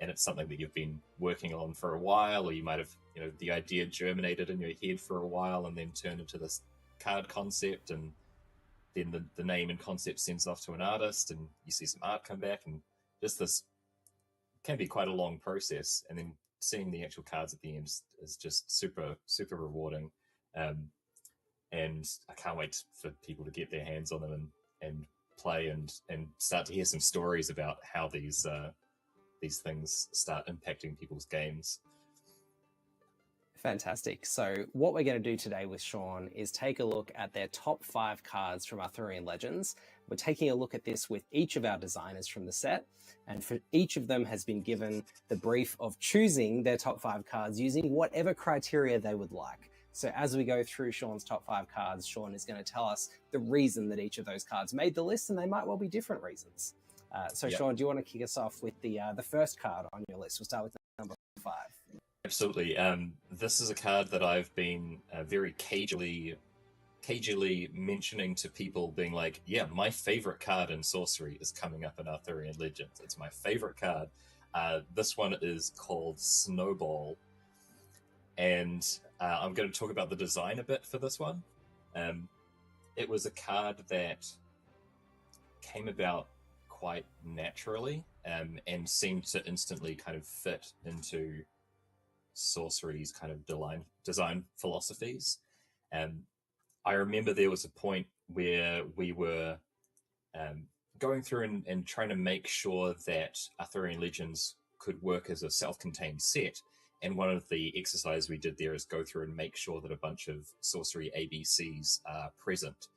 and it's something that you've been working on for a while, or you might have, the idea germinated in your head for a while and then turned into this card concept, and then the name and concept sends off to an artist, and you see some art come back, and just this can be quite a long process, and then seeing the actual cards at the end is just super, super rewarding. And I can't wait for people to get their hands on them and play and start to hear some stories about how these things start impacting people's games. Fantastic. So what we're going to do today with Sean is take a look at their top 5 cards from Arthurian Legends. We're taking a look at this with each of our designers from the set, and for each of them has been given the brief of choosing their top 5 cards using whatever criteria they would like. So as we go through Sean's top 5 cards, Sean is going to tell us the reason that each of those cards made the list, and they might well be different reasons. So yep. Sean, do you want to kick us off with the first card on your list? We'll start with number 5. Absolutely. This is a card that I've been very cagily mentioning to people, being like, yeah, my favorite card in Sorcery is coming up in Arthurian Legends. It's my favorite card. This one is called Snowball. And I'm going to talk about the design a bit for this one. It was a card that came about quite naturally and seemed to instantly kind of fit into Sorcery's kind of design philosophies. I remember there was a point where we were going through and trying to make sure that Arthurian Legends could work as a self-contained set. And one of the exercises we did there is go through and make sure that a bunch of Sorcery ABCs are present.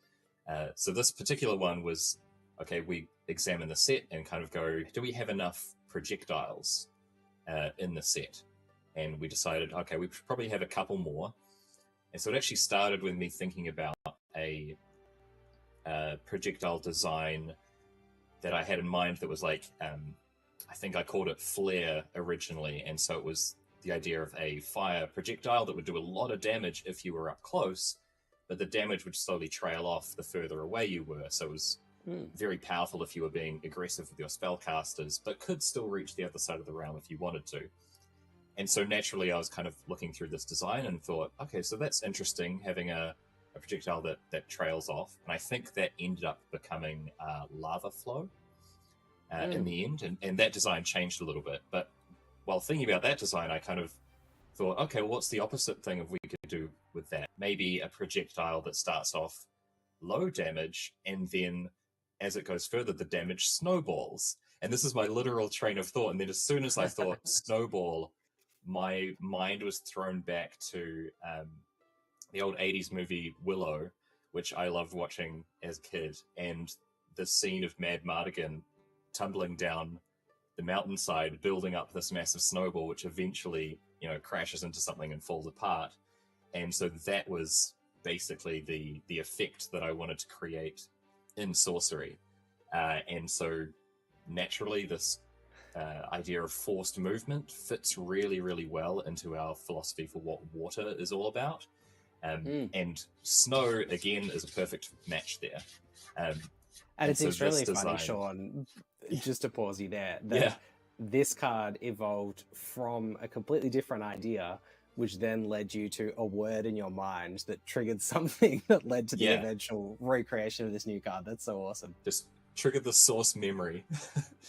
So this particular one was, okay, we examine the set and kind of go, do we have enough projectiles in the set? And we decided, okay, we probably have a couple more. And so it actually started with me thinking about a projectile design that I had in mind that was like, I think I called it Flare originally. And so it was the idea of a fire projectile that would do a lot of damage if you were up close, but the damage would slowly trail off the further away you were. So it was very powerful if you were being aggressive with your spellcasters, but could still reach the other side of the realm if you wanted to. And so naturally I was kind of looking through this design and thought, okay, so that's interesting, having a projectile that trails off. And I think that ended up becoming Lava Flow in the end. And that design changed a little bit. But while thinking about that design, I kind of thought, okay, well, what's the opposite thing if we could do with that? Maybe a projectile that starts off low damage, and then as it goes further, the damage snowballs. And this is my literal train of thought. And then as soon as I thought Snowball, my mind was thrown back to the old 80s movie Willow, which I loved watching as a kid, and the scene of Mad Mardigan tumbling down the mountainside, building up this massive snowball, which eventually, crashes into something and falls apart. And so that was basically the effect that I wanted to create in Sorcery. And so naturally this idea of forced movement fits really, really well into our philosophy for what water is all about. And snow, again, is a perfect match there. And it's so extremely funny, Sean, just to pause you there, that this card evolved from a completely different idea, which then led you to a word in your mind that triggered something that led to the eventual recreation of this new card. That's so awesome. Just triggered the source memory.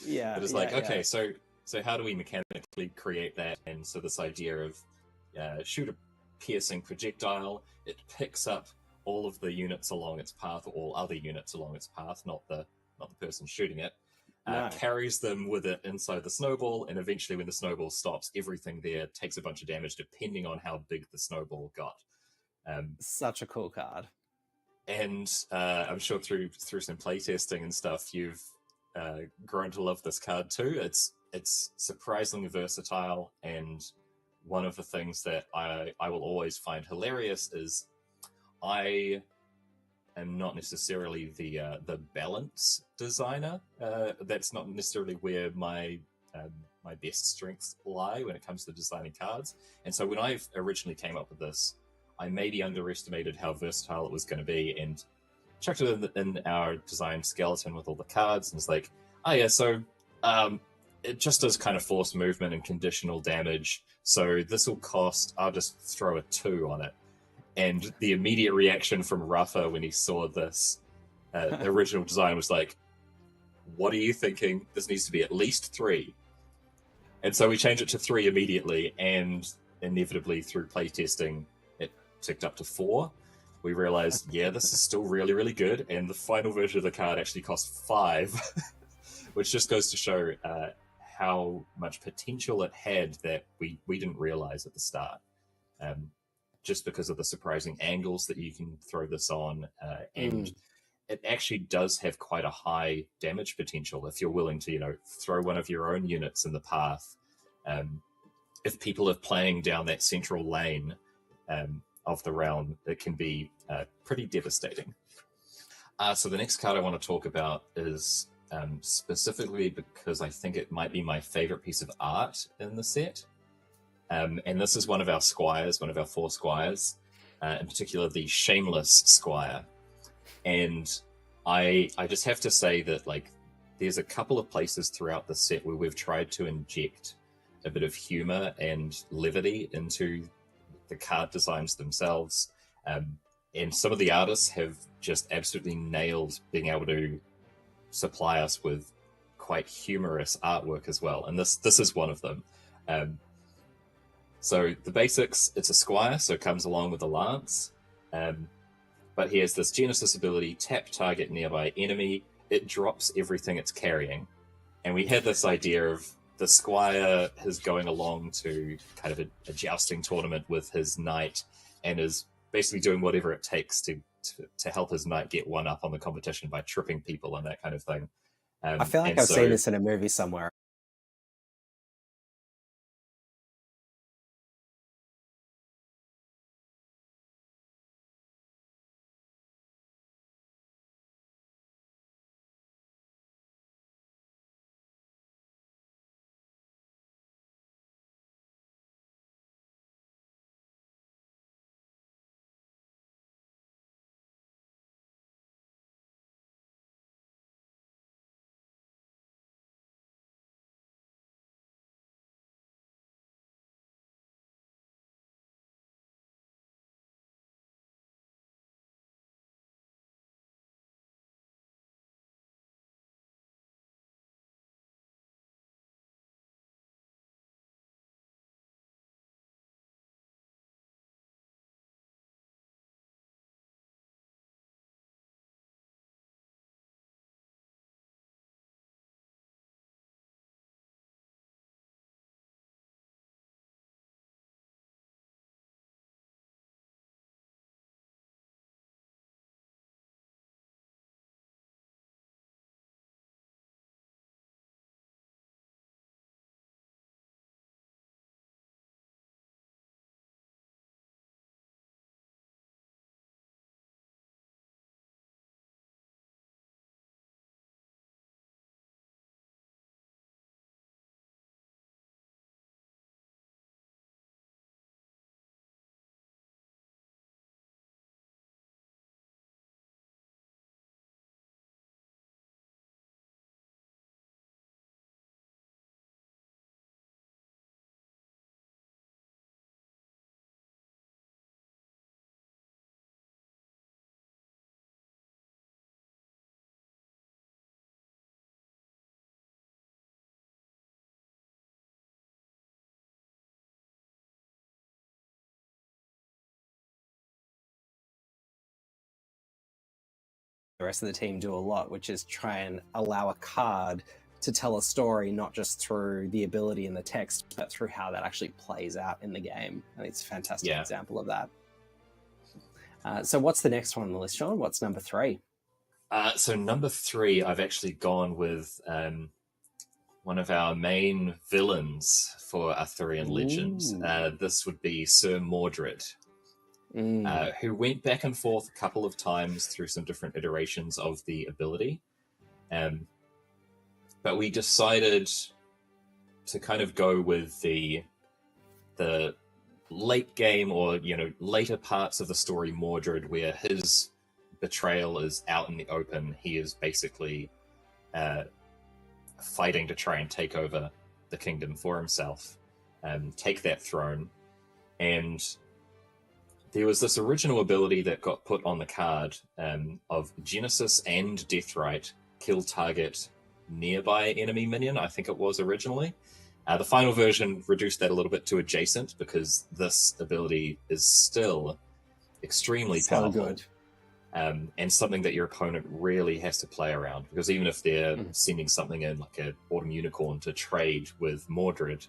It was okay, so how do we mechanically create that? And so this idea of shoot a piercing projectile, it picks up all of the units along its path, or all other units along its path, not the person shooting it, carries them with it inside the snowball, and eventually when the snowball stops, everything there takes a bunch of damage depending on how big the snowball got. Such a cool card. And I'm sure through some playtesting and stuff, you've grown to love this card too. It's surprisingly versatile, and one of the things that I will always find hilarious is I am not necessarily the balance designer. That's not necessarily where my best strengths lie when it comes to designing cards. And so when I originally came up with this, I maybe underestimated how versatile it was going to be, and chucked it in our design skeleton with all the cards, and it's like, so it just does kind of force movement and conditional damage. So this will cost, I'll just throw a 2 on it. And the immediate reaction from Rafa when he saw this original design was like, what are you thinking? This needs to be at least 3. And so we changed it to 3 immediately, and inevitably through playtesting, it ticked up to 4. We realized, yeah, this is still really, really good, and the final version of the card actually cost 5, which just goes to show how much potential it had that we didn't realize at the start. Just because of the surprising angles that you can throw this on, and it actually does have quite a high damage potential if you're willing to, throw one of your own units in the path. If people are playing down that central lane of the realm, it can be pretty devastating. So the next card I want to talk about is specifically because I think it might be my favorite piece of art in the set. And this is one of our squires, one of our 4 squires, in particular the Shameless Squire. And I just have to say that, like, there's a couple of places throughout the set where we've tried to inject a bit of humor and levity into the card designs themselves. And some of the artists have just absolutely nailed being able to supply us with quite humorous artwork as well. And this is one of them. So the basics, it's a squire, so it comes along with a lance. But he has this Genesis ability, tap target nearby enemy, it drops everything it's carrying. And we had this idea of the squire is going along to kind of a jousting tournament with his knight and is basically doing whatever it takes to help his knight get one up on the competition by tripping people and that kind of thing. I feel like I've seen this in a movie somewhere. The rest of the team do a lot, which is try and allow a card to tell a story, not just through the ability in the text, but through how that actually plays out in the game. I think it's a fantastic example of that. So what's the next one on the list, Sean? What's number 3? So number 3, I've actually gone with one of our main villains for Arthurian Legends. This would be Sir Mordred, who went back and forth a couple of times through some different iterations of the ability. But we decided to kind of go with the late game, or later parts of the story Mordred, where his betrayal is out in the open. He is basically fighting to try and take over the kingdom for himself, take that throne. And there was this original ability that got put on the card of Genesis and Deathrite kill target nearby enemy minion, I think it was originally. The final version reduced that a little bit to adjacent, because this ability is still extremely powerful. Good. And something that your opponent really has to play around, because even if they're sending something in like an Autumn Unicorn to trade with Mordred,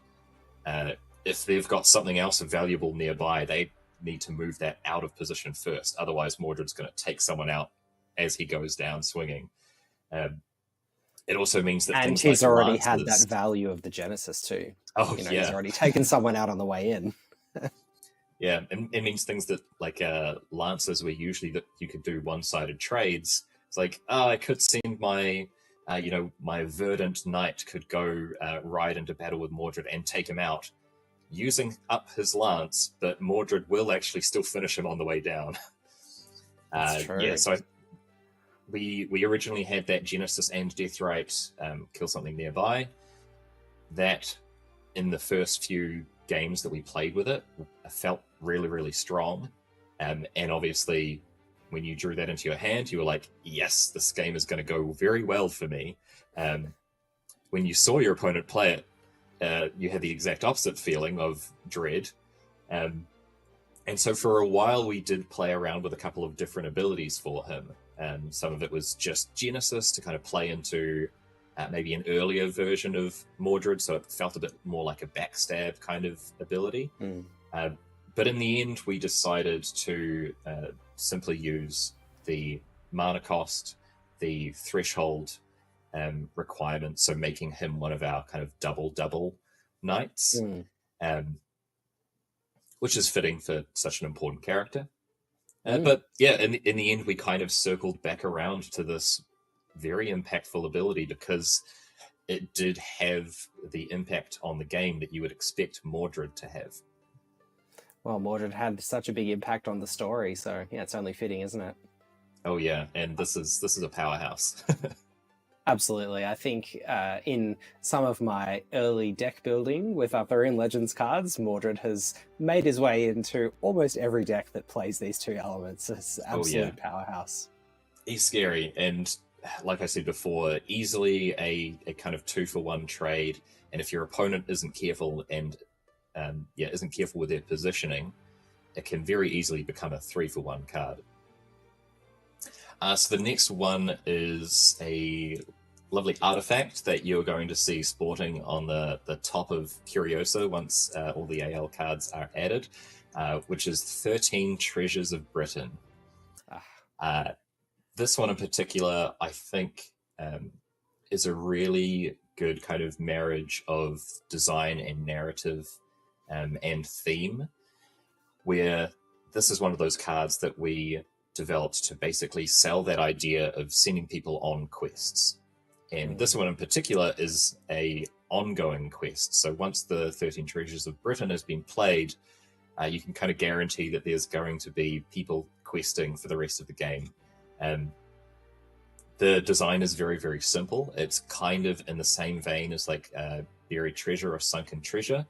if they've got something else valuable nearby, they need to move that out of position first. Otherwise, Mordred's going to take someone out as he goes down swinging. It also means that and things he's like already lances, had that value of the Genesis too. Oh, you know, yeah. He's already taken someone out on the way in. Yeah, and it means things that, like, lances where usually that you could do one-sided trades. It's like, I could send my, my Verdant Knight could go ride into battle with Mordred and take him out, using up his lance, but Mordred will actually still finish him on the way down. That's true. Yeah, so we originally had that Genesis and Deathrite kill something nearby. That, in the first few games that we played with it, felt really, really strong. And obviously, when you drew that into your hand, you were like, yes, this game is going to go very well for me. When you saw your opponent play it, you had the exact opposite feeling of dread. And so for a while, we did play around with a couple of different abilities for him. Some of it was just Genesis to kind of play into maybe an earlier version of Mordred, so it felt a bit more like a backstab kind of ability. But in the end, we decided to simply use the mana cost, the threshold requirement, so making him one of our kind of double knights, which is fitting for such an important character. But yeah, in the end, we kind of circled back around to this very impactful ability, because it did have the impact on the game that you would expect Mordred to have. Well, Mordred had such a big impact on the story, so yeah, it's only fitting, isn't it? Oh yeah, and this is a powerhouse. Absolutely. I think in some of my early deck building with Arthurian Legends cards, Mordred has made his way into almost every deck that plays these two elements. It's an absolute powerhouse. He's scary, and like I said before, easily a kind of 2-for-1 trade. And if your opponent isn't careful and isn't careful with their positioning, it can very easily become a 3-for-1 card. So the next one is a lovely artifact that you're going to see sporting on the top of Curiosa once all the AL cards are added, which is 13 Treasures of Britain. This one in particular, I think, is a really good kind of marriage of design and narrative and theme, where this is one of those cards that we developed to basically sell that idea of sending people on quests. And this one in particular is a ongoing quest. So once the 13 Treasures of Britain has been played, you can kind of guarantee that there's going to be people questing for the rest of the game. The design is very, very simple. It's kind of in the same vein as like Buried Treasure or Sunken Treasure,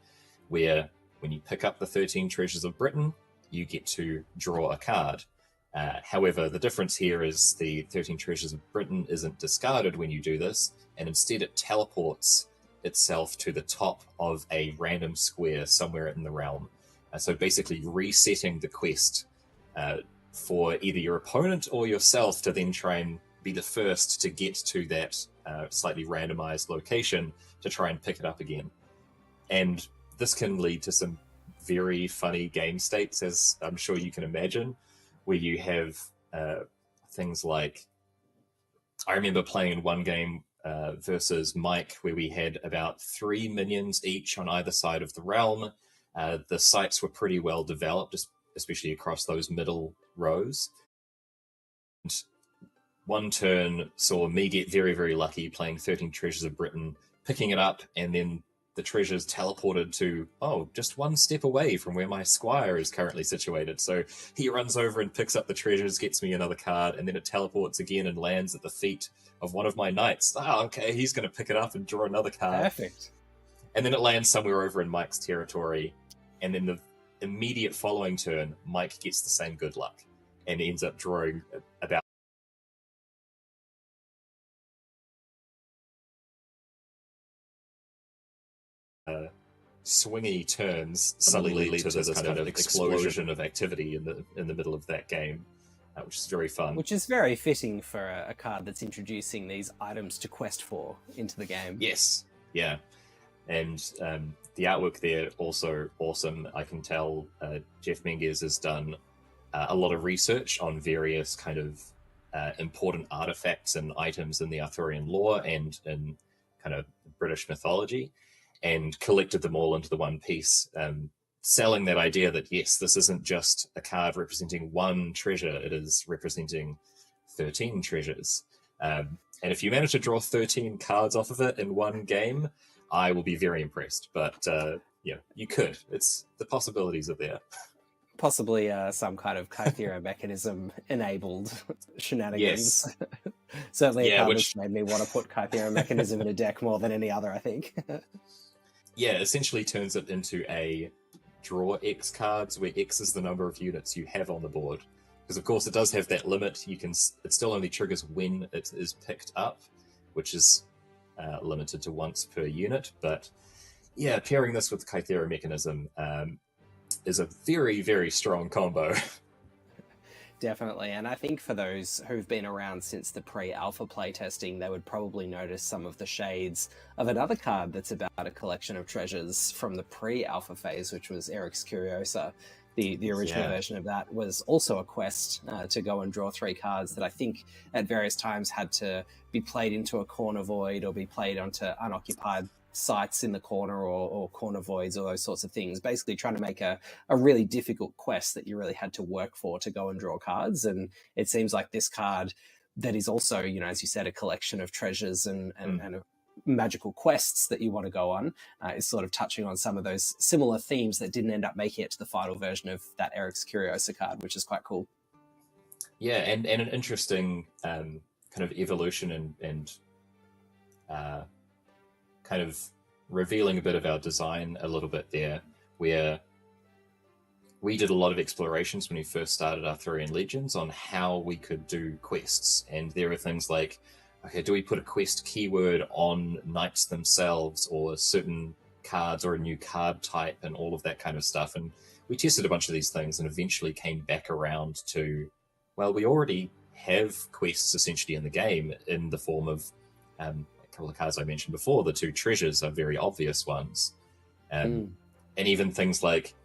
where when you pick up the 13 Treasures of Britain, you get to draw a card. However, the difference here is the 13 Treasures of Britain isn't discarded when you do this, and instead it teleports itself to the top of a random square somewhere in the realm. So basically resetting the quest for either your opponent or yourself to then try and be the first to get to that slightly randomized location to try and pick it up again. And this can lead to some very funny game states, as I'm sure you can imagine, where you have things like, I remember playing in one game versus Mike, where we had about 3 minions each on either side of the realm. The sites were pretty well developed, especially across those middle rows. And one turn saw me get very, very lucky playing 13 Treasures of Britain, picking it up, and then the treasure's teleported to, just one step away from where my squire is currently situated. So he runs over and picks up the treasures, gets me another card, and then it teleports again and lands at the feet of one of my knights. Okay, he's going to pick it up and draw another card. Perfect. And then it lands somewhere over in Mike's territory, and then the immediate following turn, Mike gets the same good luck and ends up drawing about swingy turns suddenly lead to this kind of explosion of activity in the middle of that game, which is very fun. Which is very fitting for a card that's introducing these items to quest for into the game. Yes, yeah. And the artwork there also awesome. I can tell Jeff Menges has done a lot of research on various kind of important artifacts and items in the Arthurian lore and in kind of British mythology, and collected them all into the one piece, selling that idea that, yes, this isn't just a card representing one treasure, it is representing 13 treasures. And if you manage to draw 13 cards off of it in one game, I will be very impressed. But, you could. The possibilities are there. Possibly some kind of Kythera mechanism enabled shenanigans. Yes. Certainly a card that's made me want to put Kythera mechanism in a deck more than any other, I think. Yeah, essentially turns it into a draw X cards, where X is the number of units you have on the board. Because of course it does have that limit. It still only triggers when it is picked up, which is limited to once per unit. But yeah, pairing this with Kythera mechanism is a very, very strong combo. Definitely, and I think for those who've been around since the pre-alpha playtesting, they would probably notice some of the shades of another card that's about a collection of treasures from the pre-alpha phase, which was Erik's Curiosa. The original version of that was also a quest to go and draw 3 cards that I think at various times had to be played into a corner void or be played onto unoccupied sites in the corner or corner voids or those sorts of things, basically trying to make a really difficult quest that you really had to work for to go and draw cards. And it seems like this card that is also, as you said, a collection of treasures and magical quests that you want to go on is sort of touching on some of those similar themes that didn't end up making it to the final version of that Erik's Curiosa card, which is quite cool. Yeah, and an interesting kind of evolution and kind of revealing a bit of our design a little bit there, where we did a lot of explorations when we first started Arthurian Legends on how we could do quests. And there were things like, okay, do we put a quest keyword on knights themselves or certain cards or a new card type and all of that kind of stuff? And we tested a bunch of these things and eventually came back around to, well, we already have quests essentially in the game in the form of the cards I mentioned before. The 2 treasures are very obvious ones. And even things like,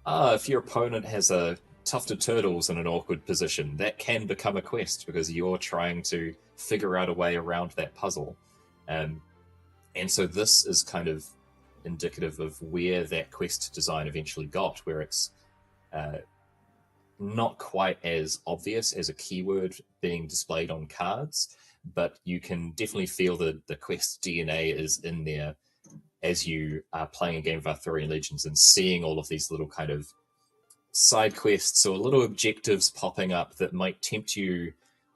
if your opponent has a tufted turtles in an awkward position, that can become a quest because you're trying to figure out a way around that puzzle. And so this is kind of indicative of where that quest design eventually got, where it's not quite as obvious as a keyword being displayed on cards, but you can definitely feel the quest DNA is in there as you are playing a game of Arthurian Legends and seeing all of these little kind of side quests or little objectives popping up that might tempt you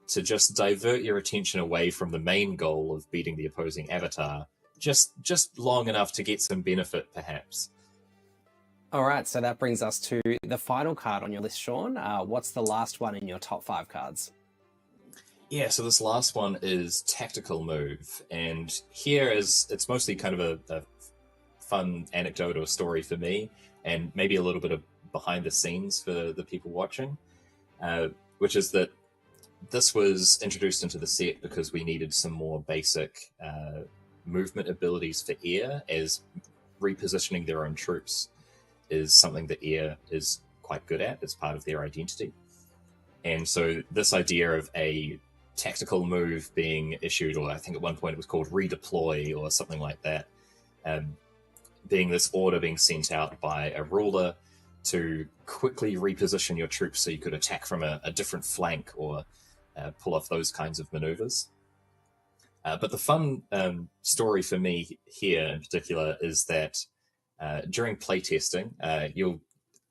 to just divert your attention away from the main goal of beating the opposing avatar, just long enough to get some benefit, perhaps. All right, so that brings us to the final card on your list, Sean. What's the last one in your top 5 cards? Yeah, so this last one is Tactical Move, and here it's mostly kind of a fun anecdote or story for me, and maybe a little bit of behind the scenes for the people watching, which is that this was introduced into the set because we needed some more basic movement abilities for Air, as repositioning their own troops is something that Air is quite good at. It's part of their identity. And so this idea of a tactical move being issued, or I think at one point it was called redeploy or something like that, being this order being sent out by a ruler to quickly reposition your troops so you could attack from a different flank or pull off those kinds of maneuvers. But the fun story for me here in particular is that during playtesting, you'll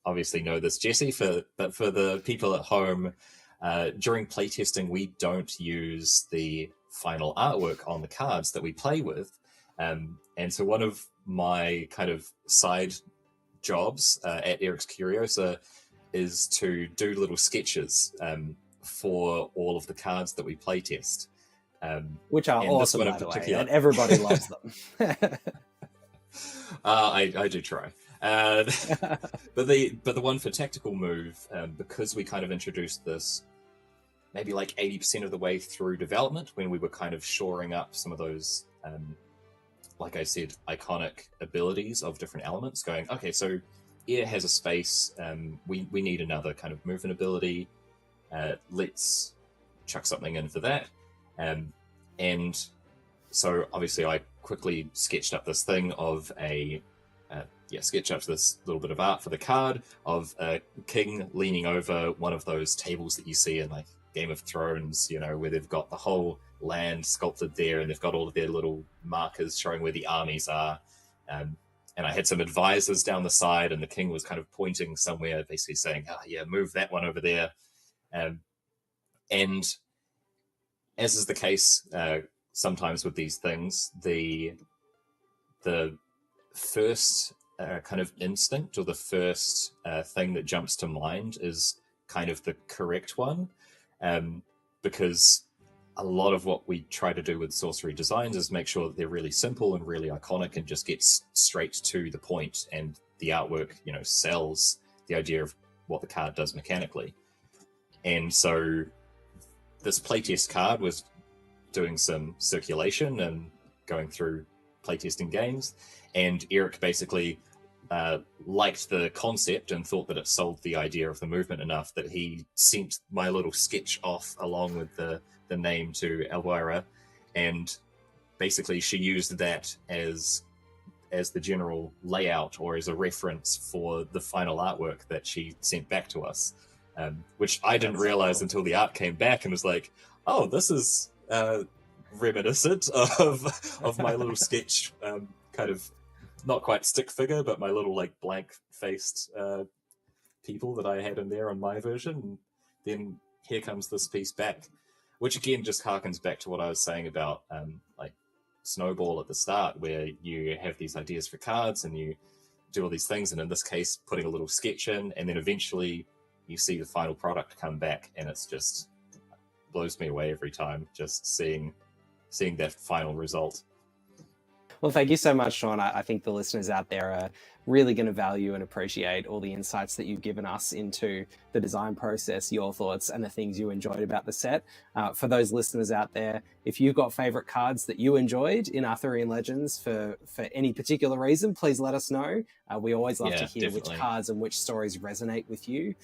obviously know this, Jesse, but for the people at home, during playtesting, we don't use the final artwork on the cards that we play with. And so one of my kind of side jobs at Erik's Curiosa is to do little sketches for all of the cards that we playtest. Which are awesome, by the way, and everybody loves them. I do try. But the one for Tactical Move, because we kind of introduced this maybe like 80% of the way through development, when we were kind of shoring up some of those, like I said, iconic abilities of different elements, going, okay, so air has a space, we need another kind of movement ability, let's chuck something in for that. And so obviously I quickly sketched up this thing of sketch up this little bit of art for the card of a king leaning over one of those tables that you see in like Game of Thrones, you know, where they've got the whole land sculpted there and they've got all of their little markers showing where the armies are. And I had some advisors down the side and the king was kind of pointing somewhere, basically saying, move that one over there. And as is the case sometimes with these things, the first kind of instinct or the first thing that jumps to mind is kind of the correct one, because a lot of what we try to do with sorcery designs is make sure that they're really simple and really iconic and just get straight to the point, and the artwork, you know, sells the idea of what the card does mechanically. And so this playtest card was doing some circulation and going through playtesting games, and Erik basically liked the concept and thought that it sold the idea of the movement enough that he sent my little sketch off along with the name to Elvira, and basically she used that as the general layout or as a reference for the final artwork that she sent back to us, which I didn't realize until the art came back and was like, oh, this is reminiscent of my little sketch, kind of not quite stick figure, but my little like blank faced people that I had in there on my version. And then here comes this piece back, which again just harkens back to what I was saying about like Snowball at the start, where you have these ideas for cards and you do all these things, and in this case putting a little sketch in, and then eventually you see the final product come back, and it's just blows me away every time just seeing that final result. Well, thank you so much, Sean. I think the listeners out there are really going to value and appreciate all the insights that you've given us into the design process, your thoughts, and the things you enjoyed about the set. For those listeners out there, if you've got favorite cards that you enjoyed in Arthurian Legends for any particular reason, please let us know. We always love to hear which cards and which stories resonate with you.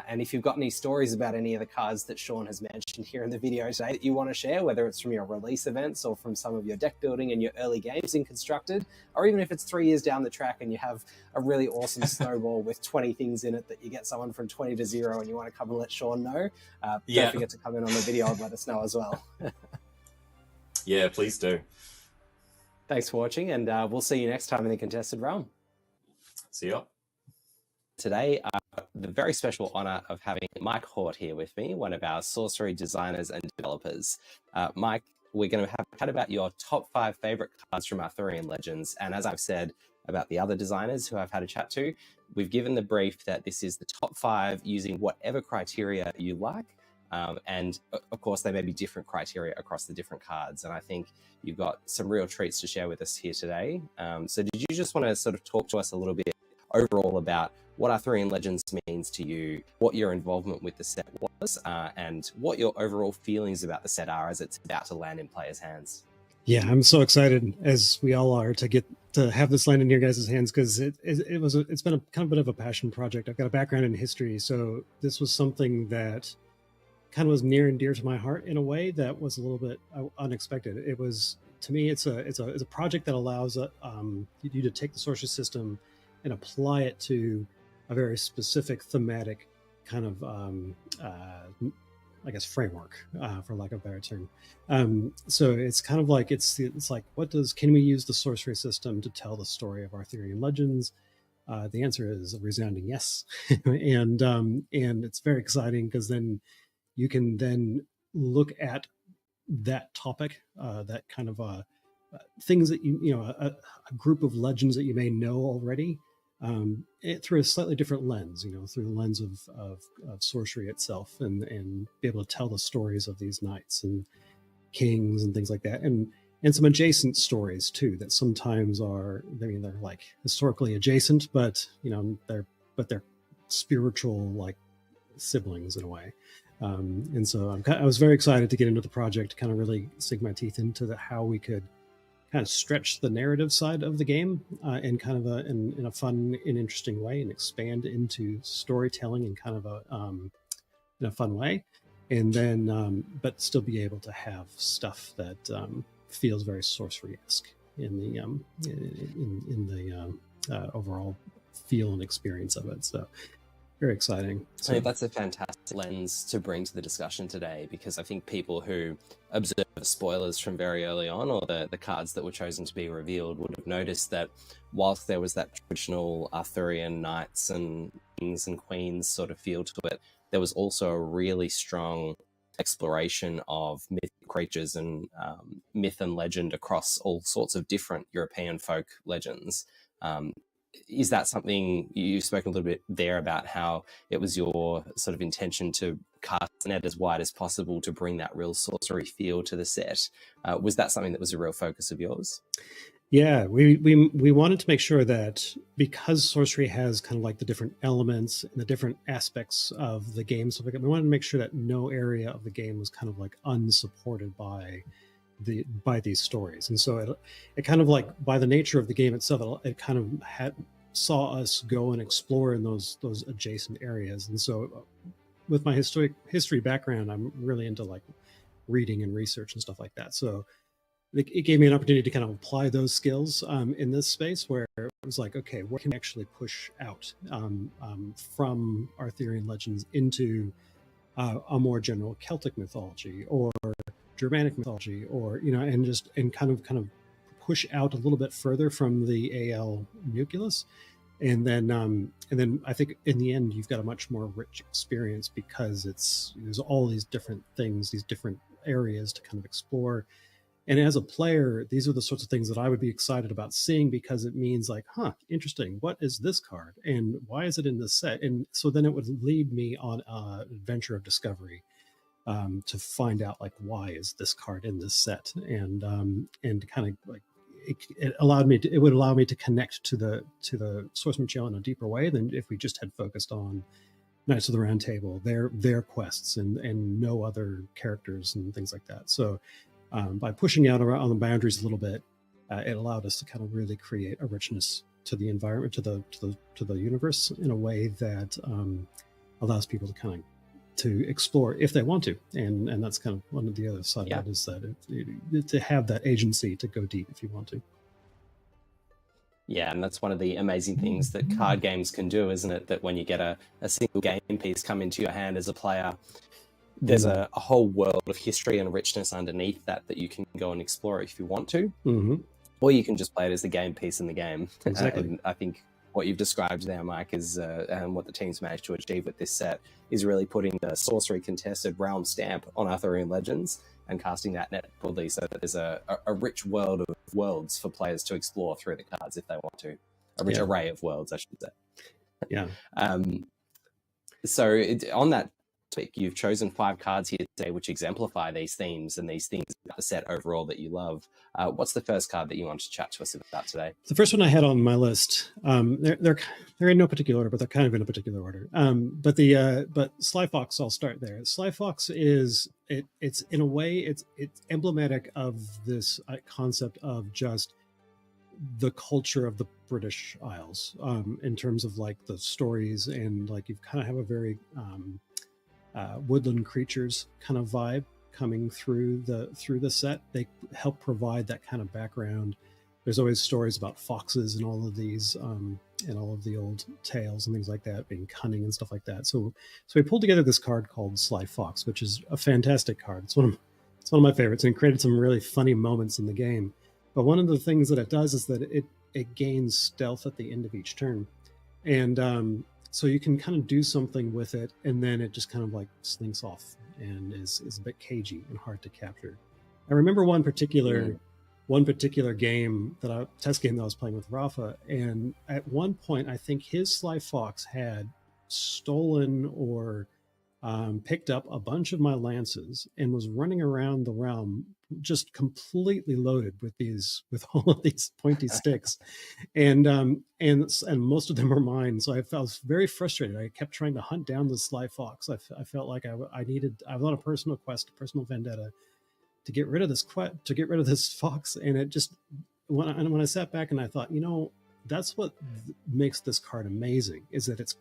And if you've got any stories about any of the cards that Sean has mentioned here in the video today that you want to share, whether it's from your release events or from some of your deck building and your early games in Constructed, or even if it's 3 years down the track and you have a really awesome snowball with 20 things in it that you get someone from 20 to 0 and you want to come and let Sean know, don't forget to come in on the video and let us know as well. Yeah, please do. Thanks for watching, and we'll see you next time in the Contested Realm. See ya. Today, the very special honor of having Mike Hort here with me, one of our sorcery designers and developers. Mike, we're going to have a chat about your top 5 favorite cards from Arthurian Legends. And as I've said about the other designers who I've had a chat to, we've given the brief that this is the top 5 using whatever criteria you like. And of course, there may be different criteria across the different cards. And I think you've got some real treats to share with us here today. So did you just want to sort of talk to us a little bit overall about what Arthurian Legends means to you, what your involvement with the set was, and what your overall feelings about the set are as it's about to land in players' hands? Yeah, I'm so excited, as we all are, to get to have this land in your guys' hands, because it's been a kind of bit of a passion project. I've got a background in history, so this was something that kind of was near and dear to my heart in a way that was a little bit unexpected. It was, to me, it's a project that allows you to take the sorcery system and apply it to a very specific thematic kind of I guess, framework, for lack of a better term. So it's kind of like it's like, can we use the sorcery system to tell the story of Arthurian legends? The answer is a resounding yes, and it's very exciting because then you can then look at that topic, that kind of things that a group of legends that you may know already, through a slightly different lens, through the lens of sorcery itself, and be able to tell the stories of these knights and kings and things like that, and some adjacent stories too that sometimes are, they're like historically adjacent, but they're spiritual, like siblings in a way. And so I was very excited to get into the project, to kind of really sink my teeth into how we could kind of stretch the narrative side of the game, in kind of in a fun and interesting way, and expand into storytelling in kind of in a fun way, and then but still be able to have stuff that feels very sorcery-esque in the overall feel and experience of it. So very exciting. I think that's a fantastic lens to bring to the discussion today, because I think people who observe spoilers from very early on, or the cards that were chosen to be revealed, would have noticed that whilst there was that traditional Arthurian knights and kings and queens sort of feel to it, there was also a really strong exploration of mythic creatures and myth and legend across all sorts of different European folk legends. Is that something you've spoken a little bit there about, how it was your sort of intention to cast the net as wide as possible to bring that real sorcery feel to the set? Was that something that was a real focus of yours? Yeah, we wanted to make sure that, because sorcery has kind of like the different elements and the different aspects of the game, so we wanted to make sure that no area of the game was kind of like unsupported by these stories. And so it kind of, like, by the nature of the game itself, it kind of saw us go and explore in those adjacent areas. And so with my history background, I'm really into like reading and research and stuff like that. So it gave me an opportunity to kind of apply those skills in this space, where it was like, okay, what can we actually push out from Arthurian legends into a more general Celtic mythology or Germanic mythology, or and kind of push out a little bit further from the AL nucleus, and then I think in the end you've got a much more rich experience, because there's all these different things, these different areas to kind of explore. And as a player, these are the sorts of things that I would be excited about seeing, because it means like, interesting, what is this card and why is it in this set? And so then it would lead me on an adventure of discovery, to find out, like, why is this card in this set, and kind of like it would allow me to connect to the source material in a deeper way than if we just had focused on Knights of the Round Table, their quests, and no other characters and things like that. So by pushing out around on the boundaries a little bit, it allowed us to kind of really create a richness to the environment, to the universe, in a way that allows people to kind of to explore if they want to, and that's kind of one of the other side of it, is that to have that agency to go deep if you want to. Yeah, and that's one of the amazing things that card games can do, isn't it? That when you get a single game piece come into your hand as a player, there's a whole world of history and richness underneath that you can go and explore if you want to, or you can just play it as the game piece in the game. Exactly. And I think what you've described there, Mike, is and what the team's managed to achieve with this set is really putting the sorcery contested realm stamp on Arthurian Legends and casting that net broadly, so that there's a rich world of worlds for players to explore through the cards if they want to. A rich array of worlds, I should say. Yeah. So on that topic, you've chosen 5 cards here today which exemplify these themes and these things about the set overall that you love. What's the first card that you want to chat to us about today? The first one I had on my list, they're in no particular order, but they're kind of in a particular order. But Sly Fox, I'll start there. Sly Fox it's in a way it's emblematic of this concept of just the culture of the British Isles, in terms of like the stories, and like you kind of have a very woodland creatures kind of vibe coming through the set. They help provide that kind of background there's always stories about foxes and all of these and all of the old tales and things like that, being cunning and stuff like that. So we pulled together this card called Sly Fox, which is a fantastic card. It's one of my favorites, and it created some really funny moments in the game. But one of the things that it does is that it gains stealth at the end of each turn, and so you can kind of do something with it, and then it just kind of like slinks off and is a bit cagey and hard to capture. I remember one particular game test game that I was playing with Rafa, and at one point I think his Sly Fox had stolen or picked up a bunch of my lances and was running around the realm just completely loaded with all of these pointy sticks, and most of them were mine. So I felt very frustrated. I kept trying to hunt down the Sly Fox. I felt like I was on a personal quest, a personal vendetta, to get rid of this fox. And it just, when I sat back and I thought, that's what makes this card amazing, is that it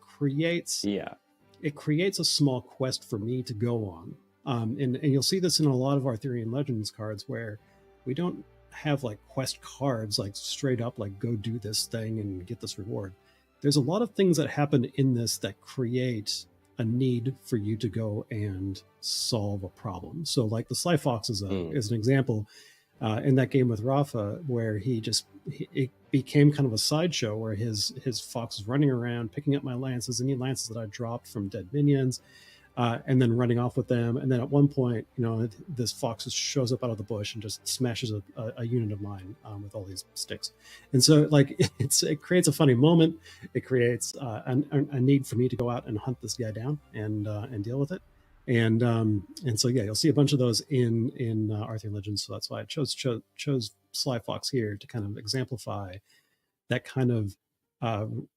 creates a small quest for me to go on. And you'll see this in a lot of Arthurian Legends cards, where we don't have like quest cards, like straight up, like go do this thing and get this reward. There's a lot of things that happen in this that create a need for you to go and solve a problem. So like the Sly Fox is an example in that game with Rafa, where it became kind of a sideshow, where his fox is running around picking up my lances, any lances that I dropped from dead minions, and then running off with them. And then at one point, this fox just shows up out of the bush and just smashes a unit of mine with all these sticks. And so like it creates a funny moment. It creates a need for me to go out and hunt this guy down and deal with it. And so yeah, you'll see a bunch of those in Arthurian Legends. So that's why I chose Sly Fox here, to kind of exemplify that kind of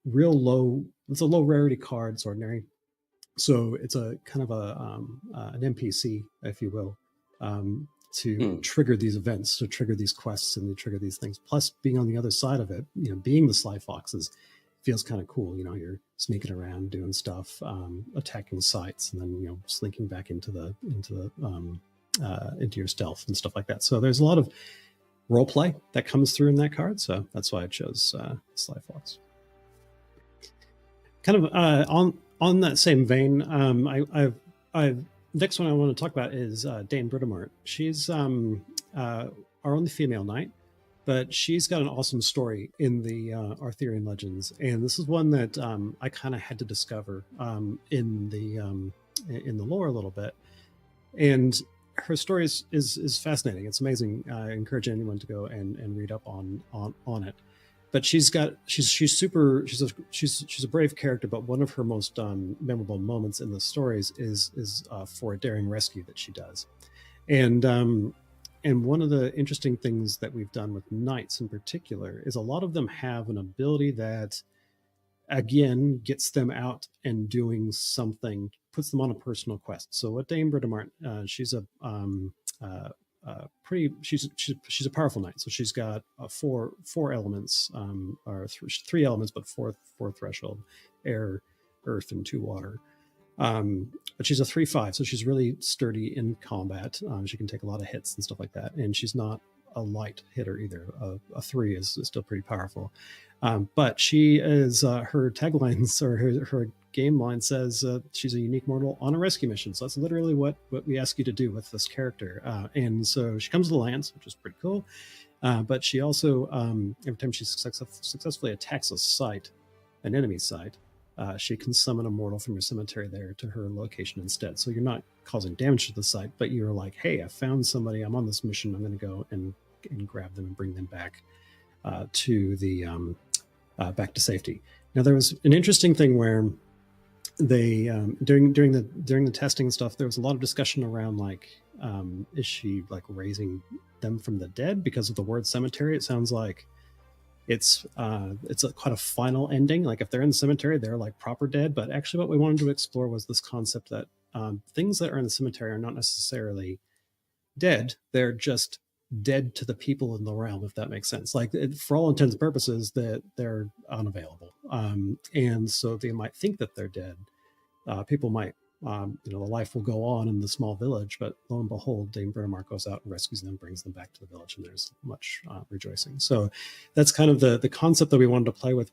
real low. It's a low rarity card. It's ordinary. So it's a kind of an NPC, if you will, to trigger these events, to trigger these quests, and to trigger these things. Plus, being on the other side of it, being the Sly Foxes, feels kind of cool. You're sneaking around, doing stuff, attacking sites, and then slinking back into your stealth and stuff like that. So there's a lot of role play that comes through in that card. So that's why I chose Sly Fox. Kind of on that same vein, I've next one I want to talk about is Dame Britomart. She's our only female knight, but she's got an awesome story in the Arthurian Legends, and this is one that I kind of had to discover in the lore a little bit. And her story is fascinating. It's amazing. I encourage anyone to go and read up on it. But she's a brave character, but one of her most memorable moments in the stories is for a daring rescue that she does. And one of the interesting things that we've done with knights in particular is a lot of them have an ability that, again, gets them out and doing something, puts them on a personal quest. So what Dame Britomart, she's a powerful knight. So she's got four elements, or three elements, but four threshold: air, earth, and 2 water. But she's a 3/5, so she's really sturdy in combat. She can take a lot of hits and stuff like that, and she's not a light hitter either. A 3 is still pretty powerful. But she is her taglines, or her game line says she's a unique mortal on a rescue mission. So that's literally what we ask you to do with this character. And so she comes to the lands, which is pretty cool. But she also, every time she successfully attacks a site, an enemy site, she can summon a mortal from your cemetery there to her location instead. So you're not causing damage to the site, but you're like, hey, I found somebody, I'm on this mission, I'm going to go and grab them and bring them back to the back to safety. Now there was an interesting thing where they during the testing stuff, there was a lot of discussion around like, is she like raising them from the dead? Because of the word cemetery, it sounds like it's quite a final ending. Like if they're in the cemetery, they're like proper dead. But actually what we wanted to explore was this concept that things that are in the cemetery are not necessarily dead. They're just dead to the people in the realm, if that makes sense. Like for all intents and purposes, that they're unavailable. And so they might think that they're dead. People might the life will go on in the small village. But lo and behold, Dame Britomart goes out and rescues them, brings them back to the village, and there's much rejoicing. So that's kind of the concept that we wanted to play with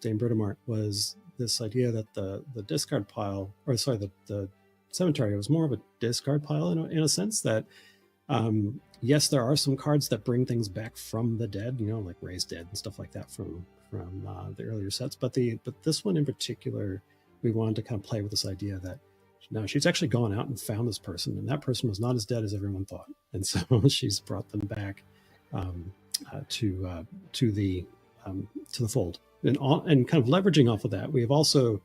Dame Britomart, was this idea that the discard pile, or sorry, the cemetery was more of a discard pile in a sense that, yes, there are some cards that bring things back from the dead, like Raised Dead and stuff like that from the earlier sets. But this one in particular, we wanted to kind of play with this idea that no, she's actually gone out and found this person, and that person was not as dead as everyone thought, and so she's brought them back to the fold, and kind of leveraging off of that, we have also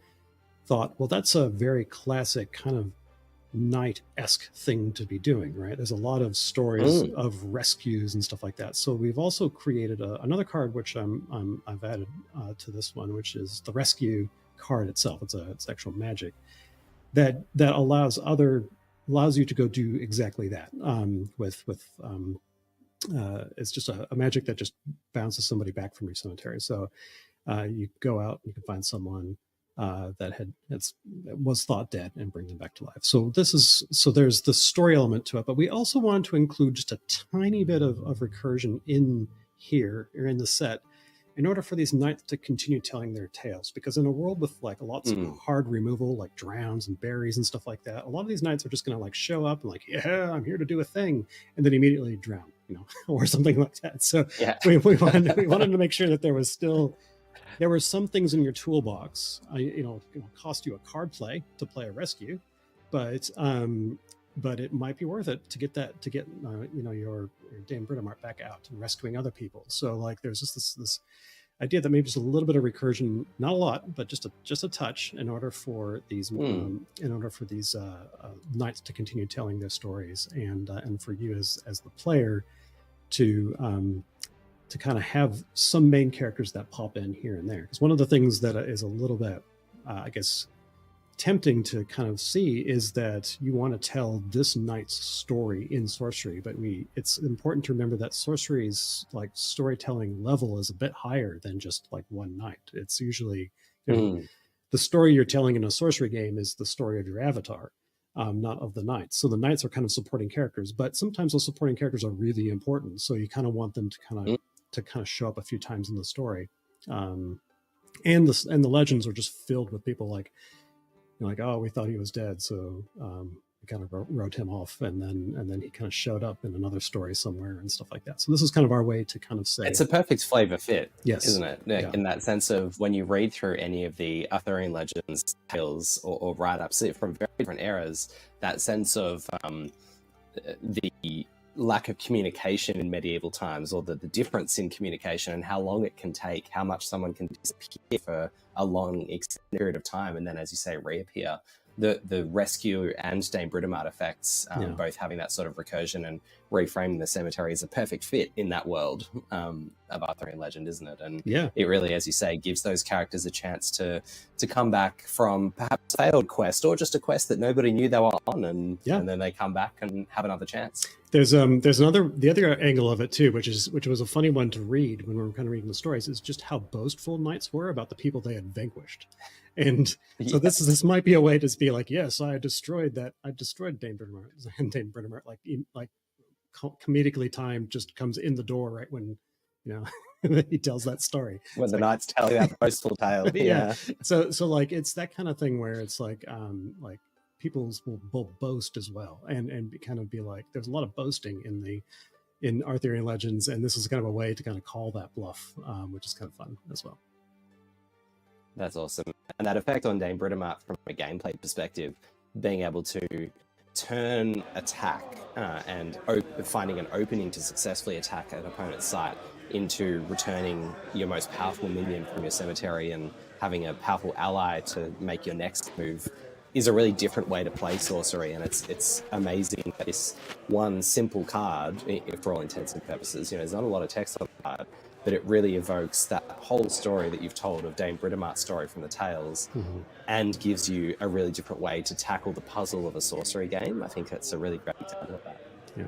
thought, well, that's a very classic kind of knight-esque thing to be doing, right? There's a lot of stories of rescues and stuff like that. So we've also created another card, which I've added to this one, which is the rescue card itself. It's actual magic that allows you to go do exactly that. It's just a magic that just bounces somebody back from your cemetery. So you go out, you can find someone that was thought dead and bring them back to life. So there's the story element to it, but we also wanted to include just a tiny bit of recursion in here, or in the set, in order for these knights to continue telling their tales. Because in a world with like lots of hard removal, like drowns and berries and stuff like that, a lot of these knights are just going to like show up and like, yeah, I'm here to do a thing, and then immediately drown, or something like that. So we wanted to make sure that there were some things in your toolbox, cost you a card play to play a rescue, but it might be worth it to get your Dame Britomart back out and rescuing other people. So like there's just this idea that maybe just a little bit of recursion, not a lot, but just a touch, in order for these knights to continue telling their stories, and for you as the player to kind of have some main characters that pop in here and there. Because one of the things that is a little bit, I guess, tempting to kind of see is that you want to tell this knight's story in Sorcery, but it's important to remember that Sorcery's like storytelling level is a bit higher than just like one knight. It's usually the story you're telling in a Sorcery game is the story of your avatar, not of the knights. So the knights are kind of supporting characters, but sometimes those supporting characters are really important. So you kind of want them to kind of show up a few times in the story. And the legends are just filled with people like, oh, we thought he was dead, so we kind of wrote him off, and then he kind of showed up in another story somewhere and stuff like that. So this is kind of our way to kind of say it's a perfect flavor fit, yes, isn't it? Yeah. In that sense of when you read through any of the Arthurian Legends tales or write-ups from very different eras, that sense of the lack of communication in medieval times, or the difference in communication and how long it can take, how much someone can disappear for a long extended period of time, and then, as you say, reappear. The rescue and Dame Britomart effects, both having that sort of recursion and reframing the cemetery, is a perfect fit in that world of Arthurian legend, isn't it? And it really, as you say, gives those characters a chance to come back from perhaps a failed quest, or just a quest that nobody knew they were on, and then they come back and have another chance. There's the other angle of it too, which was a funny one to read when we were kind of reading the stories, is just how boastful knights were about the people they had vanquished. And so this might be a way to be like, yes, I destroyed Dame Britomart, and Dame Britomart, like comedically timed, just comes in the door right when he tells that story. When the knight's telling that boastful tale. So like it's that kind of thing where it's like people will boast as well, and kind of be like, there's a lot of boasting in Arthurian Legends, and this is kind of a way to kind of call that bluff, which is kind of fun as well. That's awesome. And that effect on Dame Britomart from a gameplay perspective, being able to turn attack and finding an opening to successfully attack an opponent's site into returning your most powerful minion from your cemetery and having a powerful ally to make your next move, is a really different way to play Sorcery. And it's amazing that this one simple card, for all intents and purposes, there's not a lot of text on the card, but it really evokes that whole story that you've told of Dame Britomart's story from the tales, and gives you a really different way to tackle the puzzle of a Sorcery game. I think that's a really great example of that. Yeah.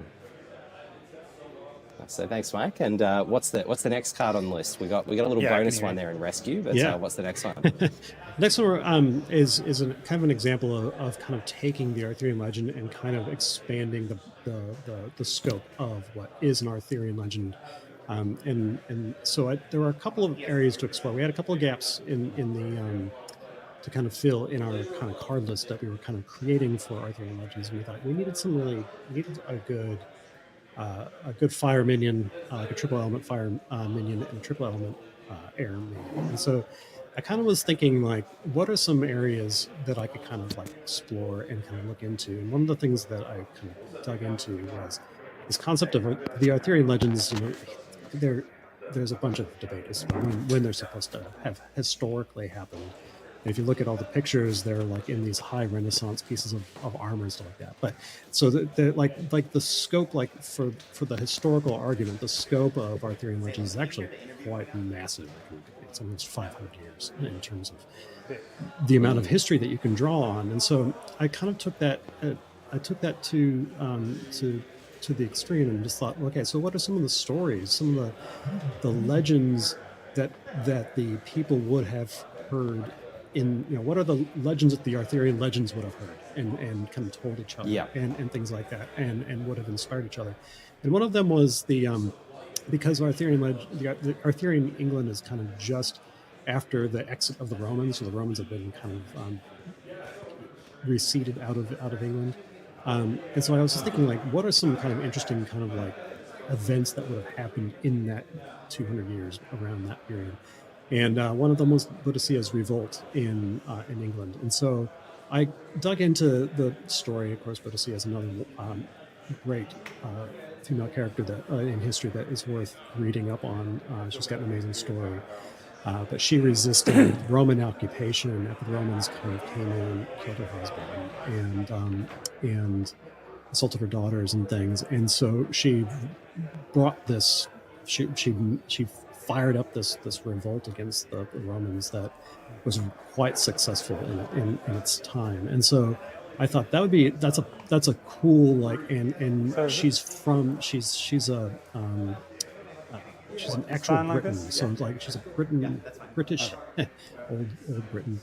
So thanks, Mike. And what's the next card on the list? We got a little bonus one there in rescue, but what's the next one? Next one is kind of an example of kind of taking the Arthurian legend and kind of expanding the scope of what is an Arthurian legend. And so there were a couple of areas to explore. We had a couple of gaps in the to kind of fill in our kind of card list that we were kind of creating for Arthurian legends. And we thought we needed a good fire minion, like a triple element fire minion and a triple element air minion. And so I kind of was thinking, like, what are some areas that I could kind of like explore and kind of look into? And one of the things that I kind of dug into was this concept of the Arthurian legends. You know, there's a bunch of debate as to when they're supposed to have historically happened. And if you look at all the pictures, they're like in these high Renaissance pieces of armor and stuff like that. But so the like the scope, like for the historical argument, the scope of Arthurian legends is actually quite massive. It's almost 500 years in terms of the amount of history that you can draw on. And so I kind of took that to the extreme and just thought, okay, so what are some of the stories, some of the legends that the people would have heard in, you know, what are the legends that the Arthurian legends would have heard and kind of told each other and things like that and would have inspired each other. And one of them was because the Arthurian England is kind of just after the exit of the Romans, so the Romans have been kind of receded out of England. And so I was just thinking, like, what are some kind of interesting kind of like events that would have happened in that 200 years around that period? And one of them was Boudicca's revolt in England. And so I dug into the story. Of course, Boudicca is another great female character that in history that is worth reading up on. She's got an amazing story. But she resisted Roman occupation after the Romans kind of came in and killed her husband and assaulted her daughters and things. And so she brought this. She fired up this revolt against the Romans that was quite successful in its time. And so I thought that's a cool, like, and so she's an actual Briton, so like she's a British old Briton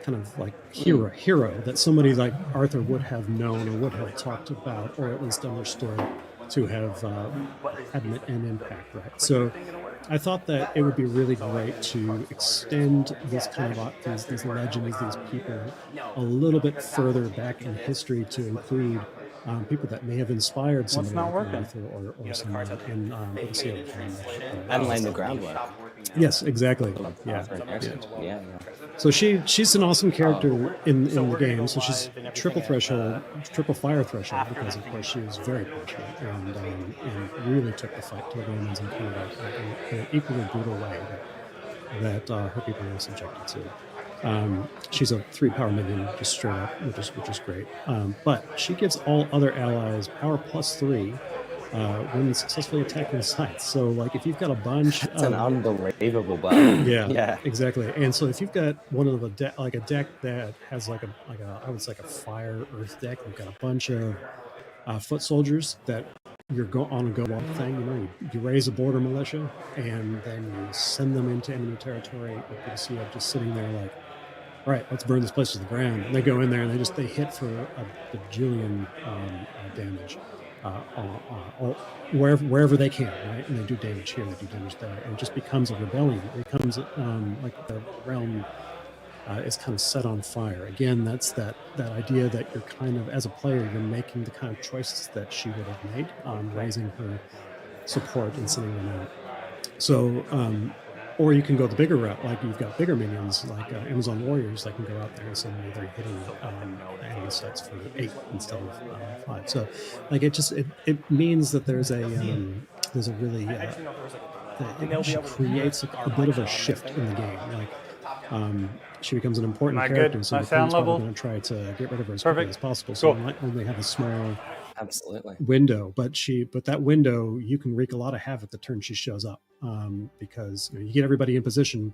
kind of like hero that somebody like Arthur would have known or would have talked about or at least understood to have had an impact, right? So I thought that it would be really great to extend this kind of these legends, these people, a little bit further back in history to include people that may have inspired somebody like Arthur or someone in Boudicca. And laying the groundwork. Yes, exactly. Yeah. So she's an awesome character in the game. So she's triple fire threshold, because of course she was very passionate and really took the fight to the Romans in kind of an equally brutal way that her people were subjected to. She's a 3-power minion, just straight up, which is great. But she gives all other allies power +3 when successfully attacking sites. So, like, if you've got a bunch, it's an unbelievable buff. Yeah, exactly. And so, if you've got one of the a deck that has like a I would say like a fire earth deck, you've got a bunch of foot soldiers that you're on a go walk thing. You know, you raise a border militia and then you send them into enemy territory. You see them just sitting there like, all right, let's burn this place to the ground. And they go in there and they hit for a bajillion damage wherever they can, right? And they do damage here, they do damage there, and it just becomes a rebellion. It becomes like the realm is kind of set on fire. Again, that's that idea that you're kind of, as a player, you're making the kind of choices that she would have made, raising her support and sending them out. So, or you can go the bigger route, like you've got bigger minions, like Amazon warriors that can go out there and suddenly they're hitting enemy sites for 8 instead of 5. So, like, it means that there's a really it creates a bit of a shift in the game. Like, she becomes an important character, so the team's probably going to try to get rid of her as quickly as possible. So you might only have a small window, but that window, you can wreak a lot of havoc the turn she shows up, because you get everybody in position,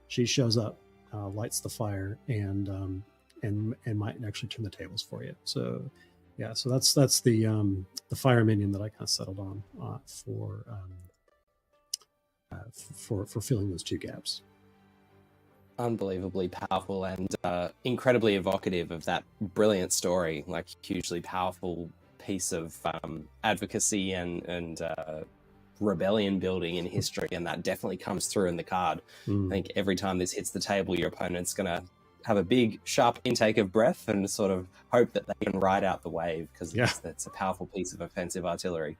she shows up, lights the fire, and might actually turn the tables for you. So Yeah, so that's the fire minion that I kind of settled on for filling those two gaps. Unbelievably powerful and incredibly evocative of that brilliant story, like hugely powerful piece of advocacy and rebellion building in history, and that definitely comes through in the card. I think every time this hits the table, your opponent's going to have a big, sharp intake of breath and sort of hope that they can ride out the wave, because it's a powerful piece of offensive artillery.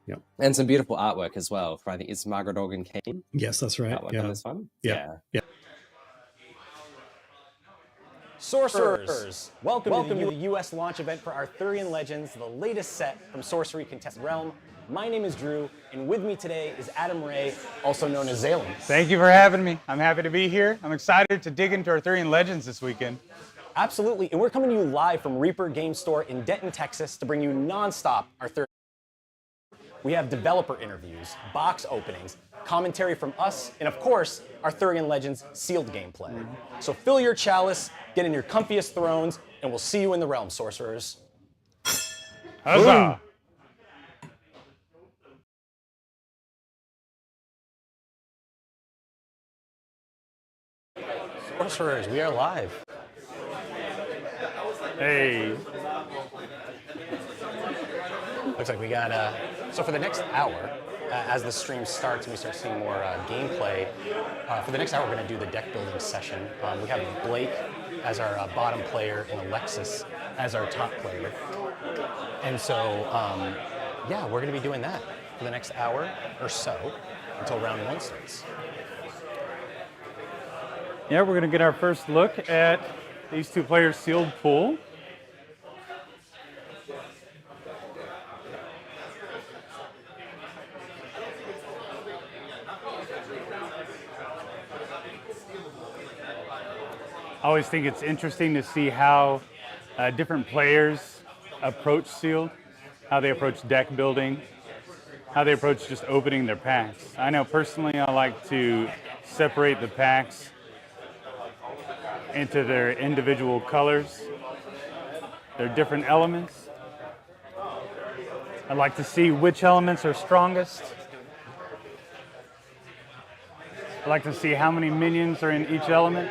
Yep. And some beautiful artwork as well. I think it's Margaret Organ Keane. Yes, that's right. Artwork on this one. Yeah. Sorcerers, welcome to the U.S. launch event for Arthurian Legends, the latest set from Sorcery Contested Realm. My name is Drew, and with me today is Adam Ray, also known as Zalen. Thank you for having me. I'm happy to be here. I'm excited to dig into Arthurian Legends this weekend. Absolutely, and we're coming to you live from Reaper Game Store in Denton, Texas, to bring you non-stop Arthurian. We have developer interviews, box openings, commentary from us, and of course, Arthurian Legends sealed gameplay. So fill your chalice, get in your comfiest thrones, and we'll see you in the realm, sorcerers. Huzzah! Sorcerers, we are live. Hey. Looks like we got, so for the next hour, as the stream starts and we start seeing more gameplay, for the next hour we're going to do the deck building session. We have Blake as our bottom player and Alexis as our top player. And so, yeah, we're going to be doing that for the next hour or so until round one starts. Yeah, we're going to get our first look at these two players' sealed pool. I always think it's interesting to see how different players approach sealed, how they approach deck building, how they approach just opening their packs. I know personally I like to separate the packs into their individual colors, their different elements. I like to see which elements are strongest. I like to see how many minions are in each element.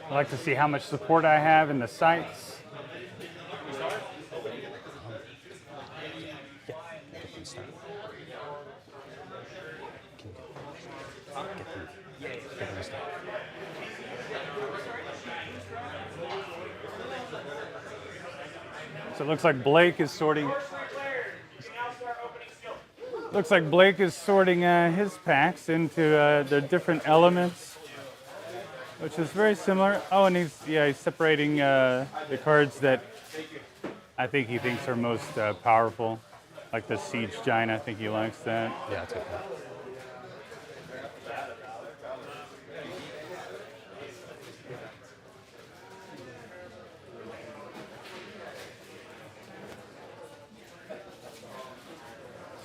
I like to see how much support I have in the sites. So it looks like Blake is sorting. Looks like Blake is sorting his packs into the different elements, which is very similar. Oh, and he's separating the cards that I think he thinks are most powerful, like the Siege Giant. I think he likes that. Yeah, that's okay.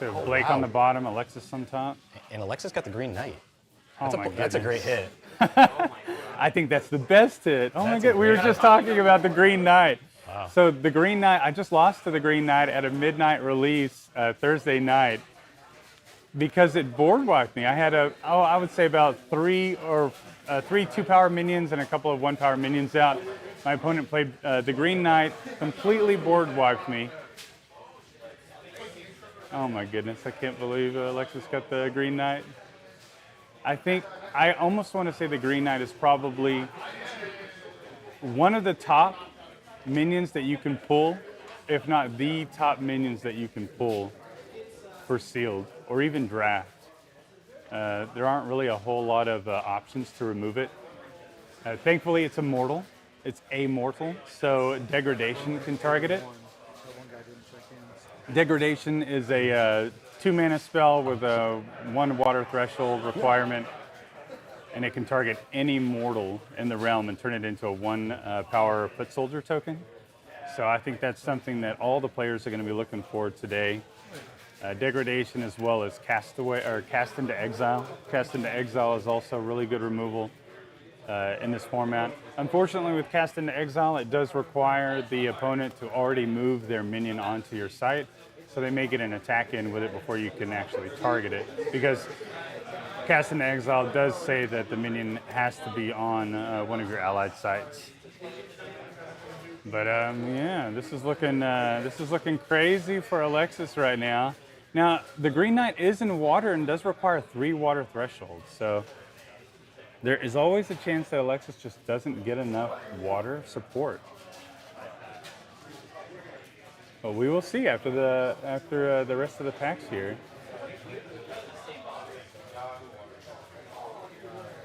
So Blake on the bottom, Alexis on top. And Alexis got the Green Knight. Oh That's a great hit. I think that's the best hit. Oh my God, we were just talking about the Green Knight. Wow. So the Green Knight, I just lost to the Green Knight at a midnight release Thursday night because it board wiped me. I had I would say about three 2-power minions and a couple of 1-power minions out. My opponent played the Green Knight, completely board wiped me. Oh my goodness, I can't believe Alexis got the Green Knight. I almost want to say the Green Knight is probably one of the top minions that you can pull, if not the top minions that you can pull for sealed or even draft. There aren't really a whole lot of options to remove it. Thankfully, it's immortal. It's amortal, so degradation can target it. Degradation is a 2-mana spell with a 1 water threshold requirement, and it can target any mortal in the realm and turn it into a 1-power foot soldier token. So I think that's something that all the players are going to be looking for today. Degradation as well as Cast into Exile. Cast into Exile is also really good removal. in this format. Unfortunately, with Cast into Exile, it does require the opponent to already move their minion onto your site, so they may get an attack in with it before you can actually target it, because Cast into Exile does say that the minion has to be on one of your allied sites. But yeah, this is looking crazy for Alexis right now. Now, the Green Knight is in water and does require 3 water thresholds, so there is always a chance that Alexis just doesn't get enough water support. But we will see after the rest of the packs here.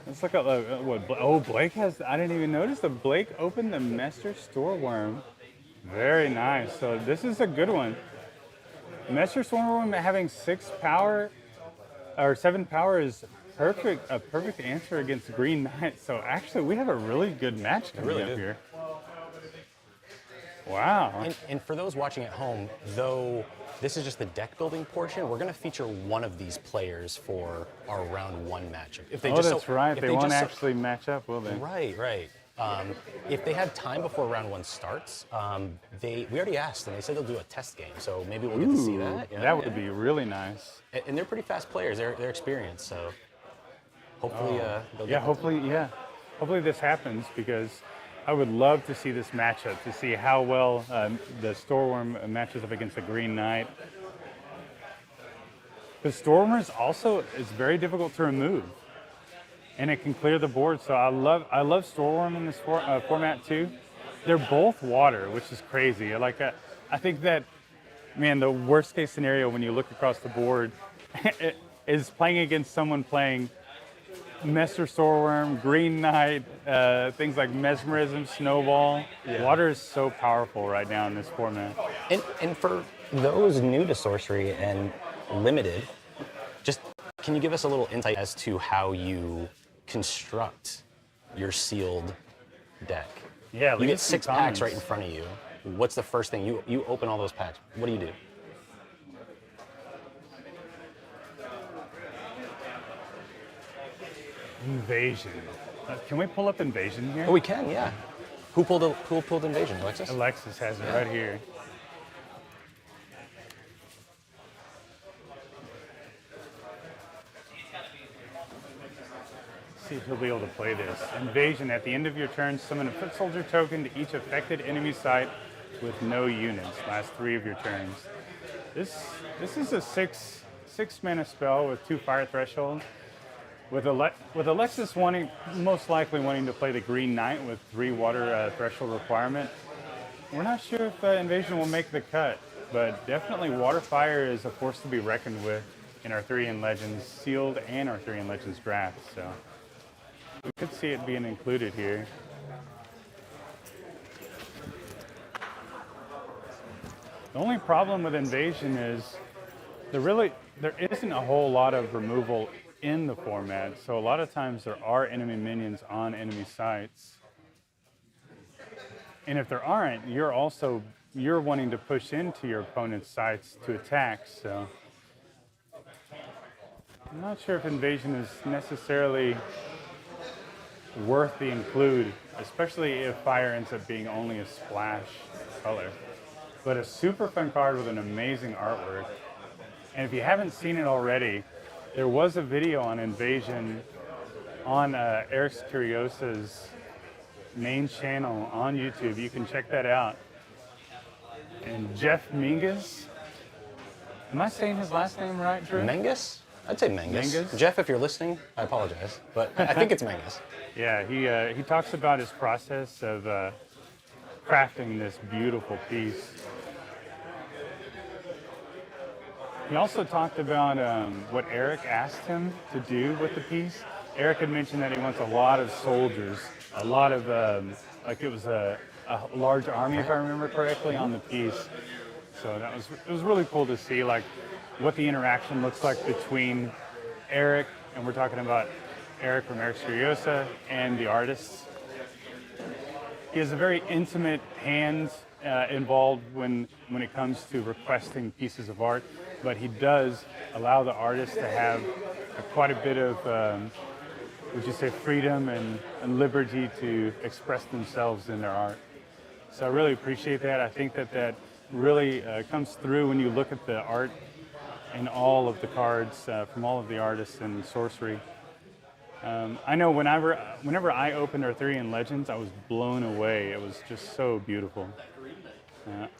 Let's look at what. Oh, Blake has. I didn't even notice that Blake opened the Mester Storeworm. Very nice. So this is a good one. Mester Storeworm having 6 power or 7 power is perfect. A perfect answer against Green Knight. So actually, we have a really good match coming up here. Wow. And for those watching at home, though this is just the deck building portion, we're going to feature one of these players for our round 1 matchup. If they that's right. They won't actually match up, will they? Right. If they have time before round 1 starts, we already asked, and they said they'll do a test game. So maybe we'll get to see that. Yeah, that would be really nice. And they're pretty fast players. They're experienced, so hopefully they'll get Hopefully this happens, because I would love to see this matchup, to see how well the Storeworm matches up against the Green Knight. The Storeworm is very difficult to remove, and it can clear the board. So I love Storeworm in this format too. They're both water, which is crazy. I think that, man, the worst case scenario when you look across the board is playing against someone playing Mester Storeworm, Green Knight, things like Mesmerism, Snowball. Yeah. Water is so powerful right now in this format. And for those new to Sorcery and limited, just can you give us a little insight as to how you construct your sealed deck? Yeah, you get 6 packs right in front of you. What's the first thing? You open all those packs. What do you do? Invasion. Can we pull up Invasion here? Oh, we can, yeah. Who pulled Invasion, Alexis? Alexis has it right here. See if he'll be able to play this. Invasion. At the end of your turn, summon a foot soldier token to each affected enemy site with no units. Last 3 of your turns. This is a 6 mana spell with 2 fire thresholds. With Alexis most likely wanting to play the Green Knight with 3 water threshold requirement, we're not sure if Invasion will make the cut, but definitely Water Fire is a force to be reckoned with in Arthurian Legends Sealed and Arthurian Legends Draft, so we could see it being included here. The only problem with Invasion is there isn't a whole lot of removal in the format, so a lot of times there are enemy minions on enemy sites, and if there aren't, you're wanting to push into your opponent's sites to attack. So I'm not sure if Invasion is necessarily worth the include, especially if fire ends up being only a splash color. But a super fun card with an amazing artwork, and if you haven't seen it already, there was a video on Invasion on Erik's Curiosa's main channel on YouTube. You can check that out. And Jeff Mingus, am I saying his last name right, Drew? Mengus? I'd say Mengus. Mengus? Jeff, if you're listening, I apologize, but I think it's Mengus. Yeah, he talks about his process of crafting this beautiful piece. He also talked about what Erik asked him to do with the piece. Erik had mentioned that he wants a lot of soldiers, a lot of, it was a large army, if I remember correctly, on the piece. So it was really cool to see what the interaction looks like between Erik, and we're talking about Erik from Erik's Curiosa, and the artists. He has a very intimate hand involved when it comes to requesting pieces of art, but he does allow the artist to have quite a bit of would you say, freedom and liberty to express themselves in their art. So I really appreciate that. I think that really comes through when you look at the art in all of the cards from all of the artists in Sorcery. I know whenever I opened Arthurian Legends, I was blown away. It was just so beautiful.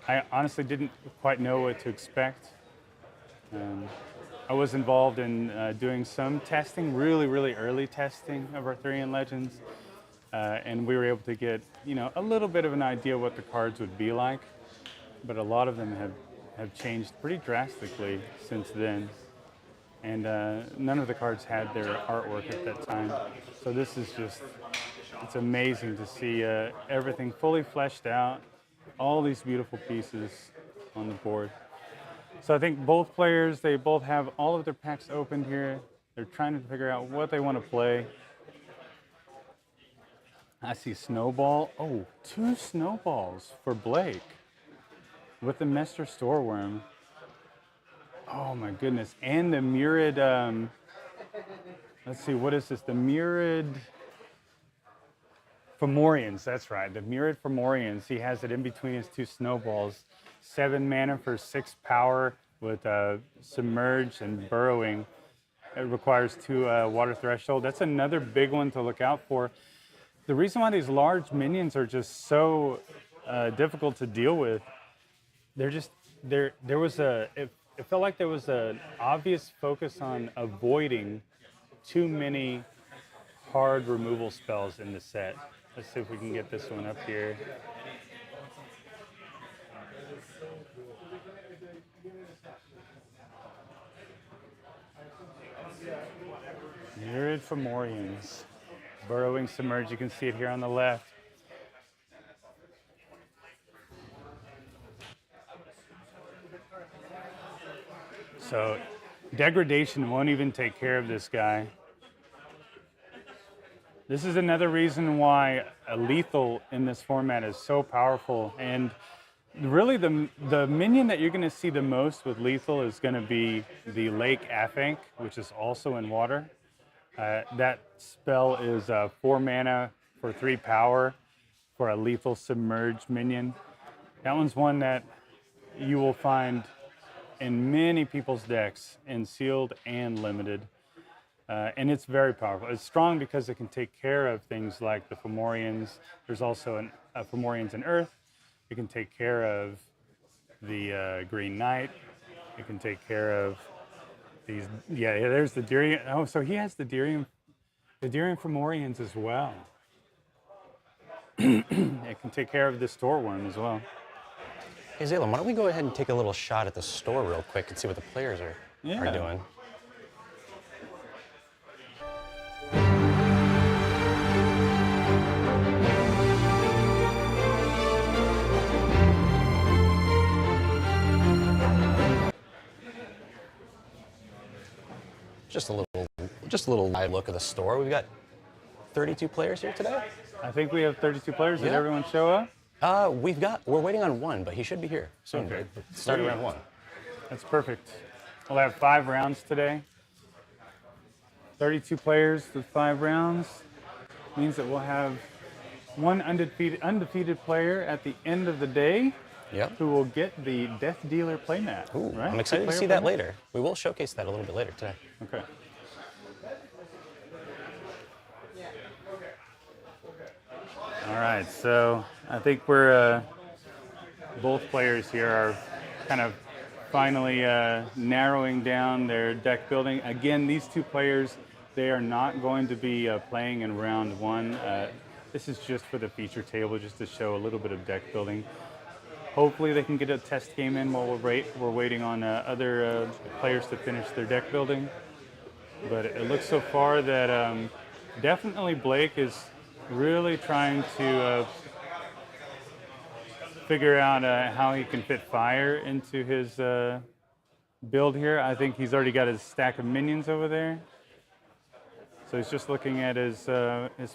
I honestly didn't quite know what to expect. I was involved in doing some testing, really early testing of Arthurian Legends, and we were able to get a little bit of an idea what the cards would be like, but a lot of them have changed pretty drastically since then, and none of the cards had their artwork at that time. So this is it's amazing to see everything fully fleshed out, all these beautiful pieces on the board. So I think both players, they both have all of their packs opened here. They're trying to figure out what they want to play. I see Snowball. Oh, 2 Snowballs for Blake with the Mester Storeworm. Oh my goodness. And the Mordred, let's see, what is this? The Mordred Fomorians, that's right. The Mordred Fomorians. He has it in between his 2 Snowballs. 7 mana for 6 power with Submerge and Burrowing. It requires 2 water threshold. That's another big one to look out for. The reason why these large minions are just so difficult to deal with, it felt like there was an obvious focus on avoiding too many hard removal spells in the set. Let's see if we can get this one up here. Mordred Fomorians. Burrowing Submerge, you can see it here on the left. So degradation won't even take care of this guy. This is another reason why a lethal in this format is so powerful. And really the minion that you're going to see the most with lethal is going to be the Lake Afank, which is also in water. That spell is 4 mana for 3 power for a lethal submerged minion. That one's one that you will find in many people's decks, in sealed and limited. And it's very powerful. It's strong because it can take care of things like the Fomorians. There's also Fomorians in Earth. It can take care of the Green Knight. It can take care of these. Yeah, there's the Durian. Oh, so he has the Durian Fomorians as well. It can take care of the Storeworm as well. Hey, Zalem, why don't we go ahead and take a little shot at the store real quick and see what the players are doing. Just a little live look of the store. We've got 32 players here today. I think we have 32 players. Did everyone show up? We're waiting on 1, but he should be here soon. Okay. Starting round 1. That's perfect. We'll have 5 rounds today. 32 players with 5 rounds means that we'll have 1 undefeated player at the end of the day. Yep. Who will get the Death Dealer playmat. Ooh, right? I'm excited to see that later. We will showcase that a little bit later today. Okay. All right, so I think we're both players here are kind of finally narrowing down their deck building. Again, these 2 players, they are not going to be playing in round 1. This is just for the feature table, just to show a little bit of deck building. Hopefully they can get a test game in while we're waiting on other players to finish their deck building. But it looks so far that definitely Blake is really trying to figure out how he can fit fire into his build here. I think he's already got his stack of minions over there. So he's just looking at his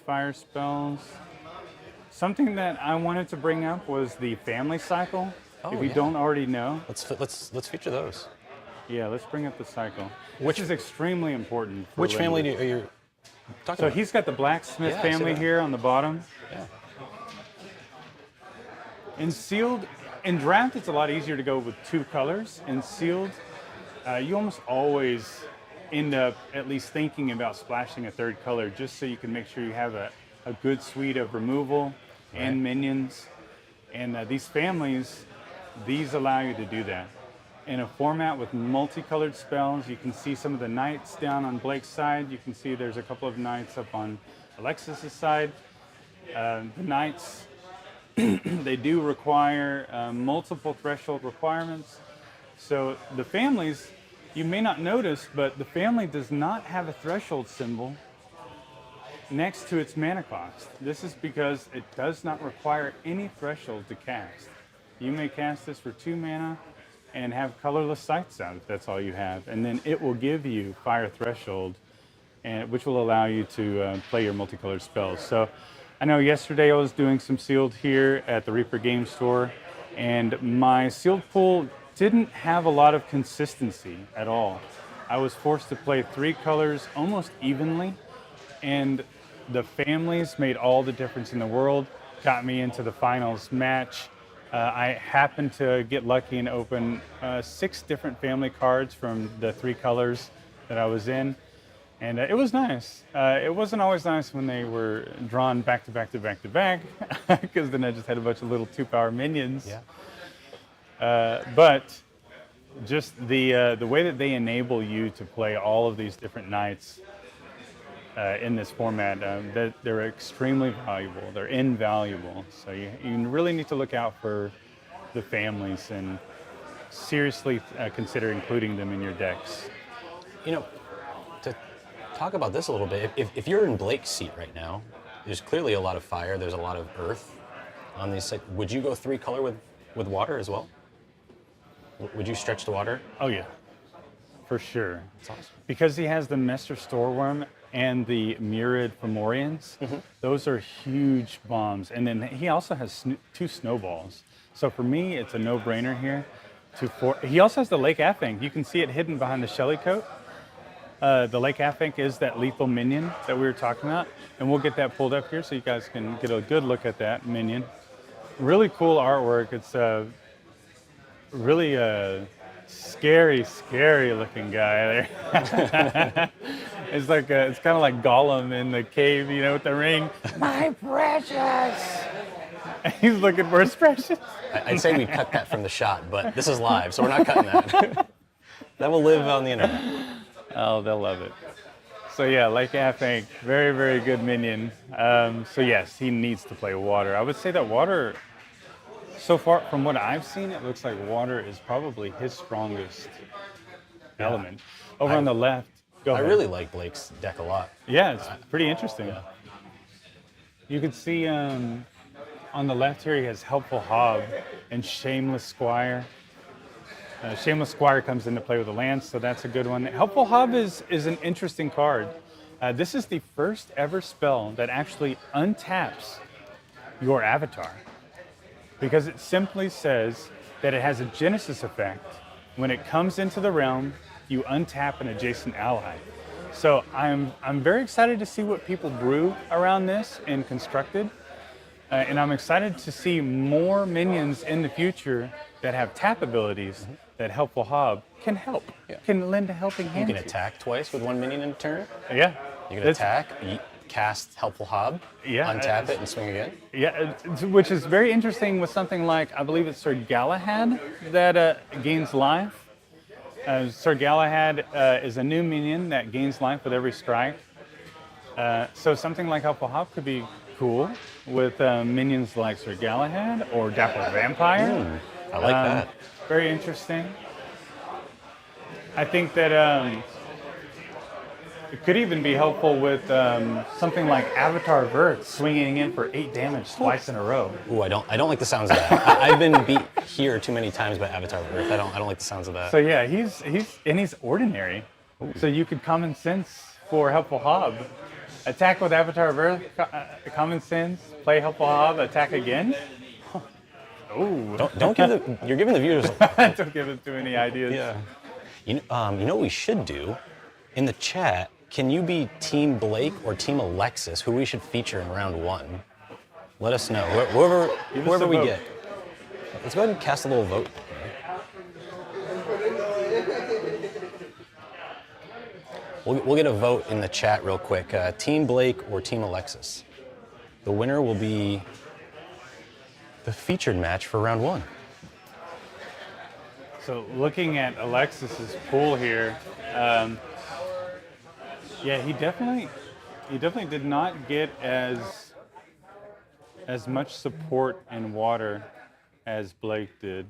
fire spells. Something that I wanted to bring up was the family cycle. If you don't already know. Let's feature those. Yeah, let's bring up the cycle. Which is extremely important. Which family do So he's got the blacksmith Yeah, I see family that. here on the bottom. Yeah. In sealed, in draft, it's a lot easier to go with 2 colors. In sealed, you almost always end up at least thinking about splashing a 3rd color just so you can make sure you have a good suite of removal and minions. And these families, these allow you to do that. In a format with multicolored spells, you can see some of the knights down on Blake's side. You can see there's a couple of knights up on Alexis's side. The knights, they do require multiple threshold requirements. So the families, you may not notice, but the family does not have a threshold symbol next to its mana cost. This is because it does not require any threshold to cast. You may cast this for 2 mana and have colorless sights out if that's all you have. And then it will give you Fire Threshold, which will allow you to play your multicolored spells. So I know yesterday I was doing some sealed here at the Reaper Game Store, and my sealed pool didn't have a lot of consistency at all. I was forced to play 3 colors almost evenly, and the families made all the difference in the world, got me into the finals match. I happened to get lucky and open 6 different family cards from the 3 colors that I was in. And it was nice. It wasn't always nice when they were drawn back to back to back to back, because then I just had a bunch of little 2-power minions. Yeah. But just the way that they enable you to play all of these different knights in this format, they're extremely valuable. They're invaluable. So you really need to look out for the families and seriously consider including them in your decks. You know, to talk about this a little bit, if you're in Blake's seat right now, there's clearly a lot of fire, there's a lot of earth on these. Would you go 3 color with water as well? Would you stretch the water? Oh yeah, for sure. That's awesome. Because he has the Mester Storeworm and the Mordred Fomorians, those are huge bombs. And then he also has 2 snowballs. So for me, it's a no-brainer here. He also has the Lake Affink. You can see it hidden behind the Shelly Coat. The Lake Affink is that lethal minion that we were talking about. And we'll get that pulled up here so you guys can get a good look at that minion. Really cool artwork. It's really a scary looking guy there. It's like it's kind of like Gollum in the cave, you know, with the ring. My precious. He's looking for his precious. I'd say we cut that from the shot, but this is live, so we're not cutting that. That will live on the internet. Oh, they'll love it. So yeah, Lake Affink, very, very good minion. So yes, he needs to play water. I would say that water, so far from what I've seen, it looks like water is probably his strongest element. Over on the left, go ahead. I really like Blake's deck a lot. Yeah, it's pretty interesting. Yeah. You can see on the left here, he has Helpful Hob and Shameless Squire. Shameless Squire comes into play with the lance, so that's a good one. Helpful Hob is an interesting card. This is the first ever spell that actually untaps your avatar, because it simply says that it has a Genesis effect. When it comes into the realm, you untap an adjacent ally. So I'm very excited to see what people brew around this in Constructed. And I'm excited to see more minions in the future that have tap abilities that Helpful Hob can help, can lend a helping hand. You can attack twice with 1 minion in a turn. Yeah. You can attack, cast Helpful Hob, untap it, and swing again. Yeah, which is very interesting with something like, I believe it's Sir Galahad that gains life. Sir Galahad is a new minion that gains life with every strike. So something like Helpful Hob could be cool with minions like Sir Galahad or Dappled Vampire. I like that. Very interesting. I think that it could even be helpful with something like Avatar Vert swinging in for 8 damage twice in a row. Ooh, I don't like the sounds of that. I've been beat here too many times by Avatar Earth. I don't like the sounds of that. So yeah, he's ordinary. Ooh. So you could Common Sense for Helpful Hob. Attack with Avatar of Earth, Common Sense, play Helpful Hob, attack again. Oh, don't give you're giving the viewers. Don't give them too many ideas. Yeah. You know what we should do? In the chat, can you be Team Blake or Team Alexis, who we should feature in round 1? Let us know. Whoever we get. Let's go ahead and cast a little vote. We'll get a vote in the chat real quick. Team Blake or Team Alexis. The winner will be the featured match for round 1. So looking at Alexis's pool here, yeah, he definitely did not get as much support in water as Blake did.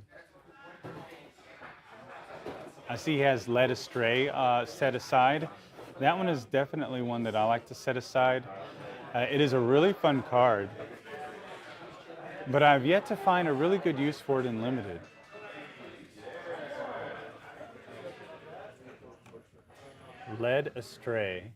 I see he has Led Astray set aside. That one is definitely one that I like to set aside. It is a really fun card, but I've yet to find a really good use for it in Limited. Led Astray.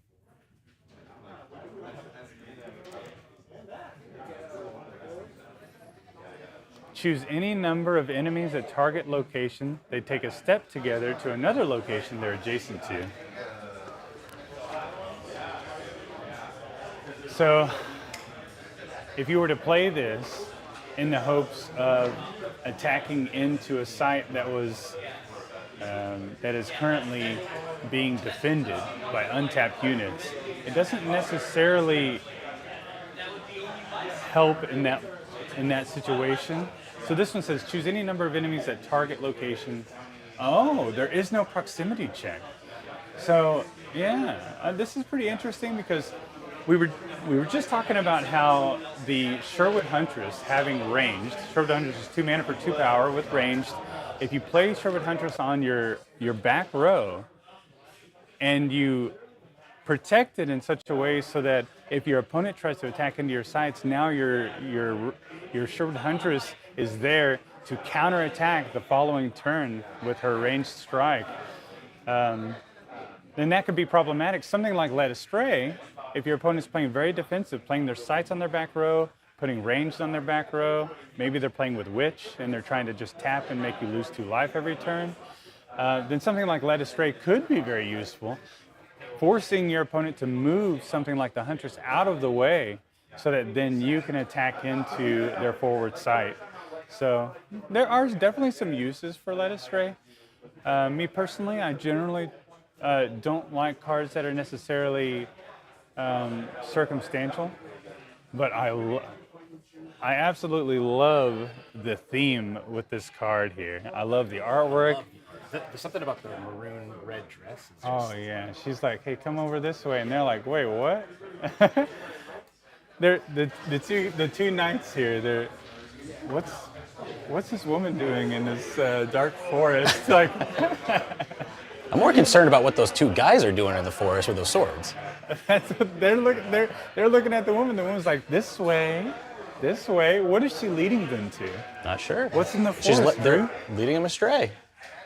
Choose any number of enemies at target location. They take a step together to another location they're adjacent to. So, if you were to play this in the hopes of attacking into a site that was that is currently being defended by untapped units, it doesn't necessarily help in that situation. So this one says choose any number of enemies at target location. Oh, there is no proximity check. So yeah, this is pretty interesting because we were just talking about how the Sherwood Huntress having ranged. Sherwood Huntress is 2 mana for 2 power with ranged. If you play Sherwood Huntress on your back row and you protect it in such a way so that if your opponent tries to attack into your sights, now your Sherwood Huntress is there to counterattack the following turn with her ranged strike, then that could be problematic. Something like Led Astray, if your opponent's playing very defensive, playing their sights on their back row, putting ranged on their back row, maybe they're playing with Witch and they're trying to just tap and make you lose 2 life every turn, then something like Led Astray could be very useful, forcing your opponent to move something like the Huntress out of the way so that then you can attack into their forward sight. So there are definitely some uses for Led Astray. Me personally, I generally don't like cards that are necessarily circumstantial, but I absolutely love the theme with this card here. I love the artwork. There's something about the maroon red dress. Oh yeah, she's like, hey, come over this way, and they're like, wait, what? They're the two knights here. They're what's this woman doing in this dark forest? Like, I'm more concerned about what those 2 guys are doing in the forest with those swords. That's what they're looking. They're looking at the woman. The woman's like, this way. What is she leading them to? Not sure. What's in the forest? They're leading them astray.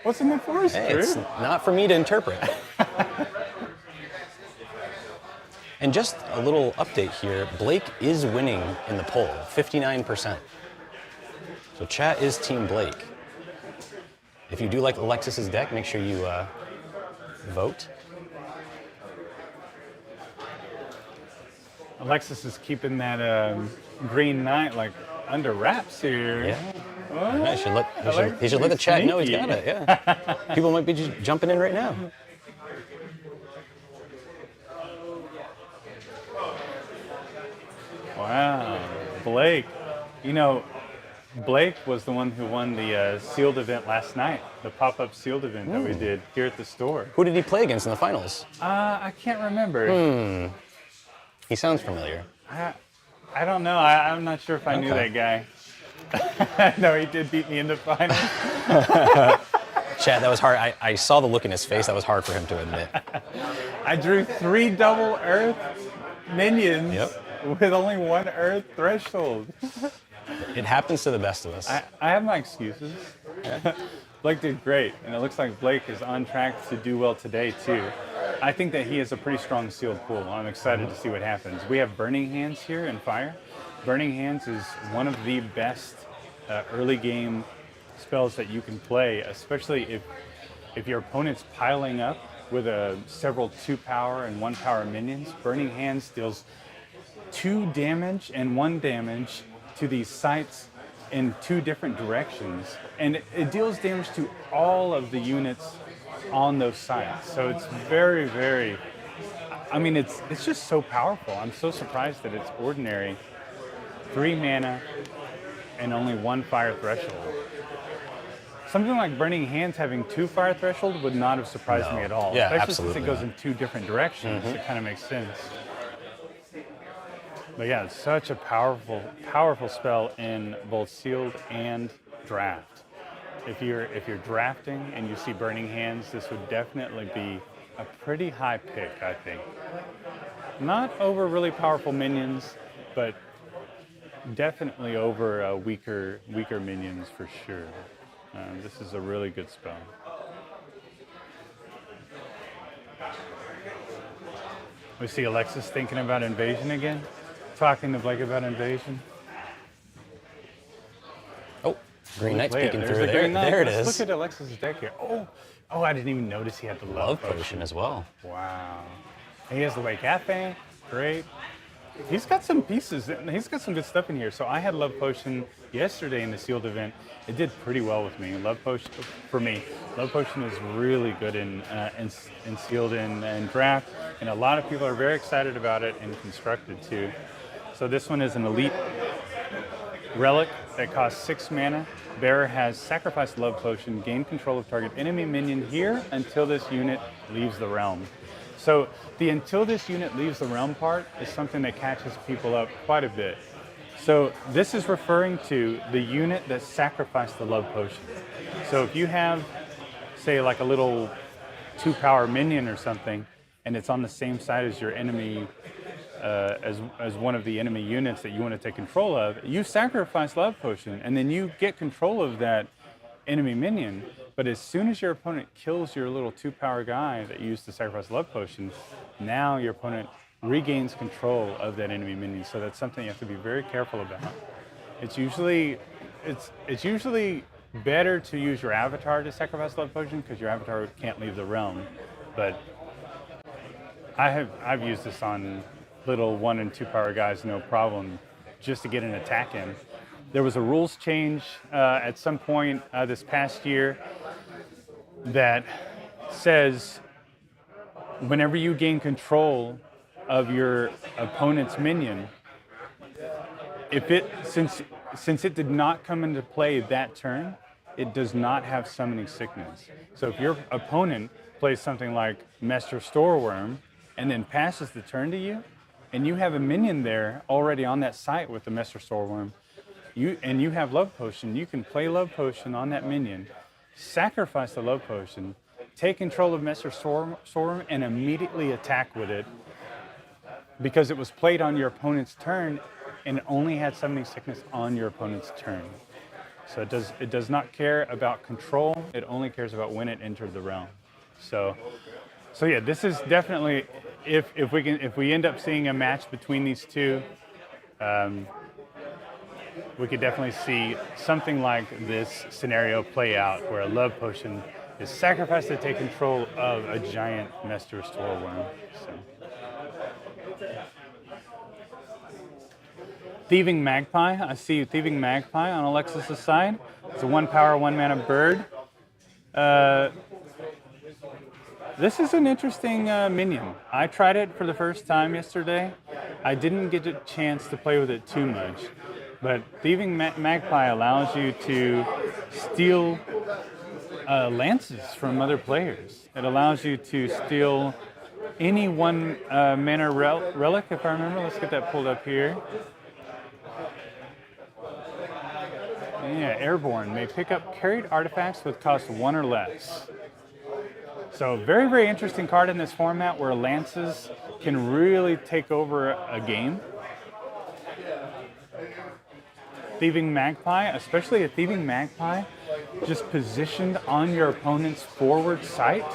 What's in the forest, Hey, it's not for me to interpret. And just a little update here. Blake is winning in the poll, 59%. So chat is Team Blake. If you do like Alexis's deck, make sure you vote. Alexis is keeping that Green Knight like under wraps here. Yeah. Oh, He should let the chat know he's got it. Yeah. People might be just jumping in right now. Wow, Blake. You know, Blake was the one who won the sealed event last night, the pop-up sealed event that we did here at the store. Who did he play against in the finals? I can't remember. He sounds familiar. I don't know. I'm not sure if I knew that guy. No, he did beat me in the finals. Chad, that was hard. I saw the look in his face. That was hard for him to admit. I drew 3 double Earth minions with only 1 Earth threshold. It happens to the best of us. I have my excuses. Blake did great, and it looks like Blake is on track to do well today, too. I think that he has a pretty strong sealed pool. I'm excited to see what happens. We have Burning Hands here in Fire. Burning Hands is one of the best early game spells that you can play, especially if your opponent's piling up with several 2-power and 1-power minions. Burning Hands deals 2 damage and 1 damage to these sites in 2 different directions, and it deals damage to all of the units on those sites. So it's very, very, I mean, it's just so powerful. I'm so surprised that it's ordinary. 3 mana and only 1 fire threshold. Something like Burning Hands having 2 fire threshold would not have surprised me at all. Yeah, especially absolutely since it goes in 2 different directions. It kind of makes sense. But yeah, it's such a powerful, powerful spell in both sealed and draft. If you're drafting and you see Burning Hands, this would definitely be a pretty high pick, I think. Not over really powerful minions, but definitely over weaker minions for sure. This is a really good spell. We see Alexis thinking about invasion again. Talking to Blake about invasion. Oh, Green Knight's peeking There's through the there. Green Knight. There it Let's is. look at Alexis' deck here. Oh, I didn't even notice he had the Love potion as well. Wow. He has the Way Cafe. Great. He's got some pieces. He's got some good stuff in here. So I had Love Potion yesterday in the sealed event. It did pretty well with me. Love Potion, for me, Love Potion is really good in sealed and draft. And a lot of people are very excited about it in constructed too. So this one is an elite relic that costs 6 mana. Bearer has sacrificed Love Potion, gain control of target enemy minion here until this unit leaves the realm. So the until this unit leaves the realm part is something that catches people up quite a bit. So this is referring to the unit that sacrificed the Love Potion. So if you have, say, like a little 2-power minion or something, and it's on the same side as your enemy, as one of the enemy units that you want to take control of, you sacrifice Love Potion, and then you get control of that enemy minion. But as soon as your opponent kills your little 2-power guy that you used to sacrifice Love Potion, now your opponent regains control of that enemy minion. So that's something you have to be very careful about. It's usually better to use your avatar to sacrifice Love Potion because your avatar can't leave the realm. But I've used this on little 1- and 2-power guys, no problem, just to get an attack in. There was a rules change at some point this past year that says whenever you gain control of your opponent's minion, since it did not come into play that turn, it does not have summoning sickness. So if your opponent plays something like Master Storeworm and then passes the turn to you, and you have a minion there already on that site with the Master Storeworm, you have Love Potion, you can play Love Potion on that minion, sacrifice the Love Potion, take control of Master Storeworm, and immediately attack with it because it was played on your opponent's turn and only had summoning sickness on your opponent's turn. So it does not care about control, it only cares about when it entered the realm. So yeah, this is definitely, if we end up seeing a match between these two, we could definitely see something like this scenario play out, where a Love Potion is sacrificed to take control of a giant Master Storeworm. So. Thieving Magpie. I see Thieving Magpie on Alexis' side. It's a 1-power, 1-mana bird. This is an interesting minion. I tried it for the first time yesterday. I didn't get a chance to play with it too much. But Thieving Magpie allows you to steal lances from other players. It allows you to steal any 1-mana relic, if I remember. Let's get that pulled up here. Yeah, Airborne may pick up carried artifacts with cost 1 or less. So very, very interesting card in this format where lances can really take over a game. Thieving Magpie, especially a Thieving Magpie just positioned on your opponent's forward site,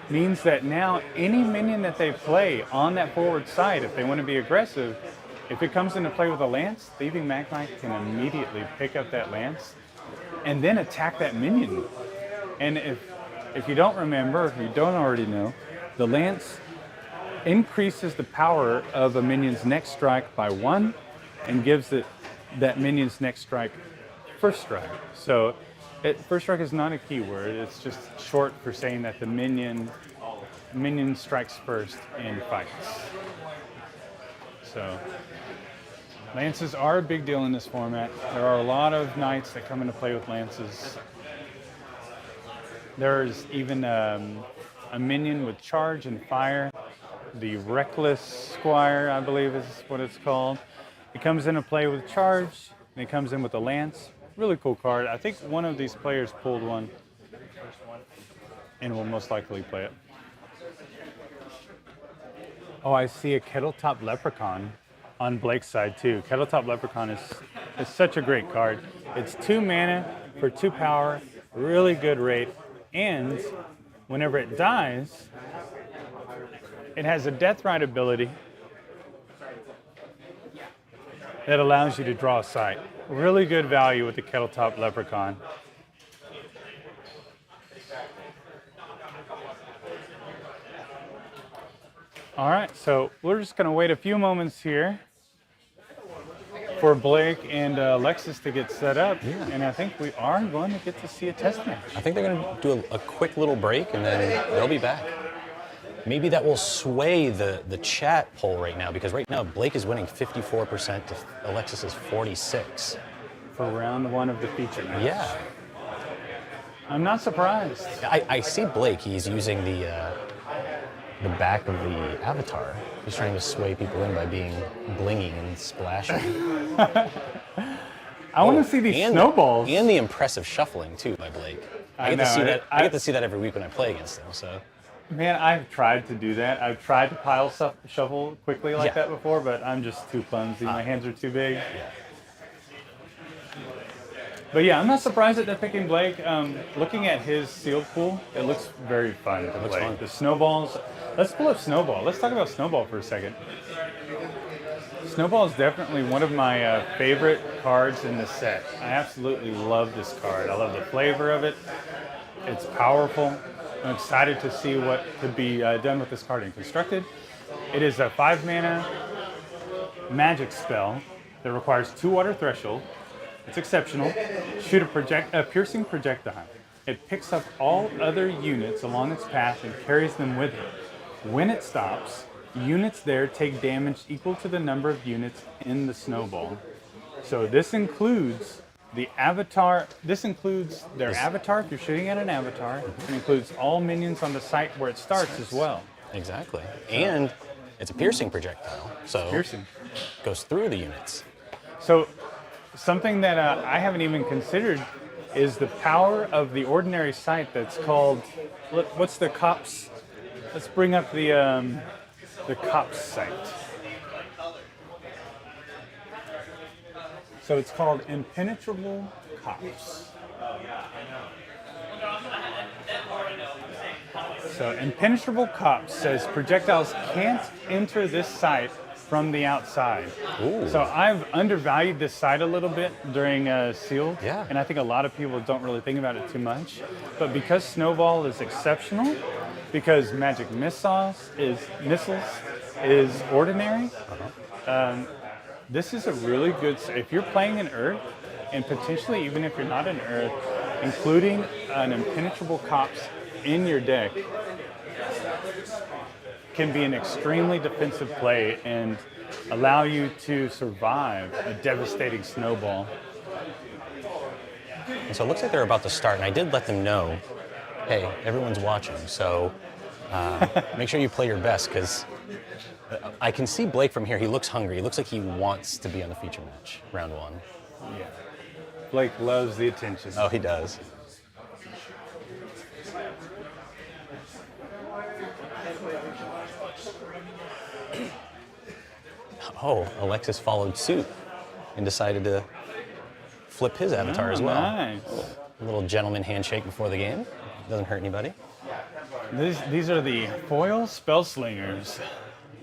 means that now any minion that they play on that forward site, if they want to be aggressive, if it comes into play with a lance, Thieving Magpie can immediately pick up that lance and then attack that minion. And if you don't remember, if you don't already know, The lance increases the power of a minion's next strike by 1 and gives that minion's next strike first strike. So first strike is not a keyword, it's just short for saying that the minion strikes first in fights. So lances are a big deal in this format. There are a lot of knights that come into play with lances. There's even a minion with charge and fire. The Reckless Squire, I believe is what it's called. It comes into play with charge, and it comes in with a lance. Really cool card. I think one of these players pulled one and will most likely play it. Oh, I see a Kettletop Leprechaun on Blake's side too. Kettletop Leprechaun is such a great card. It's 2 mana for 2 power, really good rate, and whenever it dies, it has a Death Ride ability that allows you to draw a sight. Really good value with the Kettletop Leprechaun. All right, so we're just going to wait a few moments here for Blake and Alexis to get set up, and I think we are going to get to see a test match. I think they're going to do a quick little break, and then they'll be back. Maybe that will sway the chat poll right now, because right now Blake is winning 54% to Alexis's 46%. For round 1 of the feature match. Yeah. I'm not surprised. I see Blake, he's using the back of the avatar. He's trying to sway people in by being blingy and splashy. I want to see these snowballs. And the impressive shuffling, too, by Blake. I get to see that every week when I play against him, so... Man, I've tried to do that. I've tried to pile shuffle quickly like that before, but I'm just too clumsy. My hands are too big. Yeah. But yeah, I'm not surprised that they're picking Blake. Looking at his sealed pool, it looks very fun to play. Fun. The snowballs. Let's pull up Snowball. Let's talk about Snowball for a second. Snowball is definitely one of my favorite cards in the set. I absolutely love this card. I love the flavor of it. It's powerful. I'm excited to see what could be done with this card in Constructed. It is a 5-mana magic spell that requires 2 water threshold. It's exceptional. Shoot a piercing projectile. It picks up all other units along its path and carries them with it. When it stops, units there take damage equal to the number of units in the snowball. So this includes the avatar. This includes their avatar if you're shooting at an avatar. It includes all minions on the site where it starts as well. Exactly. And it's a piercing projectile. So Piercing. Goes through the units. So something that I haven't even considered is the power of the ordinary site that's called, what's the cops? Let's bring up the cops site. So it's called Impenetrable Cops. So Impenetrable Cops says projectiles can't enter this site from the outside. Ooh. So I've undervalued this site a little bit during Sealed, Yeah. and I think a lot of people don't really think about it too much. But because Snowball is exceptional, because Magic Missiles is ordinary, this is a really good. If you're playing an Earth, and potentially even if you're not an Earth, including an Impenetrable Cops in your deck can be an extremely defensive play and allow you to survive a devastating snowball. And so it looks like they're about to start, and I did let them know, hey, everyone's watching, so make sure you play your best, because I can see Blake from here. He looks hungry. He looks like he wants to be on the feature match, round 1. Yeah. Blake loves the attention. Oh, he does. Oh, Alexis followed suit and decided to flip his avatar as well. Nice. A little gentleman handshake before the game. Doesn't hurt anybody. These are the foil spell slingers.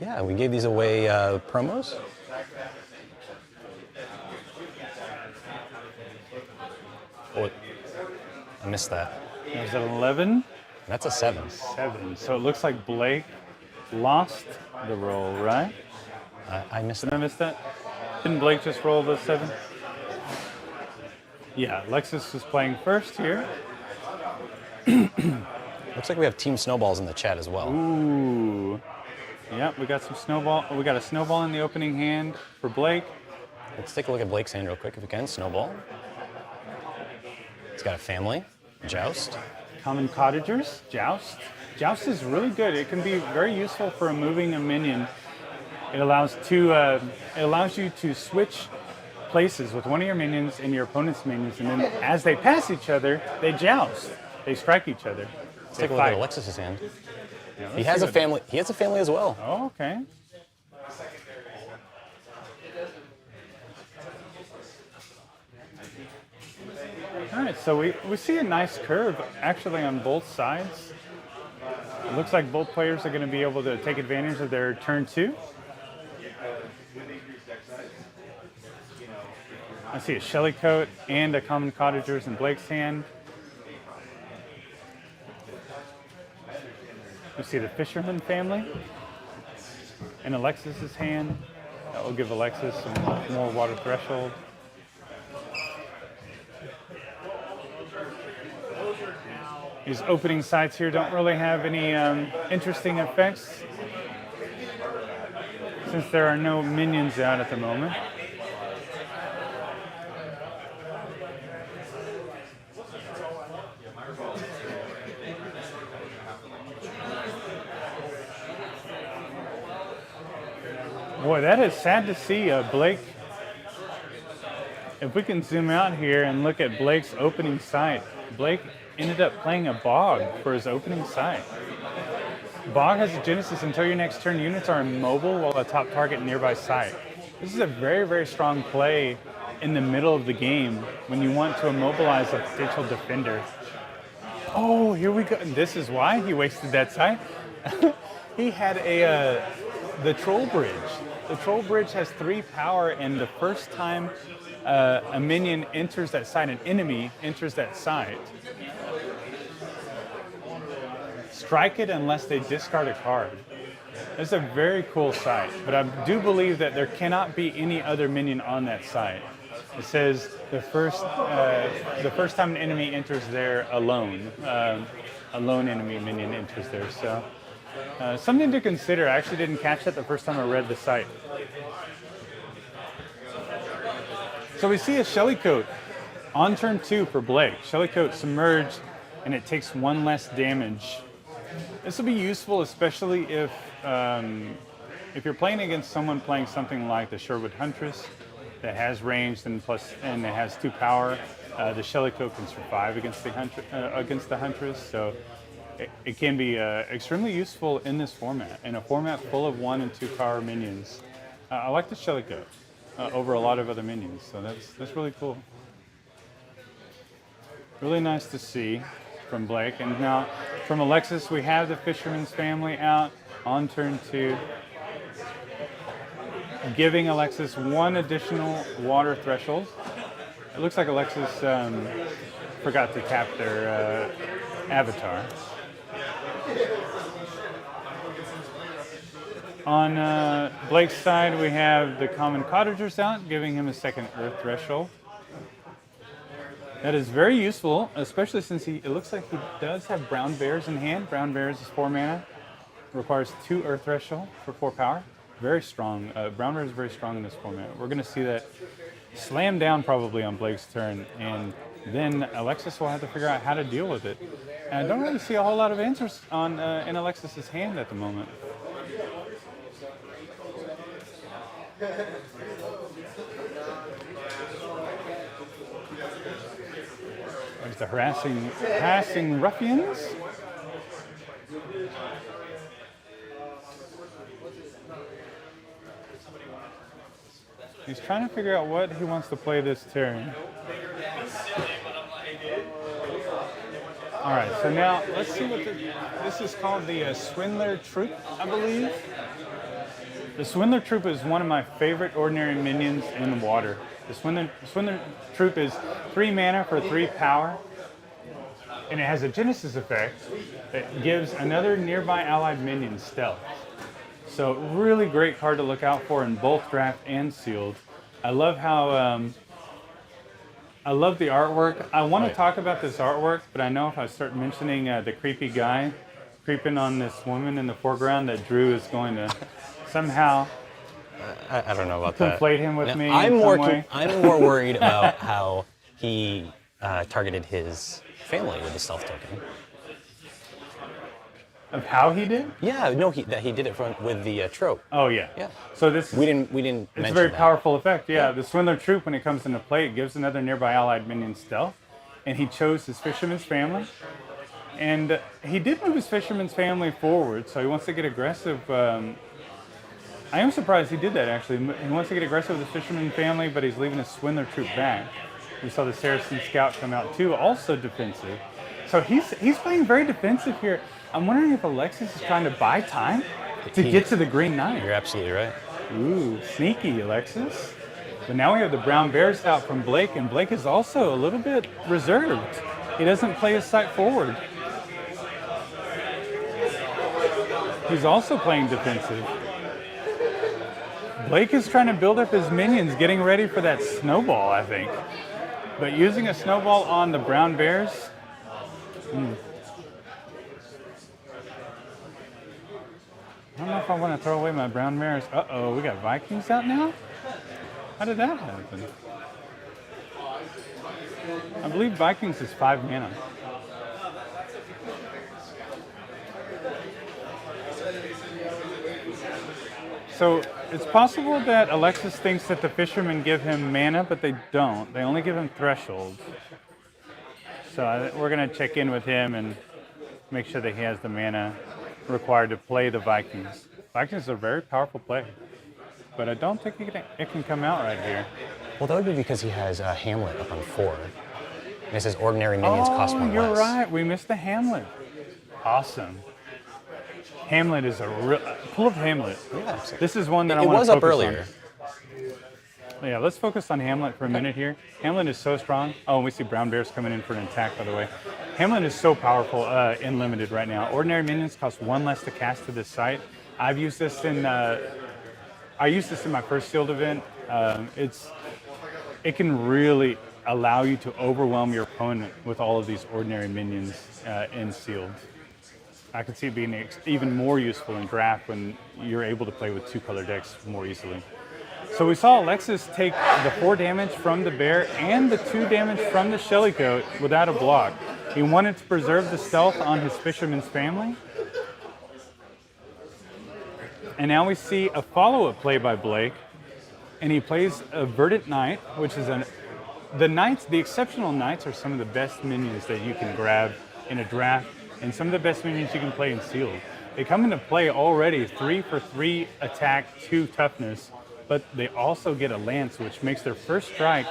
Yeah, we gave these away promos. Oh, I missed that. There's an 11. That's a 7. 7. So it looks like Blake lost the roll, right? I missed Did that. I miss that? Didn't Blake just roll the 7? Yeah, Alexis is playing first here. Looks like we have Team Snowballs in the chat as well. Ooh. Yep, we got some snowball. We got a snowball in the opening hand for Blake. Let's take a look at Blake's hand real quick if we can. Snowball. He's got a family. Joust. Common Cottagers, Joust. Joust is really good. It can be very useful for moving a minion. It allows you to switch places with one of your minions and your opponent's minions, and then as they pass each other, they joust. They strike each other. Let's take a look at Alexis's hand. Yeah, He has a family. He has a family as well. Oh, okay. All right, so we see a nice curve actually on both sides. It looks like both players are going to be able to take advantage of their turn 2. I see a Shelly Coat and a Common Cottagers in Blake's hand. We see the Fisherman family in Alexis's hand. That will give Alexis some more water threshold. These opening sites here don't really have any interesting effects since there are no minions out at the moment. Boy, that is sad to see, Blake. If we can zoom out here and look at Blake's opening site, Blake ended up playing a Bog for his opening site. Bog has a Genesis until your next turn. Units are immobile while a top target nearby site. This is a very, very strong play in the middle of the game when you want to immobilize a potential defender. Oh, here we go. This is why he wasted that site. He had the Troll Bridge. The Troll Bridge has 3 power, and the first time a minion enters that site, an enemy enters that site, strike it unless they discard a card. It's a very cool site, but I do believe that there cannot be any other minion on that site. It says the first time an enemy enters there alone, a lone enemy minion enters there. So something to consider. I actually didn't catch that the first time I read the site. So we see a Shelly Coat on turn 2 for Blake. Shelly Coat submerged, and it takes 1 less damage. This will be useful, especially if you're playing against someone playing something like the Sherwood Huntress that has ranged and it has 2 power. The Shelly Coat can survive against the Huntress, so it can be extremely useful in this format, in a format full of 1 and 2 power minions. I like the Shelly Coat over a lot of other minions, so that's really cool. Really nice to see from Blake. And now from Alexis, we have the Fisherman's family out on turn 2, giving Alexis 1 additional water threshold. It looks like Alexis forgot to tap their avatar. On Blake's side, we have the Common Cottagers out, giving him a 2nd Earth threshold. That is very useful, especially since it looks like he does have Brown Bears in hand. Brown Bears is 4 mana, requires 2 Earth threshold for 4 power. Very strong. Brown Bears is very strong in this format. We're going to see that slam down probably on Blake's turn, and then Alexis will have to figure out how to deal with it. And I don't really see a whole lot of answers in Alexis's hand at the moment. There's the harassing ruffians. He's trying to figure out what he wants to play this turn. All right, so now let's see what this is called, the Swindler Troop, I believe. The Swindler Troop is one of my favorite ordinary minions in the water. The Swindler Troop is 3 mana for 3 power. and it has a Genesis effect that gives another nearby allied minion stealth. So really great card to look out for in both draft and sealed. I love how I love the artwork. I want to talk about this artwork, but I know if I start mentioning the creepy guy creeping on this woman in the foreground, that Drew is going to somehow I don't know about that. conflate him with me I'm in more some way. I'm more worried about how he targeted his family with the stealth token. Of how he did? Yeah, no, that he did it with the trope. Oh yeah. Yeah. So this We didn't. it's a mention very that. powerful effect. Yeah, the Swindler Troop, when it comes into play, it gives another nearby allied minion stealth, and he chose his Fisherman's Family, and he did move his Fisherman's Family forward, so he wants to get aggressive. I am surprised he did that actually. He wants to get aggressive with the Fisherman Family, but he's leaving his Swindler Troop back. We saw the Saracen Scout come out too, also defensive. So he's playing very defensive here. I'm wondering if Alexis is trying to buy time to get to the Green Knight. You're absolutely right. Ooh, sneaky, Alexis. But now we have the Brown Bears out from Blake, and Blake is also a little bit reserved. He doesn't play his site forward. He's also playing defensive. Blake is trying to build up his minions, getting ready for that snowball, I think. But using a snowball on the Brown Bears, I don't know if I want to throw away my Brown Bears. Uh-oh, we got Vikings out now? How did that happen? I believe Vikings is 5 mana. So it's possible that Alexis thinks that the fishermen give him mana, but they don't. They only give him thresholds. So we're going to check in with him and make sure that he has the mana required to play the Vikings. Vikings are a very powerful play, but I don't think it can come out right here. Well, that would be because he has Hamlet up on 4. And it says ordinary minions cost 1 less. You're right. We missed the Hamlet. Awesome. Hamlet is a real... Pull up Hamlet. Yeah, This is one that I it want to was focus up earlier. on. Yeah, let's focus on Hamlet for a minute here. Hamlet is so strong. Oh, and we see Brown Bears coming in for an attack, by the way. Hamlet is so powerful in Limited right now. Ordinary minions cost 1 less to cast to this site. I've used this in... I used this in my first sealed event. It can really allow you to overwhelm your opponent with all of these ordinary minions in sealed. I can see it being even more useful in draft when you're able to play with 2-color decks more easily. So we saw Alexis take the 4 damage from the bear and the 2 damage from the Shellycoat without a block. He wanted to preserve the stealth on his Fisherman's Family. And now we see a follow-up play by Blake, and he plays a Verdant Knight, which is the exceptional knights are some of the best minions that you can grab in a draft, and some of the best minions you can play in sealed. They come into play already 3 for 3 attack, 2 toughness, but they also get a lance, which makes their first strike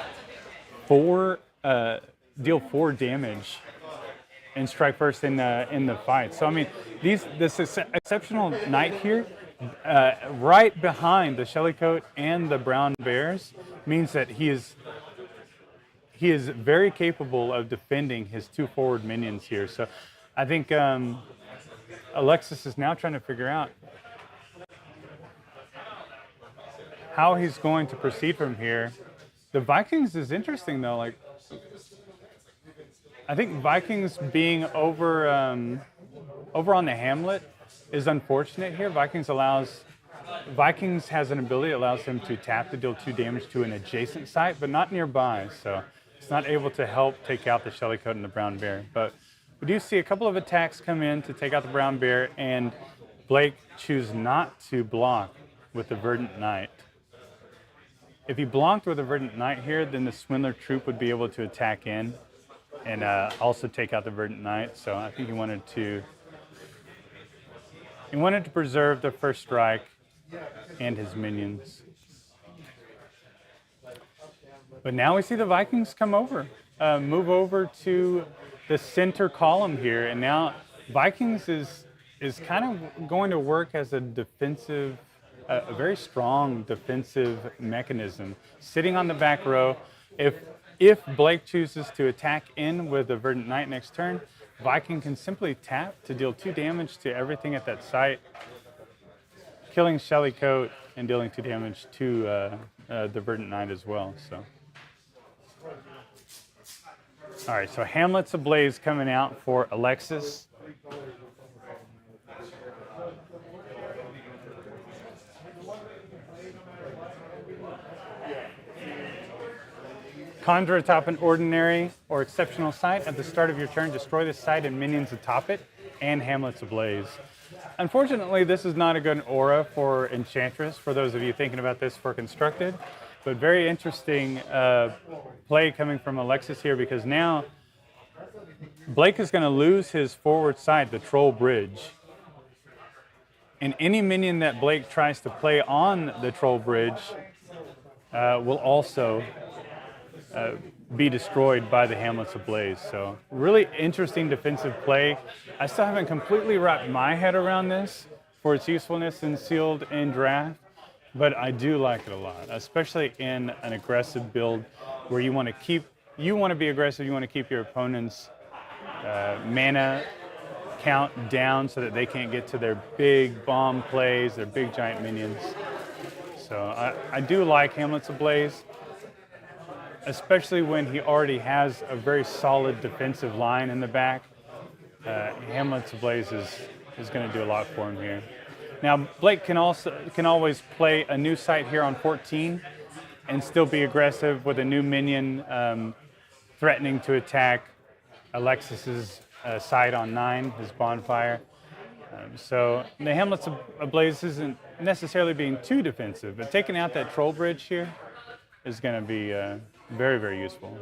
deal 4 damage and strike first in the fight. So I mean, this exceptional knight here, right behind the Shellycoat and the Brown Bears, means that he is very capable of defending his 2 forward minions here. So I think Alexis is now trying to figure out how he's going to proceed from here. The Vikings is interesting though. Like, I think Vikings being over on the Hamlet is unfortunate here. Vikings has an ability that allows him to tap to deal 2 damage to an adjacent site, but not nearby. So it's not able to help take out the Shellycoat and the Brown Bear. But we do see a couple of attacks come in to take out the Brown Bear, and Blake choose not to block with the Verdant Knight. If he blocked with a Verdant Knight here, then the Swindler Troop would be able to attack in and also take out the Verdant Knight. So I think he wanted to preserve the first strike and his minions. But now we see the Vikings come over, move over to the center column here, and now Vikings is kind of going to work as a defensive, a very strong defensive mechanism, sitting on the back row. If Blake chooses to attack in with the Verdant Knight next turn, Viking can simply tap to deal 2 damage to everything at that site, killing Shellycoat and dealing 2 damage to the Verdant Knight as well. So, all right, so Hamlet's Ablaze coming out for Alexis. Conjure atop an ordinary or exceptional site. At the start of your turn, destroy the site and minions atop it, and Hamlet's Ablaze. Unfortunately, this is not a good aura for Enchantress, for those of you thinking about this for Constructed, but very interesting play coming from Alexis here, because now Blake is going to lose his forward side, the Troll Bridge. And any minion that Blake tries to play on the Troll Bridge will also be destroyed by the Hamlet's Ablaze. So really interesting defensive play. I still haven't completely wrapped my head around this for its usefulness in Sealed and Draft, but I do like it a lot, especially in an aggressive build where you want to be aggressive, you want to keep your opponent's mana count down so that they can't get to their big bomb plays, their big giant minions. So I do like Hamlet's Ablaze, especially when he already has a very solid defensive line in the back. Hamlet's Ablaze is going to do a lot for him here. Now, Blake can always play a new site here on 14 and still be aggressive with a new minion threatening to attack Alexis's side on 9, his bonfire. So the Hamlet's Ablaze isn't necessarily being too defensive, but taking out that Troll Bridge here is going to be very, very useful.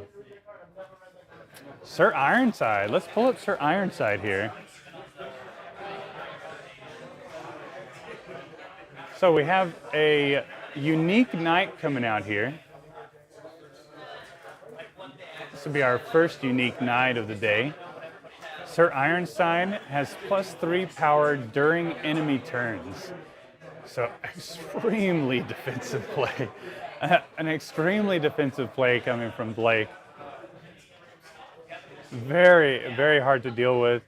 Sir Ironside. Let's pull up Sir Ironside here. So we have a unique knight coming out here. This will be our first unique knight of the day. Sir Ironside has +3 power during enemy turns. So extremely defensive play. An extremely defensive play coming from Blake. Very, very hard to deal with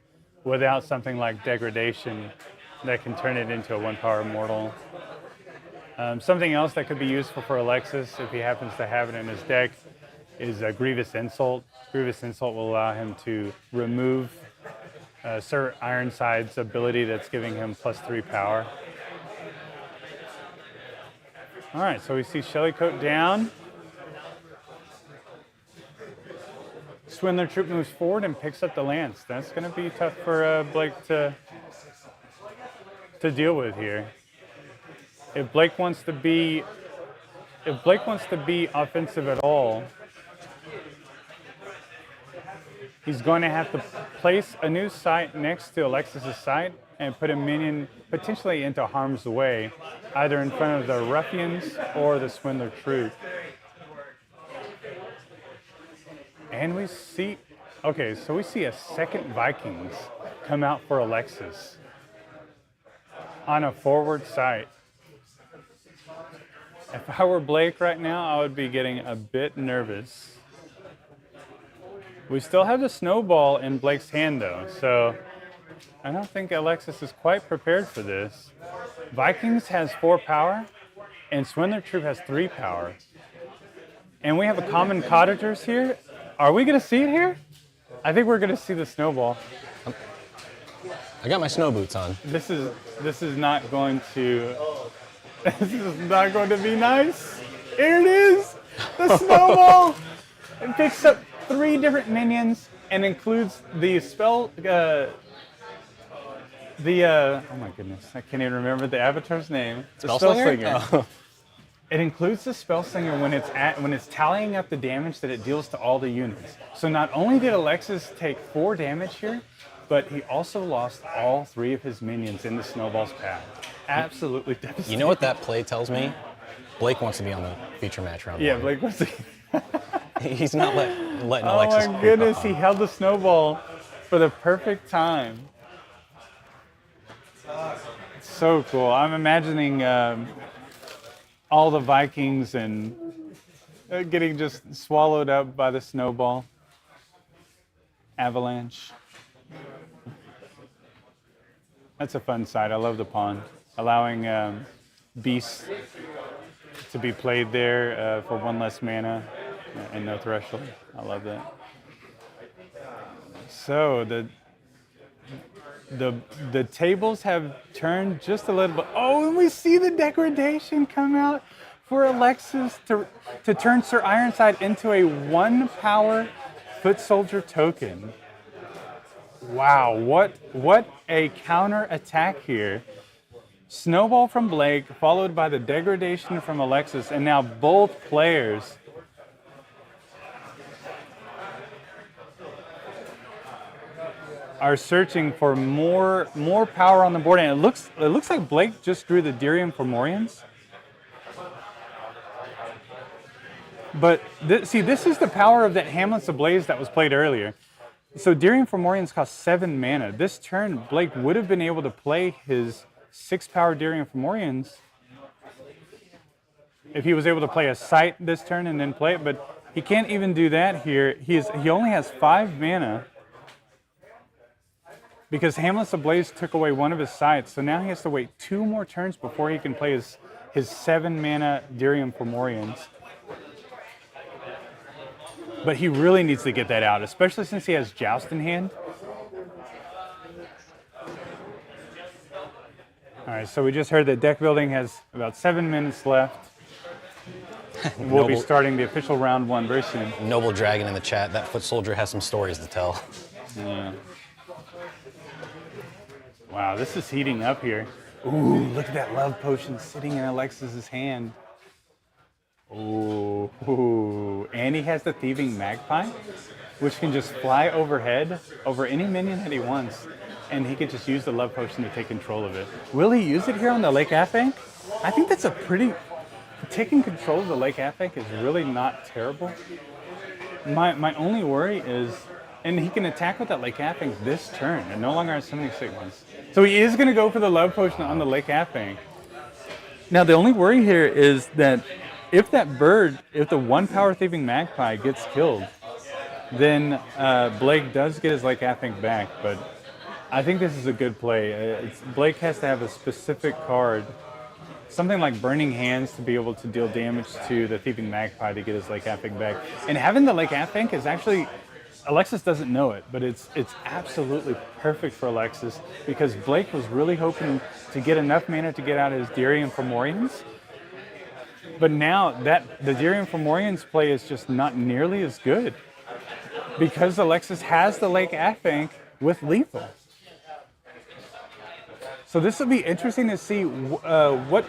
without something like Degradation that can turn it into a 1-power mortal. Something else that could be useful for Alexis, if he happens to have it in his deck, is a Grievous Insult. Grievous Insult will allow him to remove Sir Ironside's ability that's giving him +3 power. All right, so we see Shellycoat down. Swindler Troop moves forward and picks up the lance. That's going to be tough for Blake to deal with here. If Blake wants to be offensive at all, he's going to have to place a new site next to Alexis's site and put a minion potentially into harm's way, either in front of the Ruffians or the Swindler Troop. And we see a second Vikings come out for Alexis on a forward site. If I were Blake right now, I would be getting a bit nervous. We still have the Snowball in Blake's hand though, so I don't think Alexis is quite prepared for this. Vikings has 4 power, and Swindler Troop has 3 power. And we have a common Cottagers here. Are we going to see it here? I think we're going to see the Snowball. I got my snow boots on. This is not going to be nice. Here it is, the Snowball. It picks up 3 different minions and includes the spell. Oh my goodness, I can't even remember the avatar's name. The Spellslinger. Oh. It includes the Spellslinger when it's tallying up the damage that it deals to all the units. So not only did Alexis take 4 damage here, but he also lost all 3 of his minions in the Snowball's path. Absolutely devastating. You know what that play tells me? Blake wants to be on the feature match round 1. Yeah, Blake wants to. He's not letting Alexis. Oh my goodness, he held the Snowball for the perfect time. It's so cool. I'm imagining all the Vikings and getting just swallowed up by the Snowball avalanche. That's a fun side. I love the pond. Allowing beasts to be played there for 1 less mana and no threshold. I love that. So the tables have turned just a little bit. Oh, and we see the degradation come out for Alexis to turn Sir Ironside into a 1-power foot soldier token. Wow, what a counter attack here. Snowball from Blake, followed by the degradation from Alexis, and now both players are searching for more power on the board, and it looks like Blake just drew the Dirium Fomorians. But this is the power of that Hamlet's Ablaze that was played earlier. So Dirium Fomorians cost 7 mana. This turn, Blake would have been able to play his 6-power Dirium Fomorians if he was able to play a Sight this turn and then play it, but he can't even do that here. He only has 5 mana because Hamlet's Ablaze took away one of his Sights, so now he has to wait 2 more turns before he can play his 7-mana Dirium Fomorians. But he really needs to get that out, especially since he has Joust in hand. All right, so we just heard that deck building has about 7 minutes left. We'll be starting the official round 1 very soon. Noble Dragon in the chat, that foot soldier has some stories to tell. Yeah. Wow, this is heating up here. Ooh, look at that love potion sitting in Alexis's hand. Ooh, and he has the Thieving Magpie, which can just fly overhead over any minion that he wants, and he can just use the love potion to take control of it. Will he use it here on the Lake Afbank? I think that's a pretty... Taking control of the Lake Afbank is really not terrible. My only worry is... And he can attack with that Lake Afbank this turn, and no longer has summoning signals. So he is going to go for the love potion on the Lake Afbank. Now, the only worry here is that if that bird, if the 1-power Thieving Magpie gets killed, then Blake does get his Lake Afbank back, but I think this is a good play. Blake has to have a specific card, something like Burning Hands, to be able to deal damage to the Thieving Magpie to get his Lake Afbank back. And having the Lake Afbank is actually, Alexis doesn't know it, but it's absolutely perfect for Alexis because Blake was really hoping to get enough mana to get out his Dirium Fomorians. But now that the Dirium Fomorians play is just not nearly as good because Alexis has the Lake Afbank with lethal. So this will be interesting to see what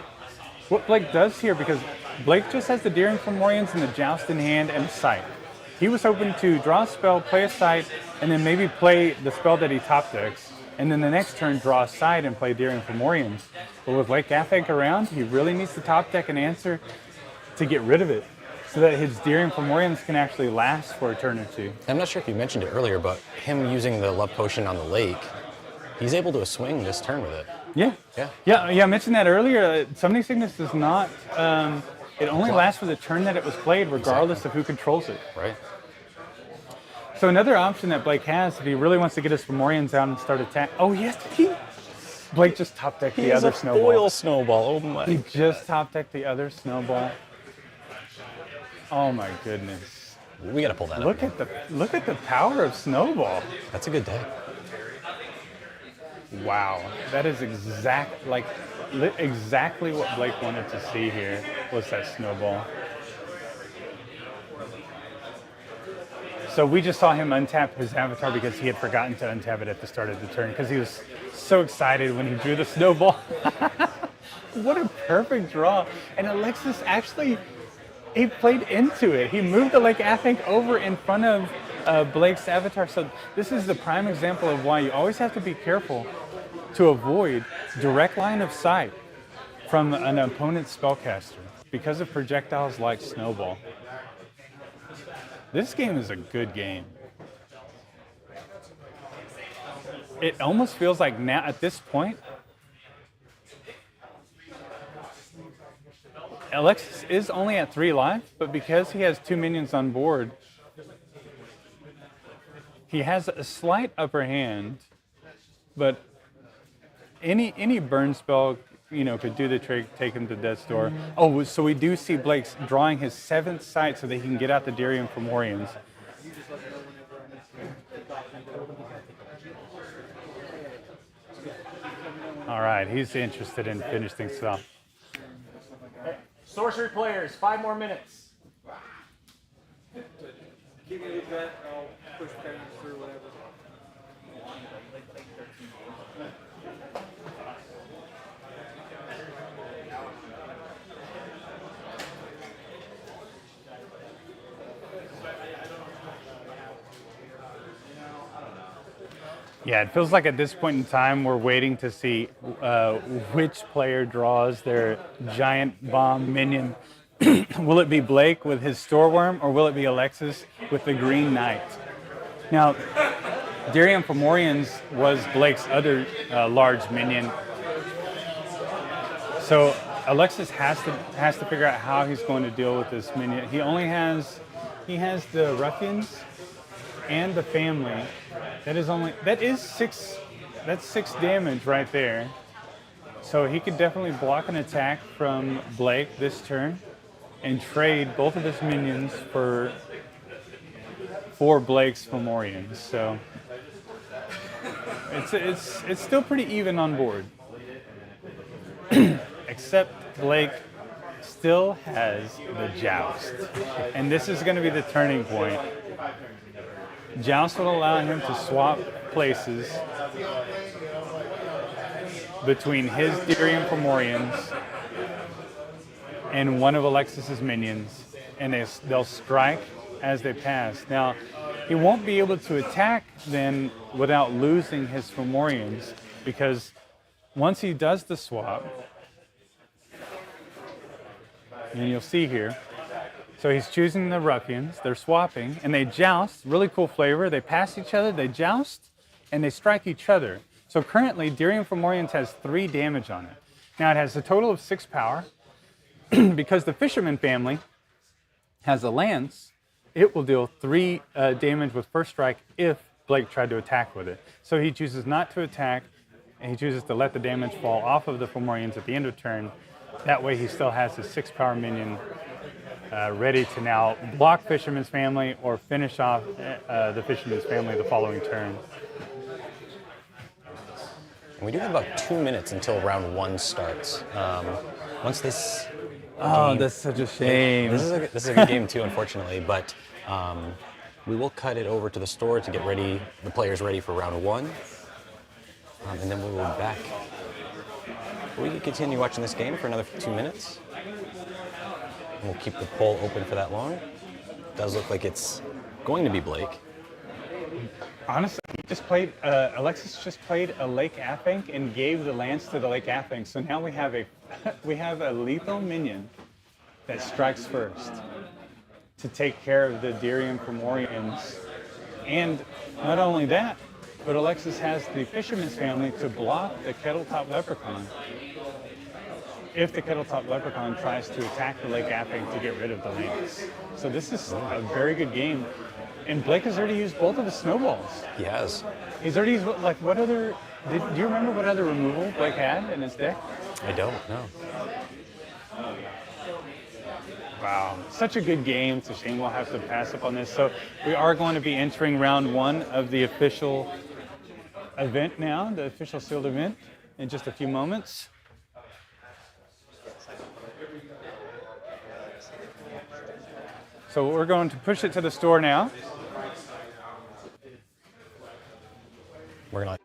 Blake does here because Blake just has the Dirium Fomorians and the Joust in hand and a Sight. He was hoping to draw a spell, play a Sight, and then maybe play the spell that he top decks, and then the next turn draw a Sight and play Dirium Fomorians. But with Lake Afbank around, he really needs to top deck an answer to get rid of it so that his Dirium Fomorians can actually last for a turn or 2. I'm not sure if you mentioned it earlier, but him using the love potion on the lake, he's able to swing this turn with it. Yeah, I mentioned that earlier. Summoning Sickness does not, it only lasts for the turn that it was played regardless of who controls it. Right. So another option that Blake has, if he really wants to get his Fomorians out and start attack. Oh, yes, Blake just top decked the other Snowball. Foil Snowball, oh my. He just top decked the other Snowball. Oh my goodness. We gotta pull that Look up. Look at the power of Snowball. That's a good deck. Wow, that is exactly what Blake wanted to see here was that Snowball. So we just saw him untap his avatar because he had forgotten to untap it at the start of the turn because he was so excited when he drew the Snowball. What a perfect draw. And Alexis actually, he played into it. He moved the Lake Afbank over in front of Blake's avatar. So this is the prime example of why you always have to be careful to avoid direct line of sight from an opponent's spellcaster because of projectiles like Snowball. This game is a good game. It almost feels like now at this point, Alexis is only at 3 life, but because he has 2 minions on board, he has a slight upper hand, but any burn spell, you know, could do the trick, take him to death's door. Oh, so we do see Blake's drawing his 7th sight so that he can get out the Dirium Fomorians. All right, he's interested in finishing stuff. Sorcery players, 5 more minutes. Keep me that, I'll push past through whatever. Yeah, it feels like at this point in time we're waiting to see which player draws their giant bomb minion. Will it be Blake with his Storeworm, or will it be Alexis with the Green Knight? Now, Dirium Fomorians was Blake's other large minion, so Alexis has to figure out how he's going to deal with this minion. He has the Ruffians and the family. That's 6 damage right there. So he could definitely block an attack from Blake this turn and trade both of his minions for Blake's Fomorians. So it's still pretty even on board. Except Blake still has the Joust. And this is going to be the turning point. Joust will allow him to swap places between his Dirium Fomorians and one of Alexis's minions, and they'll strike as they pass. Now, he won't be able to attack then without losing his Fomorians, because once he does the swap, and you'll see here, so he's choosing the Ruffians, they're swapping, and they joust. Really cool flavor. They pass each other, they joust, and they strike each other. So currently, Dirium Fomorians has 3 damage on it. Now it has a total of 6 power. Because the Fisherman family has a lance, it will deal 3 damage with first strike if Blake tried to attack with it. So he chooses not to attack, and he chooses to let the damage fall off of the Fomorians at the end of turn. That way he still has his 6 power minion ready to now block Fisherman's family or finish off the Fisherman's family the following turn. And we do have about 2 minutes until round 1 starts. Once this Oh, that's such a shame. This is a good game too, unfortunately, but we will cut it over to the store to get the players ready for round 1, and then we will be back. We can continue watching this game for another 2 minutes. And we'll keep the poll open for that long. It does look like it's going to be Blake. Honestly, Alexis just played a Lake Athink and gave the lance to the Lake Athink. So now we have a lethal minion that strikes first to take care of the Dirium Fomorians. And not only that, but Alexis has the Fisherman's family to block the Kettletop Leprechaun if the Kettletop Leprechaun tries to attack the Lake Athink to get rid of the lance. So this is a very good game. And Blake has already used both of his snowballs. He has. He's already used, like, what other, do you remember what other removal Blake had in his deck? I don't, no. Wow, such a good game. It's a shame we'll have to pass up on this. So we are going to be entering round 1 of the official event now, the official sealed event, in just a few moments. So we're going to push it to the store now. We're going to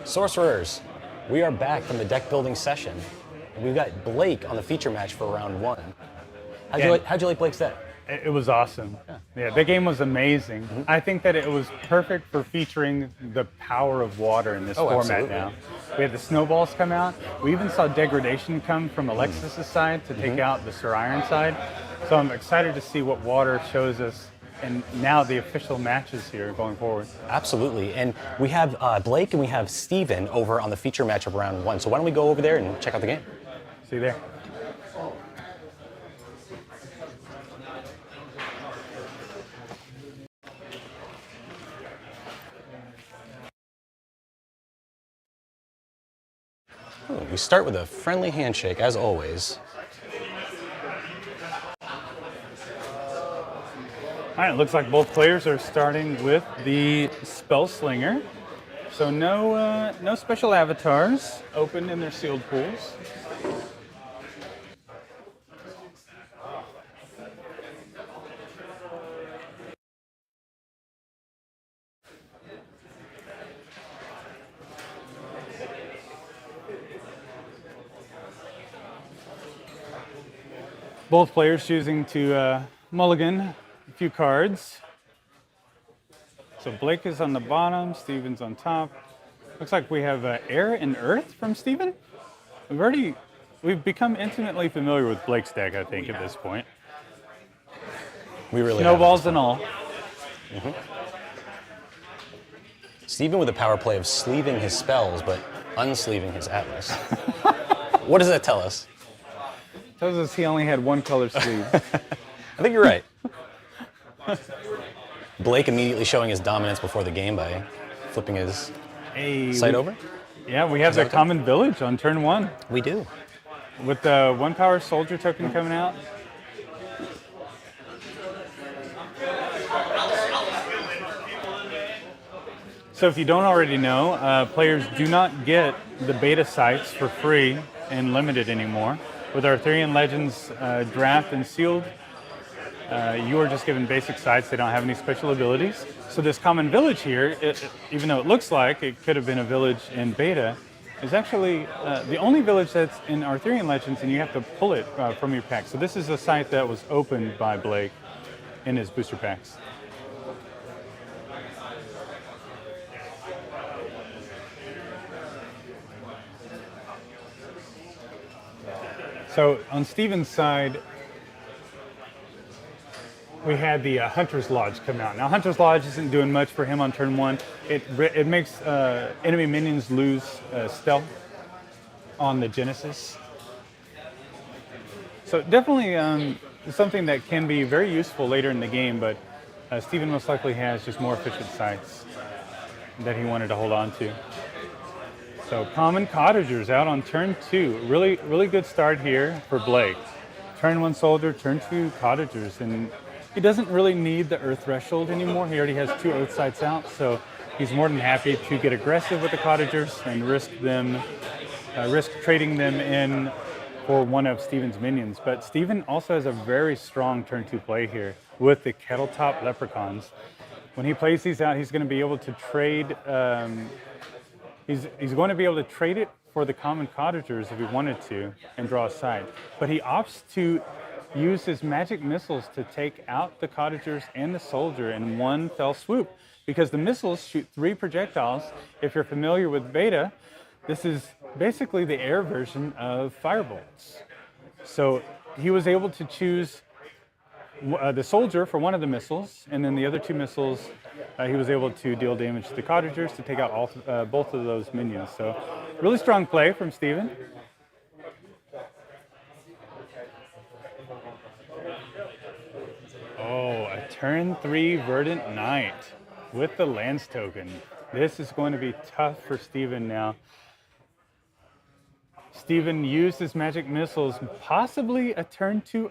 Sorcerers, we are back from the deck building session. We've got Blake on the feature match for round 1. How'd you like Blake's deck? It was awesome. Yeah, the game was amazing. I think that it was perfect for featuring the power of water in this format absolutely. now. We had the snowballs come out. We even saw degradation come from Alexis's side to take out the Sir Iron side. So I'm excited to see what water shows us and now the official matches here going forward. Absolutely. And we have Blake and we have Steven over on the feature match of round 1. So why don't we go over there and check out the game? See you there. We start with a friendly handshake, as always. All right, it looks like both players are starting with the Spell Slinger. So no special avatars open in their sealed pools. Both players choosing to mulligan a few cards. So Blake is on the bottom, Steven's on top. Looks like we have air and earth from Steven. We've become intimately familiar with Blake's deck, I think, at this point. We really Snowballs and all. Steven with the power play of sleeving his spells, but unsleeving his atlas. What does that tell us? Tells us he only had one color sleeve. I think you're right. Blake immediately showing his dominance before the game by flipping his site over. Yeah, we have the common village on turn 1. We do. With the 1 power soldier token coming out. So if you don't already know, players do not get the beta sites for free and limited anymore. With Arthurian Legends draft and sealed, you are just given basic sites. They don't have any special abilities. So this common village here, even though it looks like it could have been a village in beta, is actually the only village that's in Arthurian Legends, and you have to pull it from your pack. So this is a site that was opened by Blake in his booster packs. So on Steven's side, we had the Hunter's Lodge come out. Now Hunter's Lodge isn't doing much for him on turn 1. It makes enemy minions lose stealth on the Genesis. So definitely something that can be very useful later in the game, but Steven most likely has just more efficient sites that he wanted to hold on to. So Common Cottagers out on turn 2. Really good start here for Blake. Turn 1 Soldier, turn 2 Cottagers, and he doesn't really need the Earth Threshold anymore. He already has 2 Earth sites out, so he's more than happy to get aggressive with the Cottagers and risk trading them in for one of Steven's minions. But Steven also has a very strong turn 2 play here with the Kettletop Leprechauns. When he plays these out, he's going to be able to trade. He's going to be able to trade it for the Common Cottagers if he wanted to and draw a side. But he opts to use his magic missiles to take out the Cottagers and the Soldier in one fell swoop, because the missiles shoot 3 projectiles. If you're familiar with beta, this is basically the air version of Firebolts. So he was able to choose the Soldier for one of the missiles, and then the other 2 missiles, he was able to deal damage to the Cottagers to take out both of those minions. So really strong play from Steven. Oh, a turn 3 Verdant Knight with the Lance token. This is going to be tough for Steven now. Steven used his magic missiles possibly a turn too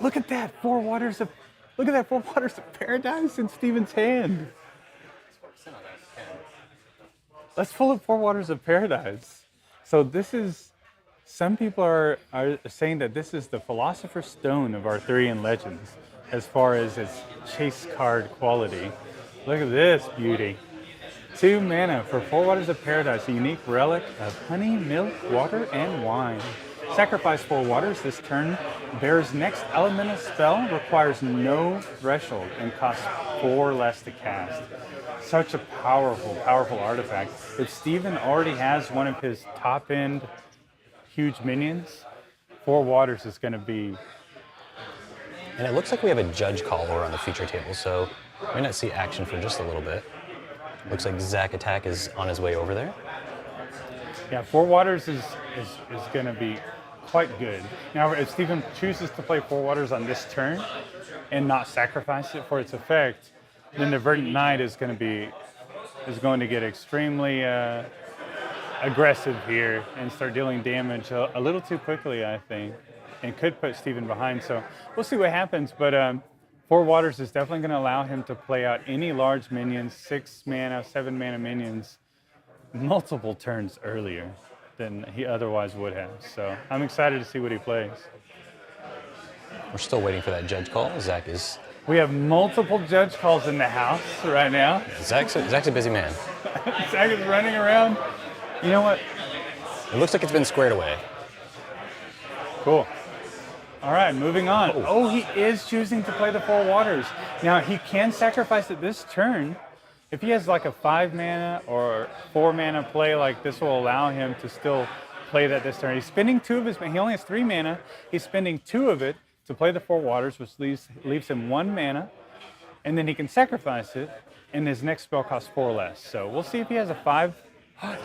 Look at that, Four Waters of Paradise in Steven's hand. Let's pull up Four Waters of Paradise. So this is, some people are saying that this is the Philosopher's Stone of Arthurian Legends as far as its chase card quality. Look at this beauty. 2 mana for Four Waters of Paradise, a unique relic of honey, milk, water, and wine. Sacrifice 4 waters this turn. Bear's next elemental spell requires no threshold and costs 4 less to cast. Such a powerful, powerful artifact. If Steven already has one of his top-end huge minions, 4 waters is going to be... And it looks like we have a judge call over on the feature table, so we might not see action for just a little bit. Looks like Zach Attack is on his way over there. Yeah, 4 waters is going to be quite good. Now, if Steven chooses to play 4 waters on this turn and not sacrifice it for its effect, then the Verdant Knight is going to get extremely aggressive here and start dealing damage a little too quickly, I think, and could put Steven behind. So we'll see what happens, but 4 waters is definitely going to allow him to play out any large minions, 6 mana, 7 mana minions, multiple turns earlier than he otherwise would have. So I'm excited to see what he plays. We're still waiting for that judge call. Zach is... We have multiple judge calls in the house right now. Zach's a busy man. Zach is running around. You know what? It looks like it's been squared away. Cool. All right, moving on. Oh, he is choosing to play the 4 waters. Now, he can sacrifice it this turn. If he has like a 5 mana or 4 mana play, like this will allow him to still play that this turn. He's spending 2 of his, he only has 3 mana. He's spending 2 of it to play the 4 waters, which leaves him 1 mana. And then he can sacrifice it, and his next spell costs 4 less. So we'll see if he has a 5.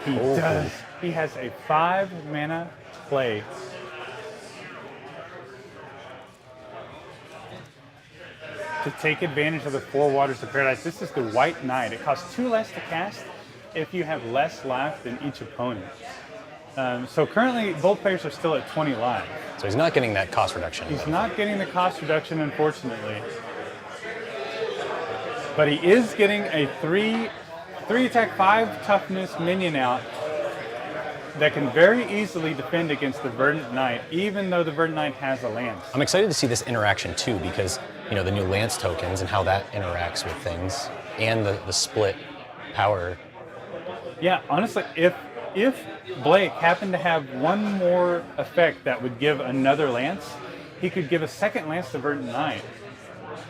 He does. He has a 5 mana play. To take advantage of the 4 waters of Paradise. This is the White Knight. It costs 2 less to cast if you have less life than each opponent. So currently, both players are still at 20 life. So he's not getting that cost reduction. He's not getting the cost reduction, unfortunately. But he is getting a 3 attack, 5 toughness minion out that can very easily defend against the Verdant Knight, even though the Verdant Knight has a lance. I'm excited to see this interaction too, because the new lance tokens and how that interacts with things, and the split power. Yeah, honestly, if Blake happened to have one more effect that would give another lance, he could give a second lance to Verdant Knight,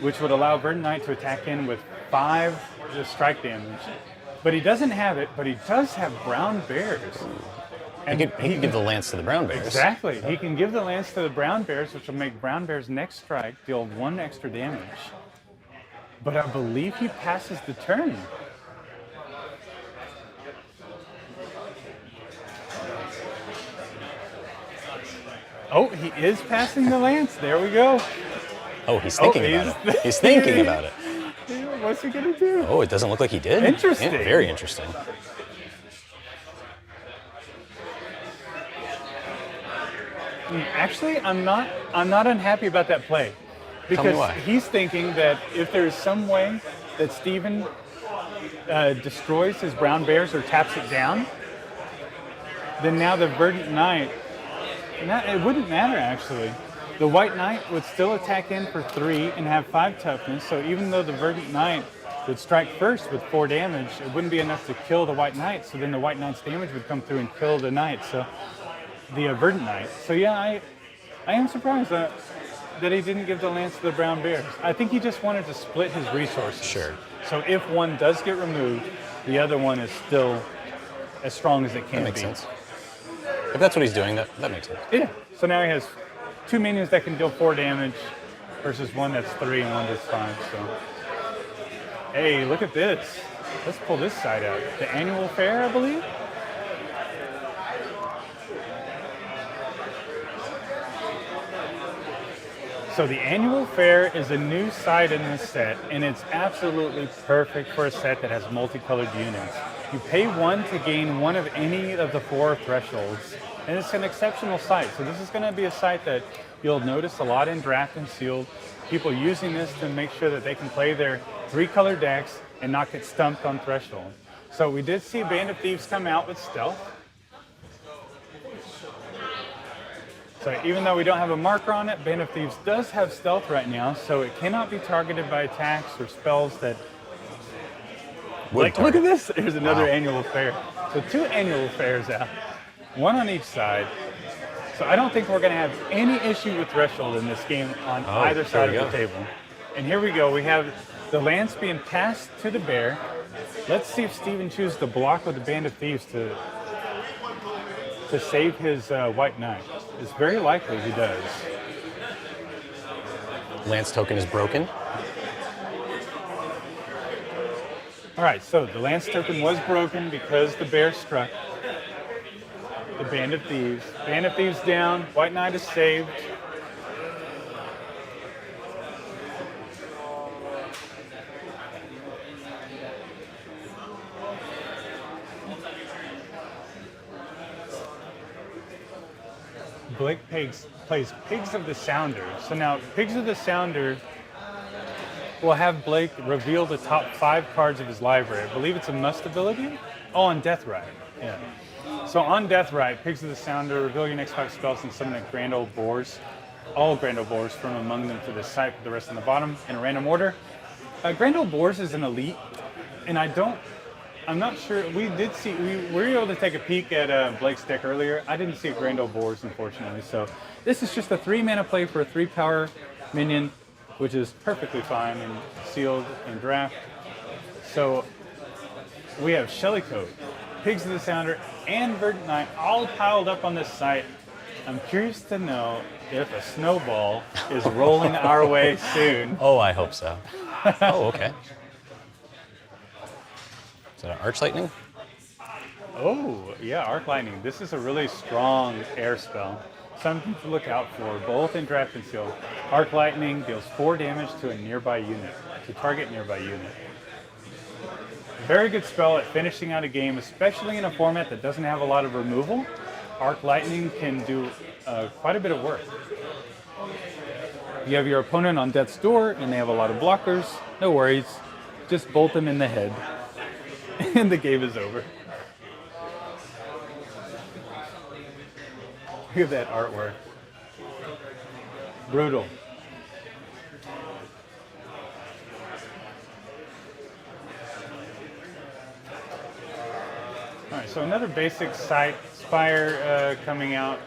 which would allow Verdant Knight to attack in with 5 strike damage. But he doesn't have it, but he does have brown bears. And he can give the lance to the brown bears. Exactly. He can give the lance to the brown bears, which will make brown bears' next strike deal 1 extra damage. But I believe he passes the turn. Oh, he is passing the lance. There we go. Oh, he's thinking about it. He's thinking about it. What's he going to do? Oh, it doesn't look like he did. Interesting. Yeah, very interesting. Actually, I'm not unhappy about that play, because he's thinking that if there's some way that Steven destroys his brown bears or taps it down, then now the Verdant Knight, it wouldn't matter actually. The White Knight would still attack in for 3 and have 5 toughness, so even though the Verdant Knight would strike first with 4 damage, it wouldn't be enough to kill the White Knight, so then the White Knight's damage would come through and kill the Knight. So the Verdant Knight. So yeah, I am surprised that he didn't give the lance to the brown bears. I think he just wanted to split his resources. Sure. So if one does get removed, the other one is still as strong as it can be. That makes sense. If that's what he's doing, that makes sense. Yeah. So now he has 2 minions that can deal 4 damage versus 1 that's 3 and 1 that's 5. So, hey, look at this. Let's pull this side out. The annual fair, I believe. So the annual fair is a new side in this set, and it's absolutely perfect for a set that has multicolored units. You pay 1 to gain 1 of any of the 4 thresholds, And it's an exceptional site. So this is going to be a site that you'll notice a lot in Draft and Sealed. People using this to make sure that they can play their 3-color decks and not get stumped on Threshold. So we did see Band of Thieves come out with Stealth. So even though we don't have a marker on it, Band of Thieves does have Stealth right now, so it cannot be targeted by attacks or spells that... Like, look at this! There's another annual fair. So 2 annual fairs out, 1 on each side. So I don't think we're going to have any issue with Threshold in this game on either side of the table. And here we go. We have the lance being passed to the bear. Let's see if Steven chooses to block with the Band of Thieves to save his White Knight. It's very likely he does. Lance token is broken. All right, so the Lance token was broken because the bear struck the Band of Thieves. Band of Thieves down, White Knight is saved. Blake plays Pigs of the Sounder. So now Pigs of the Sounder will have Blake reveal the top 5 cards of his library. I believe it's a must ability. Oh, on Death Ride. Yeah. So on Death Ride, Pigs of the Sounder, reveal your next 5 spells and summon a Grand Old Boars. All Grand Old Boars from among them to the site, with the rest on the bottom in a random order. Grand Old Boars is an elite, and I'm not sure. We were able to take a peek at Blake's deck earlier. I didn't see a Grand Old Boars, unfortunately. So this is just a 3-mana play for a 3-power minion, which is perfectly fine in Sealed and Draft. So we have Shellycoat, Pigs of the Sounder, and Verdant Knight all piled up on this site. I'm curious to know if a Snowball is rolling our way soon. Oh, I hope so. Oh, okay. Is that an Arch Lightning? Oh, yeah, Arc Lightning. This is a really strong air spell. Something to look out for, both in Draft and Sealed. Arc Lightning deals 4 damage to a nearby unit, to target nearby unit. Very good spell at finishing out a game, especially in a format that doesn't have a lot of removal. Arc Lightning can do quite a bit of work. You have your opponent on death's door, and they have a lot of blockers. No worries, just bolt them in the head, and the game is over. Look at that artwork. Brutal. All right, so another basic site, Spire coming out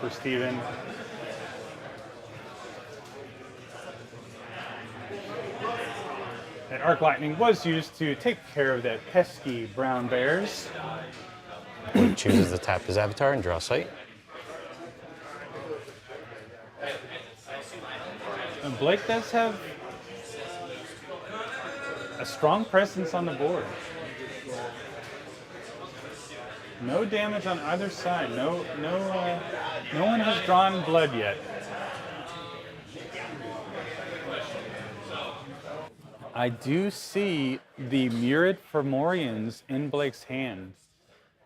for Steven. That Arc Lightning was used to take care of that pesky brown bears. Blake chooses to tap his avatar and draw sight. And Blake does have a strong presence on the board. No damage on either side. No one has drawn blood yet. I do see the Murid Fomorians in Blake's hand.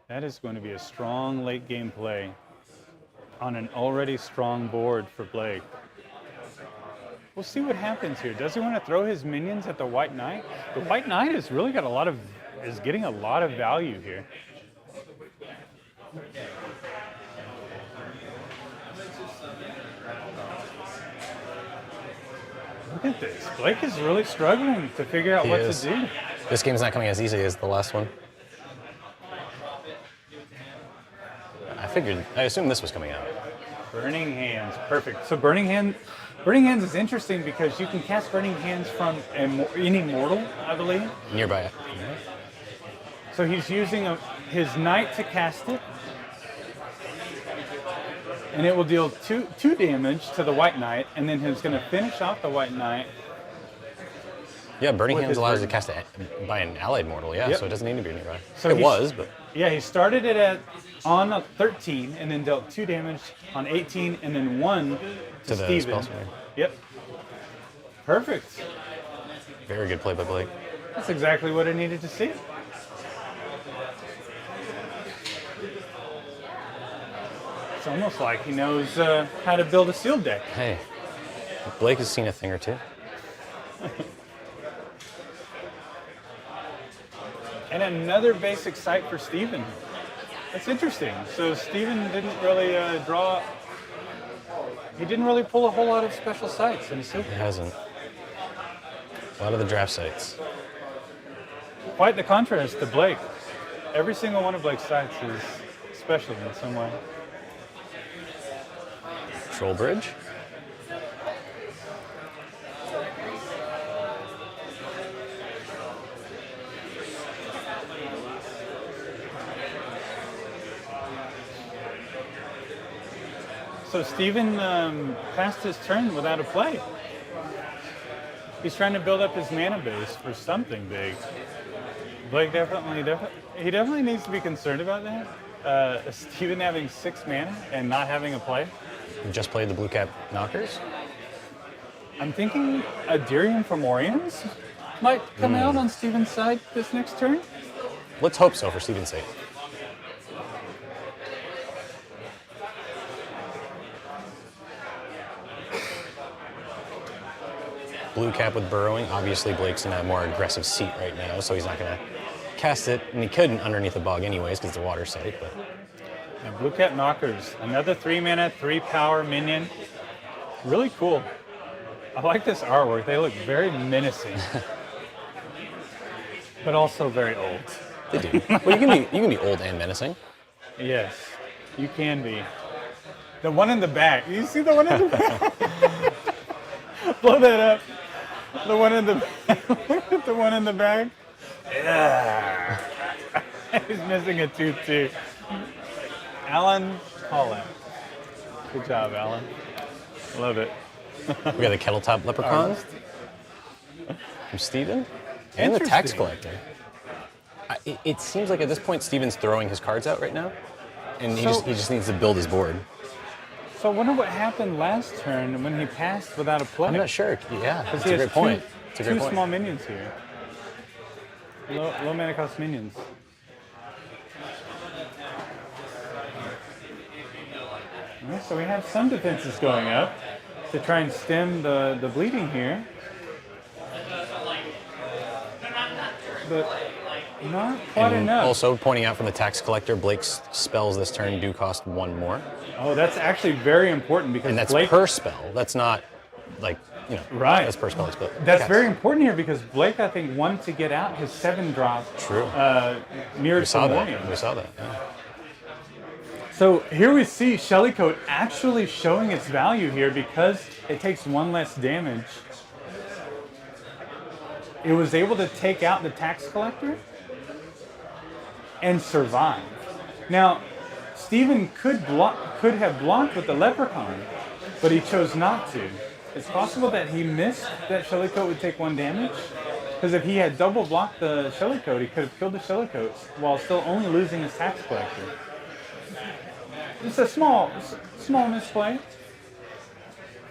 That is going to be a strong late game play on an already strong board for Blake. We'll see what happens here. Does he want to throw his minions at the White Knight? The White Knight has really got is getting a lot of value here. Look at this. Blake is really struggling to figure out what to do. This game's not coming as easy as the last one. I assumed this was coming out. Burning Hands, perfect. So Burning Hands is interesting because you can cast Burning Hands from any mortal, I believe. Nearby. So he's using his knight to cast it. And it will deal two damage to the White Knight, and then he's going to finish off the White Knight. Yeah, Burning Hands allows you to cast it by an allied mortal, yeah, so it doesn't need to be nearby. So but... Yeah, he started it on 13, and then dealt 2 damage on 18, and then 1 to Steven. Yep. Perfect. Very good play by Blake. That's exactly what I needed to see. It's almost like he knows how to build a sealed deck. Hey, Blake has seen a thing or two. And another basic site for Steven. That's interesting. So Steven didn't really he didn't really pull a whole lot of special sites in his sealed He deck. hasn't. A lot of the draft sites. Quite the contrast to Blake. Every single one of Blake's sites is special in some way. Troll Bridge. So Steven passed his turn without a play. He's trying to build up his mana base for something big. Blake definitely needs to be concerned about that. Steven having 6 mana and not having a play. We just played the Blue Cap Knockers. I'm thinking Adirium from Orions might come out on Steven's side this next turn. Let's hope so for Steven's sake. Blue Cap with burrowing. Obviously, Blake's in a more aggressive seat right now, so he's not going to cast it. And he couldn't underneath the bog anyways because it's a water site. But And Blue Cat Knockers, another 3 mana, 3 power minion. Really cool. I like this artwork. They look very menacing, but also very old. they do. Well, you can be old and menacing. Yes, you can be. The one in the back. You see the one in the back? Blow that up. The one in the back. The one in the back. Yeah. He's missing a tooth too. Alan Collins. Good job, Alan. Love it. We got the Kettle Top Leprechaun from Steven and the Tax Interesting. Collector. It seems like at this point Steven's throwing his cards out right now, and he So- just needs to build his board. So I wonder what happened last turn when he passed without a play. I'm not sure. Yeah, Because it's he a has great point. It's a great two point. small minions here. Low mana cost minions. Alright, so we have some defenses going up to try and stem the bleeding here. But not quite And enough. also pointing out from the Tax Collector, Blake's spells this turn do cost 1 more, Oh, that's actually very important because and that's Blake, per spell. That's not like Right. That's per spell. That's very important here because Blake, I think, wanted to get out his 7-drop. True. Mirrored We saw from that. Orion. We saw that. Yeah. So here we see Shellycoat actually showing its value here because it takes 1 less damage. It was able to take out the Tax Collector and survive. Now, Steven could have blocked with the Leprechaun, but he chose not to. It's possible that he missed that Shellycoat would take 1 damage, because if he had double blocked the Shellycoat, he could have killed the Shellycoat while still only losing his Tax Collector. It's a small misplay,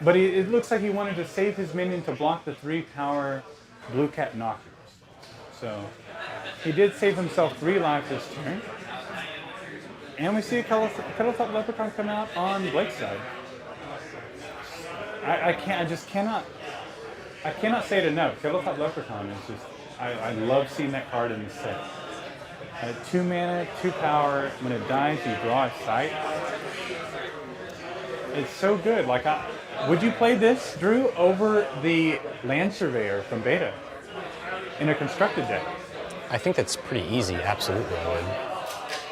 but it looks like he wanted to save his minion to block the 3-power Blue Cat Knockers. So he did save himself 3 lives this turn. And we see a Kettle-Top Leprechaun come out on Blake's side. I cannot say it enough. Kettle-Top Leprechaun is just, I love seeing that card in the set. 2 mana, 2 power. When it dies, you draw a sight. It's so good. Like, would you play this, Drew, over the Land Surveyor from Beta in a constructed deck? I think that's pretty easy. Absolutely, I would.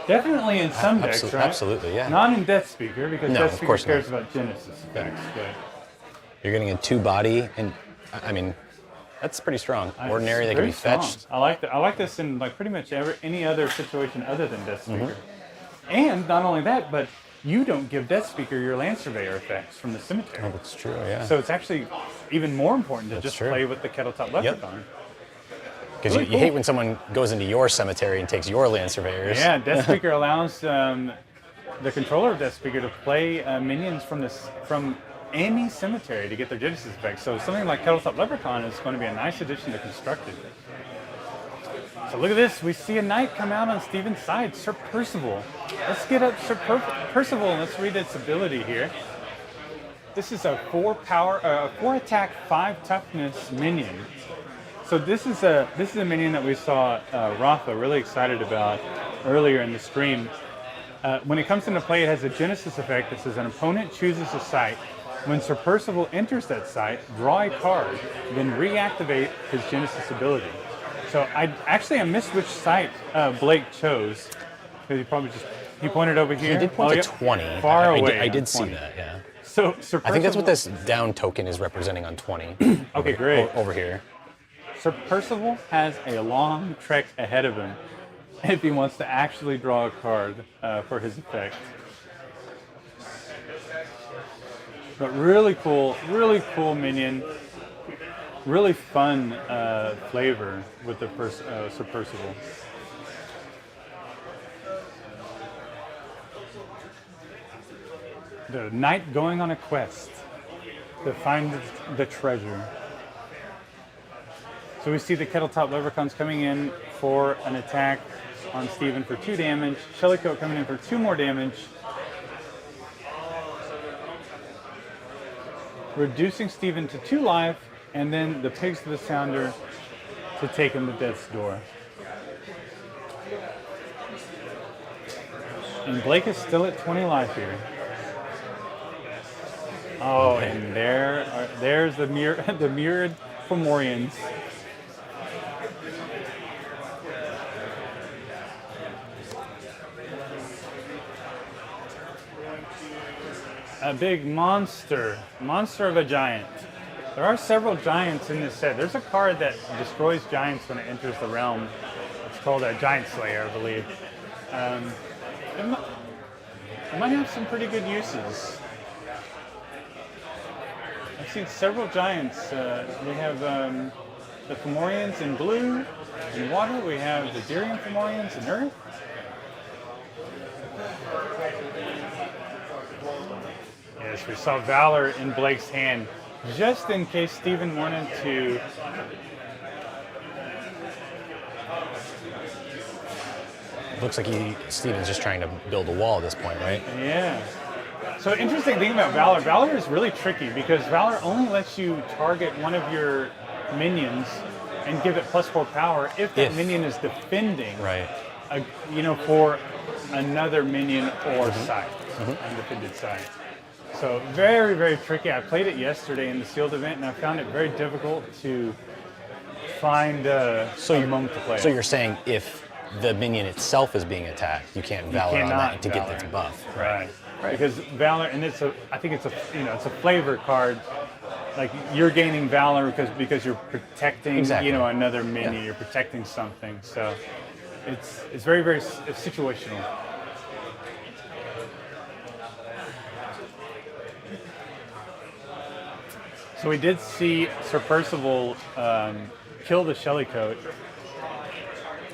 Definitely in some decks, right? Absolutely, yeah. Not in Death Speaker, because No, Death of Speaker course cares not. about Genesis effects. But You're getting a 2-body, and I mean, that's pretty strong. Ordinary, it's they can very be fetched. strong. I like this in like pretty much any other situation other than Death Speaker. Mm-hmm. And not only that, but you don't give Death Speaker your Land Surveyor effects from the cemetery. Oh, that's true, yeah. So it's actually even more important to That's just true. play with the Kettle-Top Leprechaun. Because really you cool. hate when someone goes into your cemetery and takes your land surveyors. Yeah, Death Speaker allows the controller of Death Speaker to play minions from any cemetery to get their Genesis effects. So something like Kettle-Top Leprechaun is going to be a nice addition to Constructed. So look at this. We see a knight come out on Steven's side, Sir Percival. Let's get up Sir Percival and let's read its ability here. This is a 4 attack, 5 toughness minion. So this is a minion that we saw Rafa really excited about earlier in the stream. When it comes into play, it has a Genesis effect that says an opponent chooses a site. When Sir Percival enters that site, draw a card, then reactivate his Genesis ability. So I missed which site Blake chose. Because he pointed over here. He did point to 20. Far away. I did see that, yeah. So Sir Percival, I think that's what this down token is representing on 20. Okay, great. Over here. Sir Percival has a long trek ahead of him if he wants to actually draw a card for his effect. But really cool minion. Really fun flavor with the Sir Percival. The knight going on a quest to find the treasure. So we see the Kettletop Leprechauns coming in for an attack on Steven for 2 damage. Shellycoat coming in for 2 more damage. Reducing Steven to 2 life, and then the Pigs to the Sounder to take him to death's door. And Blake is still at 20 life here. Oh, and there's the mirrored Fomorians. A big monster of a giant. There are several giants in this set. There's a card that destroys giants when it enters the realm. It's called a Giant Slayer, I believe. It might have some pretty good uses. I've seen several giants. We have the Fomorians in blue and water. We have the Dirian Fomorians in earth. Yes, we saw Valor in Blake's hand, just in case Steven wanted to Looks like Steven's just trying to build a wall at this point, right? Yeah. So interesting thing about Valor. Valor is really tricky because Valor only lets you target one of your minions and give it +4 power if that minion is defending, right? For another minion or side, undefended side. So very, very tricky. I played it yesterday in the sealed event, and I found it very difficult to find a moment to play. So you're saying if the minion itself is being attacked, you can't Valor on that to get its buff, right? Because Valor, and I think it's a flavor card. Like you're gaining Valor because you're protecting, another minion. Yeah. You're protecting something. So it's very, very situational. So we did see Sir Percival kill the Shellycoat.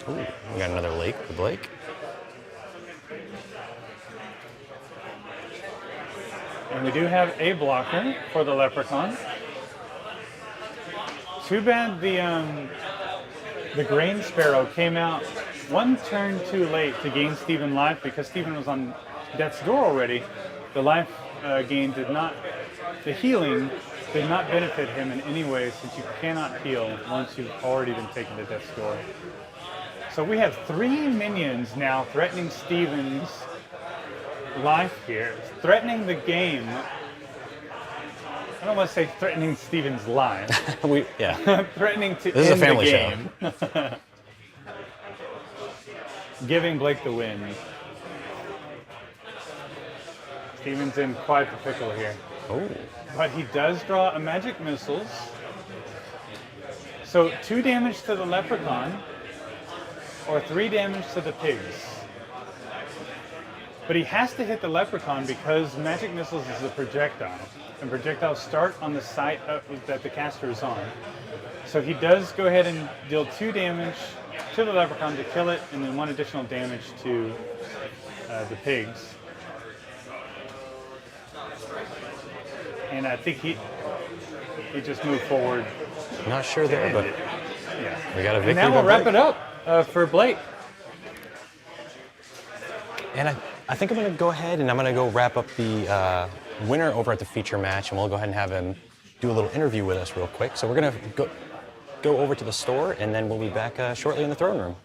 Ooh, we got another lake for Blake. And we do have a blocker for the Leprechaun. Too bad the Grain Sparrow came out one turn too late to gain Steven life because Steven was on death's door already. The life gain the healing did not benefit him in any way since you cannot heal once you've already been taken to death's door. So we have 3 minions now threatening Steven's life here, threatening the game. I don't want to say threatening Steven's life. Threatening to this end is a family the game. Giving Blake the win. Steven's in quite the pickle here. Oh. But he does draw a magic missiles. So 2 damage to the Leprechaun, or 3 damage to the pigs. But he has to hit the Leprechaun because magic missiles is a projectile, and projectiles start on the site that the caster is on. So he does go ahead and deal 2 damage to the Leprechaun to kill it, and then 1 additional damage to the pigs. And I think he just moved forward. Not sure there, but yeah, we got a victory. And now we'll wrap it up. For Blake. And I think I'm going to go ahead and I'm going to go wrap up the winner over at the feature match, and we'll go ahead and have him do a little interview with us real quick. So we're going to go over to the store, and then we'll be back shortly in the throne room.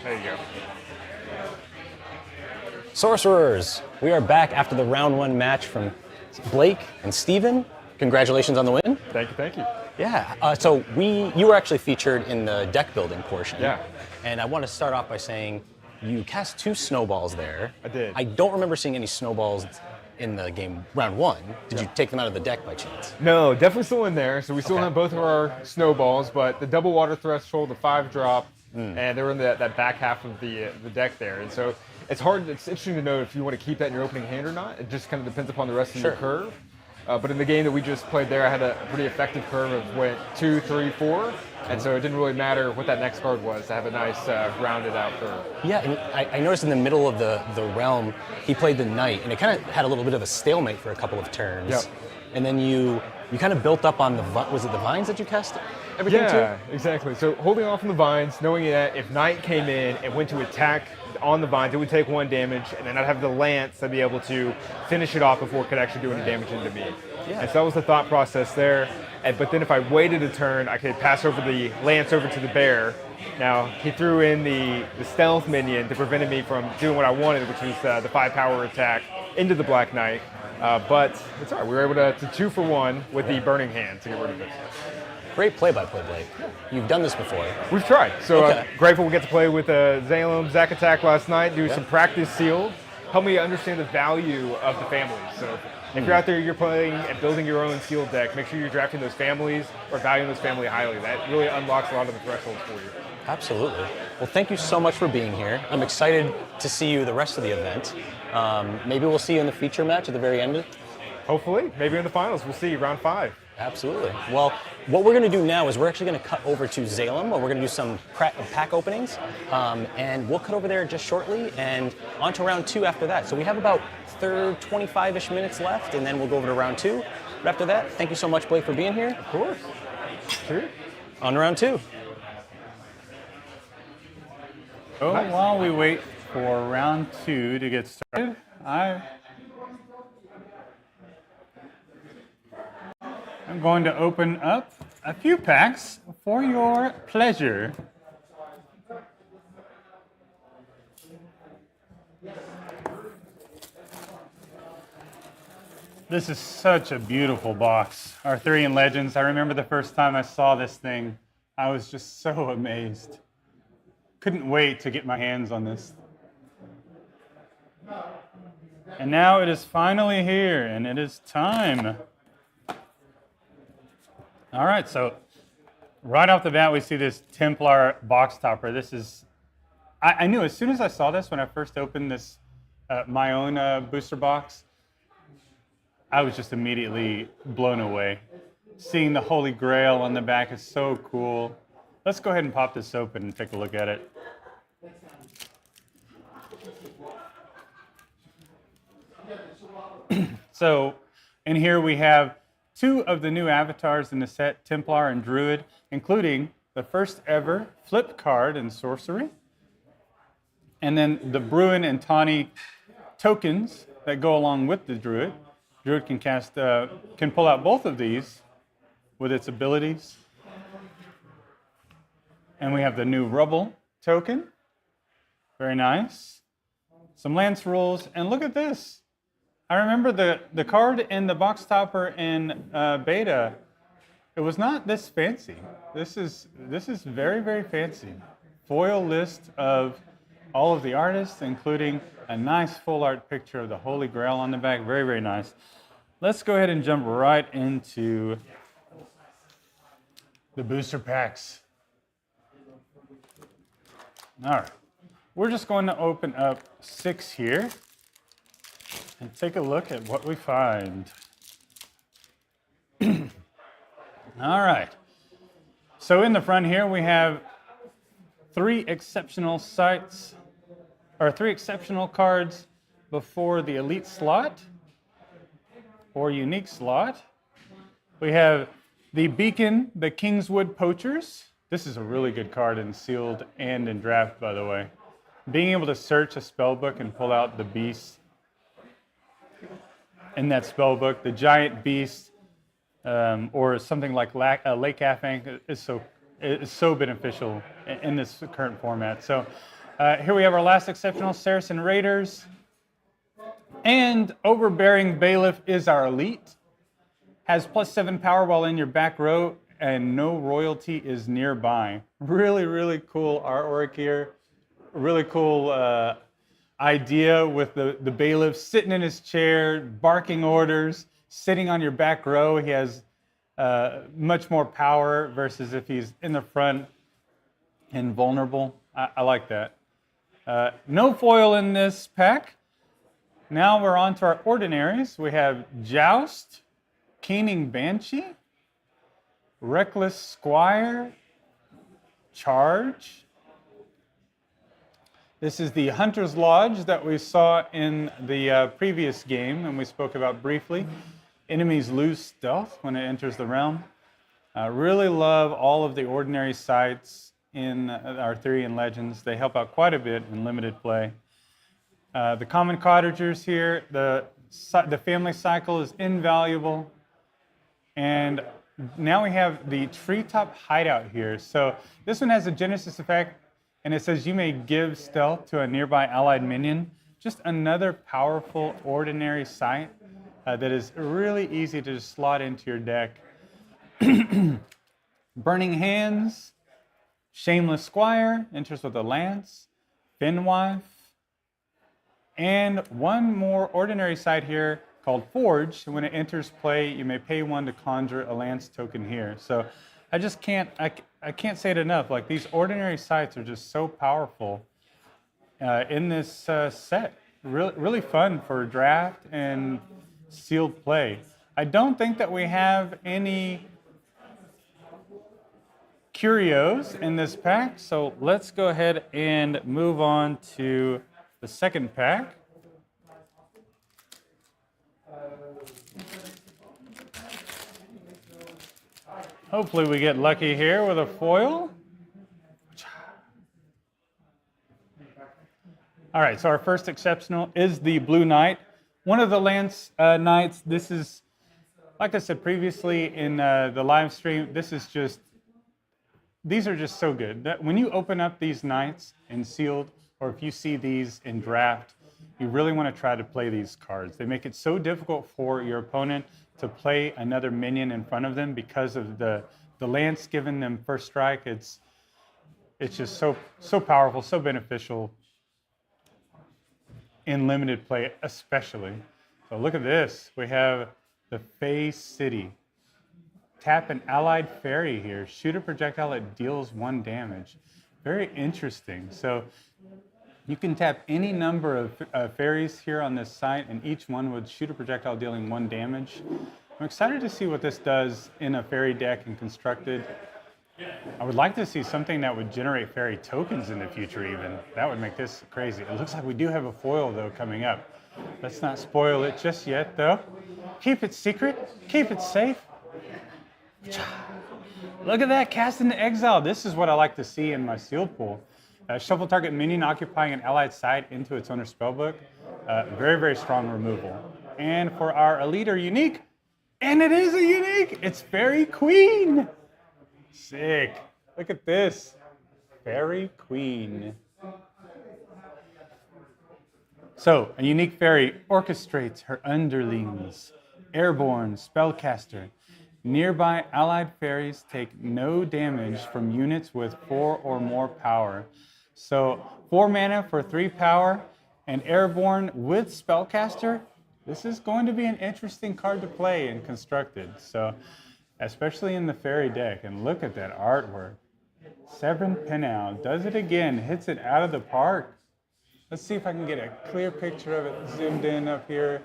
There you go. Sorcerers, we are back after the round 1 match from Blake and Steven. Congratulations on the win. Thank you, thank you. Yeah, so you were actually featured in the deck building portion. Yeah. And I want to start off by saying you cast 2 snowballs there. I did. I don't remember seeing any snowballs in the game round 1. Did you take them out of the deck by chance? No, definitely still in there. So we still have both of our snowballs, but the double water threshold, the 5-drop, and they were in that back half of the deck there. And so it's interesting to know if you want to keep that in your opening hand or not. It just kind of depends upon the rest of your curve. But in the game that we just played there, I had a pretty effective curve of went 2, 3, 4. And so it didn't really matter what that next card was to have a nice rounded out curve. Yeah, and I noticed in the middle of the realm, he played the knight, and it kind of had a little bit of a stalemate for a couple of turns. Yep. And then you kind of built up on was it the vines that you cast everything to? Yeah, exactly. So holding off on the vines, knowing that if knight came in and went to attack on the vines, it would take 1 damage, and then I'd have the lance to be able to finish it off before it could actually do any damage into me. Yeah. And so that was the thought process there. But then if I waited a turn, I could pass over the lance over to the bear. Now, he threw in the stealth minion to prevent me from doing what I wanted, which was the 5-power attack into the Black Knight. But it's all right. We were able to 2 for 1 with the Burning Hand to get rid of it. Great play-by-play, Blake. You've done this before. We've tried. So Okay. grateful we get to play with Zalem, Zack Attack last night, do some practice sealed, help me understand the value of the families. So if you're out there, you're playing and building your own sealed deck, make sure you're drafting those families or valuing those family highly. That really unlocks a lot of the thresholds for you. Absolutely. Well, thank you so much for being here. I'm excited to see you the rest of the event. Maybe we'll see you in the feature match at the very end. Hopefully, maybe in the finals. We'll see, round 5. Absolutely. Well, what we're going to do now is we're actually going to cut over to Zalem, where we're going to do some pack openings, and we'll cut over there just shortly, and on to round 2 after that. So we have about 25-ish minutes left, and then we'll go over to round 2. But after that, thank you so much, Blake, for being here. Of course. Sure. On to round 2. So while we wait for round 2 to get started, I'm going to open up a few packs for your pleasure. This is such a beautiful box. Arthurian Legends. I remember the first time I saw this thing, I was just so amazed. Couldn't wait to get my hands on this. And now it is finally here, and it is time. All right, so right off the bat, we see this Templar box topper. This is, I knew as soon as I saw this when I first opened this, my own booster box, I was just immediately blown away. Seeing the Holy Grail on the back is so cool. Let's go ahead and pop this open and take a look at it. So in here we have 2 of the new avatars in the set, Templar and Druid, including the first ever flip card in Sorcery. And then the Bruin and Tawny tokens that go along with the Druid. Druid can pull out both of these with its abilities. And we have the new Rubble token. Very nice. Some Lance rules, and look at this. I remember the card in the box topper in beta. It was not this fancy. This is very, very fancy. Foil list of all of the artists, including a nice full art picture of the Holy Grail on the back. Very, very nice. Let's go ahead and jump right into the booster packs. All right. We're just going to open up 6 here and take a look at what we find. All right. So in the front here, we have 3 exceptional sites, or 3 exceptional cards before the elite slot or unique slot. We have the Beacon, the Kingswood Poachers. This is a really good card in sealed and in draft, by the way. Being able to search a spell book and pull out the beast in that spell book, the giant beast, or something like Lake Afang is so beneficial in this current format. So Here we have our last exceptional, Saracen Raiders. And Overbearing Bailiff is our elite. Has +7 power while in your back row, and no royalty is nearby. Really, really cool artwork here. Really cool idea with the bailiff sitting in his chair, barking orders, sitting on your back row. He has much more power versus if he's in the front and vulnerable. I like that. No foil in this pack. Now we're on to our ordinaries. We have Joust, Keening Banshee, Reckless Squire, Charge. This is the Hunter's Lodge that we saw in the previous game and we spoke about briefly. Enemies lose stealth when it enters the realm. Really love all of the ordinary sites in Arthurian Legends. They help out quite a bit in limited play. The common cottagers here, the family cycle is invaluable. And now we have the treetop hideout here. So this one has a Genesis effect, and it says you may give stealth to a nearby allied minion. Just another powerful ordinary site that is really easy to just slot into your deck. Burning Hands, Shameless Squire, enters with a lance, Finwife, and one more ordinary site here called Forge. When it enters play, you may pay 1 to conjure a lance token here. So I just can't, I can't say it enough. Like, these ordinary sites are just so powerful in this set. Really fun for draft and sealed play. I don't think that we have any Curios in this pack, so let's go ahead and move on to the second pack. Hopefully we get lucky here with a foil. All right, so our first exceptional is the Blue Knight. One of the Lance Knights. This is, like I said previously in the live stream, these are just so good. That when you open up these Knights in sealed, or if you see these in draft, you really want to try to play these cards. They make it so difficult for your opponent to play another minion in front of them because of the Lance giving them first strike. It's just so powerful, so beneficial in limited play especially. So look at this. We have the Fey City. Tap an allied fairy here. Shoot a projectile that deals 1 damage. Very interesting. So you can tap any number of fairies here on this site, and each one would shoot a projectile dealing 1 damage. I'm excited to see what this does in a fairy deck and constructed. I would like to see something that would generate fairy tokens in the future even. That would make this crazy. It looks like we do have a foil though coming up. Let's not spoil it just yet though. Keep it secret, keep it safe. Look at that, cast into exile. This is what I like to see in my sealed pool. Shuffle target minion occupying an allied side into its owner's spellbook. Very, very strong removal. And for our elite or unique, and it is a unique, it's Fairy Queen. Sick. Look at this. Fairy Queen. So, a unique fairy orchestrates her underlings. Airborne, spellcaster. Nearby allied fairies take no damage from units with 4 or more power. So 4 mana for 3 power and airborne with spellcaster. This is going to be an interesting card to play in constructed. So especially in the fairy deck. And look at that artwork. 7 Pinnow does it again, hits it out of the park. Let's see if I can get a clear picture of it zoomed in up here.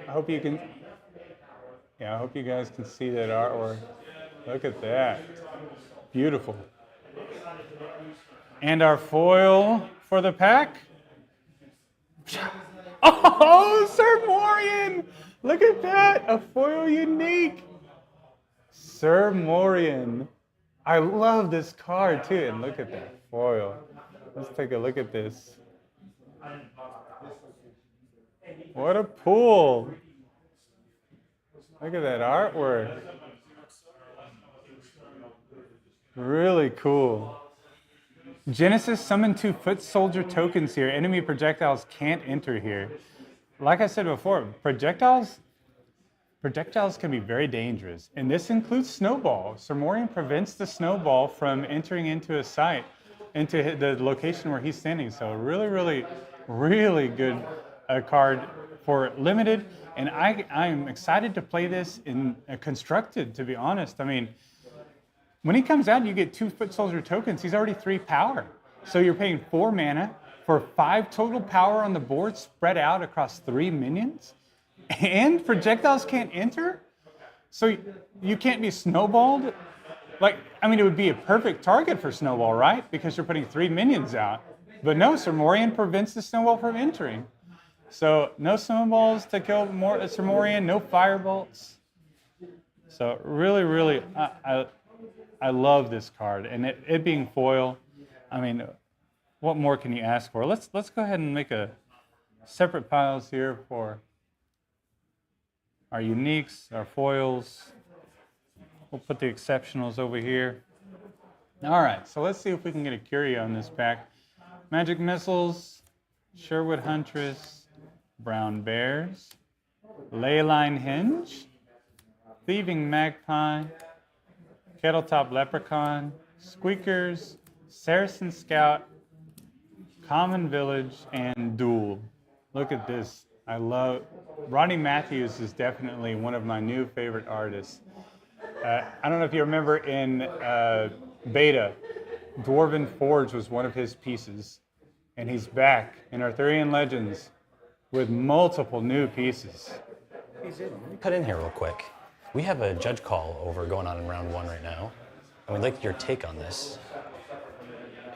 I hope you can. Yeah, I hope you guys can see that artwork. Look at that. Beautiful. And our foil for the pack. Oh, Sir Morian! Look at that, a foil unique. Sir Morian. I love this card too, and look at that foil. Let's take a look at this. What a pool. Look at that artwork. Really cool. Genesis summon 2 foot soldier tokens here. Enemy projectiles can't enter here. Like I said before, projectiles can be very dangerous, and this includes Snowball. Sormorian prevents the Snowball from entering into a site, into the location where he's standing. So really, really, really good card for limited, and I'm excited to play this in constructed, to be honest. I mean, when he comes out, you get 2 foot soldier tokens. He's already 3 power. So you're paying 4 mana for 5 total power on the board spread out across 3 minions. And projectiles can't enter? So you can't be snowballed? Like, I mean, it would be a perfect target for Snowball, right? Because you're putting 3 minions out. But no, Sormorian prevents the Snowball from entering. So no Snowballs to kill Sormorian, no Firebolts. So really, really, I love this card. And it being foil, I mean, what more can you ask for? Let's go ahead and make a separate piles here for our uniques, our foils. We'll put the exceptionals over here. All right, so let's see if we can get a curio in this pack. Magic Missiles, Sherwood Huntress, Brown Bears, Leyline Hinge, Thieving Magpie, Kettletop Leprechaun, Squeakers, Saracen Scout, Common Village, and Duel. Look at this. I love, Ronnie Matthews is definitely one of my new favorite artists. I don't know if you remember in beta, Dwarven Forge was one of his pieces, and he's back in Arthurian Legends with multiple new pieces. Let me cut in here real quick. We have a judge call over going on in round 1 right now, and we'd like your take on this.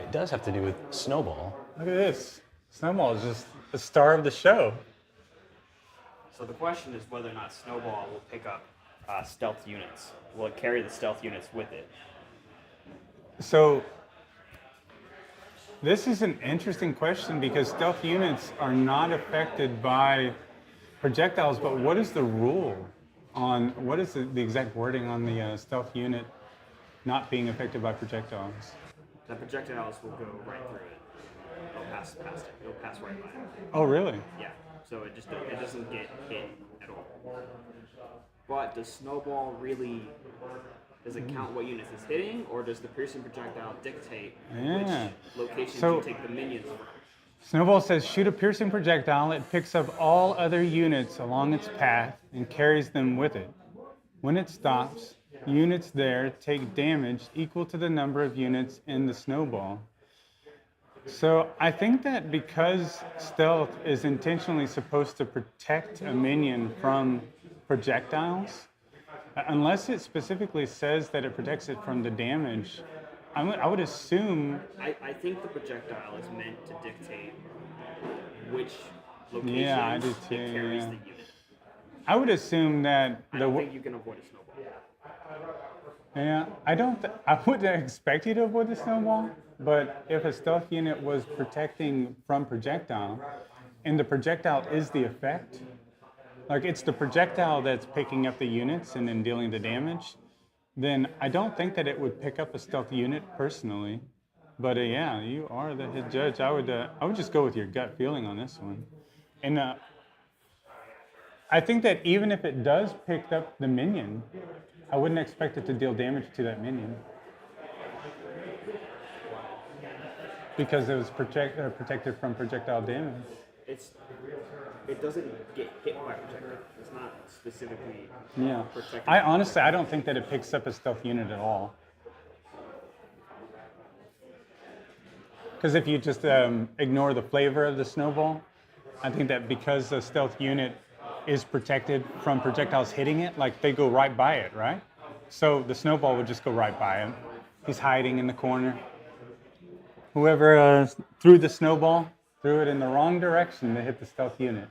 It does have to do with Snowball. Look at this. Snowball is just the star of the show. So the question is whether or not Snowball will pick up stealth units. Will it carry the stealth units with it? So this is an interesting question because stealth units are not affected by projectiles, but what is the rule on, what is the exact wording on the stealth unit not being affected by projectiles? The projectiles will go right through it. It'll pass past it. It'll pass right by it. Oh, really? Yeah. So it doesn't get hit at all. But does Snowball really, does it count what units it's hitting, or does the piercing projectile dictate which locations you take the minions from? Snowball says, shoot a piercing projectile. It picks up all other units along its path and carries them with it. When it stops, units there take damage equal to the number of units in the Snowball. So I think that because stealth is intentionally supposed to protect a minion from projectiles, unless it specifically says that it protects it from the damage, I would assume... I think the projectile is meant to dictate which locations it carries the unit. I would assume that... I don't think you can avoid a Snowball. Yeah, I wouldn't expect you to avoid the Snowball, but if a stealth unit was protecting from projectile, and the projectile is the effect, like it's the projectile that's picking up the units and then dealing the damage, then I don't think that it would pick up a stealth unit personally. But yeah, you are the head judge. I would just go with your gut feeling on this one. And I think that even if it does pick up the minion, I wouldn't expect it to deal damage to that minion. Because it was protected from projectile damage. It doesn't get hit by projectile. It's not specifically protected. I don't think that it picks up a stealth unit at all. Because if you just ignore the flavor of the Snowball, I think that because the stealth unit is protected from projectiles hitting it, like they go right by it, right? So the Snowball would just go right by him. He's hiding in the corner. Whoever threw the Snowball threw it in the wrong direction to hit the stealth unit.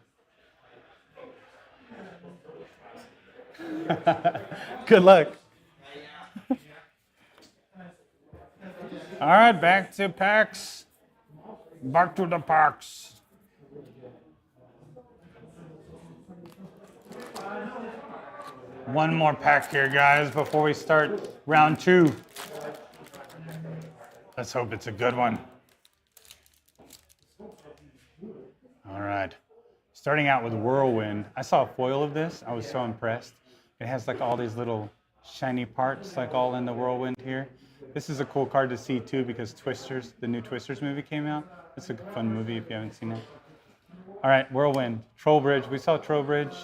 Good luck. All right, back to packs. Back to the packs. One more pack here, guys, before we start round 2. Let's hope it's a good one. Starting out with Whirlwind. I saw a foil of this. I was so impressed. It has like all these little shiny parts like all in the Whirlwind here. This is a cool card to see too because Twisters, the new Twisters movie came out. It's a fun movie if you haven't seen it. All right, Whirlwind, Trollbridge. We saw Trollbridge.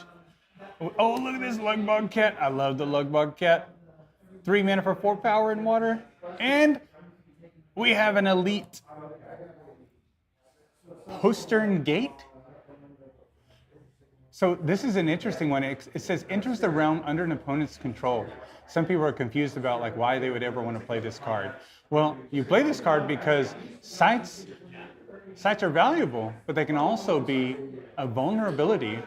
Oh, look at this Lugbog Cat. I love the Lugbog Cat. 3 mana for 4 power in water. And we have an elite Postern Gate. So this is an interesting one. It says enters the realm under an opponent's control. Some people are confused about like why they would ever want to play this card. Well, you play this card because sites are valuable, but they can also be a vulnerability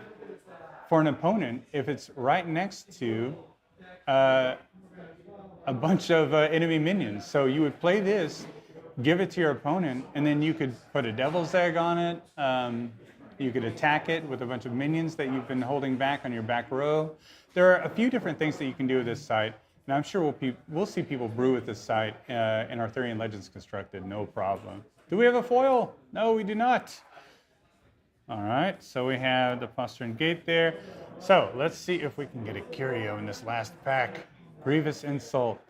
for an opponent if it's right next to a bunch of enemy minions. So you would play this, give it to your opponent, and then you could put a Devil's Egg on it. You could attack it with a bunch of minions that you've been holding back on your back row. There are a few different things that you can do with this site, and I'm sure we'll see people brew with this site in Arthurian Legends Constructed, no problem. Do we have a foil? No, we do not. All right, so we have the Postern Gate there. So let's see if we can get a curio in this last pack. Grievous Insult,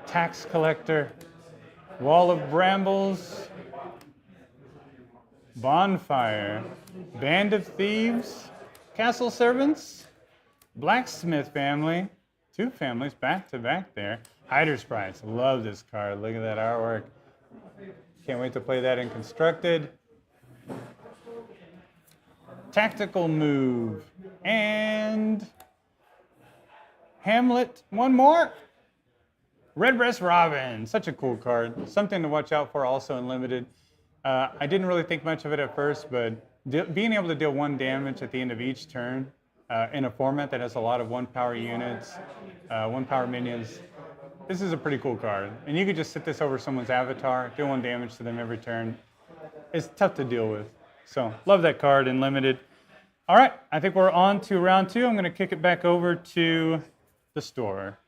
Tax Collector, Wall of Brambles, Bonfire, Band of Thieves, Castle Servants, Blacksmith Family, 2 families back to back there. Hider Sprites, love this card. Look at that artwork. Can't wait to play that in Constructed. Tactical Move, and Hamlet, one more. Redbreast Robin, such a cool card. Something to watch out for also in Limited. I didn't really think much of it at first, but being able to deal 1 damage at the end of each turn in a format that has a lot of 1-power units, 1-power minions, this is a pretty cool card. And you could just sit this over someone's avatar, do 1 damage to them every turn. It's tough to deal with. So love that card in Limited. All right, I think we're on to round 2. I'm going to kick it back over to the store.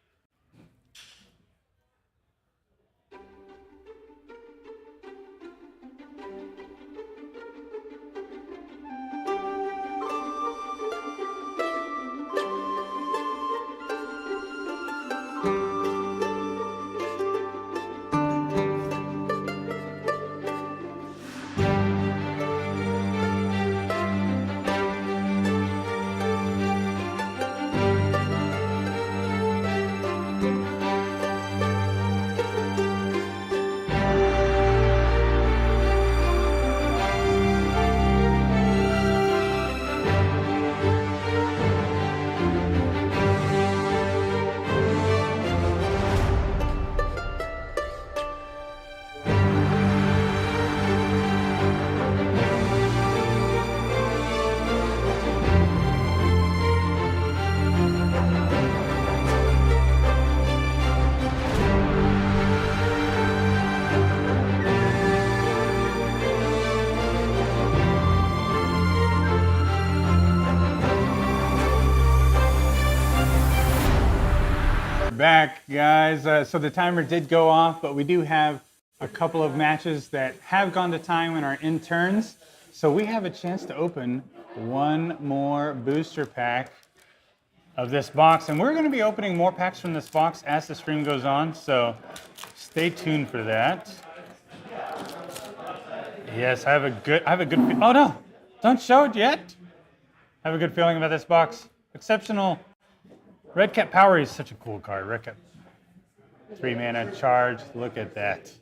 Back, guys. So the timer did go off, but we do have a couple of matches that have gone to time and are in turns. So we have a chance to open 1 more booster pack of this box, and we're going to be opening more packs from this box as the stream goes on. So stay tuned for that. Yes, I have a good. Oh no! Don't show it yet. I have a good feeling about this box. Exceptional. Red Cap Power is such a cool card. Red Cap, 3 mana charge. Look at that.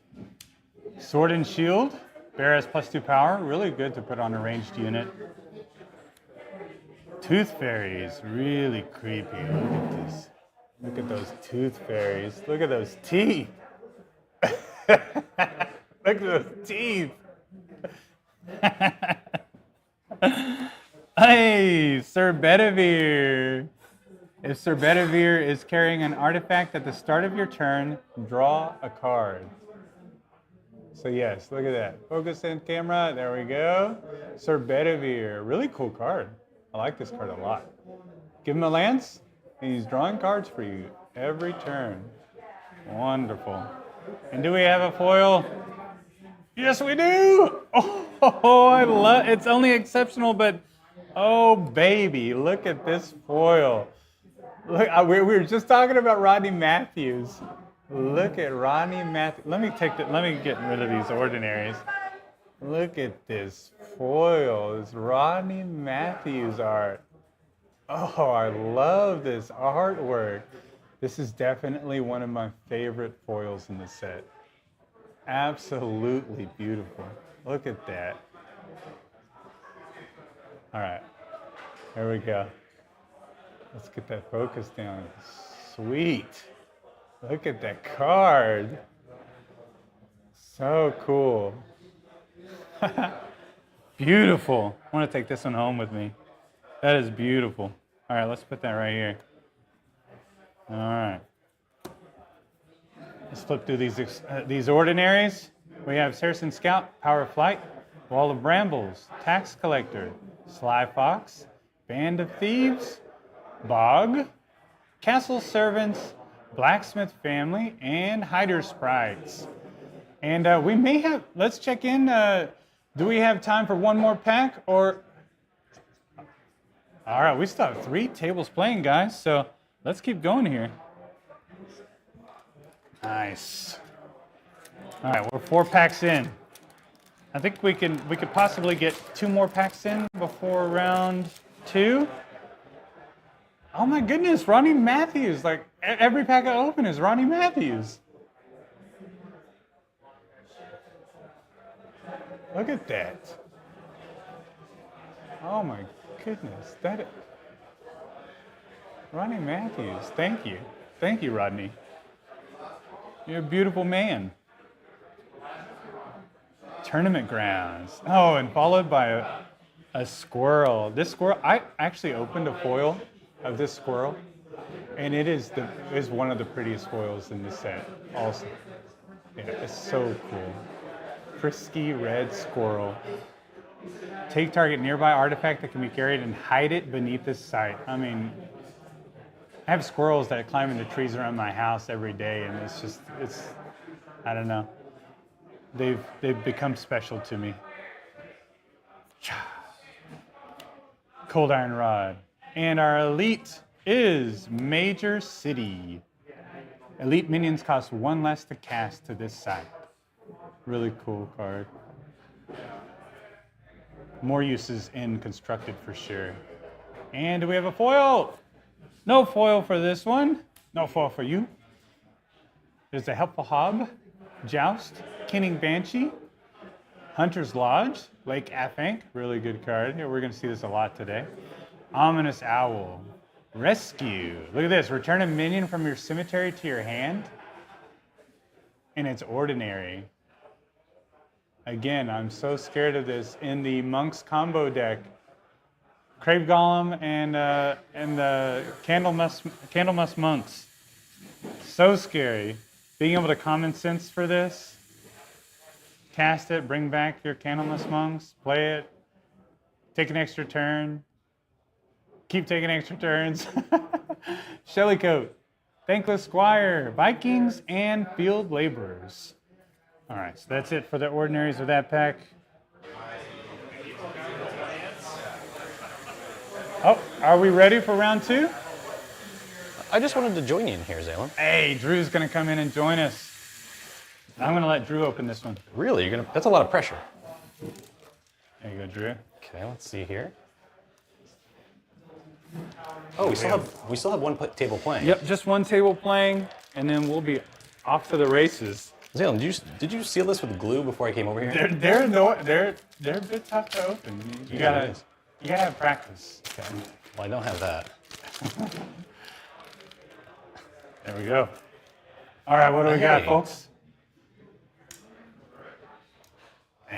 Sword and Shield. Bear has +2 power. Really good to put on a ranged unit. Tooth Fairies. Really creepy. Look at this. Look at those Tooth Fairies. Look at those teeth. Look at those teeth. Hey, Sir Bedivere. If Sir Bedivere is carrying an artifact at the start of your turn, draw a card. So yes, look at that. Focus in camera, there we go. Sir Bedivere, really cool card. I like this card a lot. Give him a lance, and he's drawing cards for you every turn. Wonderful. And do we have a foil? Yes, we do! Oh, I love it's only exceptional, but Oh, baby, look at this foil. Look, we were just talking about Rodney Matthews. Look at Rodney Matthews. Let me get rid of these ordinaries. Look at this foil. This Rodney Matthews art. Oh, I love this artwork. This is definitely one of my favorite foils in the set. Absolutely beautiful. Look at that. All right, here we go. Let's get that focus down. Sweet. Look at that card. So cool. Beautiful. I want to take this one home with me. That is beautiful. All right, let's put that right here. All right. Let's flip through these ordinaries. We have Saracen Scout, Power of Flight, Wall of Brambles, Tax Collector, Sly Fox, Band of Thieves, Bog, Castle Servants, Blacksmith Family, and Hider Sprites. And we may have, let's check in. Do we have time for one more pack or? All right, we still have 3 tables playing, guys. So let's keep going here. Nice. All right, we're 4 packs in. I think we could possibly get 2 more packs in before round 2. Oh my goodness, Ronnie Matthews. Like every pack I open is Ronnie Matthews. Look at that. Oh my goodness. Ronnie Matthews. Thank you. Thank you, Rodney. You're a beautiful man. Tournament Grounds. Oh, and followed by a squirrel. This squirrel, I actually opened a foil of this squirrel, and it is one of the prettiest foils in this set also. Yeah, it's so cool. Frisky red squirrel. Take target nearby artifact that can be carried and hide it beneath this site. I mean, I have squirrels that climb in the trees around my house every day, and it's I don't know. They've become special to me. Cold Iron Rod. And our elite is Major City. Elite minions cost 1 less to cast to this side. Really cool card. More uses in Constructed for sure. And do we have a foil? No foil for this one. No foil for you. There's a Helpful Hob, Joust, Kenning Banshee, Hunter's Lodge, Lake Affank, really good card. Yeah, we're going to see this a lot today. Ominous Owl, Rescue. Look at this, return a minion from your cemetery to your hand. And it's ordinary. Again, I'm so scared of this. In the Monks combo deck, Crave Golem and the Candlemas Monks. So scary. Being able to common sense for this. Cast it, bring back your Candlemas Monks, play it, take an extra turn, keep taking extra turns. Shellycoat, Thankless Squire, Vikings, and Field Laborers. All right, so that's it for the ordinaries of that pack. Oh, are we ready for round 2? I just wanted to join you in here, Zalem. Hey, Drew's gonna come in and join us. I'm gonna let Drew open this one. Really? That's a lot of pressure. There you go, Drew. Okay, let's see here. Oh, we still have one table playing. Yep, just one table playing, and then we'll be off to the races. Zalem, did you seal this with glue before I came over here? They're a bit tough to open. You gotta have practice. Okay. Well, I don't have that. There we go. All right, what do we got, folks?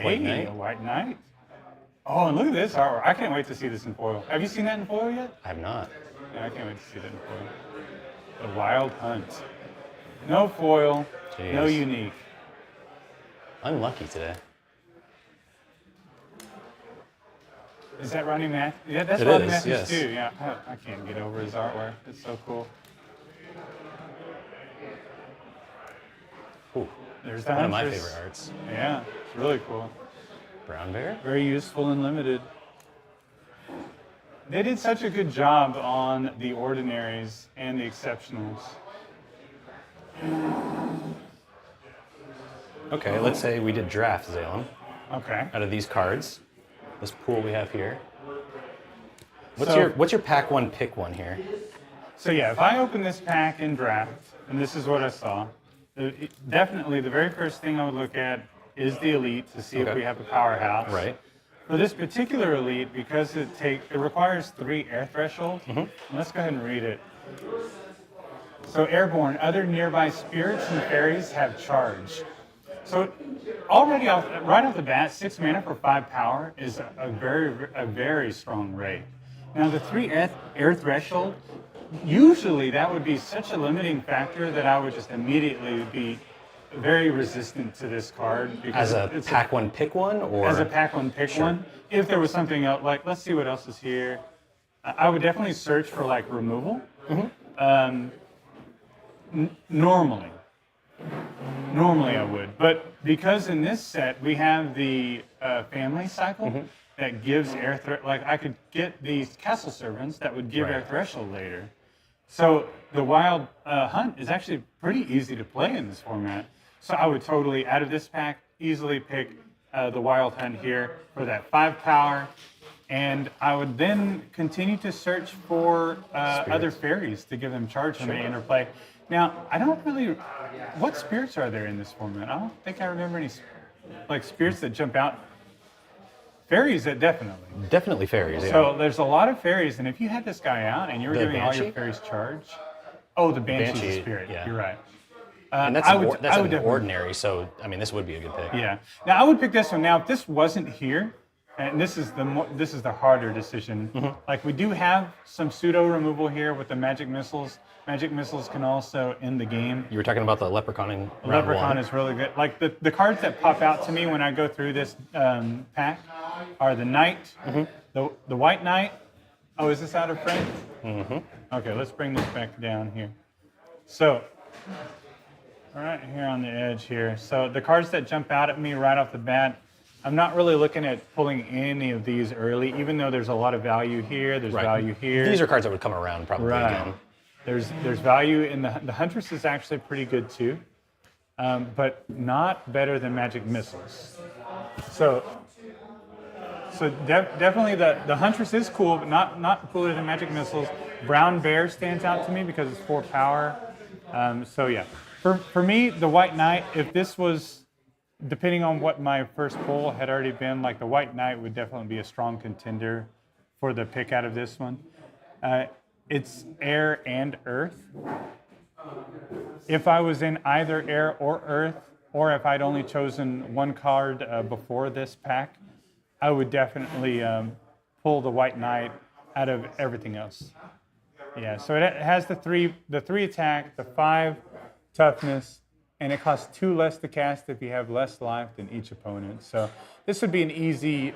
White Knight. A White Knight. Oh, and look at this artwork. I can't wait to see this in foil. Have you seen that in foil yet? I have not. Yeah, I can't wait to see that in foil. The Wild Hunt. No foil, Jeez. no unique. Unlucky today. Is that Rodney Matthews? Yeah, that's It Rodney is, Matthews yes. too. Yeah, I can't get over his artwork. It's so cool. Ooh, There's the one of my Huntress. favorite arts. Yeah, it's really cool. Brown Bear? Very useful and limited. They did such a good job on the ordinaries and the exceptionals. Okay, let's say we did draft Zalem Okay. out of these cards. This pool we have here. So- What's your pack one, pick one here? So yeah, if I open this pack in draft, and this is what I saw, definitely the very first thing I would look at is the elite to see if Okay. we have a powerhouse. Right. For this particular elite, because it requires 3 air threshold, let's go ahead and read it. So airborne, other nearby spirits and fairies have charge. So already right off the bat, 6 mana for 5 power is a very strong rate. Now the 3 air threshold, usually that would be such a limiting factor that I would just immediately be very resistant to this card. As Because a it's pack one, pick one, or as a pack one, pick one. If there was something else, like let's see what else is here. I would definitely search for like removal. Normally I would, but because in this set we have the family cycle that gives air threat. Like I could get these castle servants that would give air threshold later. So the wild hunt is actually pretty easy to play in this format. So I would totally, out of this pack, easily pick the wild hunt here for that 5 power. And I would then continue to search for other fairies to give them charge when they interplay. Now, I don't really, what spirits are there in this format? I don't think I remember any like spirits that jump out. Fairies, definitely. definitely fairies. Yeah. So there's a lot of fairies, and if you had this guy out and you were The giving all your Banshee? fairies charge, oh, the Banshee's a Banshee, spirit. yeah. You're right. and that's I an, would- that's I an would definitely- ordinary. So I mean, this would be a good pick. Yeah. Now I would pick this one. Now if this wasn't here, and this is the harder decision. Like we do have some pseudo removal here with the magic missiles. Magic missiles can also end the game. You were talking about the leprechaun in round Leprechaun one. is really good. Like the cards that pop out to me when I go through this pack are the Knight, the White Knight. Oh, is this out of frame? Okay, let's bring this back down here. So, right here on the edge here. So the cards that jump out at me right off the bat, I'm not really looking at pulling any of these early, even though there's a lot of value here. There's Right. value here. These are cards that would come around probably Right. again. There's value in the Huntress is actually pretty good too, but not better than Magic Missiles. So definitely the Huntress is cool, but not cooler than Magic Missiles. Brown Bear stands out to me because it's 4 power. So yeah, for me the White Knight, if this was depending on what my first pull had already been, like the White Knight would definitely be a strong contender for the pick out of this one. It's air and earth. If I was in either air or earth, or if I'd only chosen one card before this pack, I would definitely pull the White Knight out of everything else. Yeah, so it has the three attack, the 5 toughness, and it costs 2 less to cast if you have less life than each opponent. So this would be an easy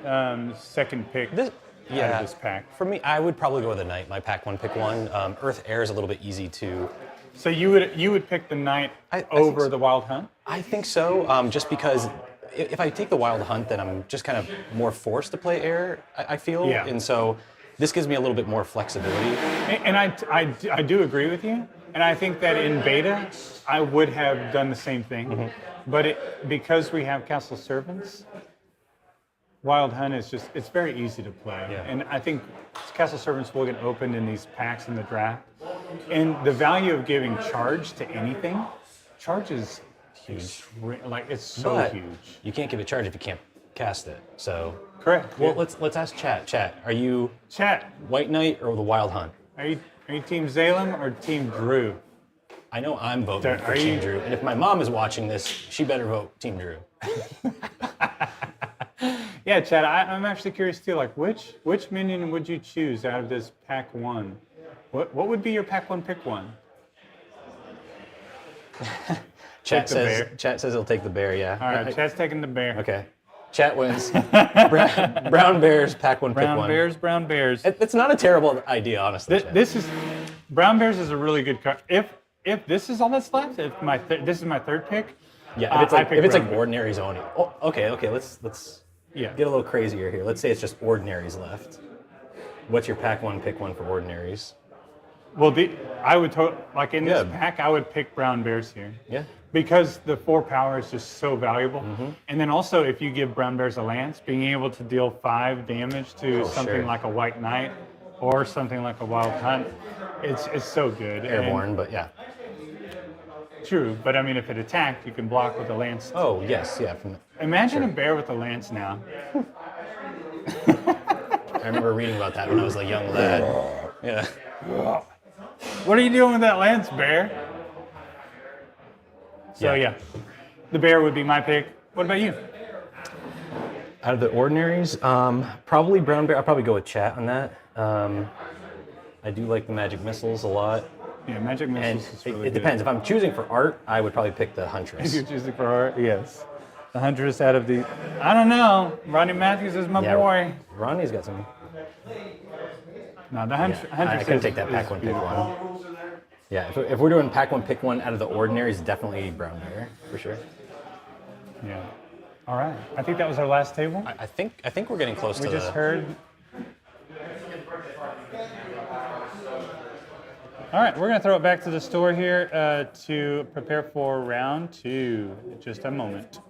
second pick. Out of this pack. For me, I would probably go with the Knight. My pack one, pick one. Earth Air is a little bit easy to. So you would pick the Knight I think over so. the Wild Hunt? I think so, just because if I take the Wild Hunt, then I'm just kind of more forced to play Air. I feel, Yeah. and so this gives me a little bit more flexibility. And I do agree with you. And I think that in beta, I would have done the same thing. But because we have Castle Servants, Wild Hunt is it's very easy to play. Yeah. And I think Castle Servants will get opened in these packs in the draft. And the value of giving charge to anything, charge is huge. Like it's so But huge. you can't give it charge if you can't cast it. So, Correct. well, yeah. let's ask Chat. Chat, are you Chat, White Knight or the Wild Hunt? are you Team Zalem or Team Drew? I know I'm voting for Are Team you- Drew, and if my mom is watching this, she better vote Team Drew. Yeah, Chad, I'm actually curious too. Like, which minion would you choose out of this pack one? What would be your pack one pick one? Chat the says bear. Chat says he'll take the bear. Yeah. All right, Chad's taking the bear. Okay. Chat wins. Brown Bears, pack one, pick one. Brown bears. It's not a terrible idea, honestly. Chat. This is brown bears is a really good card. If this is all that's left, if this is my third pick. Yeah, if it's I like pick if it's brown like bears. ordinary zoning. Oh, okay. Let's Yeah. get a little crazier here. Let's say it's just ordinaries left. What's your pack one, pick one for ordinaries? Well, I would like in this Yeah. pack, I would pick brown bears here. Yeah. Because the 4 power is just so valuable. And then also, if you give brown bears a lance, being able to deal 5 damage to something sure. like a white knight or something like a wild hunt, it's so good. Airborne, but yeah. True, but I mean, if it attacked, you can block with a lance. Oh, yes, yeah. Imagine a bear with a lance now. I remember reading about that when I was a young lad. Yeah. What are you doing with that lance, bear? So yeah, the bear would be my pick. What about you? Out of the ordinaries, probably brown bear. I'll probably go with chat on that. I do like the magic missiles a lot. Yeah, magic missiles is really it depends. If I'm choosing for art, I would probably pick the huntress. If you're choosing for art, yes. The huntress out of the... I don't know. Ronnie Matthews is my boy. Ronnie's got some... No, the huntress I couldn't take that pack one, pick one. Yeah, if we're doing pack one, pick one out of the ordinaries, definitely brown bear, for sure. Yeah. All right. I think that was our last table. I think we're getting close to We just heard... All right, we're going to throw it back to the store here to prepare for round 2. Just a moment.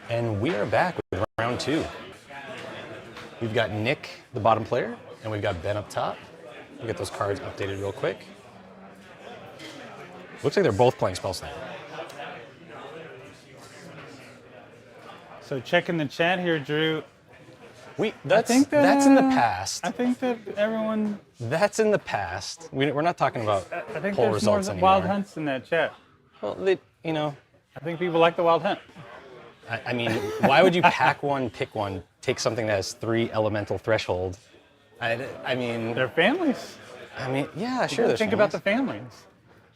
And we are back with round 2. We've got Nick, the bottom player, and we've got Ben up top. We'll get those cards updated real quick. Looks like they're both playing Spell Slam. So checking the chat here, Drew. That's in the past. I think that everyone... That's in the past. We're not talking about I think poll there's more results anymore. wild hunts in that chat. Well, I think people like the wild hunt. I mean, why would you pack one, pick one, take something that has 3 elemental threshold? I mean... They're families. I mean, yeah, sure. Think about the families.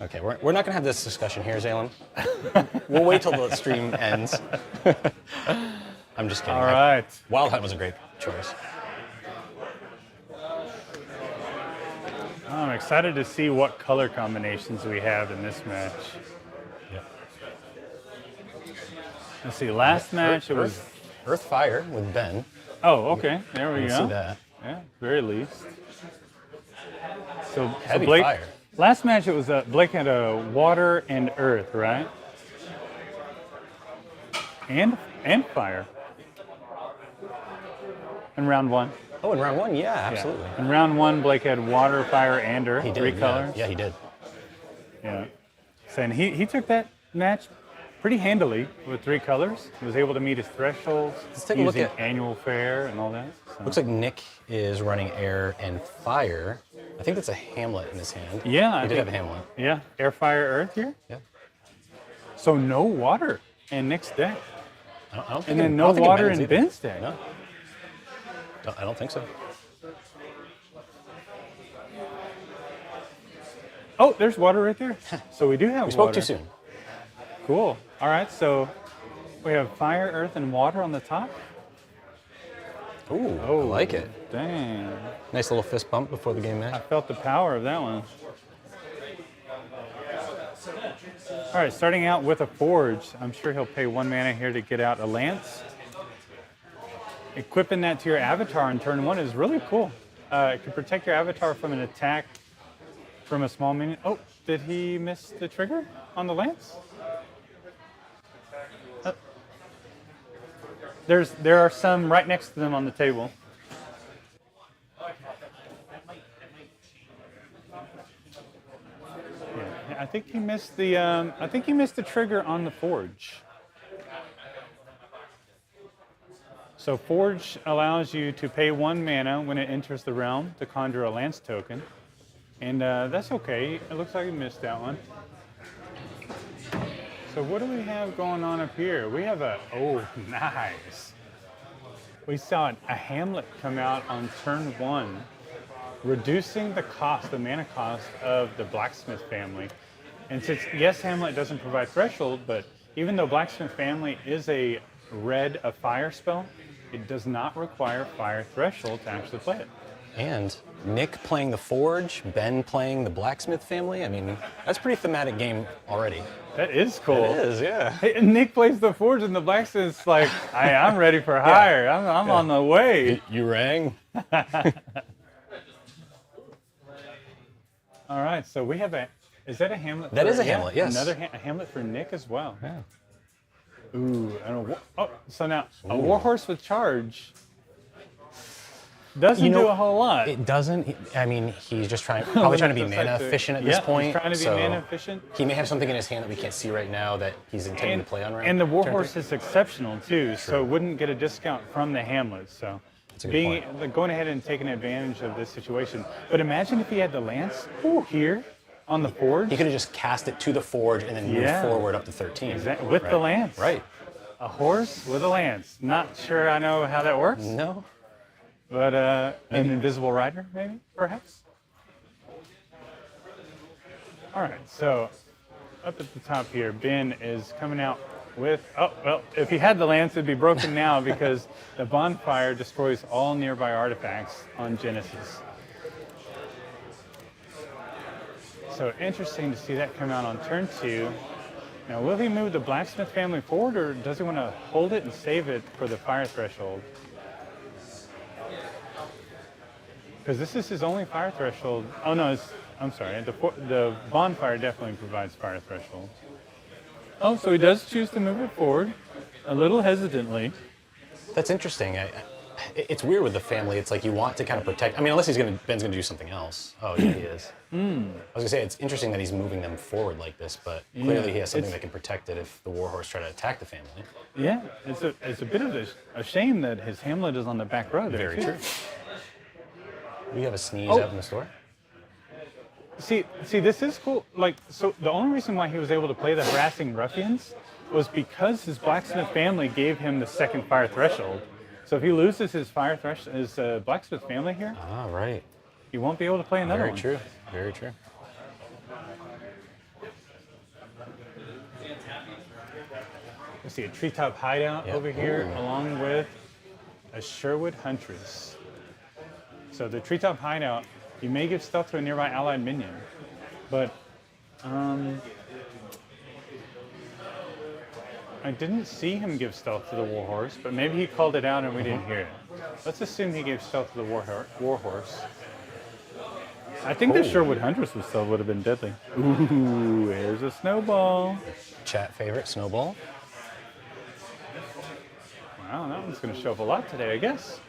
Okay, we're not going to have this discussion here, Zalen. We'll wait till the stream ends. I'm just kidding. All right. Wild Hunt was a great choice. I'm excited to see what color combinations we have in this match. Yep. Let's see, last match it was... Earth Fire with Ben. Oh, okay, there we go. See that. Yeah, very least. So Heavy Blake, fire. Last match it was Blake had a water and earth, right? And fire. In round 1. Oh, in round 1, yeah, absolutely. Yeah. In round 1, Blake had water, fire, and earth. He did, 3 colors. Yeah, he did. Yeah. So, and he took that match pretty handily with 3 colors. He was able to meet his thresholds. Let's take a look using at annual fair and all that. So. Looks like Nick is running air and fire. I think that's a Hamlet in his hand. Yeah, he did have a Hamlet. Yeah, air, fire, earth here. Yeah. So no water in Nick's deck. I don't think And then no water in Ben's deck. No. I don't think so. Oh, there's water right there. So we do have water. We spoke too soon. Cool. All right, so we have fire, earth, and water on the top. Ooh, I like it. Dang. Nice little fist bump before the game I match. felt the power of that one. All right, starting out with a forge. I'm sure he'll pay 1 mana here to get out a lance. Equipping that to your avatar in turn 1 is really cool. It can protect your avatar from an attack from a small minion. Oh, did he miss the trigger on the lance? There are some right next to them on the table. Yeah, I think he missed the trigger on the forge. So forge allows you to pay 1 mana when it enters the realm to conjure a lance token, and that's okay. It looks like he missed that one. So what do we have going on up here? We have nice. We saw a Hamlet come out on turn 1, reducing the mana cost of the Blacksmith family. And since, yes, Hamlet doesn't provide threshold, but even though Blacksmith family is a fire spell, it does not require fire threshold to actually play it. And Nick playing the Forge, Ben playing the Blacksmith family. I mean, that's a pretty thematic game already. That is cool. It is, yeah. Hey, and Nick plays the Forge and the Blacksmith's like, hey, I'm ready for hire. I'm on the way. You rang? All right, so we have is that a Hamlet? That is a Hamlet, yes. Another Hamlet for Nick as well. Yeah. Ooh, and so now a Warhorse with charge doesn't do a whole lot. It doesn't. I mean, he's just probably trying to be mana efficient at this point. He's trying to be mana efficient. He may have something in his hand that we can't see right now that he's intending to play on right now. And the Warhorse is exceptional too, so wouldn't get a discount from the Hamlet. So going ahead and taking advantage of this situation. But imagine if he had the Lance here on the Forge. He could have just cast it to the Forge and then moved forward up to 13. Exactly. With the Lance. Right. A horse with a lance. Not sure I know how that works. No. But an invisible rider, maybe, perhaps? All right, so up at the top here, Ben is coming out with, if he had the lance, it'd be broken now because the bonfire destroys all nearby artifacts on Genesis. So interesting to see that come out on turn 2. Now, will he move the Blacksmith family forward, or does he want to hold it and save it for the fire threshold? Because this is his only fire threshold. Oh no, I'm sorry. The bonfire definitely provides fire threshold. Oh, so he does choose to move it forward. a little hesitantly. That's interesting. It's weird with the family. It's like you want to kind of protect. I mean, unless Ben's gonna do something else. Oh yeah, he is. I was gonna say it's interesting that he's moving them forward like this, but clearly he has something that can protect it if the warhorse try to attack the family. Yeah, it's a bit of a shame that his hamlet is on the back row there. Very true. We have a sneeze out in the store. See, this is cool. Like, so the only reason why he was able to play the harassing ruffians was because his blacksmith family gave him the second fire threshold. So if he loses his blacksmith family here, right, he won't be able to play another one. Very true. Very true. We see a treetop hideout over here, along with a Sherwood Huntress. So the treetop hideout, you may give stealth to a nearby allied minion, but I didn't see him give stealth to the warhorse, but maybe he called it out and we didn't hear it. Let's assume he gave stealth to the warhorse. I think the Sherwood Huntress with stealth would have been deadly. Ooh, there's a Snowball. Chat favorite, Snowball. Wow, that one's going to show up a lot today, I guess.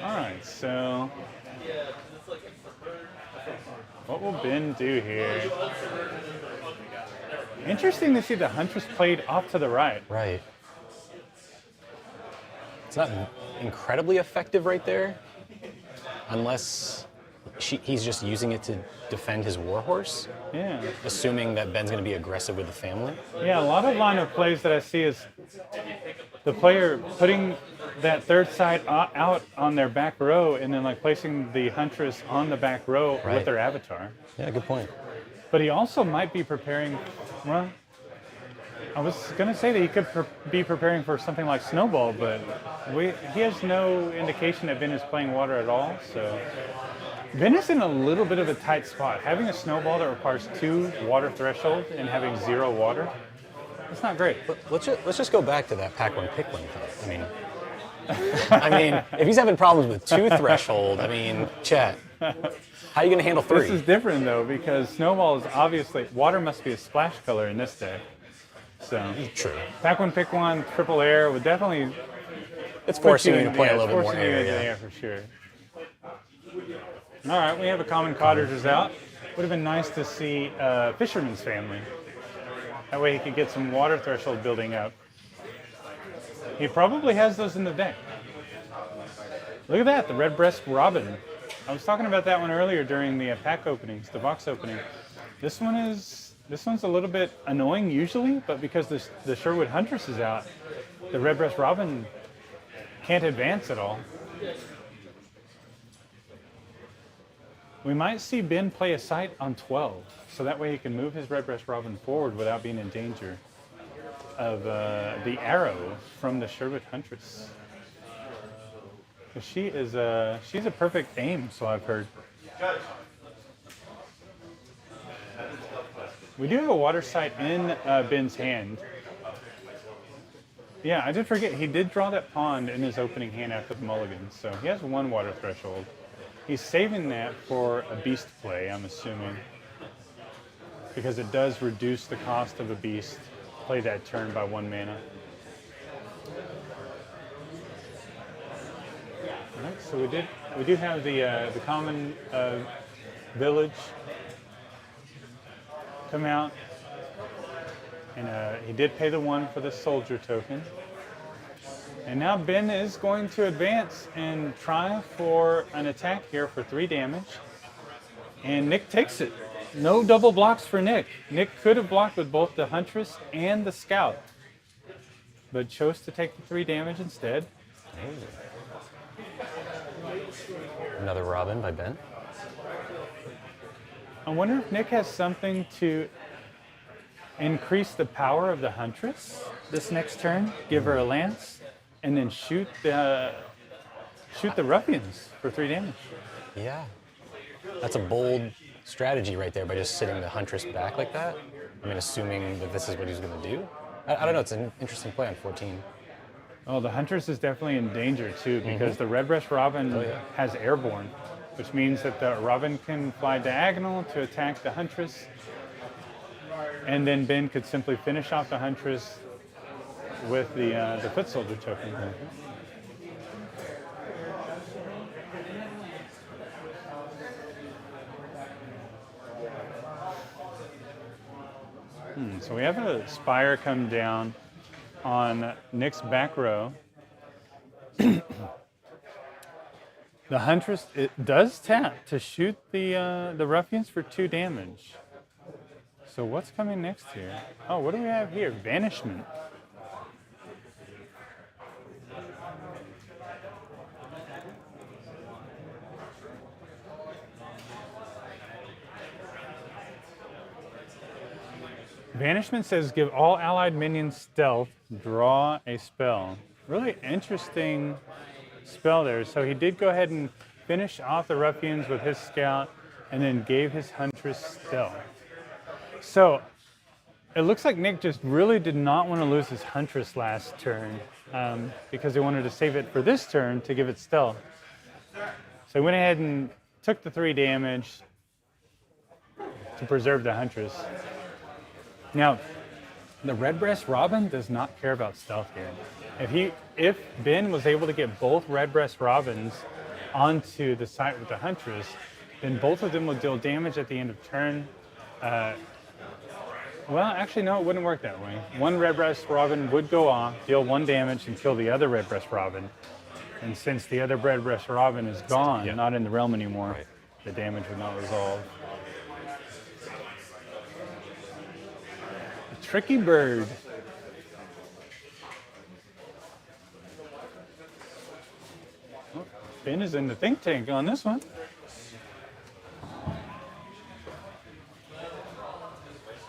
All right, so what will Ben do here? Interesting to see the Huntress played off to the right. Right. It's not incredibly effective right there, unless he's just using it to defend his warhorse. Yeah. Assuming that Ben's going to be aggressive with the family. Yeah, a lot of line of plays that I see is the player putting that third side out on their back row and then like placing the Huntress on the back row with their avatar. Yeah, good point. But he also might be preparing, well, I was going to say that he could be preparing for something like Snowball, but he has no indication that Ben is playing water at all, so Ben is in a little bit of a tight spot. Having a Snowball that requires 2 water threshold and having 0 water, it's not great. Let's just go back to that pack one pick one thing. I mean, if he's having problems with 2 threshold, I mean, chat. How are you going to handle 3? This is different though, because Snowball is obviously, water must be a splash color in this deck. So true. Pack one, pick one, triple air would definitely. It's forcing you to play a little bit more air. Yeah, for sure. All right, we have a common cottagers out. Would have been nice to see Fisherman's Family. That way he could get some water threshold building up. He probably has those in the deck. Look at that, the Redbreast Robin. I was talking about that one earlier during the pack openings, the box opening. This one's a little bit annoying usually, but because the Sherwood Huntress is out, the Redbreast Robin can't advance at all. We might see Ben play a site on 12, so that way he can move his Redbreast Robin forward without being in danger of the arrow from the Sherwood Huntress. She's a perfect aim, so I've heard. We do have a water site in Ben's hand. Yeah, I did forget, he did draw that pond in his opening hand after the mulligan, so he has 1 water threshold. He's saving that for a beast play, I'm assuming, because it does reduce the cost of a beast. Play that turn by 1 mana. All right, so we do have the common village come out, and he did pay the 1 for the soldier token. And now Ben is going to advance and try for an attack here for 3 damage. And Nick takes it. No double blocks for Nick. Nick could have blocked with both the Huntress and the Scout, but chose to take the 3 damage instead. Another Robin by Ben. I wonder if Nick has something to increase the power of the Huntress this next turn, give her a lance, and then shoot the ruffians for 3 damage. Yeah. That's a bold strategy right there by just sitting the Huntress back like that. I mean, assuming that this is what he's going to do. I don't know, it's an interesting play on 14. Oh, the Huntress is definitely in danger too, because the Redbreast Robin has airborne, which means that the Robin can fly diagonal to attack the Huntress, and then Ben could simply finish off the Huntress, with the foot soldier token. So we have a Spire come down on Nick's back row. The Huntress, it does tap to shoot the Ruffians for 2 damage. So what's coming next here? Oh, what do we have here? Banishment. Banishment says give all allied minions stealth, draw a spell. Really interesting spell there. So he did go ahead and finish off the Ruffians with his scout and then gave his Huntress stealth. So it looks like Nick just really did not want to lose his Huntress last turn because he wanted to save it for this turn to give it stealth. So he went ahead and took the 3 damage to preserve the Huntress. Now, the Redbreast Robin does not care about stealth here. If Ben was able to get both Redbreast Robins onto the site with the Huntress, then both of them will deal damage at the end of turn. Well, actually, no, it wouldn't work that way. One Redbreast Robin would go off, deal 1 damage, and kill the other Redbreast Robin. And since the other Redbreast Robin is gone, not in the realm anymore, the damage would not resolve. Tricky bird. Oh, Ben is in the think tank on this one.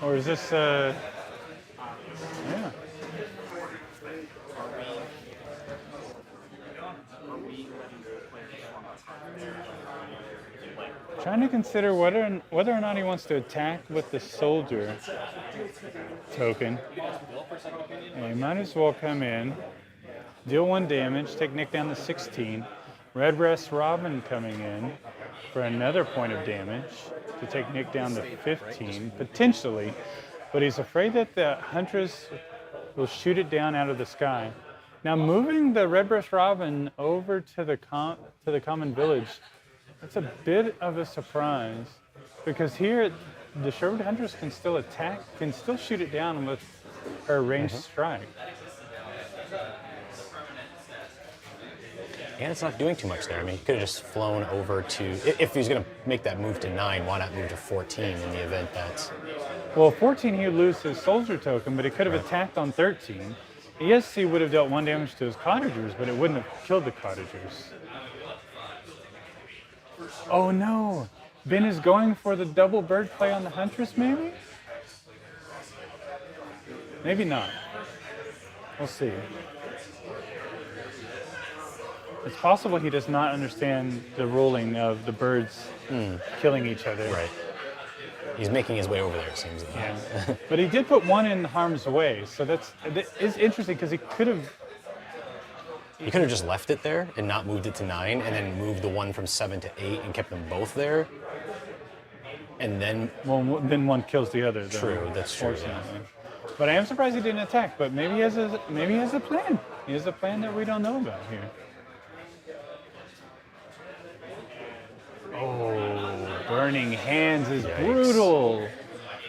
Or is this, yeah. Trying to consider whether or not he wants to attack with the soldier token. And he might as well come in, deal 1 damage, take Nick down to 16. Redbreast Robin coming in for another point of damage to take Nick down to 15, potentially. But he's afraid that the Huntress will shoot it down out of the sky. Now moving the Redbreast Robin over to the common village, that's a bit of a surprise, because here the Sherwood Huntress can still attack, can still shoot it down with her ranged strike. And it's not doing too much there. I mean, he could have just flown over to, if he was going to make that move to 9, why not move to 14 in the event that... Well, 14 he would lose his soldier token, but he could have attacked on 13. Yes, he would have dealt 1 damage to his cottagers, but it wouldn't have killed the cottagers. Oh no! Ben is going for the double bird play on the Huntress, maybe? Maybe not. We'll see. It's possible he does not understand the ruling of the birds killing each other. Right. He's making his way over there, it seems. Yeah. But he did put 1 in harm's way, so that is interesting because he could have... He could have just left it there and not moved it to 9 and then moved the 1 from 7 to 8 and kept them both there. And then... Well, then 1 kills the other. Though, true, that's true. Yeah. But I am surprised he didn't attack, but maybe he has a plan. He has a plan that we don't know about here. Oh, Burning Hands is brutal.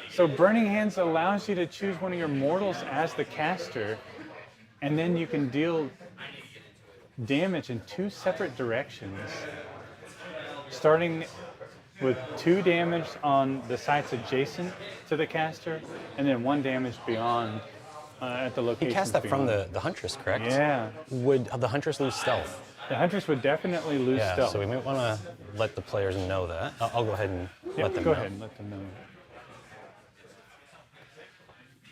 So Burning Hands allows you to choose one of your mortals as the caster, and then you can deal damage in 2 separate directions. Starting with 2 damage on the sites adjacent to the caster, and then 1 damage beyond at the location. He cast that from the Huntress, correct? Yeah. Would the Huntress lose stealth? The Huntress would definitely lose stealth. So we might want to let the players know that. I'll go ahead and let them know. Go ahead and let them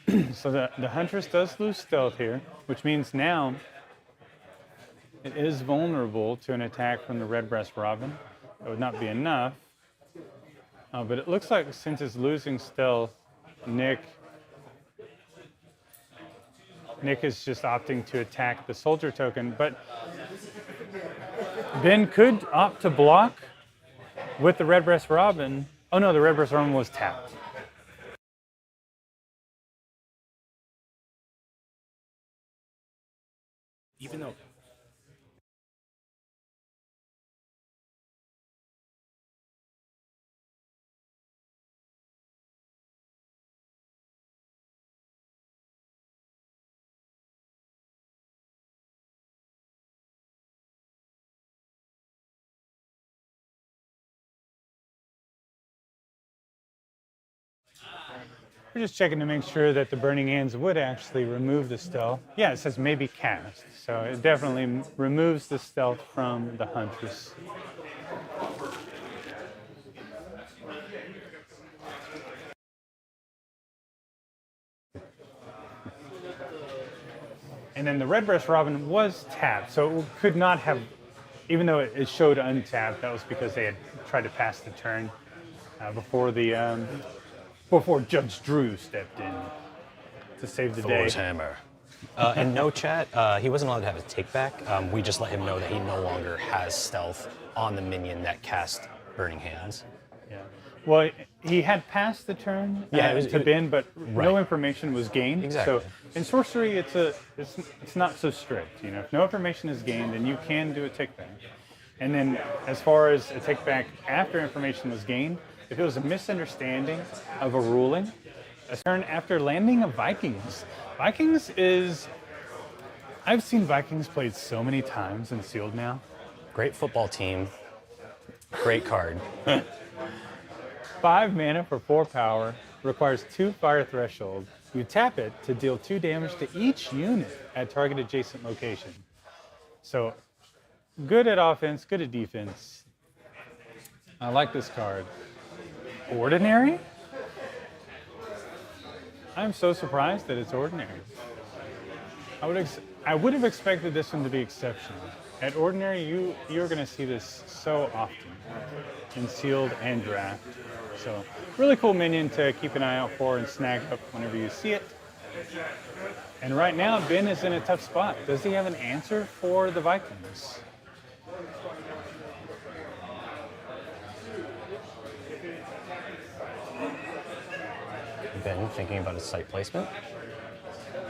know. So the Huntress does lose stealth here, which means now it is vulnerable to an attack from the Redbreast Robin. That would not be enough. But it looks like since it's losing stealth, Nick is just opting to attack the soldier token. But Ben could opt to block with the Redbreast Robin. Oh no, the Redbreast Robin was tapped. even though We're just checking to make sure that the Burning Hands would actually remove the stealth. Yeah, it says maybe cast, so it definitely removes the stealth from the Huntress. And then the Redbreast Robin was tapped, so it could not have, even though it showed untapped, that was because they had tried to pass the turn before Judge Drew stepped in to save the day. Thor's hammer. And no chat, he wasn't allowed to have his take back. We just let him know that he no longer has stealth on the minion that cast Burning Hands. Yeah. Well, he had passed the turn to Ben, but no information was gained. Exactly. So in Sorcery, it's not so strict. You know, if no information is gained, then you can do a take back. And then as far as a take back after information was gained, if it was a misunderstanding of a ruling, a turn after landing of Vikings. Vikings is, I've seen Vikings played so many times in Sealed now. Great football team. Great card. 5 mana for 4 power, requires 2 fire threshold. You tap it to deal 2 damage to each unit at target adjacent location. So good at offense, good at defense. I like this card. Ordinary? I'm so surprised that it's ordinary. I would have expected this one to be exceptional. At ordinary, you're going to see this so often in Sealed and Draft. So really cool minion to keep an eye out for and snag up whenever you see it. And right now, Ben is in a tough spot. Does he have an answer for the Vikings? Ben thinking about his site placement.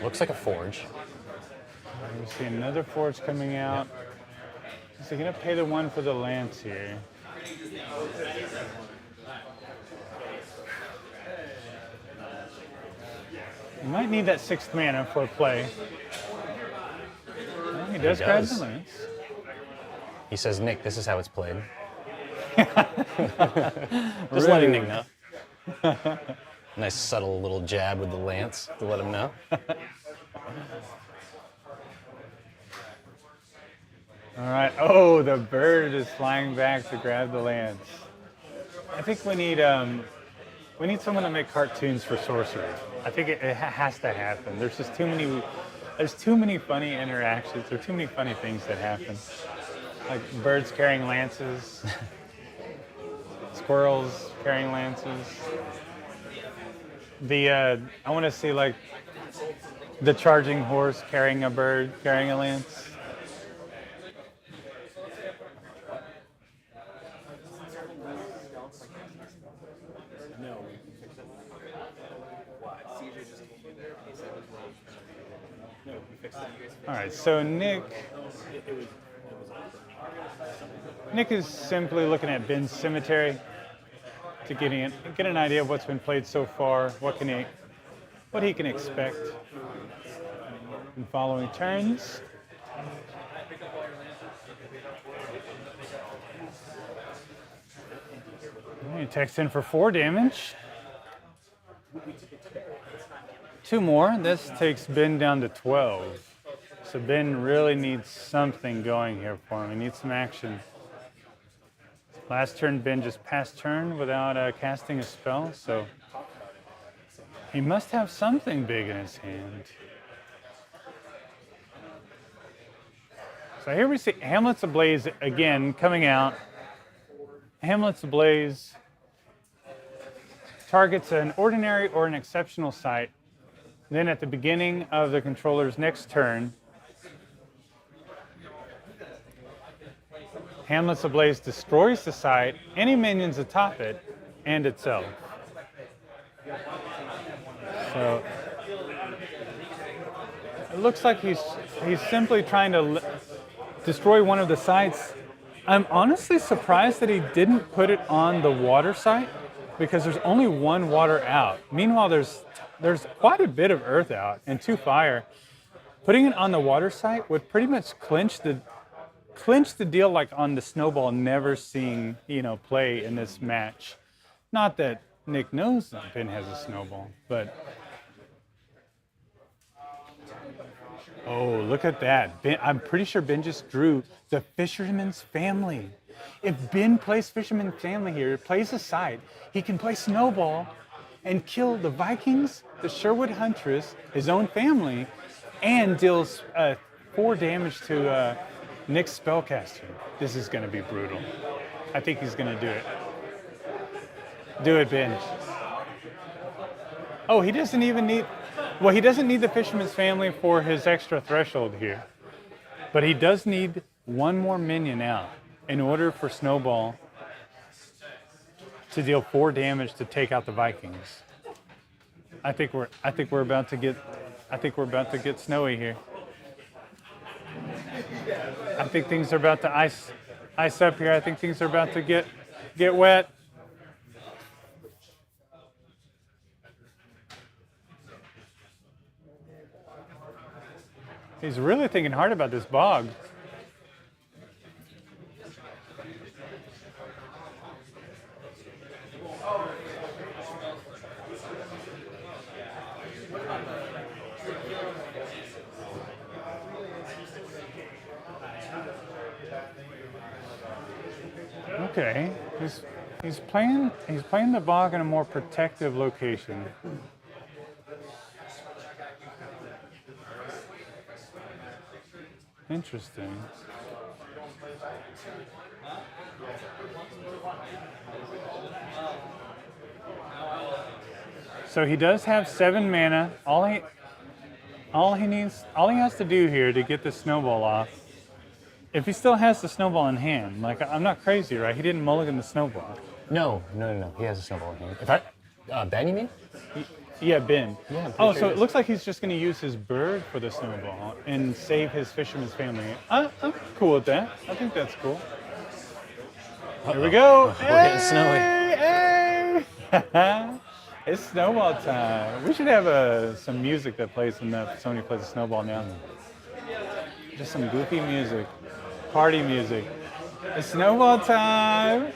Looks like a forge. We see another forge coming out. Yep. Is he going to pay the 1 for the lance here? You might need that 6th mana for a play. Well, he does grab the lance. He says, Nick, this is how it's played. Just letting Nick know. Nice subtle little jab with the lance to let him know. All right. Oh, the bird is flying back to grab the lance. I think we need someone to make cartoons for Sorcery. I think it has to happen. There's just too many funny interactions. There are too many funny things that happen. Like birds carrying lances, squirrels carrying lances. I want to see like the charging horse carrying a bird, carrying a lance. All right, so Nick is simply looking at Ben's cemetery to get an idea of what's been played so far, what he can expect in following turns. He takes in for 4 damage. 2 more. This takes Ben down to 12. So Ben really needs something going here for him. He needs some action. Last turn, Ben just passed turn without casting a spell, so he must have something big in his hand. So here we see Hamlet's Ablaze again coming out. Hamlet's Ablaze targets an ordinary or an exceptional site. Then at the beginning of the controller's next turn, Hamlet's Ablaze destroys the site, any minions atop it, and itself. So it looks like he's he's simply trying to destroy one of the sites. I'm honestly surprised that he didn't put it on the water site because there's only one water out. Meanwhile, there's quite a bit of earth out and 2 fire. Putting it on the water site would pretty much clinch the deal, like on the Snowball never seeing, play in this match. Not that Nick knows that Ben has a Snowball, but oh, look at that. Ben, I'm pretty sure Ben just drew the Fisherman's Family. If Ben plays Fisherman's Family here, plays a side, he can play Snowball and kill the Vikings, the Sherwood Huntress, his own family, and deals 4 damage to Nick's spellcaster. This is going to be brutal. I think he's going to do it. Do it, Ben. Oh, he doesn't even need... Well, he doesn't need the Fisherman's Family for his extra threshold here. But he does need 1 more minion out in order for Snowball to deal 4 damage to take out the Vikings. I think we're about to get snowy here. I think things are about to ice up here. I think things are about to get wet. He's really thinking hard about this bog. Okay, he's playing the bog in a more protective location. Interesting. So he does have 7 mana. All he has to do here to get the Snowball off. If he still has the Snowball in hand, like I'm not crazy, right? He didn't mulligan the Snowball. No. He has a Snowball in hand. If I, Ben, you mean? Yeah, Ben. Yeah, oh, so it looks like he's just going to use his bird for the Snowball and save his Fisherman's Family. I'm cool with that. I think that's cool. Here we go. We're getting snowy. Hey! It's Snowball time. We should have some music that plays when somebody plays a Snowball now. Just some goofy music. Party music. It's Snowball time.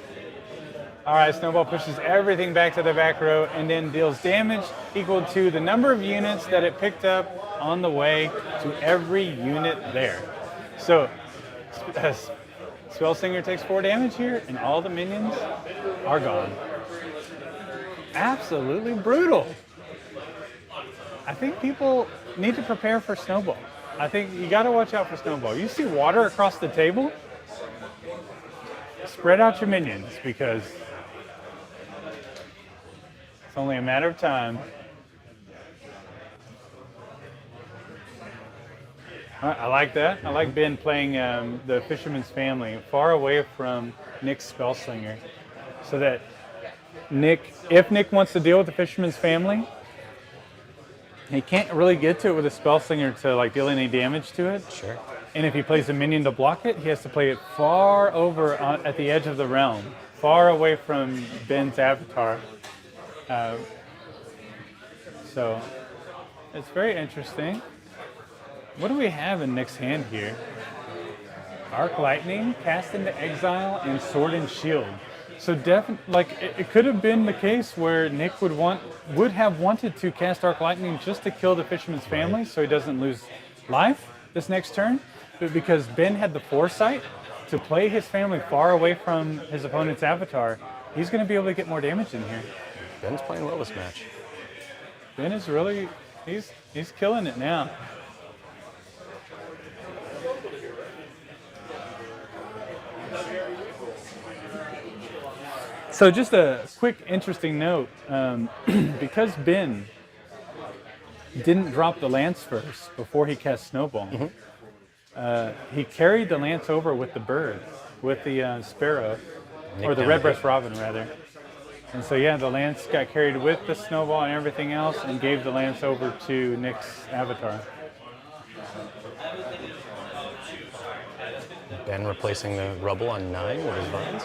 All right, Snowball pushes everything back to the back row and then deals damage equal to the number of units that it picked up on the way to every unit there. So, Spellslinger takes 4 damage here, and all the minions are gone. Absolutely brutal. I think people need to prepare for Snowball. I think you got to watch out for Snowball. You see water across the table? Spread out your minions because it's only a matter of time. I like that. I like Ben playing the Fisherman's Family far away from Nick's Spellslinger so that if Nick wants to deal with the Fisherman's Family, he can't really get to it with a Spellslinger to deal any damage to it. Sure. And if he plays a minion to block it, he has to play it far over at the edge of the realm, far away from Ben's avatar. So it's very interesting. What do we have in Nick's hand here? Arc Lightning, Cast into Exile, and Sword and Shield. So it could have been the case where Nick would have wanted to cast Arc Lightning just to kill the Fisherman's Family so he doesn't lose life this next turn. But because Ben had the foresight to play his family far away from his opponent's avatar, he's going to be able to get more damage in here. Ben's playing well this match. Ben is really, he's killing it now. So just a quick interesting note, because Ben didn't drop the lance first before he cast Snowball, he carried the lance over with the bird, with the sparrow, or the redbreast robin rather. And so yeah, the lance got carried with the Snowball and everything else and gave the lance over to Nick's avatar. Ben replacing the rubble on 9 with his vines.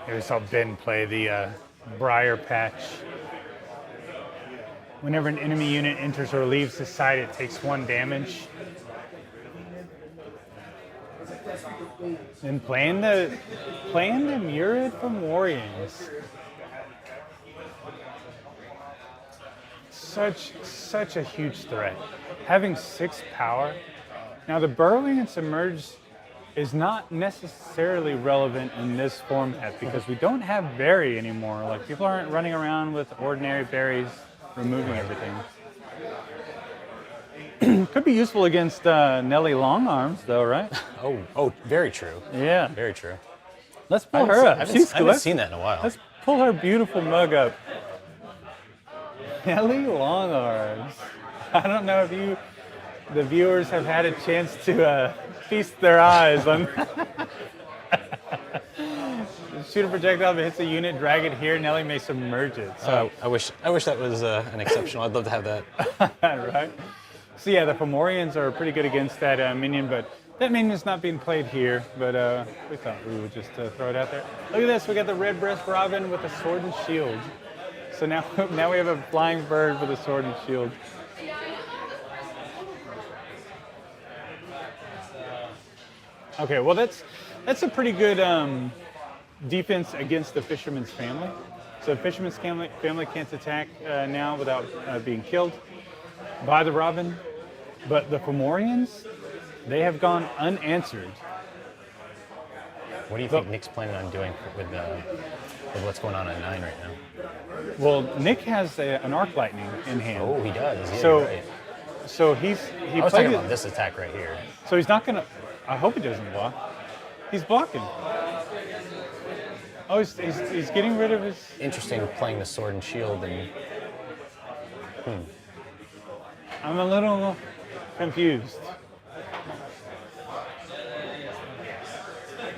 Here we saw Ben play the Briar Patch. Whenever an enemy unit enters or leaves the side, it takes 1 damage. And playing the Mordred from Warriors. Such a huge threat. Having 6 power. Now the Burrowing and Submerge is not necessarily relevant in this format because we don't have berry anymore. Like, people aren't running around with ordinary berries removing everything. Could be useful against Nelly Longarms though, right? Oh, very true. Yeah. Very true. Let's pull her up. I haven't seen that in a while. Let's pull her beautiful mug up. Nelly Longarms. I don't know if the viewers have had a chance to feast their eyes on. Shoot a projectile that hits a unit, drag it here, Nelly may submerge it. So I wish that was an exceptional. I'd love to have that. Right. So yeah, the Fomorians are pretty good against that minion, but that minion's not being played here. But we thought we would just throw it out there. Look at this. We got the red breast robin with a sword and shield. So now we have a flying bird with a sword and shield. Okay, well that's a pretty good defense against the Fisherman's Family. So the Fisherman's Family can't attack now without being killed by the Robin. But the Fomorians, they have gone unanswered. What do you think Nick's planning on doing with what's going on at 9 right now? Well, Nick has an Arc Lightning in hand. Oh, he does. Yeah, So, right. so he I was played talking it. about this attack right here. So he's not gonna. I hope he doesn't block. He's blocking. Oh, he's getting rid of his. Interesting playing the sword and shield and. I'm a little confused.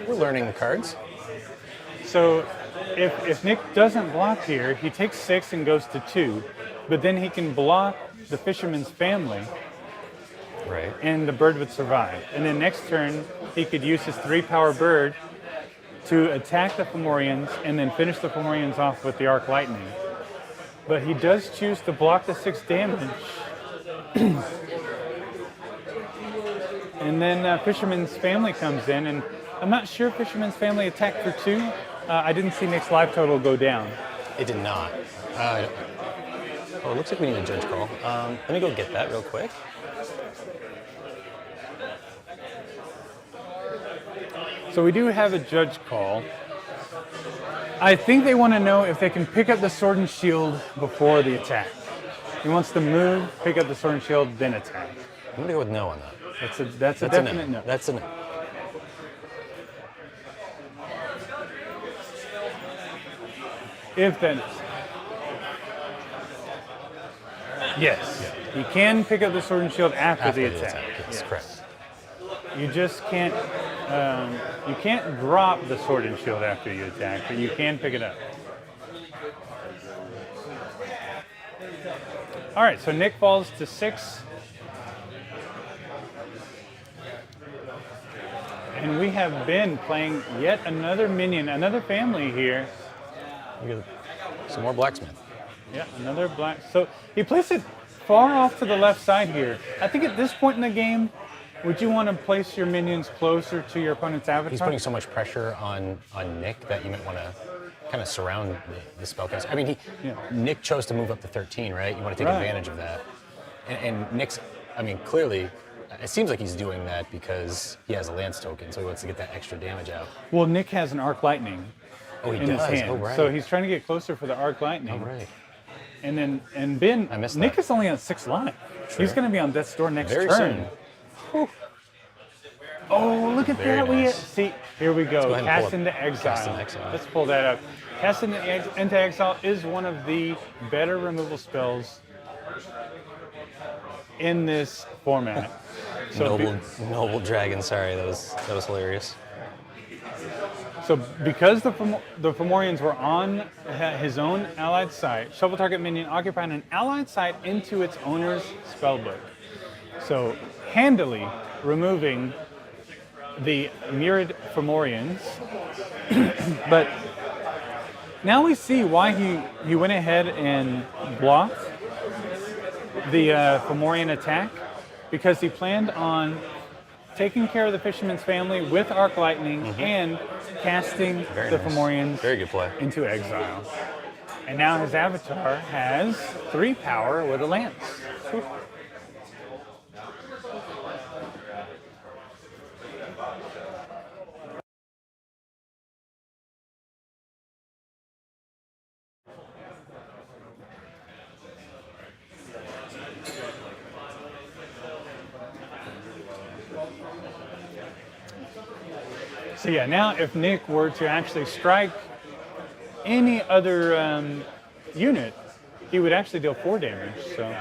We're learning the cards. So if Nick doesn't block here, he takes 6 and goes to 2, but then he can block the Fisherman's Family. Right. And the bird would survive. And then next turn, he could use his 3-power bird to attack the Fomorians and then finish the Fomorians off with the Arc Lightning. But he does choose to block the 6 damage. And then Fisherman's Family comes in, and I'm not sure Fisherman's Family attacked for 2. I didn't see Nick's life total go down. It did not. It looks like we need a judge call. Let me go get that real quick. So we do have a judge call. I think they want to know if they can pick up the sword and shield before the attack. He wants to move, pick up the sword and shield, then attack. I'm gonna go with no on that. That's a definite no. That's a no. If then, yes, you can pick up the sword and shield after the attack. Yes, correct. You just can't. You can't drop the sword and shield after you attack, but you can pick it up. All right, so Nick falls to 6. And we have been playing yet another minion, another family here. Some more blacksmith. Yeah, another black. So he placed it far off to the left side here. I think at this point in the game, would you want to place your minions closer to your opponent's avatar? He's putting so much pressure on Nick that you might want to kind of surround the spellcaster. I mean, Nick chose to move up to 13, right? You want to take advantage of that. And Nick's, I mean, clearly, It seems like he's doing that because he has a Lance token, so he wants to get that extra damage out. Well, Nick has an Arc Lightning Oh, he in does. his hand, Oh, right. so he's trying to get closer for the Arc Lightning. Oh, right. And Ben, I missed Nick that. is only on 6 life. He's going to be on death's door next Very turn. soon. Oh, look at Very that. nice. See, here we go. go ahead and Cast pull up into exile. Cast into Exile. Let's pull that up. Cast into exile is one of the better removal spells in this format. So Noble Dragon, sorry, that was hilarious. So because the Fomorians were on his own allied site, shuffle target minion occupying an allied site into its owner's spellbook. So handily removing the myriad Fomorians. But now we see why he went ahead and blocked the Fomorian attack, because he planned on taking care of the Fisherman's Family with Arc Lightning and casting Very the nice. Fomorians Very good play. into exile. And now his avatar has 3 power with a lance. So yeah, now if Nick were to actually strike any other unit, he would actually deal 4 damage. So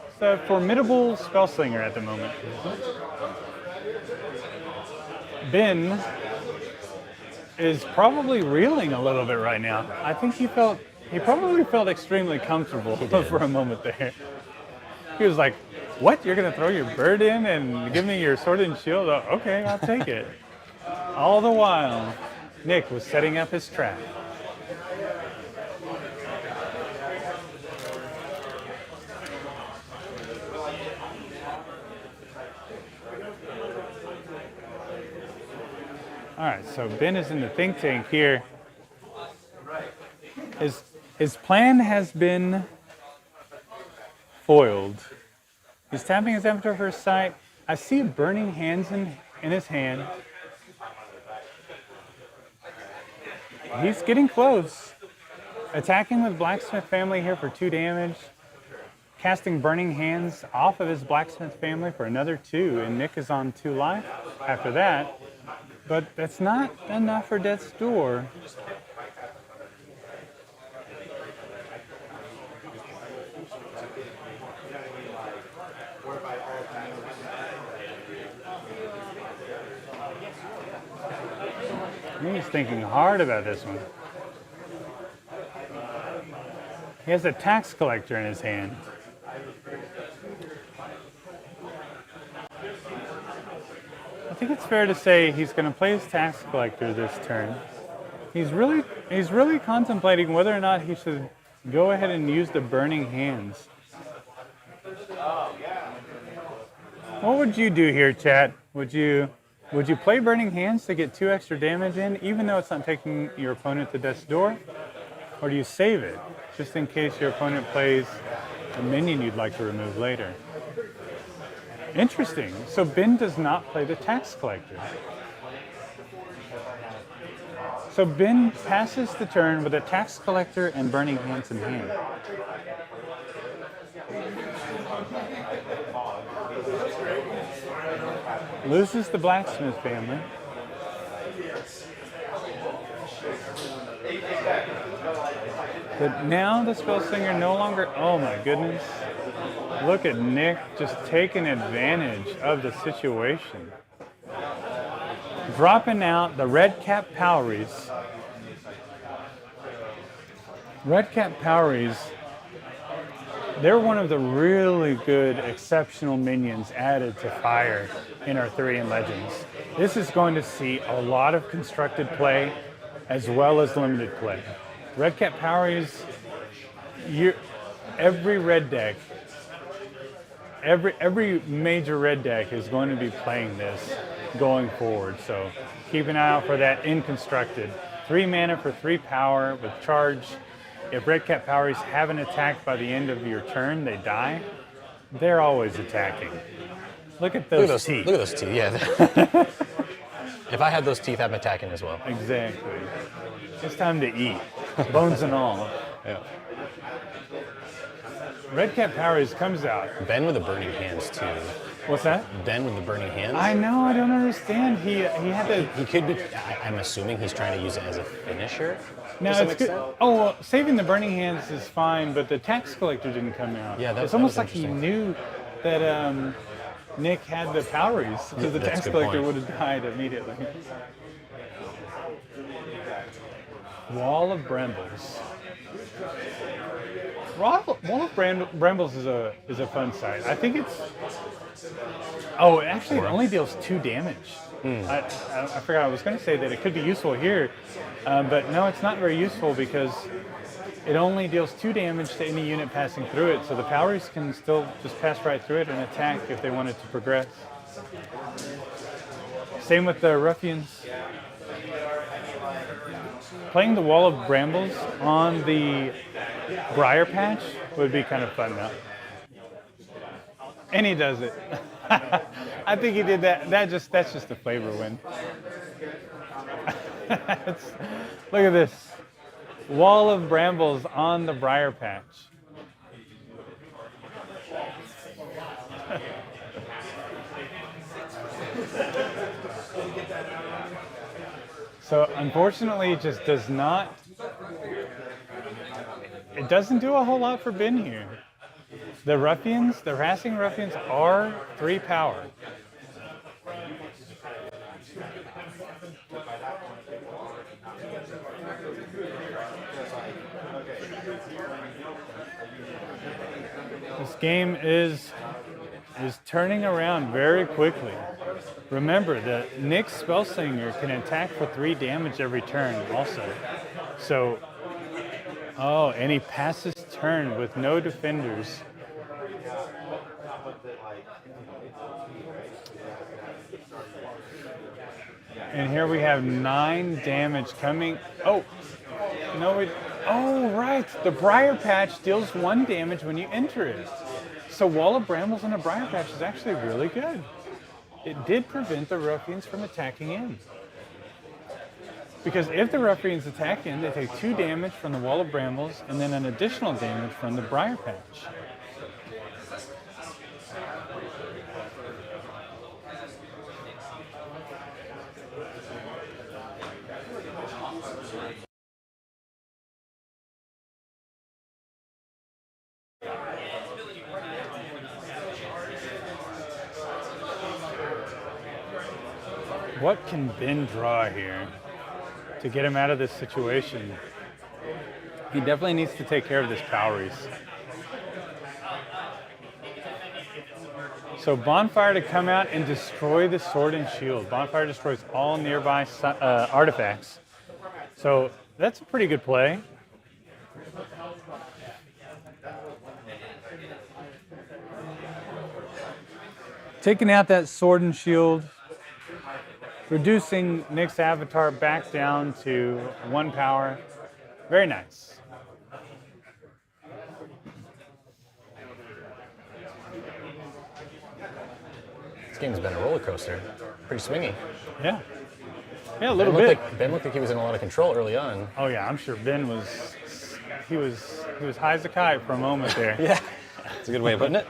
it's a formidable spell slinger at the moment. Ben is probably reeling a little bit right now. I think he probably felt extremely comfortable for a moment there. He was like, "What? You're gonna throw your bird in and give me your sword and shield? Oh, okay, I'll take it." All the while, Nick was setting up his trap. All right, so Ben is in the think tank here. His plan has been foiled. He's tapping his avatar for his sight. I see burning hands in his hand. He's getting close. Attacking with Blacksmith Family here for 2 damage. Casting Burning Hands off of his Blacksmith Family for another 2, and Nick is on 2 life after that. But that's not enough for Death's Door. He's thinking hard about this one. He has a tax collector in his hand. I think it's fair to say he's going to play his tax collector this turn. He's really contemplating whether or not he should go ahead and use the burning hands. What would you do here, chat? Would you play Burning Hands to get 2 extra damage in, even though it's not taking your opponent to death's door? Or do you save it, just in case your opponent plays a minion you'd like to remove later? Interesting. So Ben does not play the tax collector. So Ben passes the turn with a tax collector and Burning Hands in hand. Loses the Blacksmith Family. But now the Spellslinger no longer... Oh my goodness. Look at Nick just taking advantage of the situation. Dropping out the Red Cap Powries. Red Cap Powries, they're one of the really good, exceptional minions added to Fire in Arthurian Legends. This is going to see a lot of constructed play as well as limited play. Red Cap Powries, every red deck, every major red deck is going to be playing this going forward. So keep an eye out for that in constructed. 3 mana for 3 power with charge. If Red Cap Powers haven't attacked by the end of your turn, they die. They're always attacking. Look at those teeth. Look at those teeth. Yeah. If I had those teeth, I'm attacking as well. Exactly. It's time to eat, bones and all. Yeah. Red Cat Powers comes out. Ben with the burning hands too. What's that? Ben with the burning hands. I know. I don't understand. He had to. He could be. I'm assuming he's trying to use it as a finisher. No, it's good. Oh, well, saving the burning hands is fine, but the tax collector didn't come out. Yeah, it's almost like he knew that Nick had the Powries, because the tax collector would have died immediately. Wall of Brambles. Wall of Brambles is a fun sight. I think it's. Oh, actually, it only deals 2 damage. I forgot. I was going to say that it could be useful here, but no, it's not very useful because it only deals 2 damage to any unit passing through it. So the Powers can still just pass right through it and attack if they wanted to progress. Same with the Ruffians. Playing the Wall of Brambles on the Briar Patch would be kind of fun now. And he does it. I think he did that. That's just a flavor win. Look at this. Wall of Brambles on the Briar Patch. So unfortunately, it just does not. It doesn't do a whole lot for Ben here. The Ruffians, the harassing Ruffians, are 3 power. This game is turning around very quickly. Remember that Nick's Spellslinger can attack for 3 damage every turn also. So, oh, and he passes turn with no defenders. And here we have 9 damage coming. Oh, no, oh, right. The Briar Patch deals 1 damage when you enter it. So Wall of Brambles on a Briar Patch is actually really good. It did prevent the Ruffians from attacking in. Because if the Ruffians attack in, they take 2 damage from the Wall of Brambles and then an additional damage from the Briar Patch. What can Ben draw here to get him out of this situation? He definitely needs to take care of this Powries. So Bonfire to come out and destroy the Sword and Shield. Bonfire destroys all nearby artifacts. So that's a pretty good play. Taking out that Sword and Shield, reducing Nick's avatar back down to 1 power. Very nice. This game's been a roller coaster. Pretty swingy. Yeah. Yeah, a little bit. Ben looked like he was in a lot of control early on. Oh yeah, I'm sure Ben was. He was high as a kite for a moment there. Yeah, that's a good way of putting it.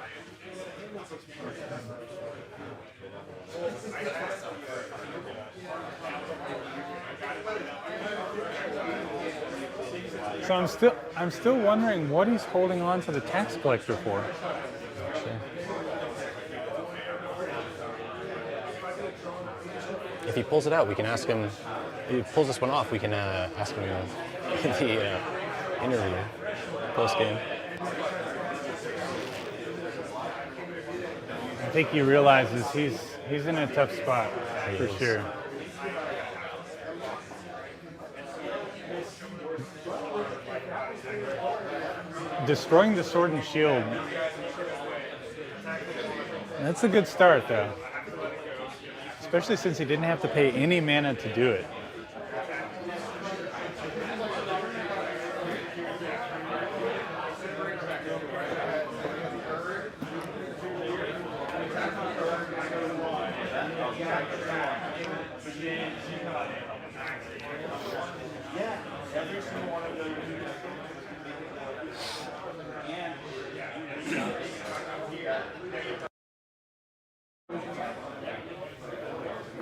So I'm still wondering what he's holding on to the tax collector for. Sure. If he pulls it out, we can ask him. If he pulls this one off, we can ask him the interview post game. I think he realizes he's in a tough spot for sure. Destroying the Sword and Shield. That's a good start, though. Especially since he didn't have to pay any mana to do it.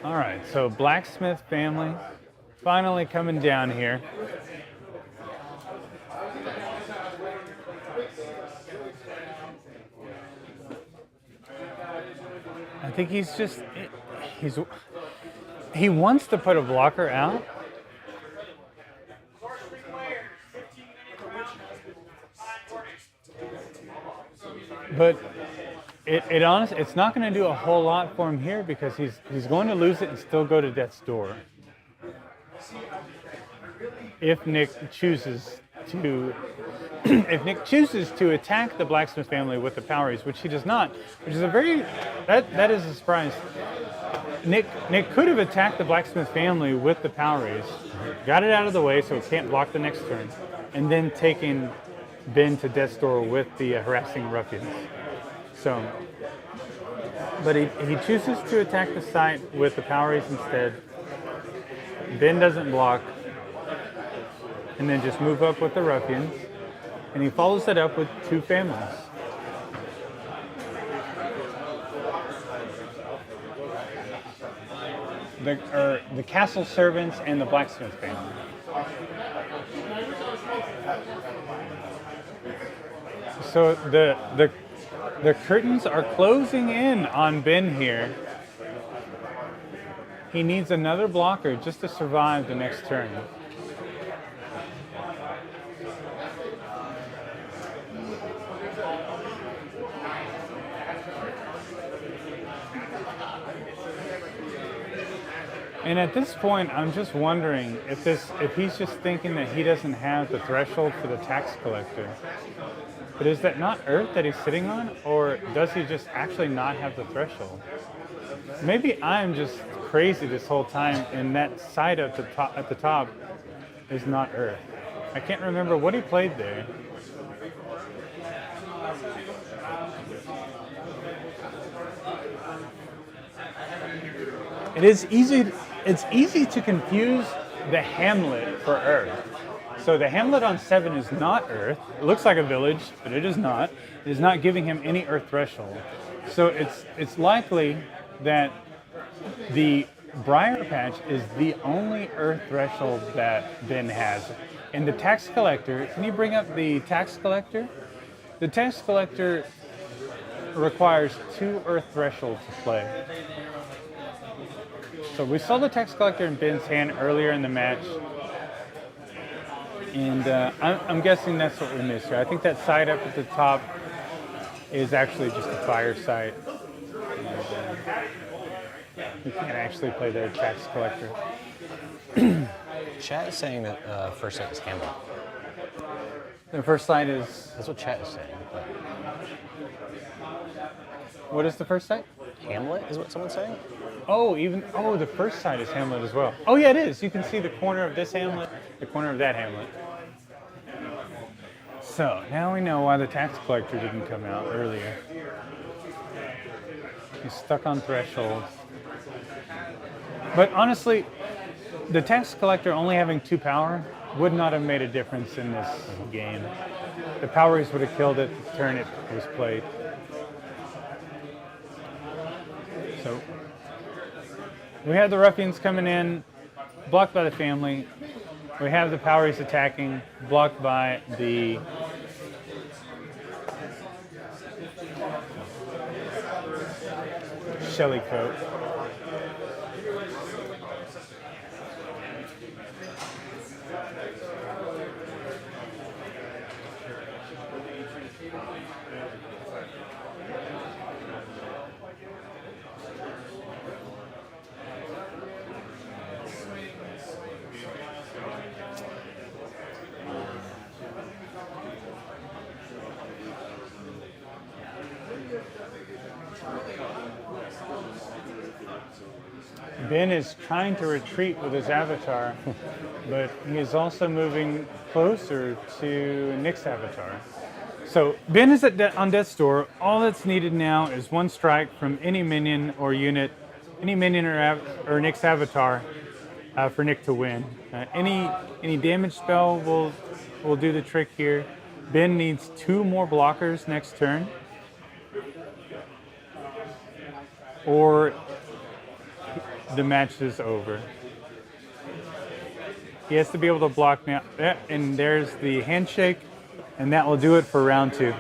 All right, so blacksmith family finally coming down here. I think he wants to put a blocker out. But it's not going to do a whole lot for him here because he's going to lose it and still go to death's door. If Nick chooses to attack the blacksmith family with the Poweries, which he does not, which is that is a surprise. Nick could have attacked the blacksmith family with the Poweries, got it out of the way so it can't block the next turn, and then taken Ben to death's door with the harassing ruffians. So, but he chooses to attack the site with the Poweries instead. Ben doesn't block, and then just move up with the ruffians, and he follows it up with 2 families. The castle servants and the blacksmith family. So the curtains are closing in on Ben here. He needs another blocker just to survive the next turn. And at this point, I'm just wondering if he's just thinking that he doesn't have the threshold for the tax collector. But is that not Earth that he's sitting on, or does he just actually not have the threshold? Maybe I'm just crazy this whole time, and that side at the top is not Earth. I can't remember what he played there. It's easy to confuse the hamlet for Earth. So the hamlet on 7 is not Earth. It looks like a village, but it is not. It is not giving him any Earth threshold. So it's likely that the Briar Patch is the only Earth threshold that Ben has. And the tax collector, can you bring up the tax collector? The tax collector requires 2 Earth thresholds to play. So we saw the tax collector in Ben's hand earlier in the match. And I'm guessing that's what we missed here. I think that side up at the top is actually just a fire site. We can't actually play the tax collector. Chat is saying that first site is Hamlet. The first site is... That's what chat is saying. But what is the first site? Hamlet is what someone's saying? The first site is Hamlet as well. Oh yeah, it is. You can see the corner of this Hamlet, the corner of that Hamlet. So now we know why the tax collector didn't come out earlier. He's stuck on threshold. But honestly, the tax collector only having 2 power would not have made a difference in this game. The Poweries would have killed it the turn it was played. So we have the ruffians coming in, blocked by the family. We have the Poweries attacking, blocked by the Shellycoat. Ben is trying to retreat with his avatar, but he is also moving closer to Nick's avatar. So Ben is on death's door. All that's needed now is 1 strike from any minion or unit any minion or Nick's avatar for Nick to win. Any damage spell will do the trick here. Ben needs 2 more blockers next turn, or the match is over. He has to be able to block now. And there's the handshake, and that will do it for round 2.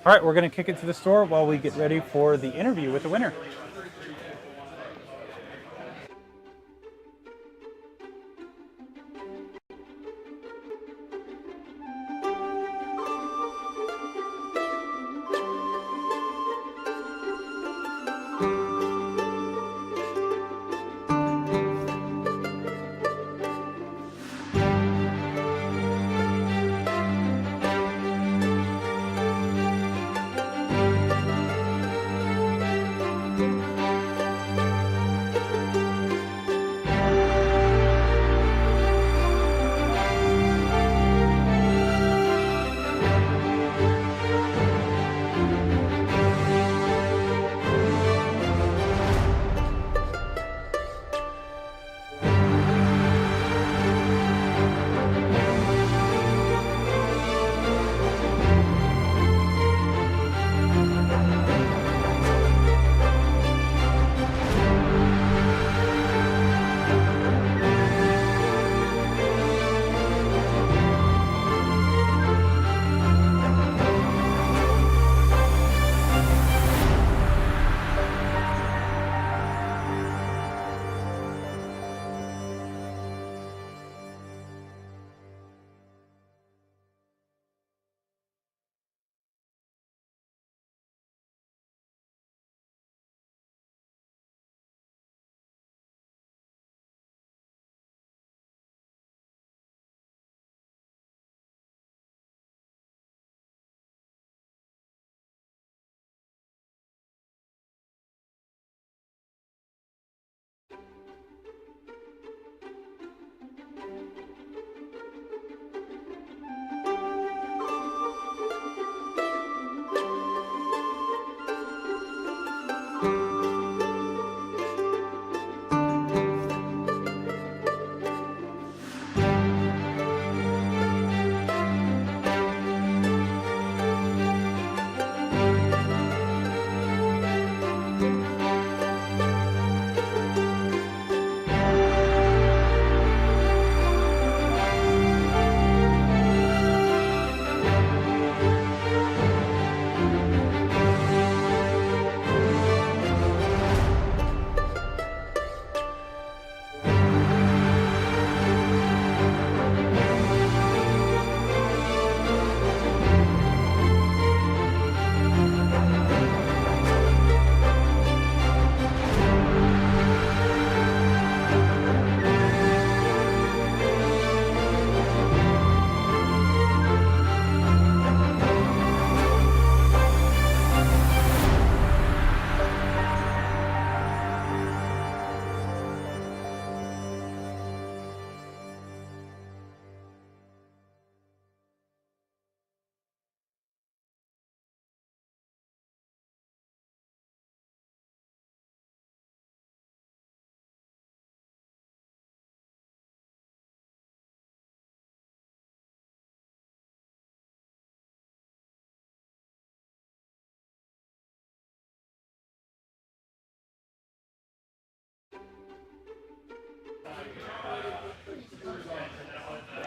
All right, we're going to kick it to the store while we get ready for the interview with the winner.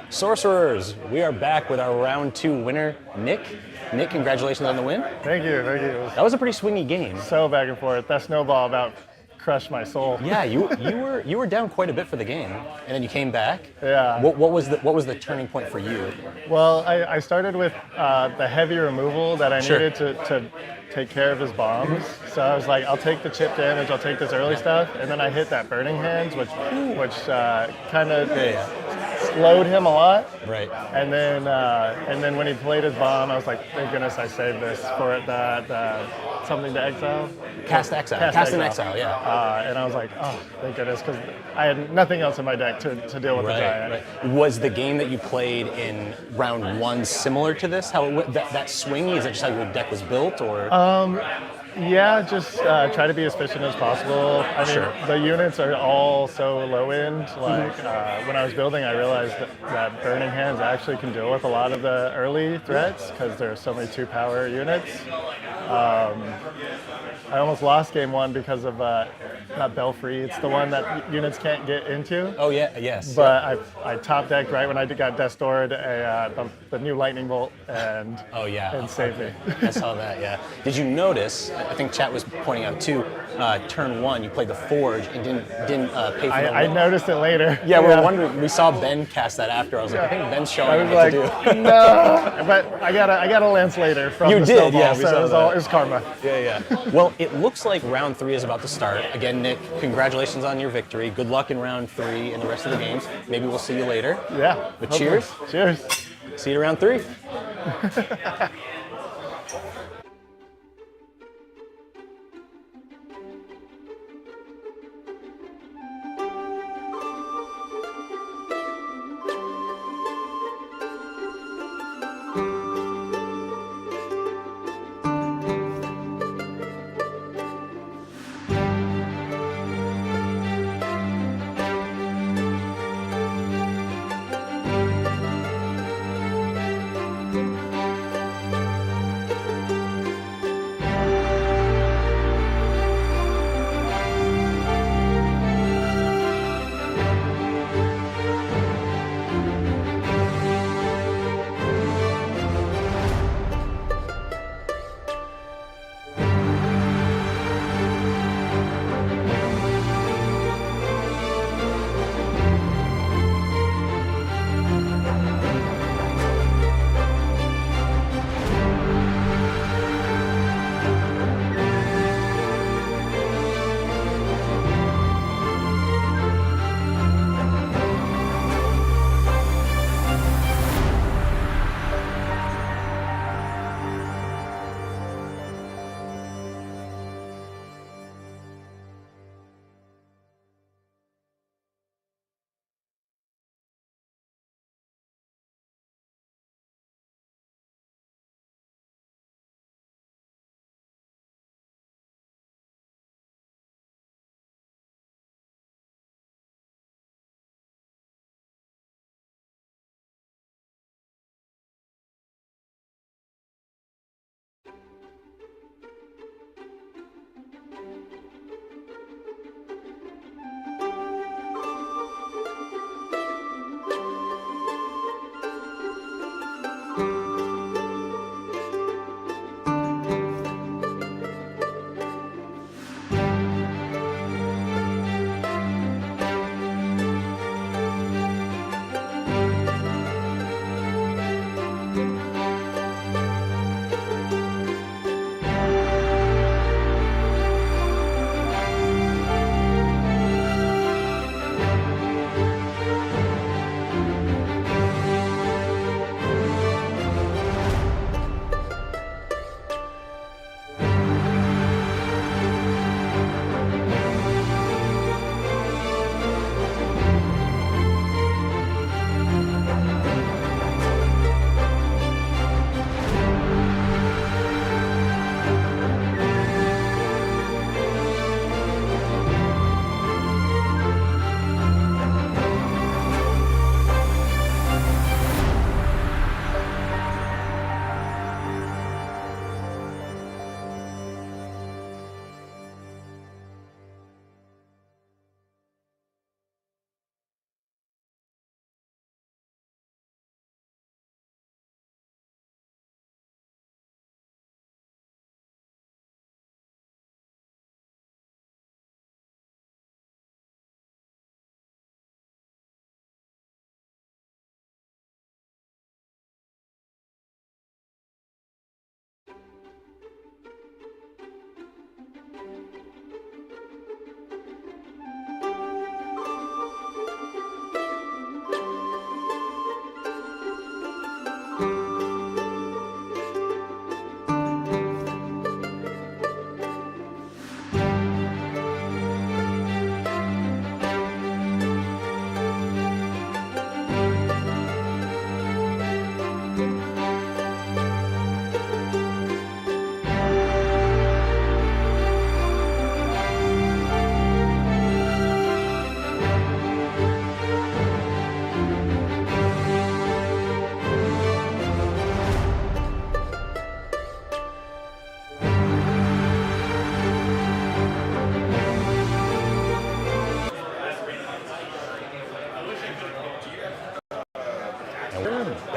Sorcerers, we are back with our round 2 winner, Nick. Nick, congratulations on the win. Thank you, thank you. That was a pretty swingy game. So back and forth. That snowball about crushed my soul. Yeah, you were down quite a bit for the game, and then you came back. Yeah. What was the turning point for you? Well, I started with the heavy removal that I needed to take care of his bombs. So I was like, I'll take the chip damage, I'll take this early stuff, and then I hit that burning hands, which kind of load him a lot. Right. And then when he played his bomb, I was like, thank goodness I saved this for the something to exile. Cast Exile. Cast and Exile, yeah. And I was like, oh, thank goodness, because I had nothing else in my deck to deal with the giant. Right. Was the game that you played in round 1 similar to this? How that swing, is that just how your deck was built, or? Yeah, just try to be as efficient as possible. I mean, the units are all so low end. Like when I was building, I realized that Burning Hands actually can deal with a lot of the early threats because there are so many 2-power units. I almost lost game 1 because of not Belfry. It's the one that units can't get into. Oh yeah, yes. But I top decked right when I got Death Stored the new Lightning Bolt and saved me. I saw that. Yeah. Did you notice? I think chat was pointing out too. Turn 1, you played the Forge and didn't pay for the. I noticed it later. Yeah, we were wondering. We saw Ben cast that after. I was like, I think Ben's showing me what to do. No, but I got a lance later from the Snowball, yeah. So it was karma. Yeah. Well, it looks like round 3 is about to start. Again, Nick, congratulations on your victory. Good luck in round 3 and the rest of the games. Maybe we'll see you later. Yeah. But cheers. Cheers. See you around 3.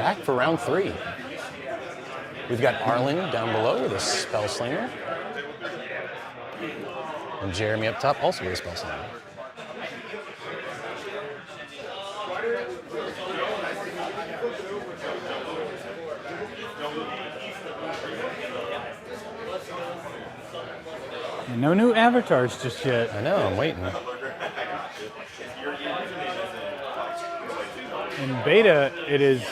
back for round 3. We've got Arlen down below with a Spell Slinger. And Jeremy up top also with a Spell Slinger. And no new avatars just yet. I know, I'm waiting. In beta, it is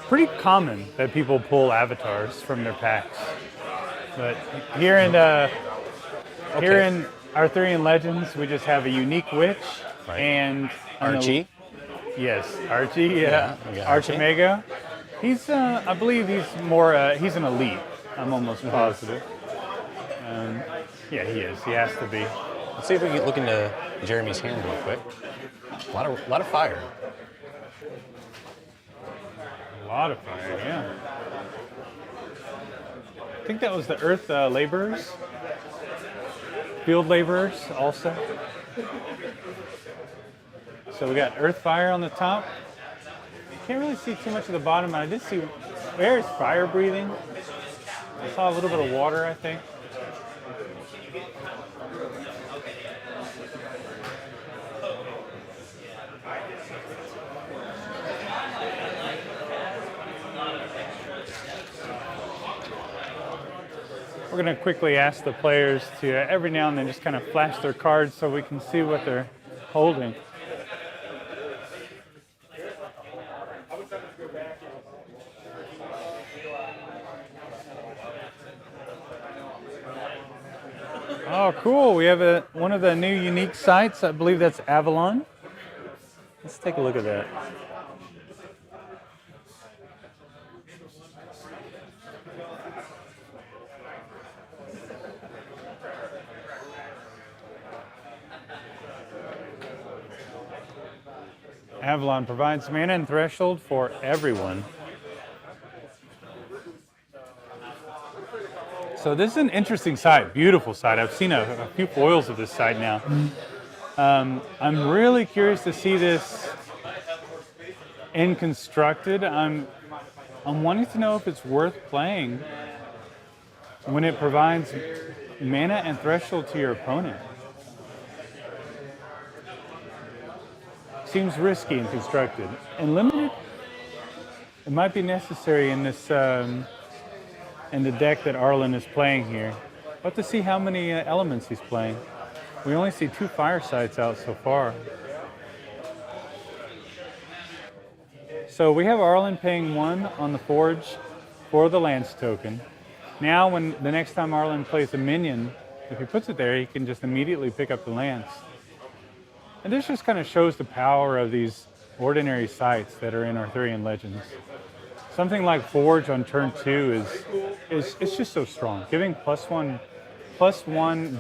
pretty common that people pull avatars from their packs. But here in Arthurian Legends, we just have a unique witch and Archie. Yes, Archie. Yeah, Archie. Archimega. He's, I believe, he's he's an elite. I'm almost positive. Yeah, he is. He has to be. Let's see if we can look into Jeremy's hand real quick. A lot of fire. A lot of fire, yeah. I think that was the Earth laborers. Field laborers also. So we got Earth fire on the top. Can't really see too much of the bottom. I did see where is fire breathing. I saw a little bit of water, I think. We're going to quickly ask the players to every now and then just kind of flash their cards so we can see what they're holding. Oh, cool. We have one of the new unique sites. I believe that's Avalon. Let's take a look at that. Avalon provides mana and threshold for everyone. So this is an interesting site, beautiful site. I've seen a few foils of this site now. I'm really curious to see this in constructed. I'm wanting to know if it's worth playing when it provides mana and threshold to your opponent. Seems risky and constructed. And limited, it might be necessary in this in the deck that Arlen is playing here. We'll have to see how many elements he's playing. We only see 2 fire sites out so far. So we have Arlen paying 1 on the Forge for the Lance token. Now when the next time Arlen plays a minion, if he puts it there, he can just immediately pick up the Lance. And this just kind of shows the power of these ordinary sites that are in Arthurian Legends. Something like Forge on turn 2 is it's just so strong. Giving +1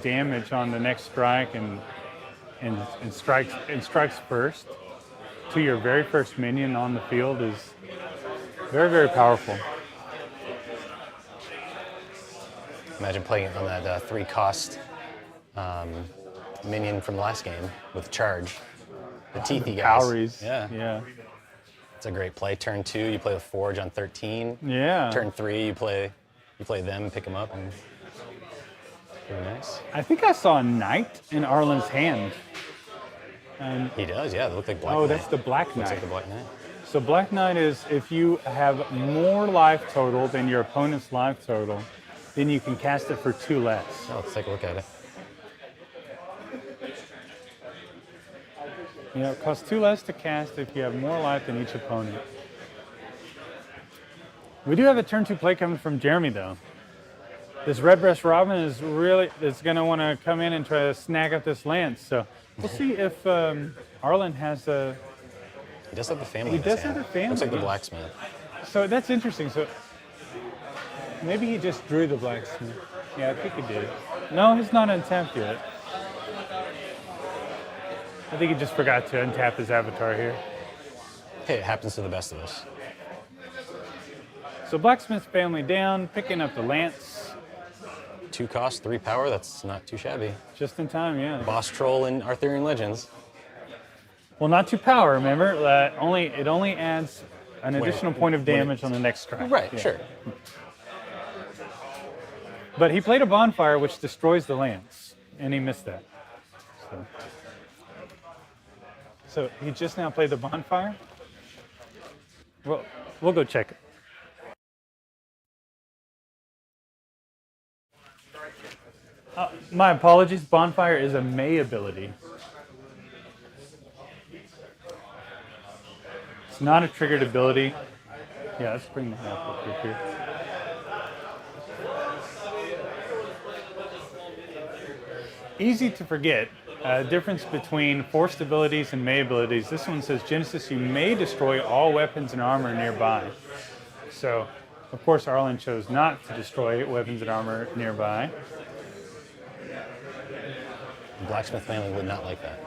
damage on the next strike and strikes first to your very first minion on the field is very, very powerful. Imagine playing it on that 3-cost minion from the last game with charge. The teethy guys. Calories. Yeah. It's a great play. Turn 2, you play the Forge on 13. Yeah. Turn 3, you play them, pick them up, and pretty nice. I think I saw a Knight in Arlen's hand. He does, yeah. They look like Black Knight. Oh, that's the Black Knight. Looks like the Black Knight. So Black Knight is if you have more life total than your opponent's life total, then you can cast it for 2 less. Oh, let's take a look at it. Yeah, it costs 2 less to cast if you have more life than each opponent. We do have a turn 2 play coming from Jeremy, though. This Redbreast Robin is going to want to come in and try to snag up this Lance. So we'll see if Arlen has a... He does have the family. He does have the family. Looks like the blacksmith. So that's interesting. So maybe he just drew the blacksmith. Yeah, I think he did. No, he's not untapped yet. I think he just forgot to untap his avatar here. Hey, it happens to the best of us. So Blacksmith family down, picking up the Lance. 2 cost, 3 power, that's not too shabby. Just in time, yeah. Boss troll in Arthurian Legends. Well, not to power, remember? It only adds an additional point of damage on the next strike. Right, Yeah. sure. But he played a bonfire, which destroys the lance, and he missed that. So he just now played the bonfire? Well, we'll go check it. My apologies, bonfire is a May ability. It's not a triggered ability. Yeah, let's bring that up real quick here. Easy to forget. Difference between forced abilities and May abilities. This one says, Genesis, you may destroy all weapons and armor nearby. So, of course, Arlen chose not to destroy weapons and armor nearby. The blacksmith family would not like that.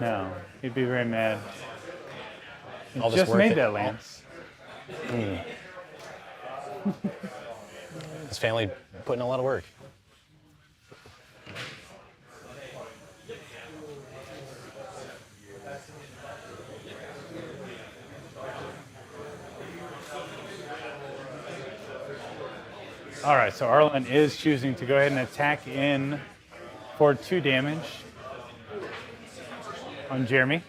No, he'd be very mad. He All this just work made that- that lance. His family put in a lot of work. All right, so Arlen is choosing to go ahead and attack in for 2 damage on Jeremy.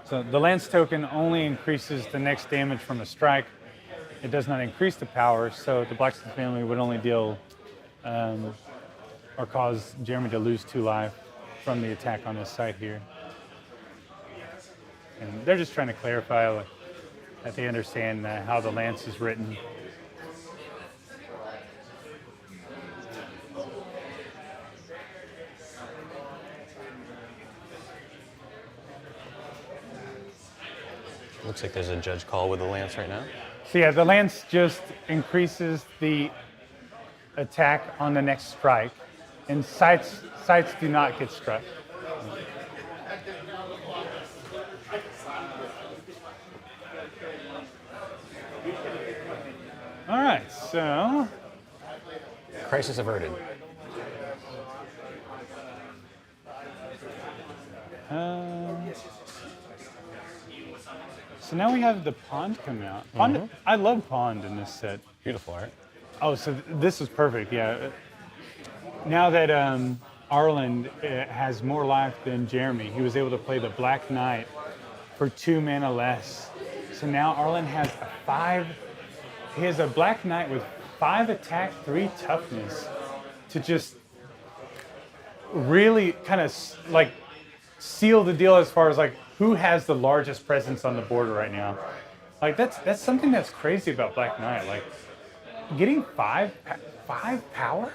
So the lance token only increases the next damage from a strike. It does not increase the power, so the blacksmith family would only deal or cause Jeremy to lose 2 life from the attack on his site here. And they're just trying to clarify that they understand how the lance is written. Looks like there's a judge call with the lance right now. So yeah, the lance just increases the attack on the next strike, and sights do not get struck. All right, so Crisis averted. So now we have the pond come out. Pond, I love pond in this set. Beautiful art. Oh, so this is perfect. Yeah. Now that Arlen has more life than Jeremy, he was able to play the Black Knight for 2 mana less. So now Arlen has a 5. He has a Black Knight with 5 attack, 3 toughness to just really kind of like seal the deal as far as like who has the largest presence on the board right now. Like that's something that's crazy about Black Knight. Like getting 5 power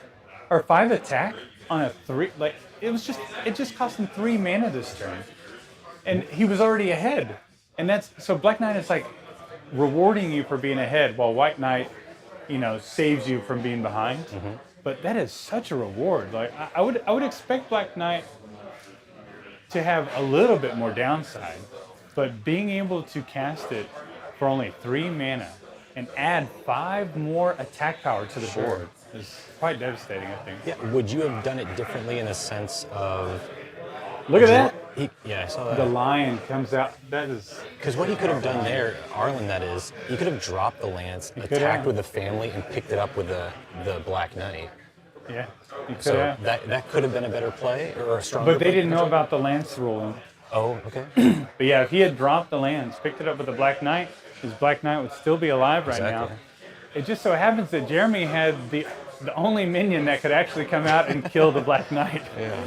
or 5 attack on a 3, like it just cost him 3 mana this turn, and he was already ahead. And that's so Black Knight is like rewarding you for being ahead, while White Knight, saves you from being behind. But that is such a reward. Like I would expect Black Knight to have a little bit more downside, but being able to cast it for only 3 mana and add 5 more attack power to the board is quite devastating, I think. Yeah. Would you have done it differently in the sense of? Look at that. Yeah, I saw that. The lion comes out. That is Because what he could have done there, Arlen, that is, he could have dropped the lance, attacked with the family, and picked it up with the Black Knight. yeah. You could So have. that could have been a better play or a stronger. But they play, didn't know potentially. about the lance ruling. Oh, okay. But yeah, if he had dropped the lance, picked it up with the Black Knight, his Black Knight would still be alive right Exactly. now. It just so happens that Jeremy had the only minion that could actually come out and kill the Black Knight. Yeah.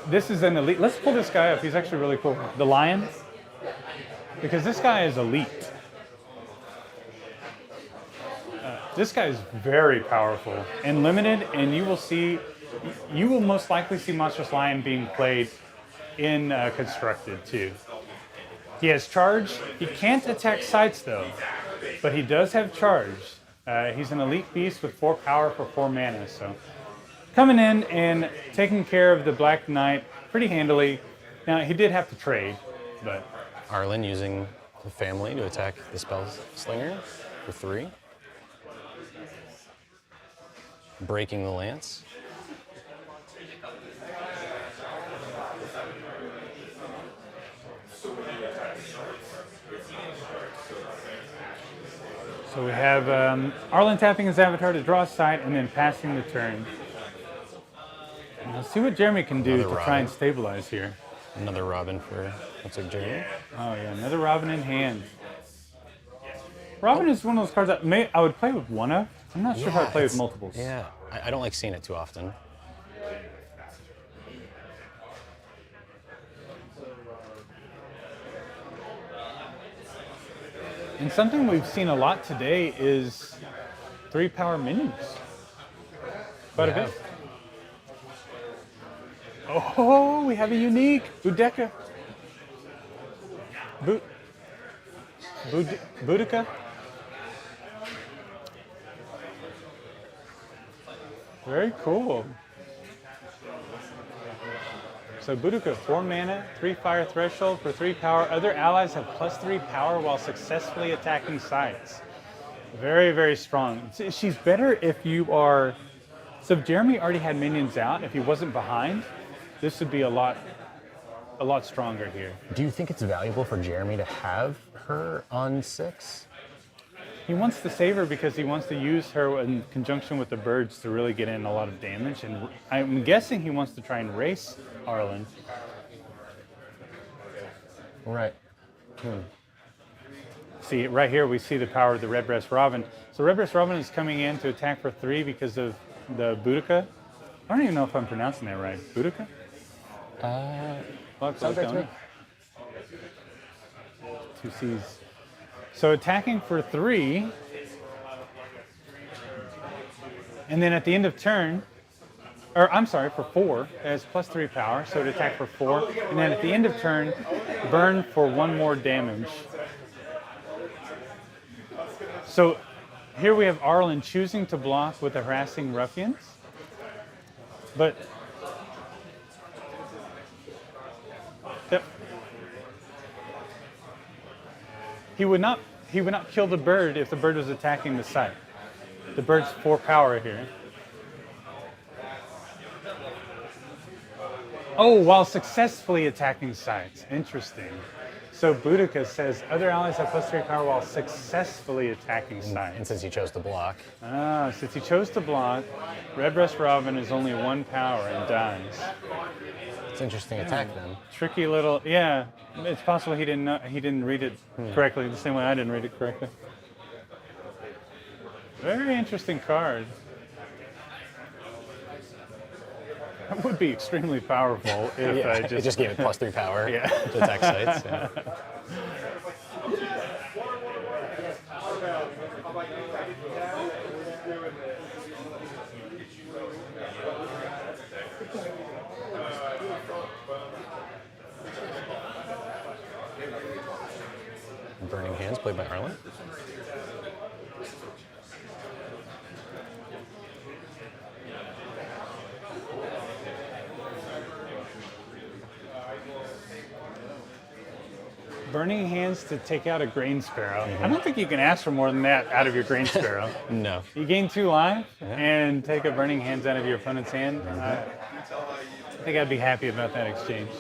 This is an elite. Let's pull this guy up. He's actually really cool. The lion. Because this guy is elite. This guy is very powerful and limited, and you will most likely see Monstrous Lion being played in Constructed too. He has charge. He can't attack sites though, but he does have charge. He's an elite beast with 4 power for 4 mana, so coming in and taking care of the Black Knight pretty handily. Now he did have to trade, but Arlen using the family to attack the Spell Slinger for 3. Breaking the lance. So we have Arlen tapping his avatar to draw a side and then passing the turn. And let's see what Jeremy can do to try and stabilize here. Another Robin for, looks like Jeremy. Oh yeah, another Robin in hand. Robin is one of those cards that I would play with one of. I'm not sure if I'd play with multiples. Yeah, I don't like seeing it too often. And something we've seen a lot today is 3-power minions. Quite a bit. Oh, we have a unique Boudicca. Boudicca. Very cool. So Boudicca, 4 mana, 3 fire threshold for 3 power. Other allies have +3 power while successfully attacking sides. Very, very strong. She's better if you are. So if Jeremy already had minions out, if he wasn't behind, this would be a lot stronger here. Do you think it's valuable for Jeremy to have her on 6? He wants to save her because he wants to use her in conjunction with the birds to really get in a lot of damage. And I'm guessing he wants to try and race Arlen. Right. See, right here we see the power of the Redbreast Robin. So Redbreast Robin is coming in to attack for 3 because of the Boudicca. I don't even know if I'm pronouncing that right. Boudicca? Sounds right to me. 2 C's. So attacking for 3, and then at the end of turn, or I'm sorry, for 4, it has +3 power, so it attack for 4, and then at the end of turn, burn for 1 more damage. So here we have Arlen choosing to block with the harassing ruffians, but he would not kill the bird if the bird was attacking the site. The bird's 4 power here. Oh, while successfully attacking sites. Interesting. So Boudicca says other allies have +3 power while successfully attacking sites. And since he chose to block. Since he chose to block, Redbreast Robin is only 1 power and dies. It's an interesting attack then. Tricky little, yeah. It's possible he didn't read it correctly, the same way I didn't read it correctly. Very interesting card. That would be extremely powerful if I it just gave it +3 power Yeah. to attack sites. Yeah. Burning Hands, played by Arlen. Burning Hands to take out a Grain Sparrow. I don't think you can ask for more than that out of your Grain Sparrow. No. You gain 2 life and take a Burning Hands out of your opponent's hand. I think I'd be happy about that exchange.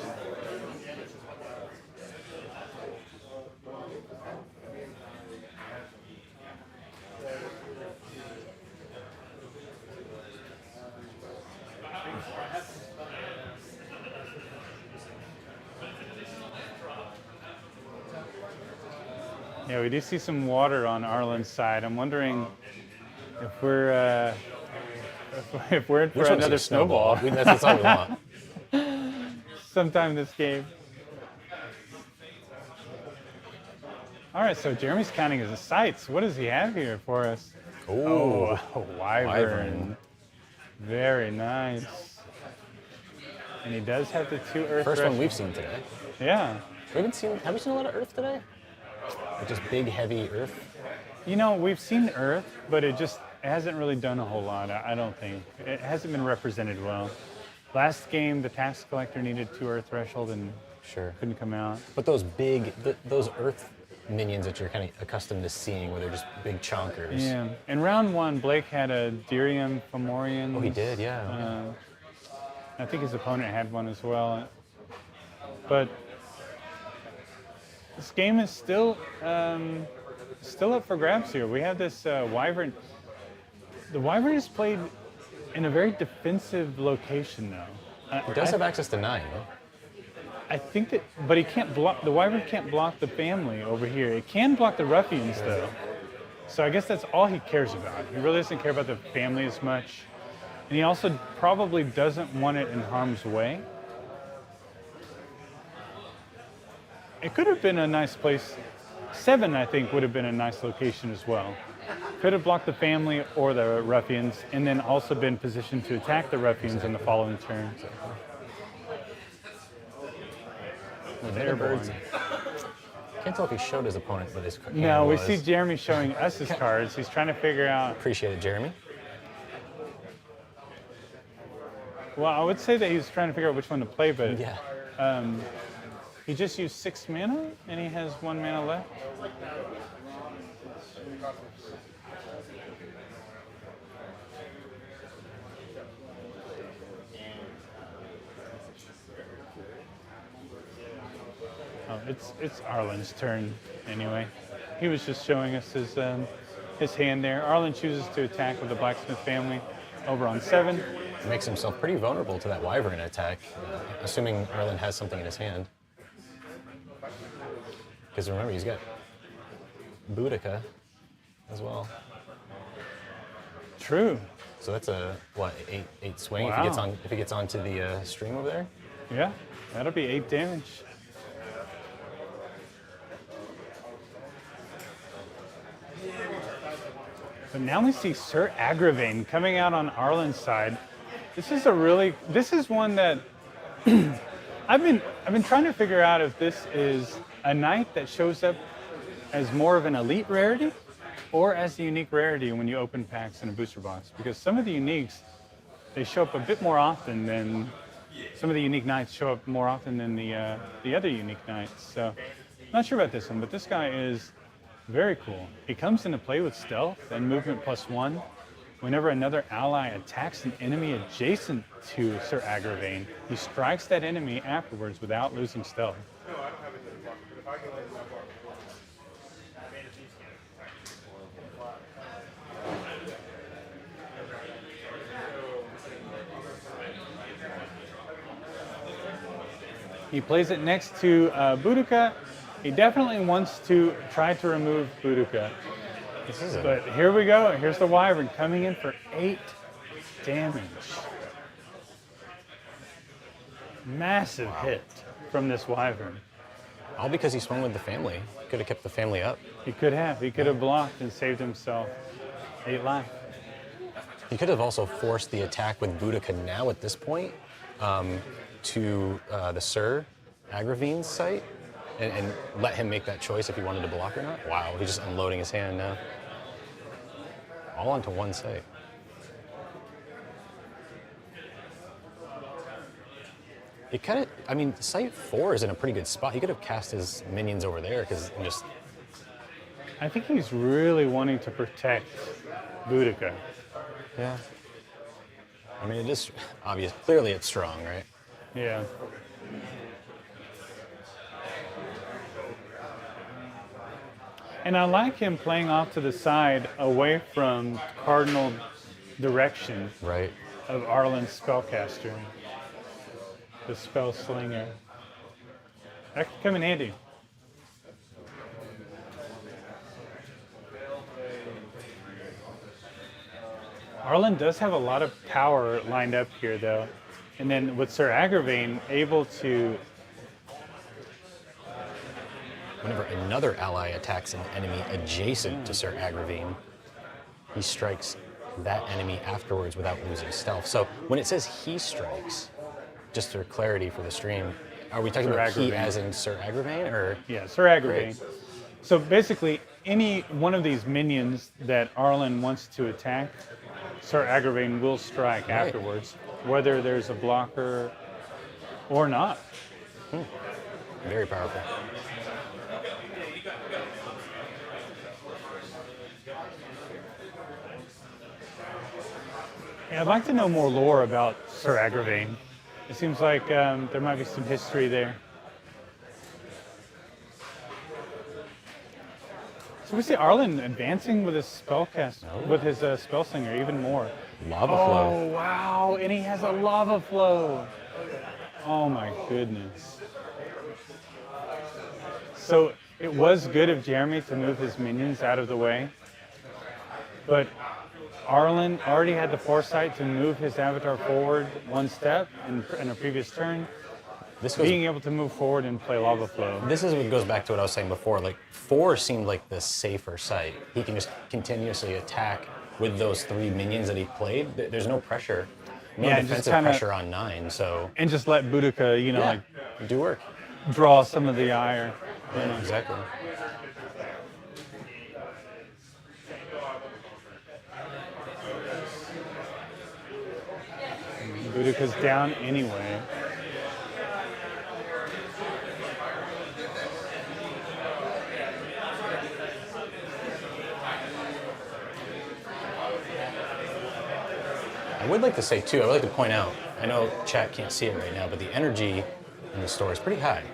Yeah, we do see some water on Arlen's side. I'm wondering if we're in for another snowball. That's all we want. Sometime this game. All right, so Jeremy's counting his sights. What does he have here for us? Ooh, a wyvern. Very nice. And he does have the 2 earth. First one we've seen today. Yeah. Have we seen a lot of earth today? Like just big, heavy earth? You know, we've seen earth, but it hasn't really done a whole lot, I don't think. It hasn't been represented well. Last game, the tax collector needed 2 earth threshold and couldn't come out. But those big, those earth minions that you're kind of accustomed to seeing, where they're just big chonkers. Yeah. In round 1, Blake had a Dirium Fomorian. Oh, he did, yeah. I think his opponent had one as well. But this game is still still up for grabs here. We have this Wyvern. The Wyvern is played in a very defensive location, though. He does have access to 9, no? I think that, but he can't block, the Wyvern can't block the family over here. It can block the ruffians, though. So I guess that's all he cares about. He really doesn't care about the family as much. And he also probably doesn't want it in harm's way. It could have been a nice place. 7, I think, would have been a nice location as well. Could have blocked the family or the ruffians, and then also been positioned to attack the ruffians in the following turn. Birds. Can't tell if he showed his opponent, but his hand No, we was. see Jeremy showing us his cards. He's trying to figure out. Appreciate it, Jeremy. Well, I would say that he's trying to figure out which one to play, but Yeah. he just used 6 mana, and he has 1 mana left. Oh, it's Arlen's turn anyway. He was just showing us his hand there. Arlen chooses to attack with the Blacksmith family over on 7. Makes himself pretty vulnerable to that Wyvern attack, assuming Arlen has something in his hand. Because remember, he's got Boudicca as well. True. So that's a what, 8 swing Wow. if he gets onto the stream over there. Yeah, that'll be 8 damage. But now we see Sir Agravain coming out on Arlen's side. This is one that I've been trying to figure out if this is a knight that shows up as more of an elite rarity or as a unique rarity when you open packs in a booster box. Because some of the uniques, they show up a bit more often than some of the unique knights show up more often than the other unique knights. So not sure about this one, but this guy is very cool. He comes into play with stealth and movement +1. Whenever another ally attacks an enemy adjacent to Sir Agravain, he strikes that enemy afterwards without losing stealth. He plays it next to Boudicca. He definitely wants to try to remove Boudicca. But here we go. Here's the Wyvern coming in for 8 damage. Massive hit from this Wyvern. All because he swung with the family. Could have kept the family up. He could have. He could have blocked and saved himself 8 life. He could have also forced the attack with Boudicca now at this point to the Sir Agravain's site and let him make that choice if he wanted to block or not. Wow, he's just unloading his hand now. All onto one site. It kind of, I mean, site 4 is in a pretty good spot. He could have cast his minions over there because just. I think he's really wanting to protect Boudicca. Yeah. I mean, it is obvious. Clearly, it's strong, right? Yeah. And I like him playing off to the side away from cardinal direction Right. of Arlen's spellcaster, the spell slinger. That could come in handy. Arlen does have a lot of power lined up here, though. And then with Sir Agravain able to... Whenever another ally attacks an enemy adjacent to Sir Agravain, he strikes that enemy afterwards without losing stealth. So when it says he strikes, just for clarity for the stream, are we talking Sir about he Agravain. as in Sir Agravain, or? Yeah, Sir Agravain. Great. So basically, any one of these minions that Arlen wants to attack, Sir Agravain will strike Right. afterwards, whether there's a blocker or not. Very powerful. Yeah, I'd like to know more lore about Sir Agravain. It seems like there might be some history there. So we see Arlen advancing with his with his spell slinger even more. Lava flow. Oh wow! And he has a lava flow. Oh my goodness. So it was good of Jeremy to move his minions out of the way, but Arlen already had the foresight to move his avatar forward one step in a previous turn. Being able to move forward and play lava flow. This is what goes back to what I was saying before. Like 4 seemed like the safer site. He can just continuously attack with those 3 minions that he played. There's no pressure, no defensive pressure on 9. So and just let Boudicca, you know, like do work, draw some of the ire. Yeah, exactly. Boudicca's down anyway. I would like to say too, I would like to point out, I know chat can't see it right now, but the energy in the store is pretty high.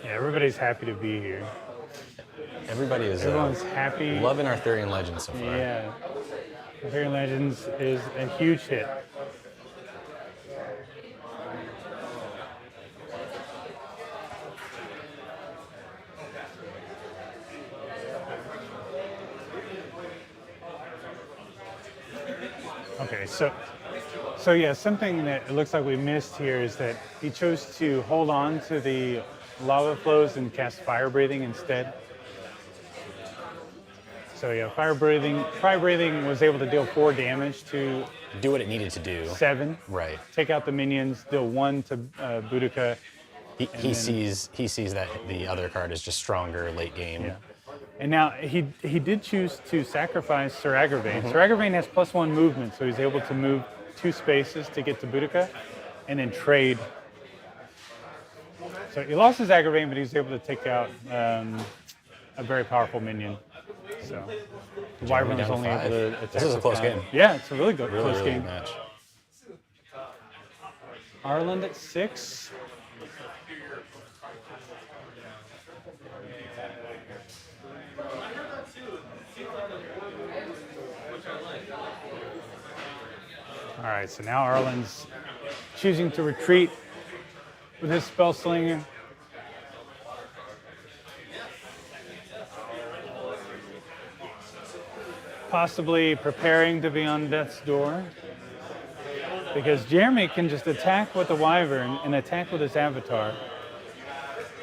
Yeah, everybody's happy to be here. Everyone's happy. Loving Arthurian Legends so far. Yeah. Arthurian Legends is a huge hit. Okay, so yeah, something that it looks like we missed here is that he chose to hold on to the lava flows and cast fire breathing instead. So yeah, fire breathing was able to deal 4 damage to do what it needed to do. 7. Right. Take out the minions, deal 1 to Boudicca. He sees that the other card is just stronger late game. Yeah. And now he did choose to sacrifice Sir Agravain. Sir Agravain has +1 movement, so he's able to move 2 spaces to get to Boudicca and then trade. So he lost his Agravain, but he was able to take out a very powerful minion. So the Wyvern was only able to attack. This is a close game. Yeah, it's a really good close really game. Good match. Arlen at 6. All right, so now Arlen's choosing to retreat with his spell slinger. Possibly preparing to be on death's door. Because Jeremy can just attack with the Wyvern and attack with his avatar.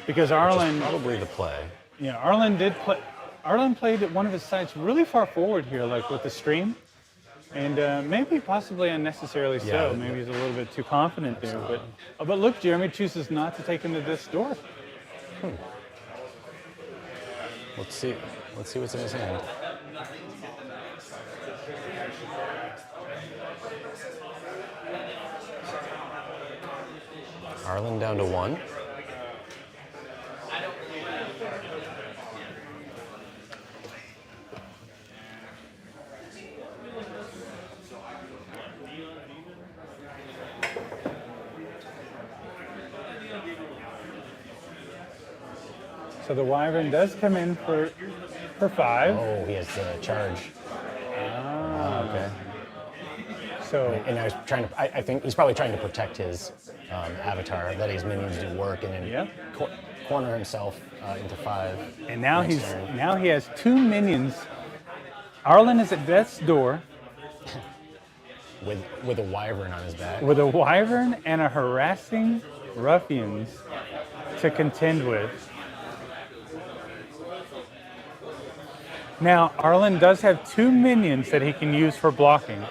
Because Arlen... probably the play. Yeah, Arlen did play... Arlen played at one of his sites really far forward here, like with the stream. And maybe possibly unnecessarily so. Yeah, Maybe he's a little bit too confident there. But look, Jeremy chooses not to take him to death's door. Let's see what's in his hand. Arlen down to 1. So the Wyvern does come in for 5. Oh, he has the charge. Okay. So and I was trying to. I think he's probably trying to protect his avatar, let his minions do work, and then corner himself into 5. And now he has 2 minions. Arlen is at death's door. With a Wyvern on his back. With a Wyvern and a harassing ruffians to contend with. Now, Arlen does have 2 minions that he can use for blocking.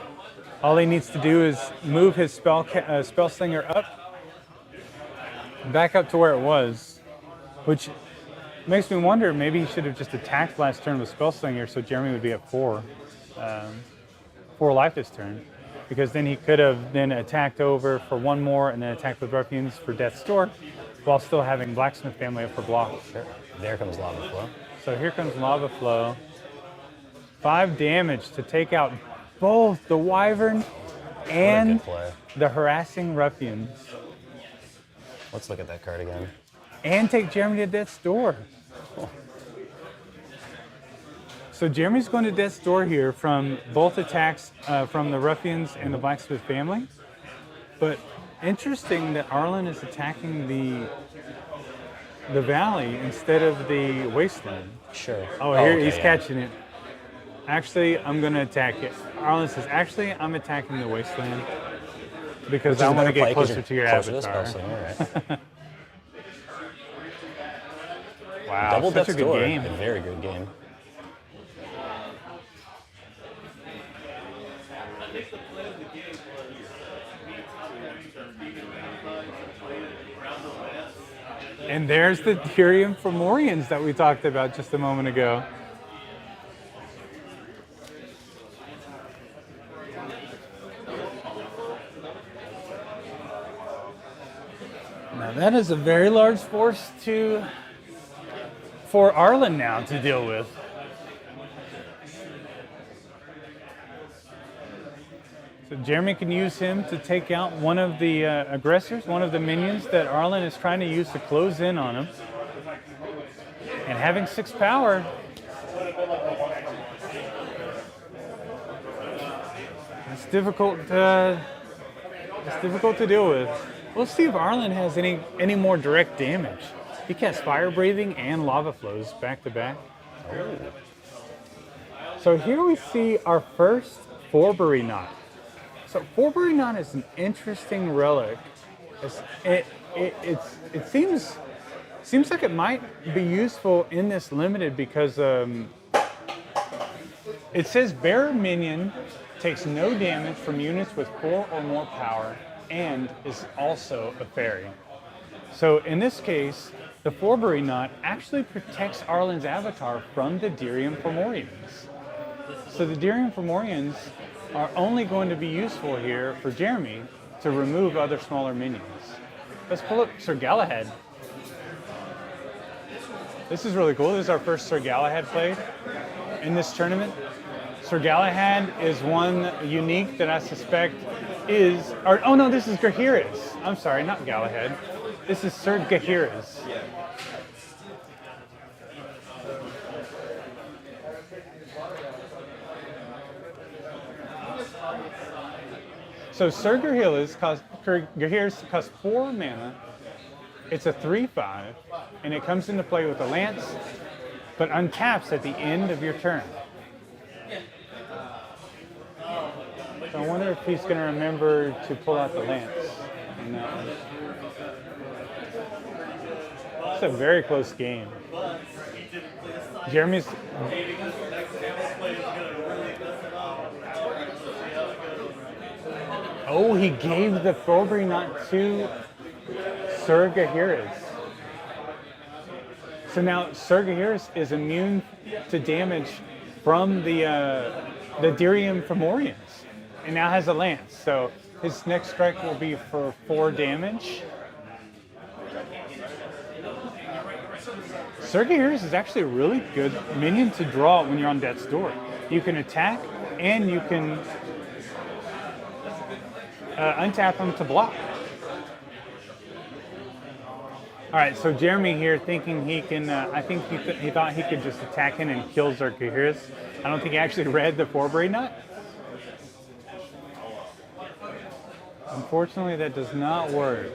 All he needs to do is move his spell slinger up, back up to where it was, which makes me wonder, maybe he should have just attacked last turn with spell slinger so Jeremy would be at 4 life this turn, because then he could have then attacked over for 1 more and then attacked with ruffians for death's door, while still having blacksmith family up for block. Sure. There comes lava flow. So here comes lava flow. 5 damage to take out both the Wyvern and the harassing ruffians. Let's look at that card again. And take Jeremy to death's door. So Jeremy's going to death's door here from both attacks from the ruffians and the blacksmith family. But interesting that Arlen is attacking the valley instead of the wasteland. Sure. Oh, here he's catching it. Actually, I'm going to attack it. Arlen says, actually, I'm attacking the wasteland because I want to get closer to your avatar. All right. Wow, Double such a Death's good Door. game. A very good game. And there's the Tyrion Fomorians that we talked about just a moment ago. Now that is a very large force for Arlen now to deal with. So Jeremy can use him to take out one of the aggressors, one of the minions that Arlen is trying to use to close in on him. And having 6 power, it's difficult to deal with. Let's see if Arlen has any more direct damage. He casts fire breathing and lava flows back to back. So here we see our first Forbury knot. So Forbury knot is an interesting relic. It seems like it might be useful in this limited because it says bearer minion takes no damage from units with 4 or more power and is also a fairy. So in this case, the Forbury knot actually protects Arlen's avatar from the Dirium Fomorians. So the Dirium Fomorians are only going to be useful here for Jeremy to remove other smaller minions. Let's pull up Sir Galahad. This is really cool. This is our first Sir Galahad played in this tournament. Sir Galahad is one unique that I suspect is, oh no, this is Gaheris. I'm sorry, not Galahad. This is Sir Gaheris. So Sir Gaheris costs 4 mana. It's a 3/5, and it comes into play with a lance, but untaps at the end of your turn. So I wonder if he's going to remember to pull out the lance. No. It's a very close game. Jeremy's. Oh, he gave the Forbury knot to Sir Gaheris. So now Sir Gaheris is immune to damage from the Dirium Fomorians, and now has a lance. So his next strike will be for 4 damage. Sir Gaheris is actually a really good minion to draw when you're on death's door. You can attack and you can untap him to block. All right, so Jeremy here thinking he can, I think he thought he could just attack him and kill Sir Gaheris. I don't think he actually read the Forbury knot. Unfortunately, that does not work.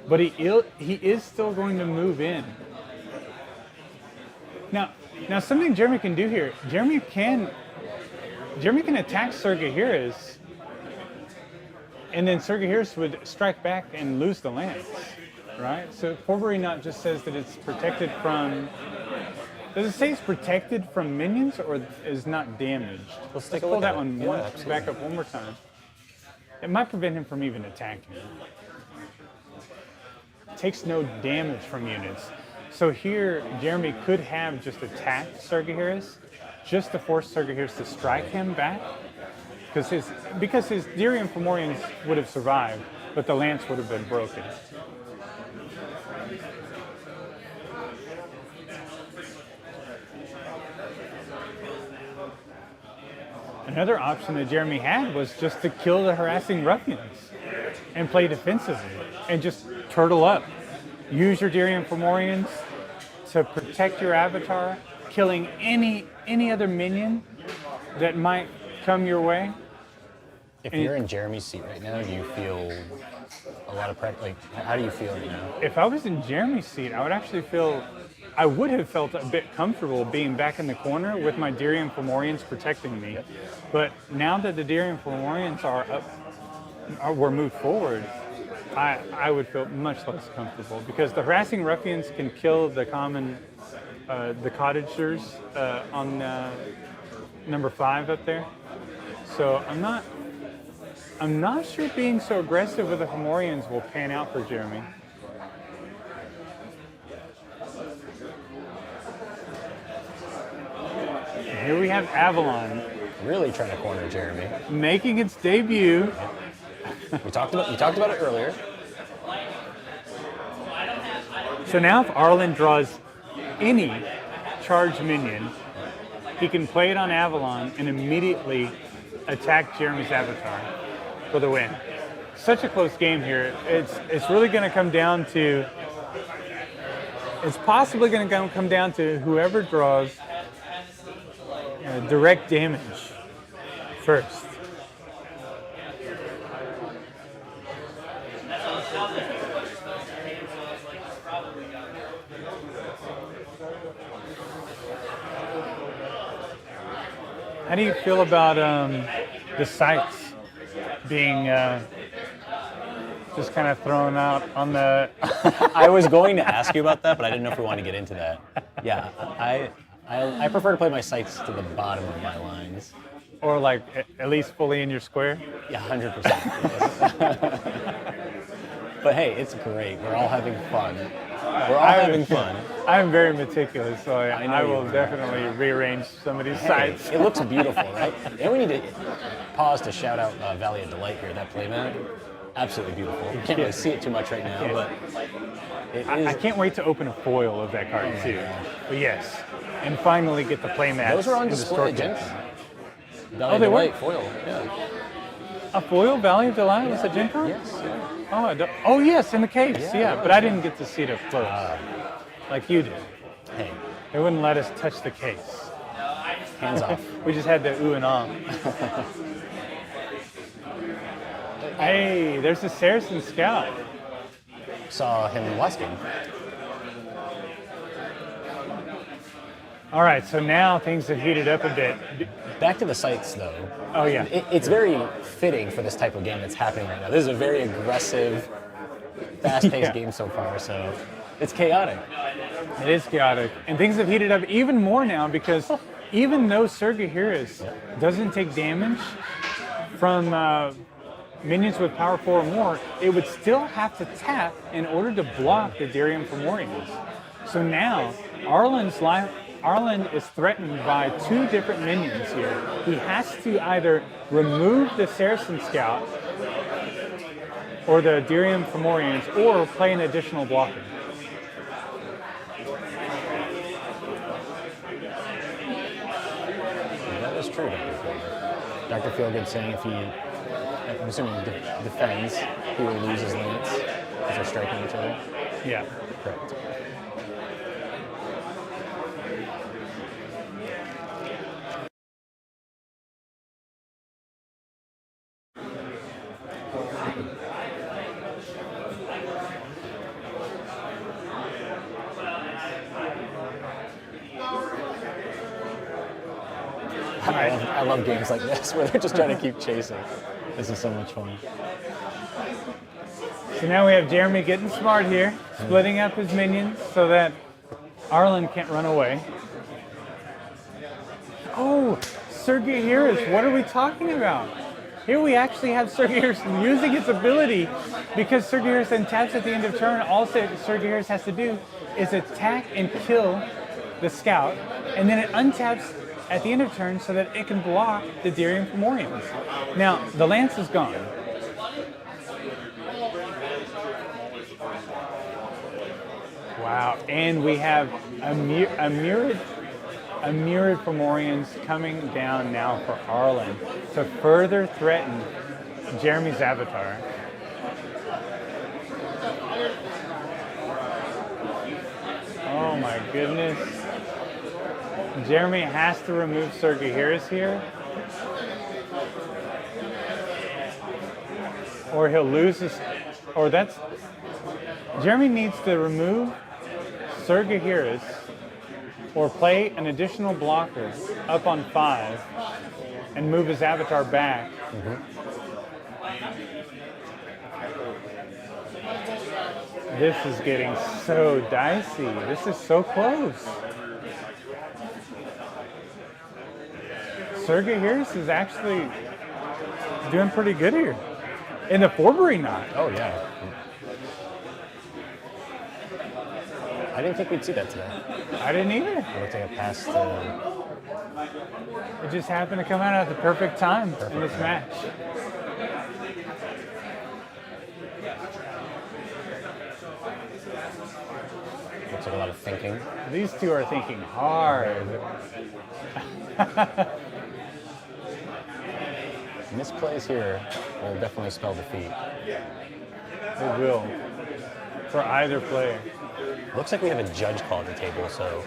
But he is still going to move in. Now something Jeremy can do here. Jeremy can attack Sir Gaheris, and then Sir Gaheris would strike back and lose the lance, right? So Forbury knot just says that it's protected from. Does it say it's protected from minions or is not damaged? Let's take a pull look that at one it. back up one more time. It might prevent him from even attacking. Takes no damage from units. So here, Jeremy could have just attacked Sir Gaheris, just to force Sir Gaheris to strike him back, because his Dirium Fomorians would have survived, but the lance would have been broken. Another option that Jeremy had was just to kill the harassing ruffians and play defensively and just turtle up. Use your Dirium Fomorians to protect your avatar, killing any other minion that might come your way. If you're in Jeremy's seat right now, do you feel a lot of pressure? Like, how do you feel right now? If I was in Jeremy's seat, I would have felt a bit comfortable being back in the corner with my Dirium Fomorians protecting me. But now that the Dirium Fomorians were moved forward, I would feel much less comfortable because the harassing ruffians can kill the common, the cottagers on number 5 up there. So I'm not sure being so aggressive with the Fomorians will pan out for Jeremy. Here we have Avalon. Really trying to corner Jeremy. Making its debut. You talked about it earlier. So now if Arlen draws any charged minion, he can play it on Avalon and immediately attack Jeremy's avatar for the win. Such a close game here. It's really going to come down to. It's possibly going to come down to whoever draws direct damage first. How do you feel about the sights being just kind of thrown out on the... I was going to ask you about that, but I didn't know if we wanted to get into that. Yeah, I prefer to play my sights to the bottom of my lines. Or like at least fully in your square? Yeah, 100%. Yes. But hey, it's great. We're all having fun. We're all having fun. I'm very meticulous, so I will definitely rearrange some of these sites. It looks beautiful, right? And we need to pause to shout out Valley of Delight here, that playmat. Absolutely beautiful. You can't really see it too much right now, but it is. I can't wait to open a foil of that card too. But yes, and finally get the playmat. Those were on display, Gen Con. Valley of Delight foil. Yeah. A foil Valley of Delight was a Gen Con? Yes. Yeah. Oh yes, in the case. Yeah, but I didn't get to see it up close, like you did. Hey, they wouldn't let us touch the case. Hands off. We just had the ooh and ah. Hey, there's the Saracen Scout. Saw him last game. All right, so now things have heated up a bit. Back to the sights, though. Oh, yeah. It's very fitting for this type of game that's happening right now. This is a very aggressive, fast-paced game so far, so it's chaotic. It is chaotic. And things have heated up even more now because even though Surgihiris doesn't take damage from minions with power 4 or more, it would still have to tap in order to block the Dirium Fomorians. So now, Arlen is threatened by 2 different minions here. He has to either remove the Saracen Scout or the Dirium Fomorians or play an additional blocker. That is true, Dr. Feelgood saying if he, I'm assuming, defends, he will lose his lance as they're striking each other. Yeah. Correct. I love games like this where they're just trying to keep chasing. This is so much fun. So now we have Jeremy getting smart here, splitting up his minions so that Arlen can't run away. Oh, Surgihiris, what are we talking about? Here we actually have Surgihiris using its ability because Surgihiris then taps at the end of turn. All Surgihiris has to do is attack and kill the scout, and then it untaps at the end of turn so that it can block the Dirium Fomorians. Now, the lance is gone. Wow, and we have a myriad Fomorians coming down now for Arlen to further threaten Jeremy's avatar. Oh my goodness. Jeremy has to remove Sergahiris here, or he'll lose his. Or that's. Jeremy needs to remove Sergahiris or play an additional blocker up on 5 and move his avatar back. This is getting so dicey. This is so close. Sergahiris is actually doing pretty good here. In the Forbury knot. Oh, yeah. I didn't think we'd see that today. I didn't either. I don't think it passed. It just happened to come out at the perfect time in this match. Looks like a lot of thinking. These two are thinking hard. Misplays here will definitely spell defeat. It will. For either player. Looks like we have a judge call at the table, so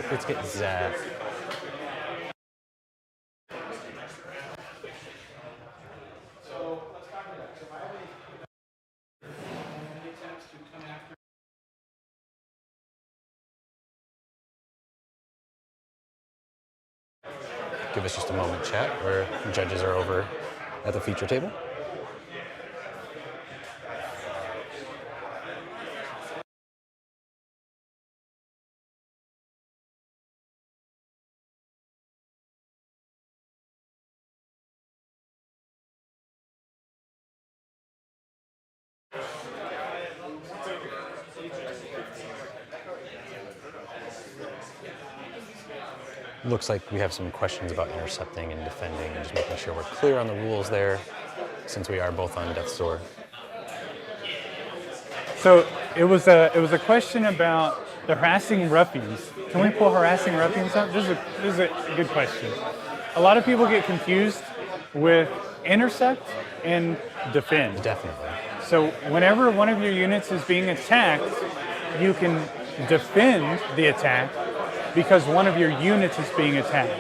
let's get Zach. Give us just a moment, chat, where judges are over at the feature table. Looks like we have some questions about intercepting and defending and just making sure we're clear on the rules there, since we are both on Death's Door. So it was a question about the harassing ruffians. Can we pull harassing ruffians up? This is a good question. A lot of people get confused with intercept and defend. Definitely. So whenever one of your units is being attacked, you can defend the attack because one of your units is being attacked.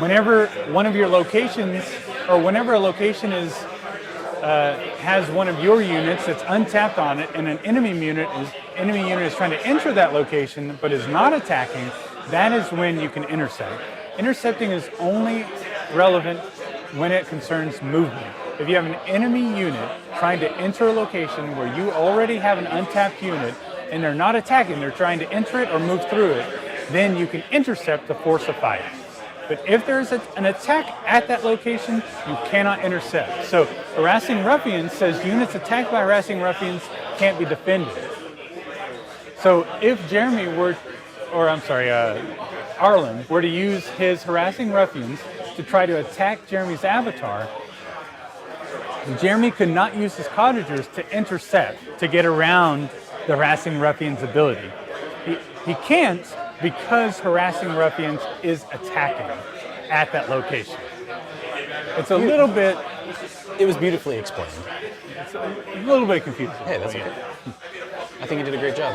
Whenever one of your locations, or whenever a location is has one of your units that's untapped on it, and an enemy unit is trying to enter that location but is not attacking, that is when you can intercept. Intercepting is only relevant when it concerns movement. If you have an enemy unit trying to enter a location where you already have an untapped unit and they're not attacking, they're trying to enter it or move through it, then you can intercept to force a fight. But if there's an attack at that location, you cannot intercept. So harassing ruffians says units attacked by harassing ruffians can't be defended. So if Jeremy were, Arlen were to use his harassing ruffians to try to attack Jeremy's avatar, Jeremy could not use his cottagers to intercept, to get around the harassing ruffian's ability. He can't, because harassing ruffians is attacking at that location. It's a little bit... It was beautifully explained. It's a little bit confusing. Hey, that's okay. I think you did a great job.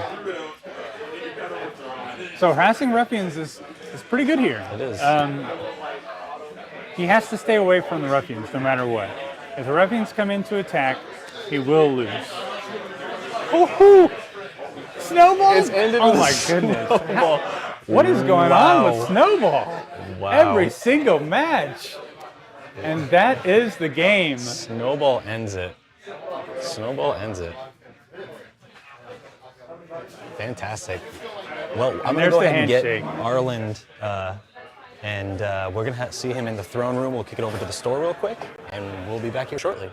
So harassing ruffians is pretty good here. It is. He has to stay away from the ruffians no matter what. If the ruffians come in to attack, he will lose. Woohoo! Snowball? It's ended oh with my a goodness. snowball. What is going on with Snowball? Wow. Every single match. And that is the game. Snowball ends it. Snowball ends it. Fantastic. Well, I'm going to go ahead and get Arland, and we're going to see him in the throne room. We'll kick it over to the store real quick, and we'll be back here shortly.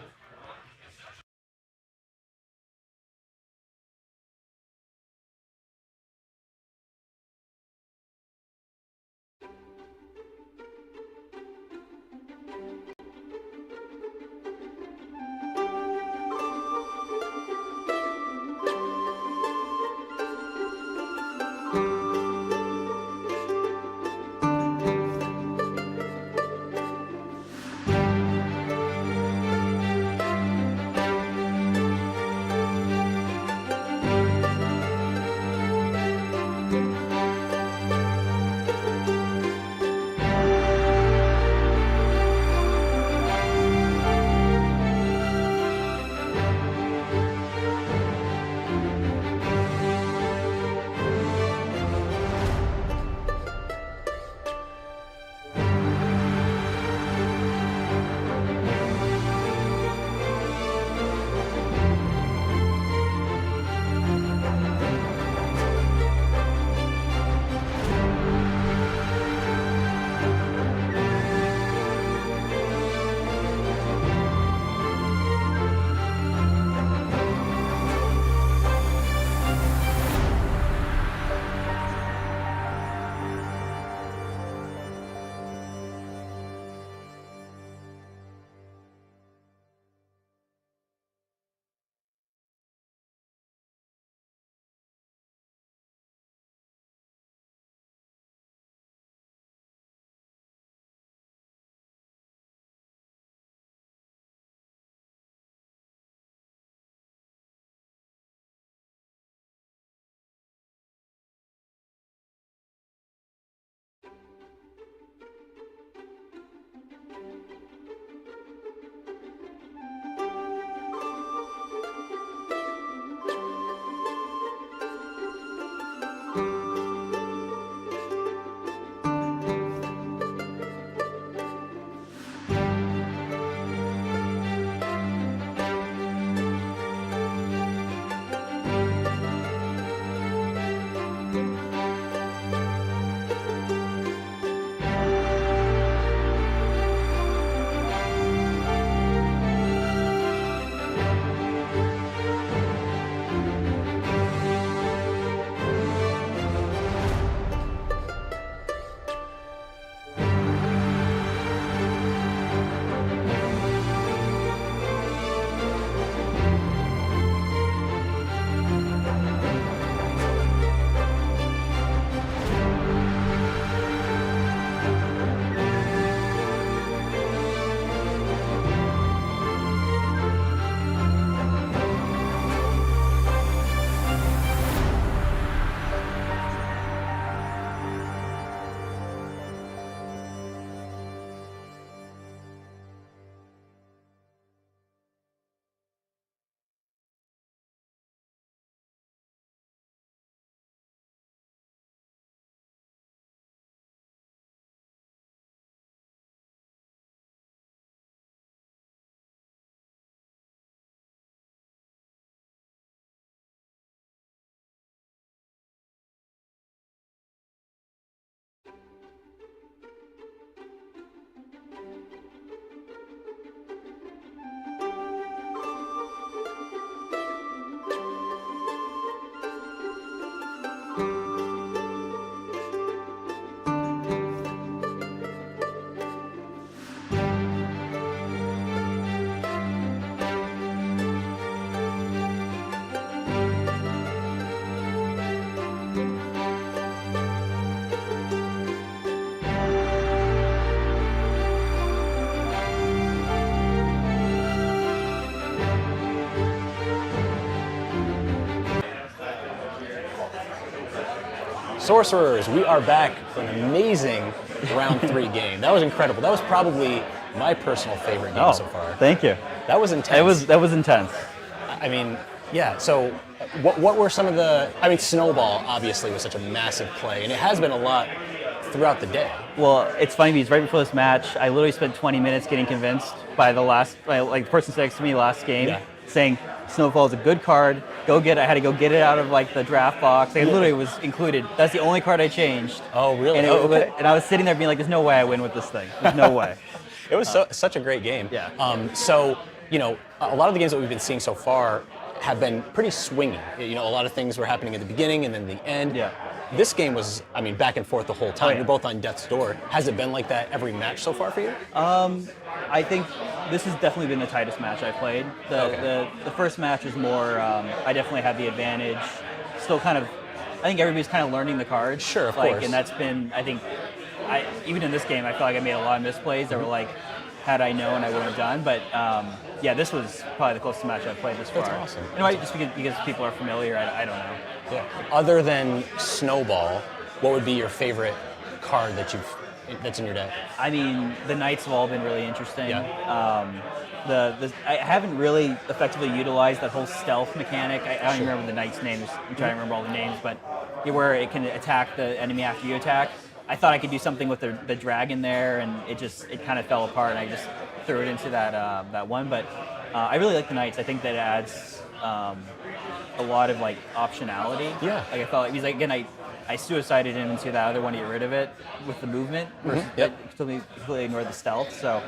Sorcerers, we are back for an amazing round 3 game. That was incredible. That was probably my personal favorite game so far. Thank you. That was intense. That was intense. I mean, yeah, so what were some of the... I mean, Snowball obviously was such a massive play, and it has been a lot throughout the day. Well, it's funny because right before this match, I literally spent 20 minutes getting convinced by the person next to me last game, saying Snowball is a good card. Go get it. I had to go get it out of like the draft box. It literally was included. That's the only card I changed. Oh, really? And, and I was sitting there being like, "There's no way I win with this thing. There's no way." It was such a great game. Yeah. So, you know, a lot of the games that we've been seeing so far have been pretty swingy. You know, a lot of things were happening at the beginning and then the end. Yeah. This game was, I mean, back and forth the whole time. Oh, yeah. You're both on death's door. Has it been like that every match so far for you? I think this has definitely been the tightest match I played. The first match was more, I definitely had the advantage. Still kind of, I think everybody's kind of learning the cards. Sure, of course. And that's been, I think, even in this game, I feel like I made a lot of misplays that were like, had I known, I wouldn't have done. But yeah, this was probably the closest match I've played this far. That's awesome. You know, just because people are familiar, I don't know. Yeah. Other than Snowball, what would be your favorite card that's in your deck? I mean, the Knights have all been really interesting. Yeah. I haven't really effectively utilized that whole stealth mechanic. I don't even remember the Knight's names. I'm trying to remember all the names, but where it can attack the enemy after you attack. I thought I could do something with the dragon there, and it kind of fell apart, and I just threw it into that one. But I really like the Knights. I think that it adds a lot of like optionality. Yeah. Like I felt like, because again, I suicided him into that other one to get rid of it with the movement. Completely ignored the stealth. So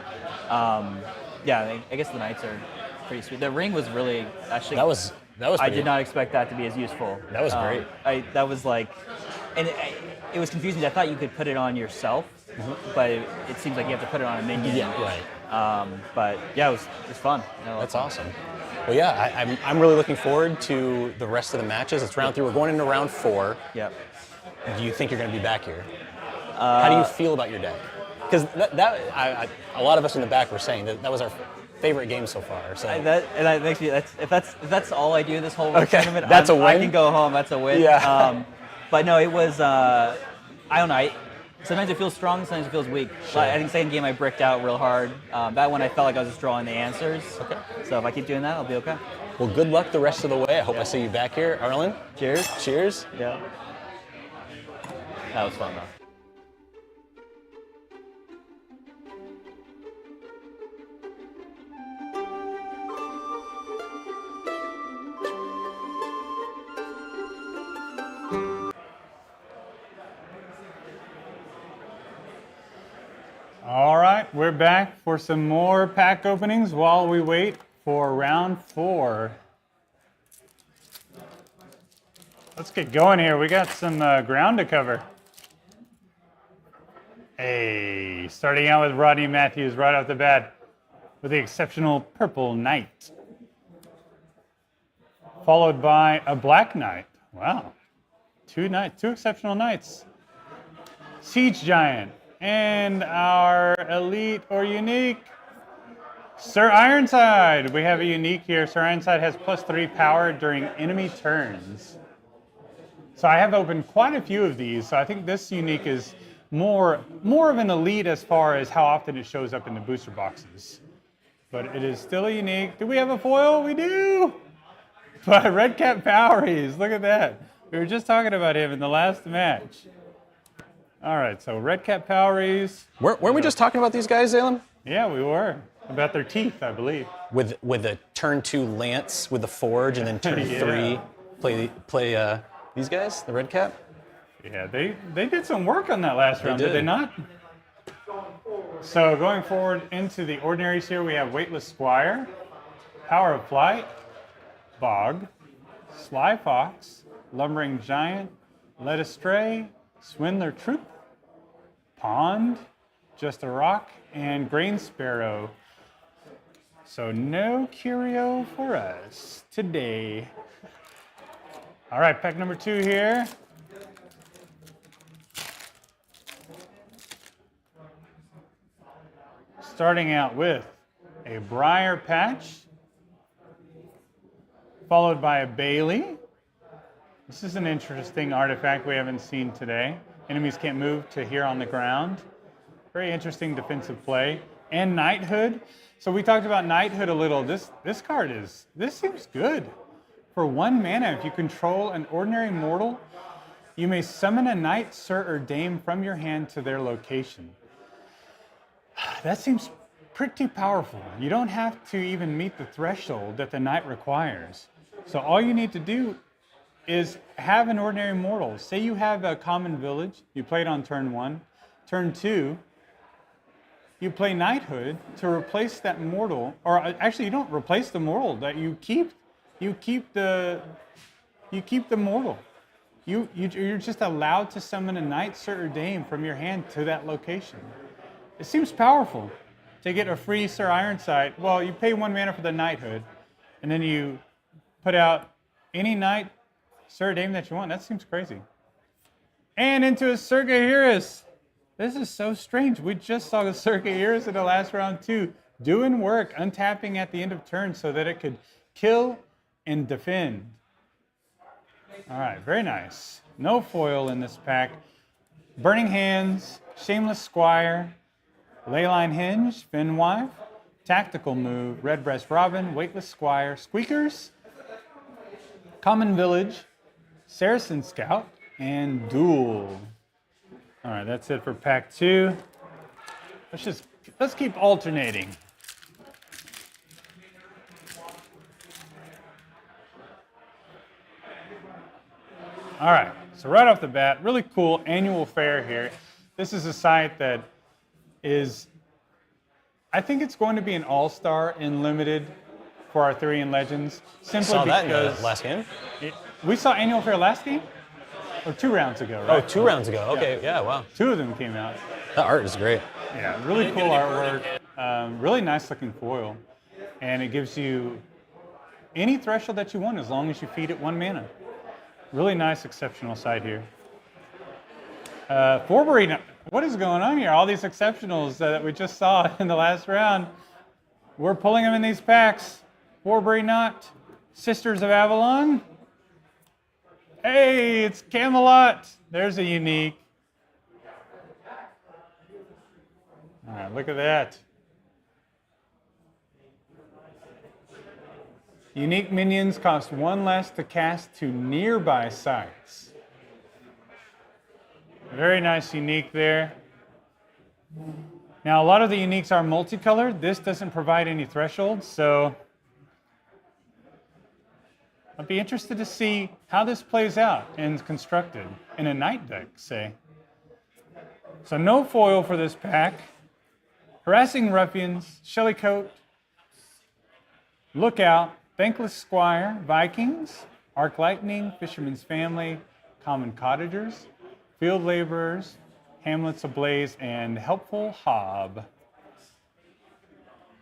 yeah, I guess the Knights are pretty sweet. The ring was really actually. That was. I did not expect that to be as useful. That was great. That was like, and it was confusing. I thought you could put it on yourself, but it seems like you have to put it on a minion. Yeah, right. But yeah, it was fun. That's awesome. Well, yeah, I'm really looking forward to the rest of the matches. It's round 3. We're going into round 4. Yep. Do you think you're going to be back here? How do you feel about your deck? Because a lot of us in the back were saying that was our favorite game so far. So that makes me. If that's all I do this whole tournament, that's a win. I can go home. That's a win. Yeah. But no, it was. I don't know. Sometimes it feels strong, sometimes it feels weak. Sure. I think second game I bricked out real hard. That one I felt like I was just drawing the answers. Okay. So if I keep doing that, I'll be okay. Well, good luck the rest of the way. I hope I see you back here. Arlen? Cheers. Cheers. Yeah. That was fun though. All right, we're back for some more pack openings while we wait for round 4. Let's get going here. We got some ground to cover. Hey, starting out with Rodney Matthews right off the bat with the exceptional Purple Knight. Followed by a Black Knight. Wow, two exceptional knights. Siege Giant. And our elite or unique, Sir Ironside. We have a unique here. Sir Ironside has +3 power during enemy turns. So I have opened quite a few of these. So I think this unique is more of an elite as far as how often it shows up in the booster boxes. But it is still a unique. Do we have a foil? We do! But Redcap Poweries, look at that. We were just talking about him in the last match. All right, so Redcap Poweries. Weren't we just talking about these guys, Zalem? Yeah, we were. About their teeth, I believe. With the turn 2 Lance with the Forge, and then turn 3 play these guys, the Redcap. Yeah, they did some work on that last round, did they not? So going forward into the ordinaries here, we have Weightless Squire, Power of Flight, Bog, Sly Fox, Lumbering Giant, Led Astray, Swindler Troop, Pond, Just a Rock, and Grain Sparrow. So no curio for us today. All right, pack number 2 here. Starting out with a Briar Patch, followed by a Bailey, This is an interesting artifact we haven't seen today. Enemies can't move to here on the ground. Very interesting defensive play. And Knighthood. So we talked about Knighthood a little. This seems good. For 1 mana, if you control an ordinary mortal, you may summon a knight, sir, or dame from your hand to their location. That seems pretty powerful. You don't have to even meet the threshold that the knight requires. So all you need to do is have an ordinary mortal. Say you have a common village, you play it on turn 1. Turn 2, you play Knighthood to replace that mortal, or actually you don't replace the mortal, that you keep the mortal. You're just allowed to summon a knight, sir, or dame from your hand to that location. It seems powerful. To get a free Sir Ironside, well, you pay 1 mana for the Knighthood, and then you put out any knight, sir, or dame that you want. That seems crazy. And into a Circa Heiress. This is so strange. We just saw the Circa Heiress in the last round too, doing work, untapping at the end of turn so that it could kill and defend. All right, very nice. No foil in this pack. Burning Hands, Shameless Squire, Leyline Hinge, Fenwife, Tactical Move, Redbreast Robin, Weightless Squire, Squeakers, Common Village, Saracen Scout, and Duel. All right, that's it for pack 2. Let's keep alternating. All right, so right off the bat, really cool annual fair here. This is a site that is, I think it's going to be an all-star in Limited for Arthurian Legends. Simply Saw because that in the last game? We saw annual fair last game? Or 2 rounds ago, right? Oh, 2 rounds ago. Okay, yeah, wow. 2 of them came out. That art is great. Yeah, really cool artwork. Really nice looking foil. And it gives you any threshold that you want as long as you feed it 1 mana. Really nice, exceptional side here. Forbury, what is going on here? All these exceptionals that we just saw in the last round. We're pulling them in these packs. Forbury Knot, Sisters of Avalon. Hey, it's Camelot. There's a unique. All right, look at that. Unique minions cost 1 less to cast to nearby sites. Very nice unique there. Now, a lot of the uniques are multicolored. This doesn't provide any thresholds, so I'd be interested to see how this plays out and is constructed in a night deck, say. So no foil for this pack. Harassing Ruffians, Shellycoat, Lookout, Thankless Squire, Vikings, Arc Lightning, Fisherman's Family, Common Cottagers, Field Laborers, Hamlets Ablaze, and Helpful Hob.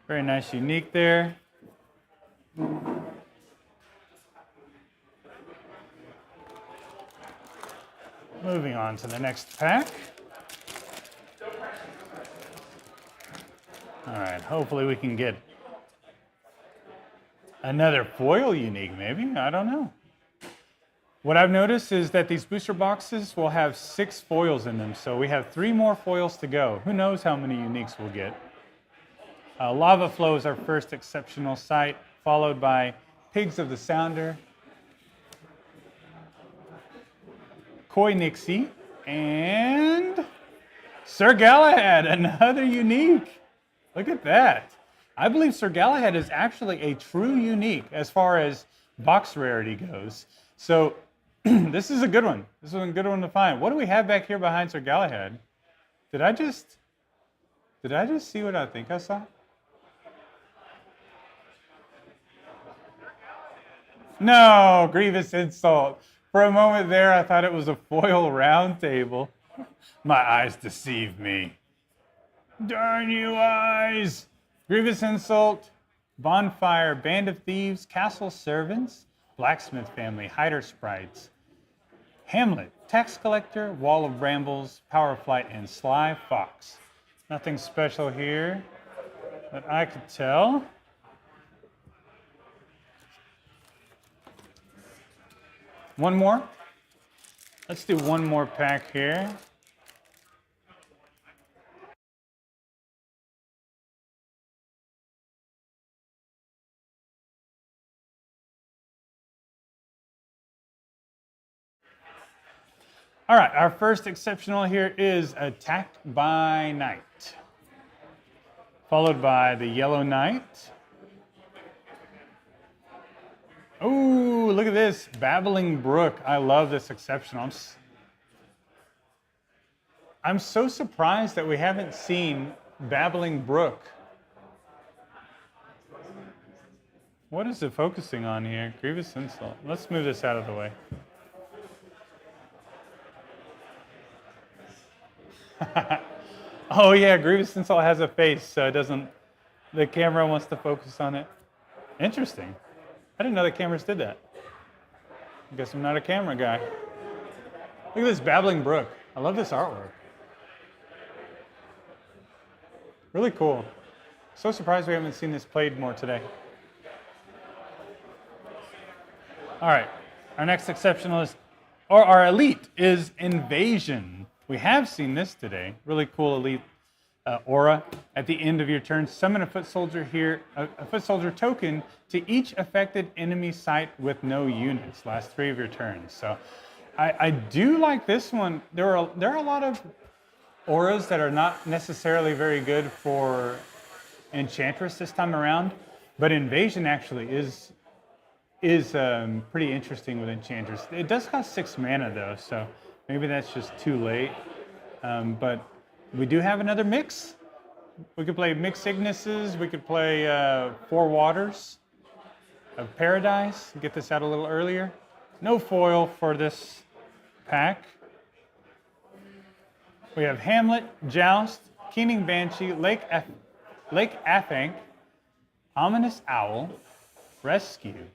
Very nice unique there. Moving on to the next pack. All right, hopefully we can get another foil unique, maybe. I don't know. What I've noticed is that these booster boxes will have 6 foils in them, so we have 3 more foils to go. Who knows how many uniques we'll get. Lava Flow is our first exceptional sight, followed by Pigs of the Sounder, Koi Nixie, and Sir Galahad, another unique. Look at that. I believe Sir Galahad is actually a true unique as far as box rarity goes. So this is a good one. This is a good one to find. What do we have back here behind Sir Galahad? Did I just see what I think I saw? No, grievous insult. For a moment there, I thought it was a foil round table. My eyes deceive me. Darn you eyes! Grievous Insult, Bonfire, Band of Thieves, Castle Servants, Blacksmith Family, Hider Sprites, Hamlet, Tax Collector, Wall of Brambles, Power of Flight, and Sly Fox. Nothing special here that I could tell. One more. Let's do one more pack here. All right, our first exceptional here is Attacked by Night, followed by the Yellow Knight. Ooh, look at this, Babbling Brook. I love this exceptional. I'm so surprised that we haven't seen Babbling Brook. What is it focusing on here? Grievous Insult. Let's move this out of the way. Oh yeah, Grievous Insult has a face, so it doesn't, the camera wants to focus on it. Interesting. I didn't know that cameras did that. I guess I'm not a camera guy. Look at this Babbling Brook. I love this artwork. Really cool. So surprised we haven't seen this played more today. All right, our next exceptional is, or our elite is Invasion. We have seen this today. Really cool elite aura. At the end of your turn, summon a foot soldier here, a foot soldier token to each affected enemy site with no units. Last 3 of your turns. So I do like this one. There are a lot of auras that are not necessarily very good for Enchantress this time around, but Invasion actually is pretty interesting with Enchantress. It does cost 6 mana though, so maybe that's just too late. But we do have another mix. We could play Mixed Ignises. We could play 4 Waters of Paradise. Get this out a little earlier. No foil for this pack. We have Hamlet, Joust, Keening Banshee, Lake Affank, Ominous Owl, Rescue,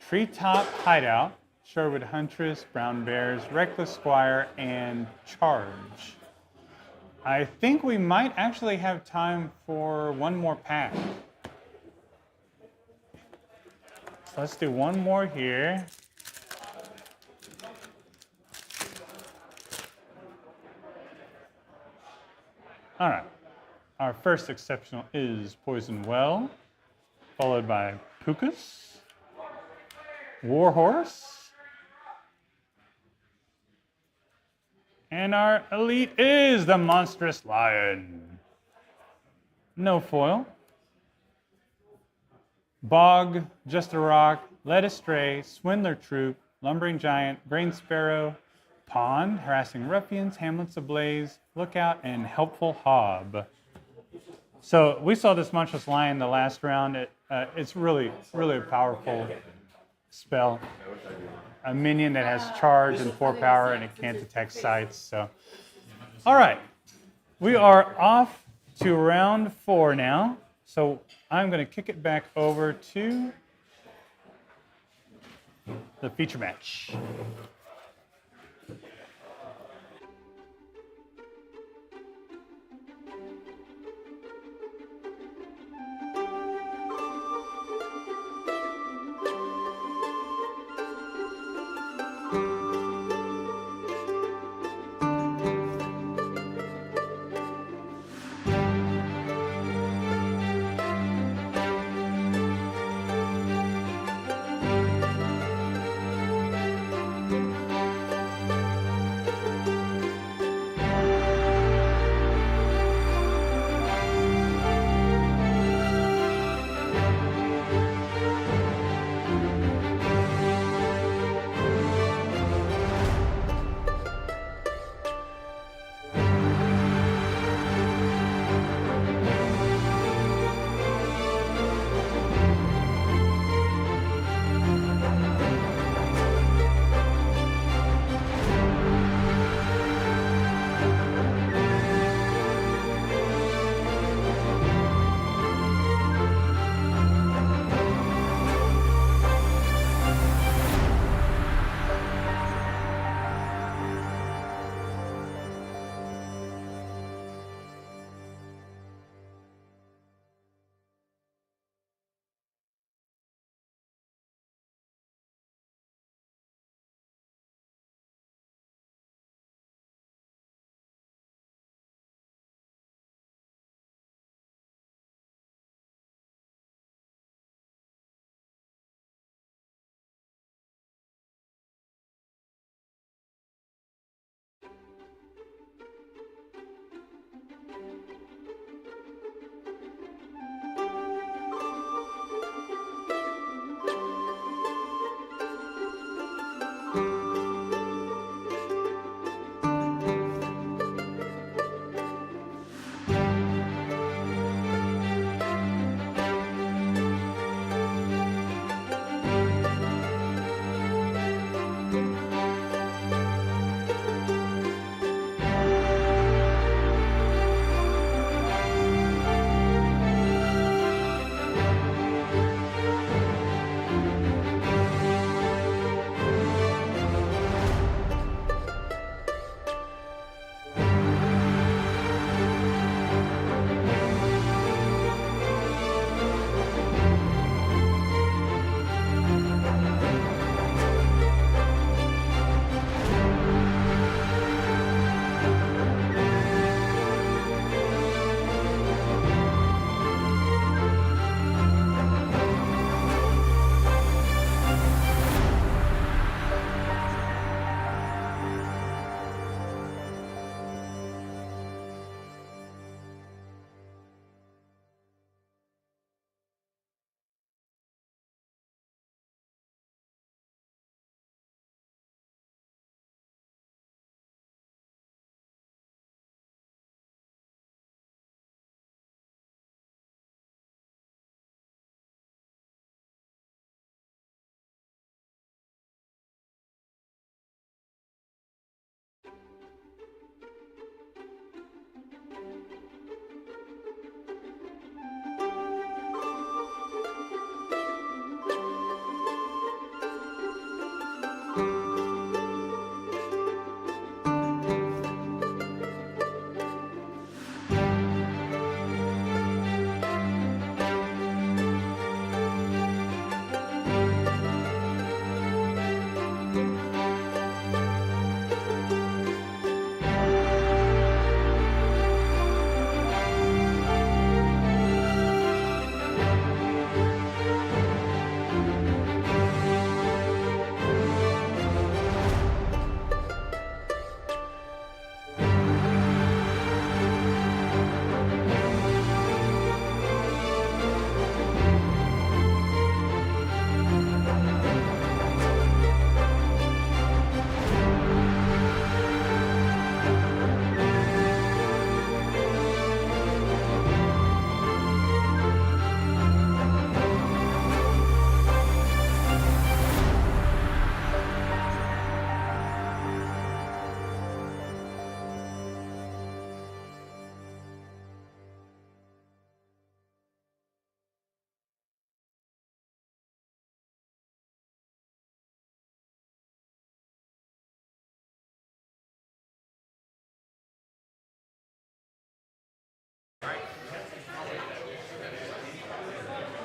Treetop Hideout, Sherwood Huntress, Brown Bears, Reckless Squire, and Charge. I think we might actually have time for one more pack. So let's do one more here. All right, our first exceptional is Poison Well, followed by Pukas, Warhorse, and our elite is the Monstrous Lion. No foil. Bog, Just a Rock, Led Astray, Swindler Troop, Lumbering Giant, Grain Sparrow, Pond, Harassing Ruffians, Hamlets Ablaze, Lookout, and Helpful Hob. So we saw this Monstrous Lion the last round. It's really a powerful spell. A minion that has charge and 4 power, and it can't detect sights. So, all right, we are off to round 4 now. So I'm going to kick it back over to the feature match.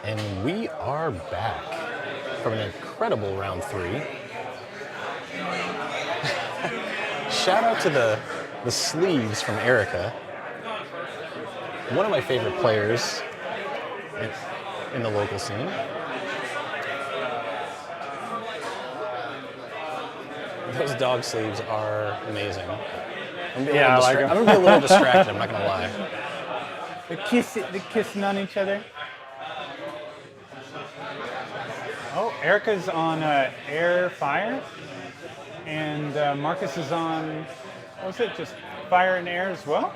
And we are back from an incredible round 3. Shout out to the sleeves from Erica. One of my favorite players in the local scene. Those dog sleeves are amazing. I'm gonna be a little distracted, I'm not gonna lie. They're kissing on each other. Oh, Erica's on air fire, and Marcus is on, what was it, just fire and air as well?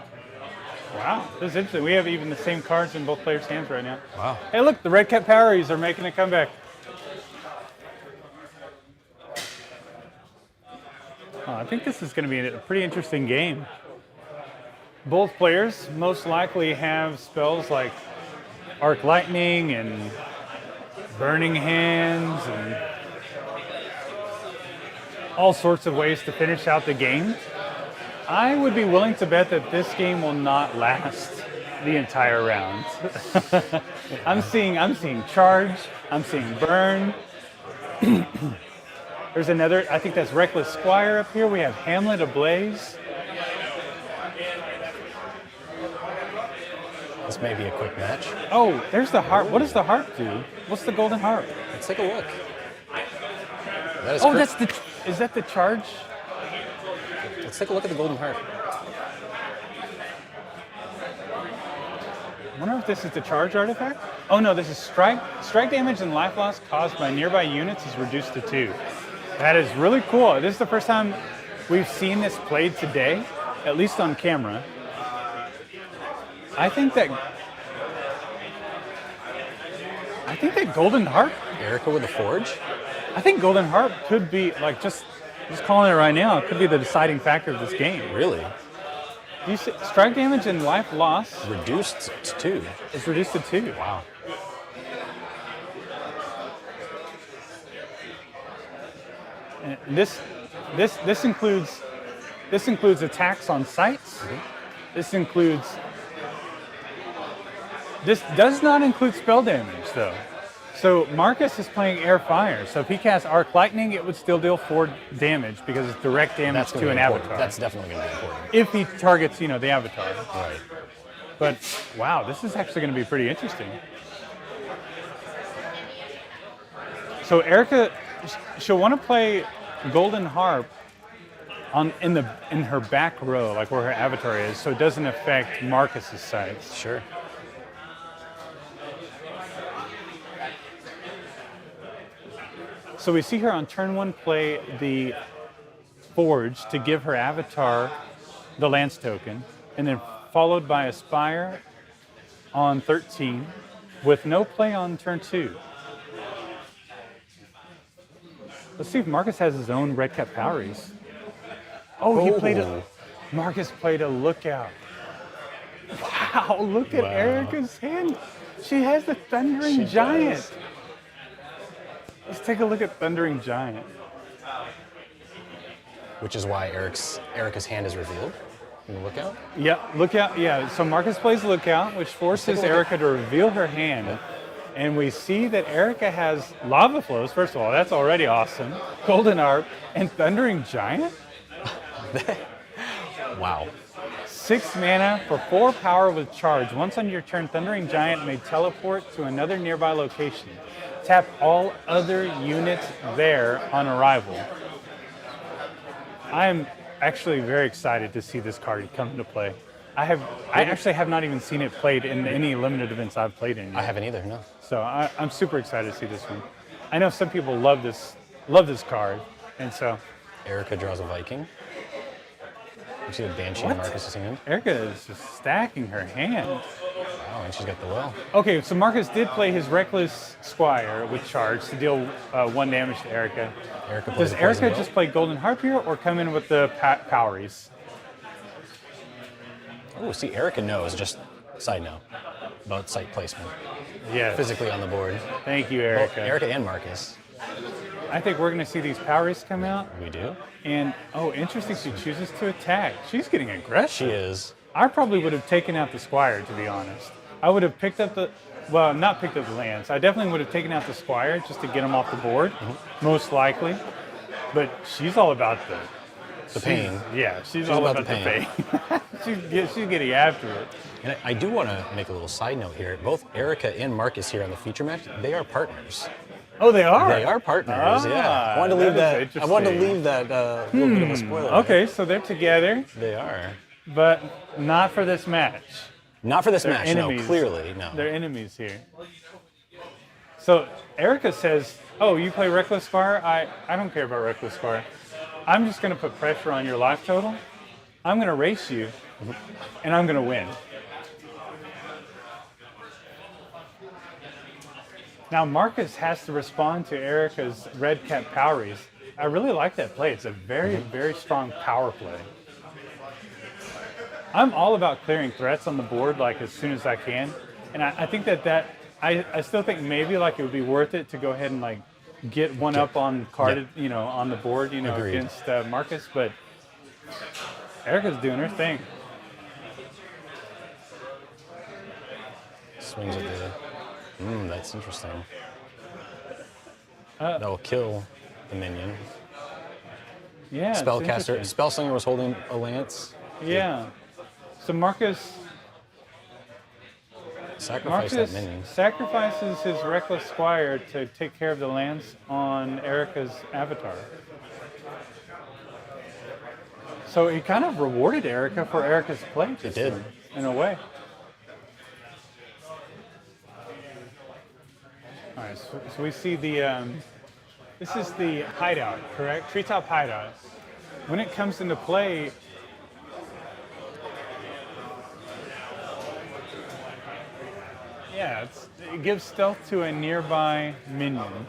Wow, this is interesting. We have even the same cards in both players' hands right now. Wow. Hey, look, the Red Cap Poweries are making a comeback. Oh, I think this is going to be a pretty interesting game. Both players most likely have spells like Arc Lightning and Burning Hands and all sorts of ways to finish out the game. I would be willing to bet that this game will not last the entire round. I'm seeing charge, I'm seeing burn. There's another, I think that's Reckless Squire up here. We have Hamlet Ablaze. This may be a quick match. Oh, there's the harp. What does the harp do? What's the golden harp? Let's take a look. That is Is that the charge? Let's take a look at the golden harp. I wonder if this is the charge artifact? Oh no, this is strike. Strike damage and life loss caused by nearby units is reduced to 2. That is really cool. This is the first time we've seen this played today, at least on camera. I think that golden harp. Erica with a forge. I think golden harp could be like just Just calling it right now. It could be the deciding factor of this game. Really? You see, strike damage and life loss Reduced to 2. is reduced to 2. Wow. And this includes attacks on sites. This does not include spell damage though. So Marcus is playing Air Fire. So if he casts Arc Lightning, it would still deal 4 damage because it's direct damage to an avatar. That's definitely going to be important. If he targets, the avatar. Right. But wow, this is actually going to be pretty interesting. So Erica, she'll want to play Golden Harp in her back row, like where her avatar is, so it doesn't affect Marcus's sides. Sure. So we see her on turn 1 play the Forge to give her avatar the Lance token, and then followed by a Spire on 13 with no play on turn 2. Let's see if Marcus has his own red cap Poweries. Marcus played a Lookout. Wow, look at Erica's hand. She has the Thundering Giant. Does. Let's take a look at Thundering Giant. Which is why Erica's hand is revealed in the Lookout? Yeah, Lookout. Yeah, so Marcus plays Lookout, which forces Erica to reveal her hand. And we see that Erica has Lava Flows, first of all, that's already awesome. Golden Harp, and Thundering Giant? Wow. 6 mana for 4 power with charge. Once on your turn, Thundering Giant may teleport to another nearby location. Tap all other units there on arrival. I am actually very excited to see this card come into play. I actually have not even seen it played in any limited events I've played in yet. I haven't either, no. So I'm super excited to see this one. I know some people love this card, and so Erica draws a Viking. You see the Banshee in Marcus's hand? Erica is just stacking her hand. Wow, and she's got the well. Okay, so Marcus did play his Reckless Squire with charge to deal 1 damage to Erica. Does Erica just play Golden Harp here, or come in with the Poweries? Oh, see, Erica knows, just side note, about site placement. Yeah. Physically on the board. Thank you, Erica. Well, Erica and Marcus. I think we're going to see these Poweries come out. We do. And, interesting, she chooses to attack. She's getting aggressive. She is. I probably would have taken out the Squire, to be honest. I would have picked up not picked up the lands. I definitely would have taken out the Squire just to get him off the board, most likely. But she's all about the pain. Yeah, she's all about the pain. she's getting after it. And I do want to make a little side note here. Both Erica and Marcus here on the feature match, they are partners. Oh, they are? They are partners, yeah. I wanted to leave that little bit of a spoiler. Okay, so they're together. They are. But not for this match. Not for this match, enemies. no, clearly, no. They're enemies here. So Erica says, oh, you play Reckless Squire? I don't care about Reckless Squire. I'm just going to put pressure on your life total. I'm going to race you, and I'm going to win. Now Marcus has to respond to Erica's red cap Poweries. I really like that play. It's a very, very strong power play. I'm all about clearing threats on the board like as soon as I can. And I think I still think maybe like it would be worth it to go ahead and like get one up on carded, on the board, Agreed. against Marcus, but Erica's doing her thing. Swings at the... that's interesting. That'll kill the minion. Yeah. Spellcaster, Spellslinger was holding a lance. Yeah. So Marcus that minion. Sacrifices his Reckless Squire to take care of the lands on Erica's avatar. So he kind of rewarded Erica for Erica's play. It did. In a way. All right, so we see the, this is the hideout, correct? Treetop hideout. When it comes into play, yeah, give stealth to a nearby minion,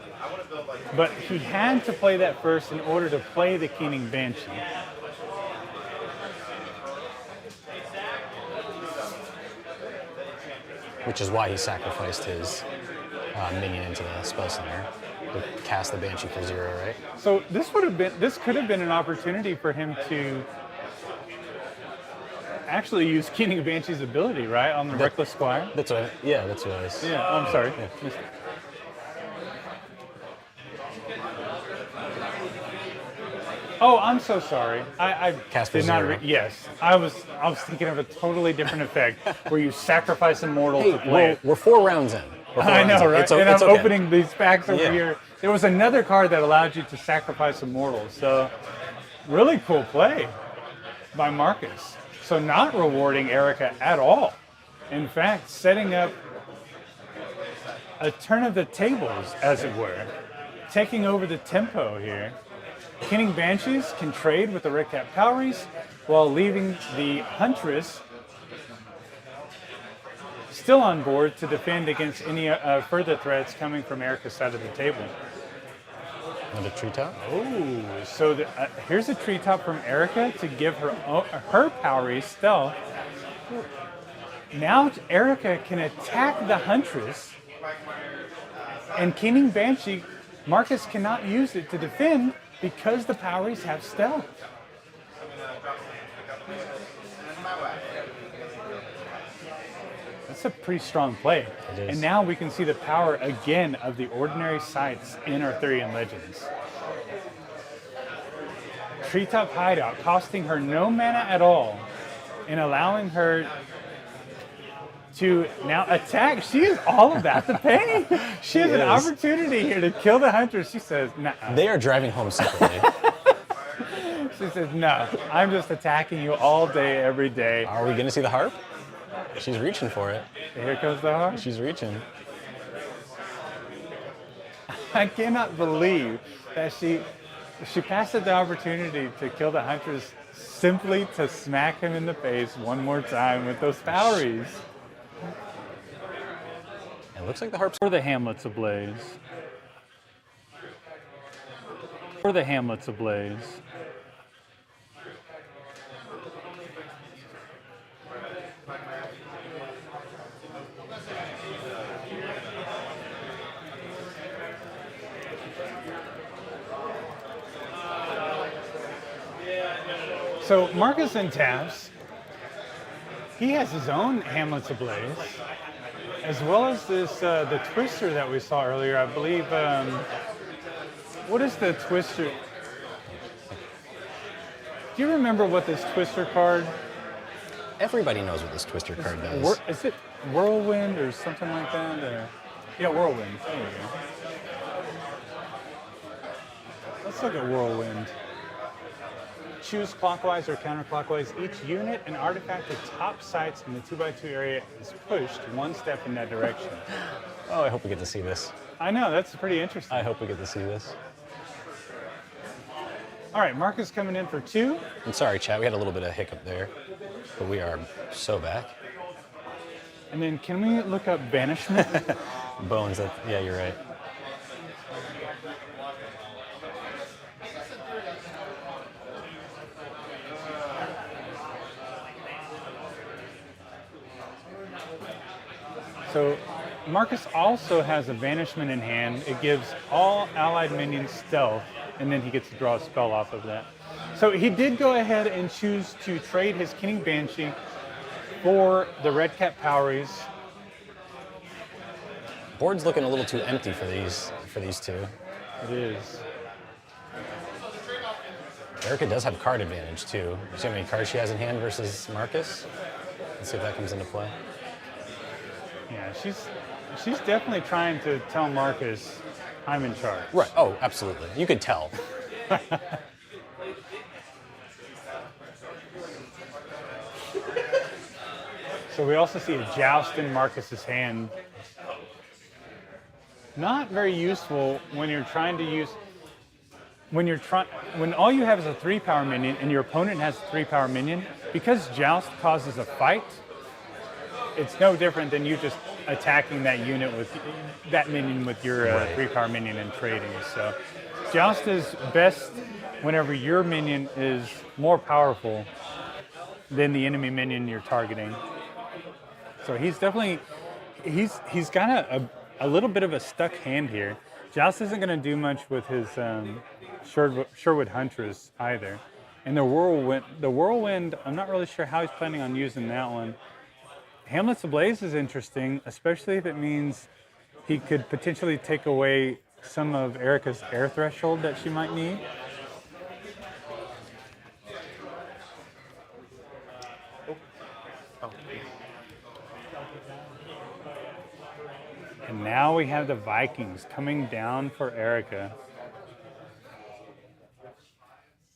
but he had to play that first in order to play the Keening Banshee. Which is why he sacrificed his minion into the spell center to cast the Banshee for 0, right? So this could have been an opportunity for him to actually use Keening Banshee's ability, right, on the Reckless Squire. That's what I was. Yeah, I'm sorry. Yeah. Missed it. Oh, I'm so sorry. I Cast for did not. 0. Yes, I was thinking of a totally different effect where you sacrifice a mortal to play Hey, it. we're 4 rounds in. I know, right? And I'm okay. opening these packs over Yeah. here. There was another card that allowed you to sacrifice a mortal. So, really cool play by Marcus. So not rewarding Erica at all. In fact, setting up a turn of the tables, as it were. Taking over the tempo here. Keening Banshees can trade with the Red Cap Cowries while leaving the Huntress still on board to defend against any further threats coming from Erica's side of the table. Another treetop? Oh, so here's a treetop from Erica to give her Powery stealth. Now Erica can attack the Huntress, and Keening Banshee, Marcus cannot use it to defend because the Poweries have stealth. That's a pretty strong play. It is. And now we can see the power again of the ordinary sights in Arthurian Legends. Treetop Hideout, costing her no mana at all and allowing her to now attack. She is all about the pain. She has an opportunity here to kill the Huntress. She says, no. They are driving home separately. She says, no, I'm just attacking you all day, every day. Are we going to see the harp? She's reaching for it. Here comes the harp. She's reaching. I cannot believe that she passed the opportunity to kill the Huntress simply to smack him in the face one more time with those Poweries. It looks like the harp's... For the Hamlets ablaze. For the Hamlets ablaze. So Marcus and Taps, he has his own Hamlets ablaze, as well as this the Twister that we saw earlier. I believe. What is the Twister? Do you remember what this Twister card? Everybody knows what this Twister card does. Is it Whirlwind or something like that? Or? Yeah, Whirlwind. There you go. Let's look at Whirlwind. Choose clockwise or counterclockwise. Each unit and artifact with top sights in the 2x2 area is pushed one step in that direction. Oh, I hope we get to see this. I know, that's pretty interesting. I hope we get to see this. All right, Marcus coming in for 2. I'm sorry, chat. We had a little bit of hiccup there, but we are so back. And then can we look up Banishment? Bones, yeah, you're right. So Marcus also has a Banishment in hand. It gives all allied minions stealth, and then he gets to draw a spell off of that. So he did go ahead and choose to trade his Keening Banshee for the Red Cap Poweries. Board's looking a little too empty for these two. It is. Erica does have card advantage too. You see how many cards she has in hand versus Marcus? Let's see if that comes into play. Yeah, she's definitely trying to tell Marcus, I'm in charge. Right. Oh, absolutely. You could tell. So we also see a Joust in Marcus's hand. Not very useful when you're trying to use... When all you have is a 3-power minion and your opponent has a 3-power minion, because Joust causes a fight, it's no different than you just attacking that unit with that minion with your 3-card minion and trading. So Joust is best whenever your minion is more powerful than the enemy minion you're targeting. So he's definitely he's got a little bit of a stuck hand here. Joust isn't going to do much with his Sherwood Huntress either. And the whirlwind, I'm not really sure how he's planning on using that one. Hamlet's Ablaze is interesting, especially if it means he could potentially take away some of Erica's air threshold that she might need. And now we have the Vikings coming down for Erica.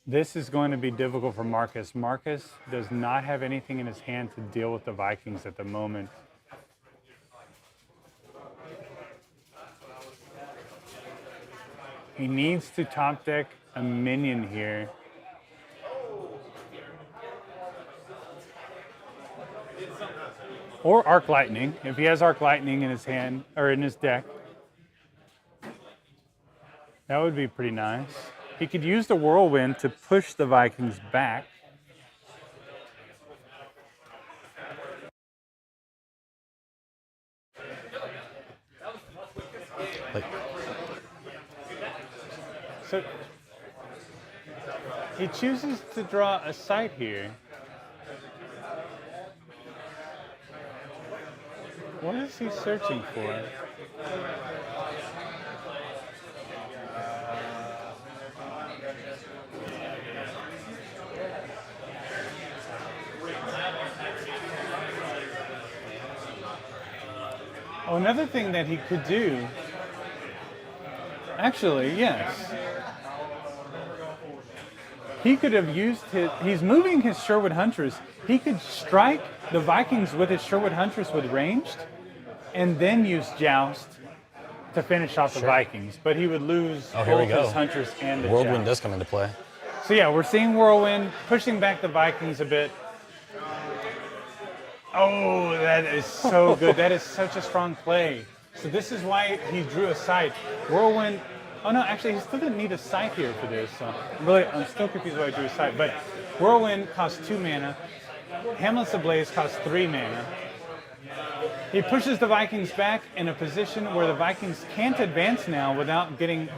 This is going to be difficult for Marcus. Marcus does not have anything in his hand to deal with the Vikings at the moment. He needs to top deck a minion here. Or Arc Lightning, if he has Arc Lightning in his hand, or in his deck. That would be pretty nice. He could use the Whirlwind to push the Vikings back. So he chooses to draw a sight here. What is he searching for? Oh, another thing that he could do, actually, yes. He could have used he's moving his Sherwood Huntress. He could strike the Vikings with his Sherwood Huntress with ranged, and then use Joust to finish off the Vikings. But he would lose both his Huntress and the Whirlwind Joust. does come into play. So yeah, we're seeing Whirlwind pushing back the Vikings a bit. Oh, that is so good. That is such a strong play. So this is why he drew a sight. Whirlwind, oh no, actually he still didn't need a sight here for this. So I'm still confused why he drew a sight. But Whirlwind costs 2 mana. Hamlet's Ablaze costs 3 mana. He pushes the Vikings back in a position where the Vikings can't advance now without getting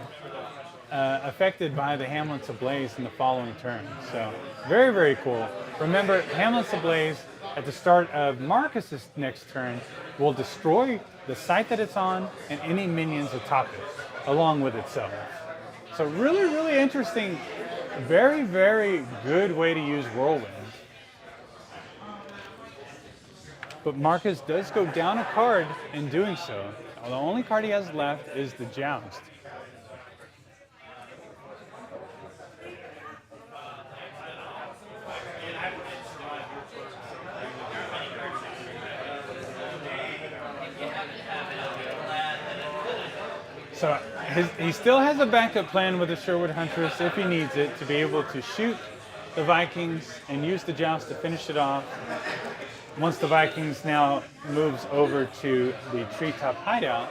affected by the Hamlet's Ablaze in the following turn. So very, very cool. Remember, Hamlet's Ablaze at the start of Marcus's next turn will destroy the site that it's on and any minions atop it, along with itself. So really, really interesting. Very, very good way to use Whirlwind. But Marcus does go down a card in doing so. The only card he has left is the Joust. So he still has a backup plan with the Sherwood Huntress if he needs it to be able to shoot the Vikings and use the Joust to finish it off. Once the Vikings now moves over to the Treetop Hideout,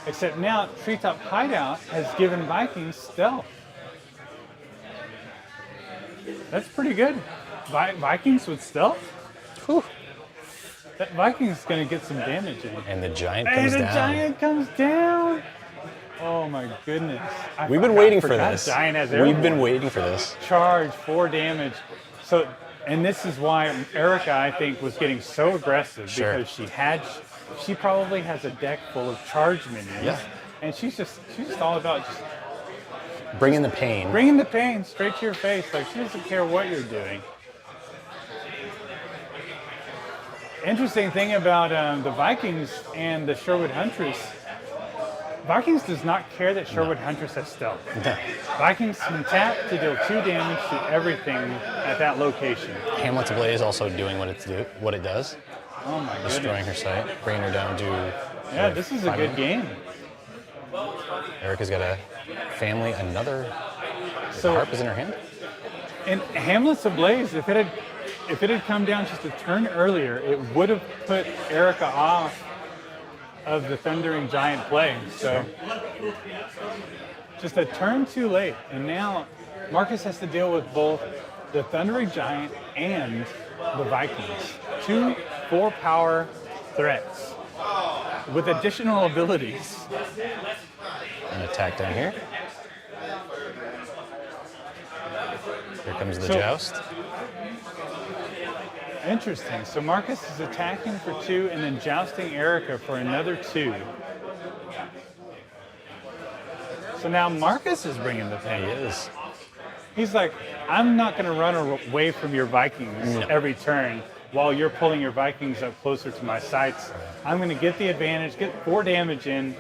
except now Treetop Hideout has given Vikings stealth. That's pretty good. Vikings with stealth? Whew. That Viking's going to get some damage in. And the giant comes down. Giant comes down! Oh my goodness. We've been waiting for this. Giant has We've been waiting for this. Charge, 4 damage. So, and this is why Erica, I think, was getting so aggressive because she probably has a deck full of charge minions. Yeah. And she's just all about just bringing the pain. Bringing the pain straight to your face. Like, she doesn't care what you're doing. Interesting thing about the Vikings and the Sherwood Huntress. Vikings does not care that Sherwood Huntress has stealth. No. Vikings can tap to deal 2 damage to everything at that location. Hamlet's Ablaze also doing what it does. Oh my goodness. Destroying her site, bringing her down to... Yeah, this is a good game. Erica's got a family, another harp is in her hand. And Hamlet's Ablaze, if it had come down just a turn earlier, it would have put Erica off of the Thundering Giant play. So just a turn too late. And now Marcus has to deal with both the Thundering Giant and the Vikings. 2 4-power threats with additional abilities. An attack down here. Here comes the joust. Interesting. So Marcus is attacking for 2 and then jousting Erica for another 2. So now Marcus is bringing the pain. He is. He's like, I'm not going to run away from your Vikings every turn while you're pulling your Vikings up closer to my sights. I'm going to get the advantage, get 4 damage in,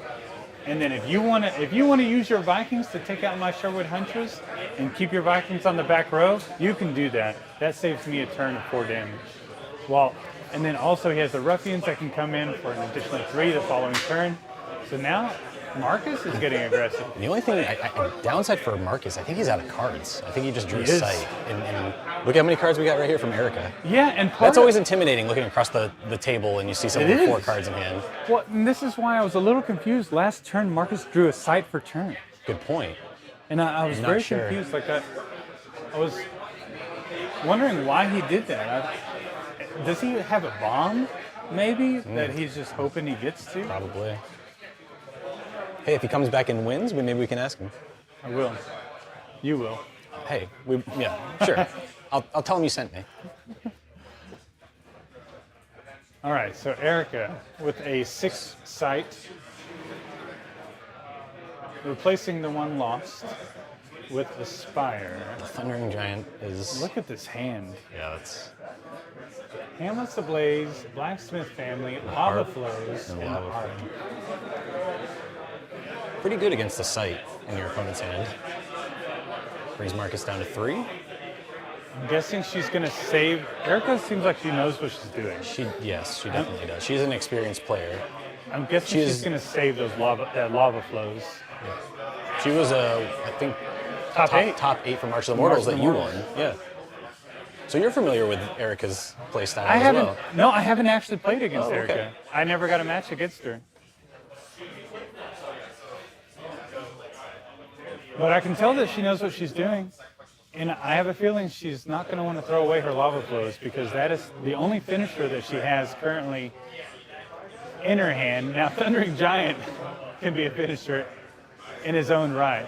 and then if you want to use your Vikings to take out my Sherwood Huntress and keep your Vikings on the back row, you can do that. That saves me a turn of 4 damage. Well, and then also he has the Ruffians that can come in for an additional 3 the following turn. So now Marcus is getting aggressive. The only thing, downside for Marcus, I think he's out of cards. I think he just drew a sight. And look how many cards we got right here from Erica. Yeah, and that's always intimidating, looking across the table and you see someone with 4 cards in hand. Well, and this is why I was a little confused. Last turn, Marcus drew a sight for turn. Good point. And I was very confused. Like I was wondering why he did that. Does he have a bomb, maybe, that he's just hoping he gets to? Probably. Hey, if he comes back and wins, maybe we can ask him. I will. You will. Hey, sure. I'll tell him you sent me. All right, so Erica with a 6 sight, replacing the one lost with the Spire. The Thundering Giant is... Look at this hand. Yeah, that's... Hamlet's Ablaze, Blacksmith Family, Lava Flows, and Lava Harp. Pretty good against the sight in your opponent's hand. Brings Marcus down to 3. I'm guessing she's going to save... Erica seems like she knows what she's doing. Yes, she definitely does. She's an experienced player. I'm guessing she's going to save those lava flows. Yeah. She was, I think, top 8 for March of the Mortals that you won. Yeah. So you're familiar with Erica's playstyle as well? No, I haven't actually played against Erica. I never got a match against her. But I can tell that she knows what she's doing. And I have a feeling she's not going to want to throw away her lava flows because that is the only finisher that she has currently in her hand. Now, Thundering Giant can be a finisher in his own right.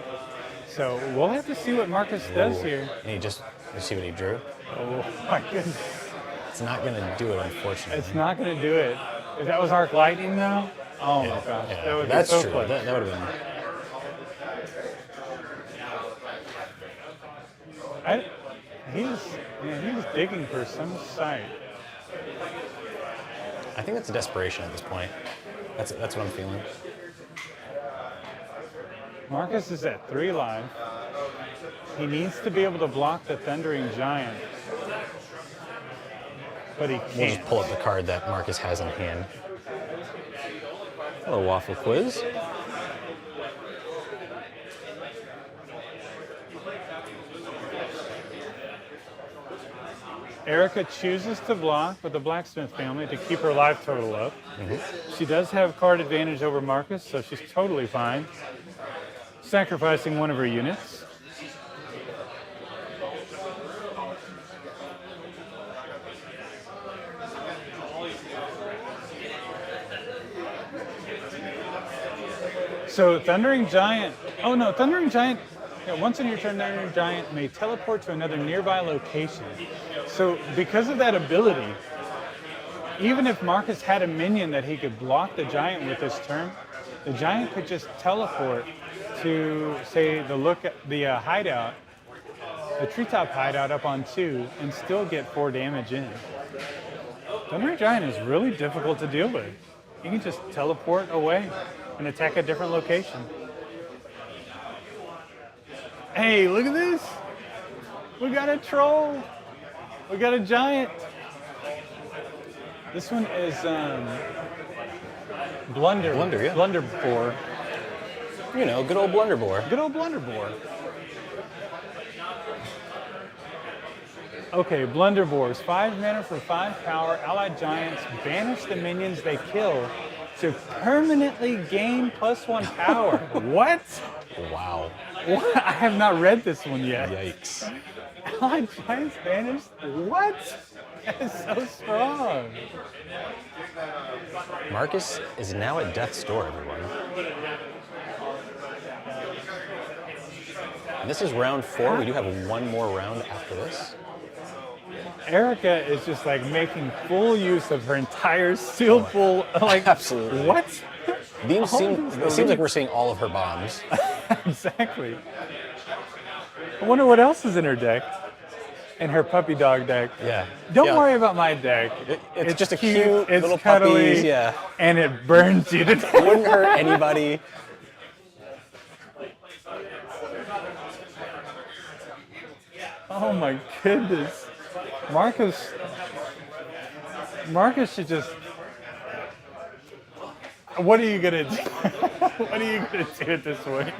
So we'll have to see what Marcus does here. And you see what he drew? Oh my goodness. It's not going to do it, unfortunately. It's not going to do it. If that was Arc Lightning, though, oh my gosh. Yeah, that would that's be so true. close. That would have been... He's digging for some sight. I think that's a desperation at this point. That's what I'm feeling. Marcus is at 3 life. He needs to be able to block the Thundering Giant. But he can't. We'll just pull up the card that Marcus has in hand. Hello, Waffle Quiz. Erica chooses to block with the Blacksmith Family to keep her life total up. She does have card advantage over Marcus, so she's totally fine. Sacrificing one of her units. So Thundering Giant, Thundering Giant, once in your turn, Thundering Giant may teleport to another nearby location. So because of that ability, even if Marcus had a minion that he could block the Giant with this turn, the Giant could just teleport to, say, the hideout, the treetop hideout up on 2, and still get 4 damage in. Thundering Giant is really difficult to deal with. You can just teleport away and attack a different location. Hey, look at this! We got a troll! We got a Giant! This one is Blunderbore. You know, good old Blunderbore. Good old Blunderbore. Okay, Blunderbores. 5 mana for 5 power. Allied Giants banish the minions they kill to permanently gain +1 power. What? Wow. What? I have not read this one yet. Yikes. Allied Giants banished? What? That is so strong. Marcus is now at death's door, everyone. And this is round 4. We do have one more round after this. Erica is just like making full use of her entire sealed full. Like, absolutely. What? It seems like we're seeing all of her bombs. Exactly. I wonder what else is in her deck. In her puppy dog deck. Yeah. Don't worry about my deck. It's just a cute it's little cuddly, puppies. Yeah. And it burns you to death. Wouldn't hurt anybody. Oh my goodness. Marcus should just. What are you gonna do? What are you gonna do at this point?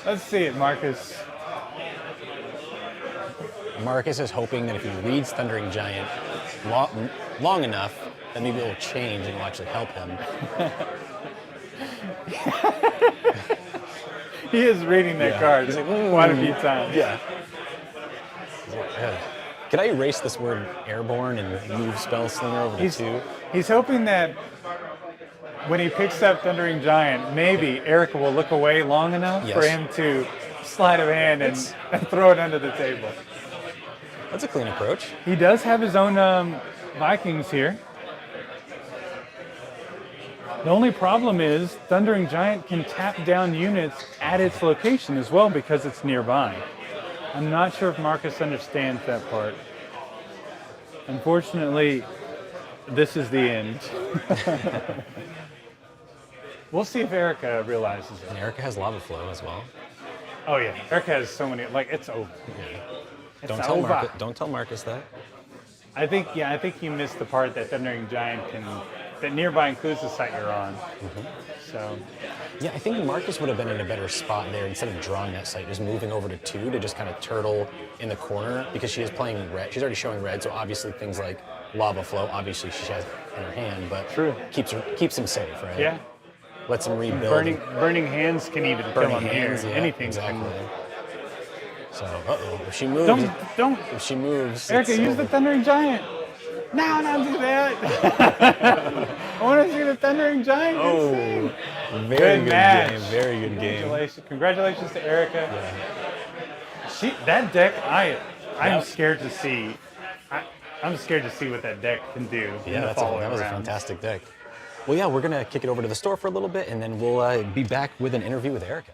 Let's see it, Marcus. Marcus is hoping that if he reads Thundering Giant long enough, then maybe it'll change and it'll actually help him. He is reading that card. He's like, quite a few times. Yeah. Can I erase this word airborne and move Spell Slinger over to 2? He's hoping that when he picks up Thundering Giant, maybe Erica will look away long enough for him to sleight of hand and throw it under the table. That's a clean approach. He does have his own Vikings here. The only problem is Thundering Giant can tap down units at its location as well because it's nearby. I'm not sure if Marcus understands that part. Unfortunately, this is the end. We'll see if Erica realizes it. And Erica has Lava Flow as well. Oh yeah, Erica has so many. Like it's over. Yeah. It's Don't tell Marcus that. I think you missed the part that Thundering Giant that nearby includes the site you're on. So. Yeah, I think Marcus would have been in a better spot there instead of drawing that site, just moving over to 2 to just kind of turtle in the corner because she is playing red. She's already showing red, so obviously things like Lava Flow, obviously she has in her hand, but keeps him safe, right? Yeah. Lets him rebuild. Burning hands can even kill him here. Yeah, anything. Exactly. So, if she moves. Don't. If she moves. Erica, use the Thundering Giant. No, not do that. I want to see the Thundering Giant. Oh, very good game. Very good game. Congratulations to Erica. Yeah. That deck, I'm scared to see. I'm scared to see what that deck can do. Yeah, that was a fantastic deck. Well, yeah, we're gonna kick it over to the store for a little bit, and then we'll be back with an interview with Erica.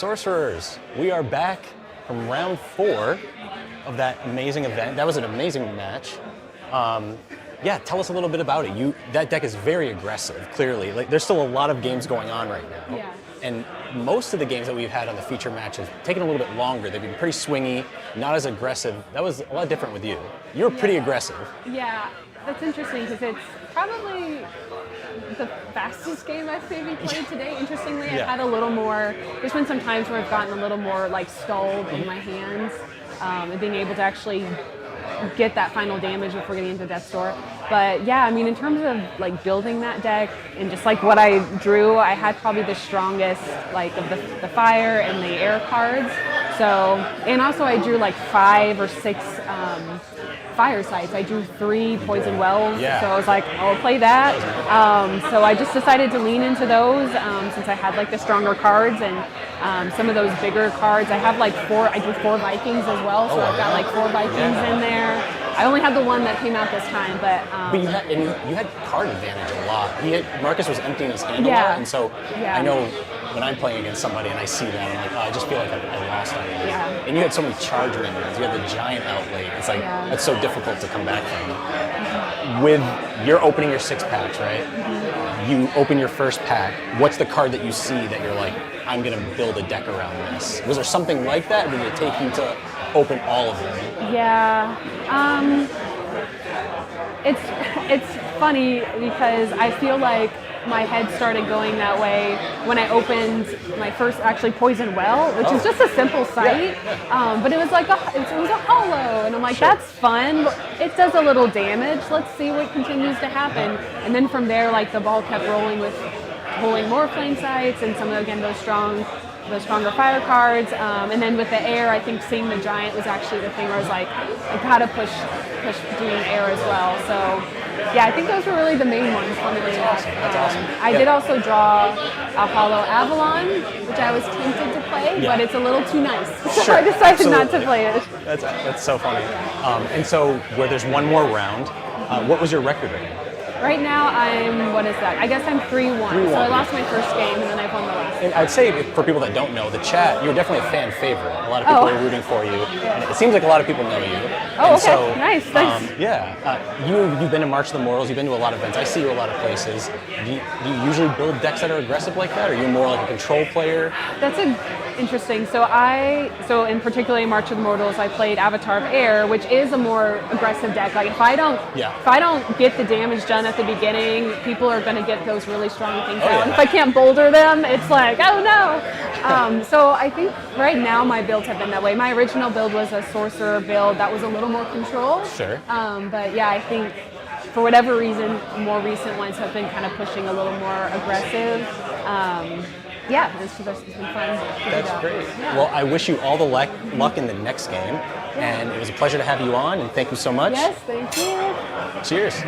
Sorcerers, we are back from round 4 of that amazing event. That was an amazing match. Yeah, tell us a little bit about it. That deck is very aggressive, clearly. Like, there's still a lot of games going on right now. Yeah. And most of the games that we've had on the feature match have taken a little bit longer. They've been pretty swingy, not as aggressive. That was a lot different with you. You were pretty aggressive. Yeah, that's interesting because it's probably the fastest game I've maybe played today. Interestingly, I've had a little more, there's been some times where I've gotten a little more like stalled in my hands and being able to actually get that final damage before getting into Death's Door. But yeah, I mean, in terms of like building that deck and just like what I drew, I had probably the strongest like of the fire and the air cards. So, and also I drew like 5 or 6 fire sites. I drew 3 poison wells, so I was like, I'll play that. So I just decided to lean into those since I had like the stronger cards and some of those bigger cards. I have like 4, I drew 4 Vikings as well, so I've got like 4 Vikings in there. I only had the one that came out this time, but you had card advantage a lot. Marcus was emptying his hand a lot, and so I know when I'm playing against somebody and I see that, I'm like, oh, I just feel like I lost on you. And you had so many charge minions. You had the giant outlay. It's like that's so difficult to come back from. With you're opening your 6 packs, right? You open your first pack. What's the card that you see that you're like, I'm gonna build a deck around this? Was there something like that, or did it take you to open all of them? Yeah, it's funny because I feel like my head started going that way when I opened my first actually Poison Well, which is just a simple site, but it was like it was a hollow, and I'm like, that's fun. It does a little damage. Let's see what continues to happen. And then from there, like the ball kept rolling with pulling more flame sites and some of again those stronger fire cards, and then with the air, I think seeing the giant was actually the thing where I was like, I gotta push doing air as well. So yeah, I think those were really the main ones. Funnily enough, that's awesome. I did also draw a Hollow Avalon, which I was tempted to play, but it's a little too nice, so I decided not to play it. That's so funny. And so where there's one more round, what was your record right now? Right now, what is that? I guess I'm 3-1. So I lost my first game, and then I won the last. And I'd say, for people that don't know, the chat, you're definitely a fan favorite. A lot of people are rooting for you. And it seems like a lot of people know you. Oh, okay. So, nice. You've been to March of the Mortals. You've been to a lot of events. I see you a lot of places. Do you usually build decks that are aggressive like that? Or are you more like a control player? That's interesting. So in particularly March of the Mortals, I played Avatar of Air, which is a more aggressive deck. Like if I don't get the damage done at the beginning, people are going to get those really strong things out. And if I can't boulder them, it's like, oh no. So I think right now my builds have been that way. My original build was a sorcerer build that was a little more control. Sure. But yeah, I think for whatever reason, more recent ones have been kind of pushing a little more aggressive. It's been fun. That's great. Yeah. Well, I wish you all the luck in the next game. And it was a pleasure to have you on, and thank you so much. Yes, thank you. Cheers.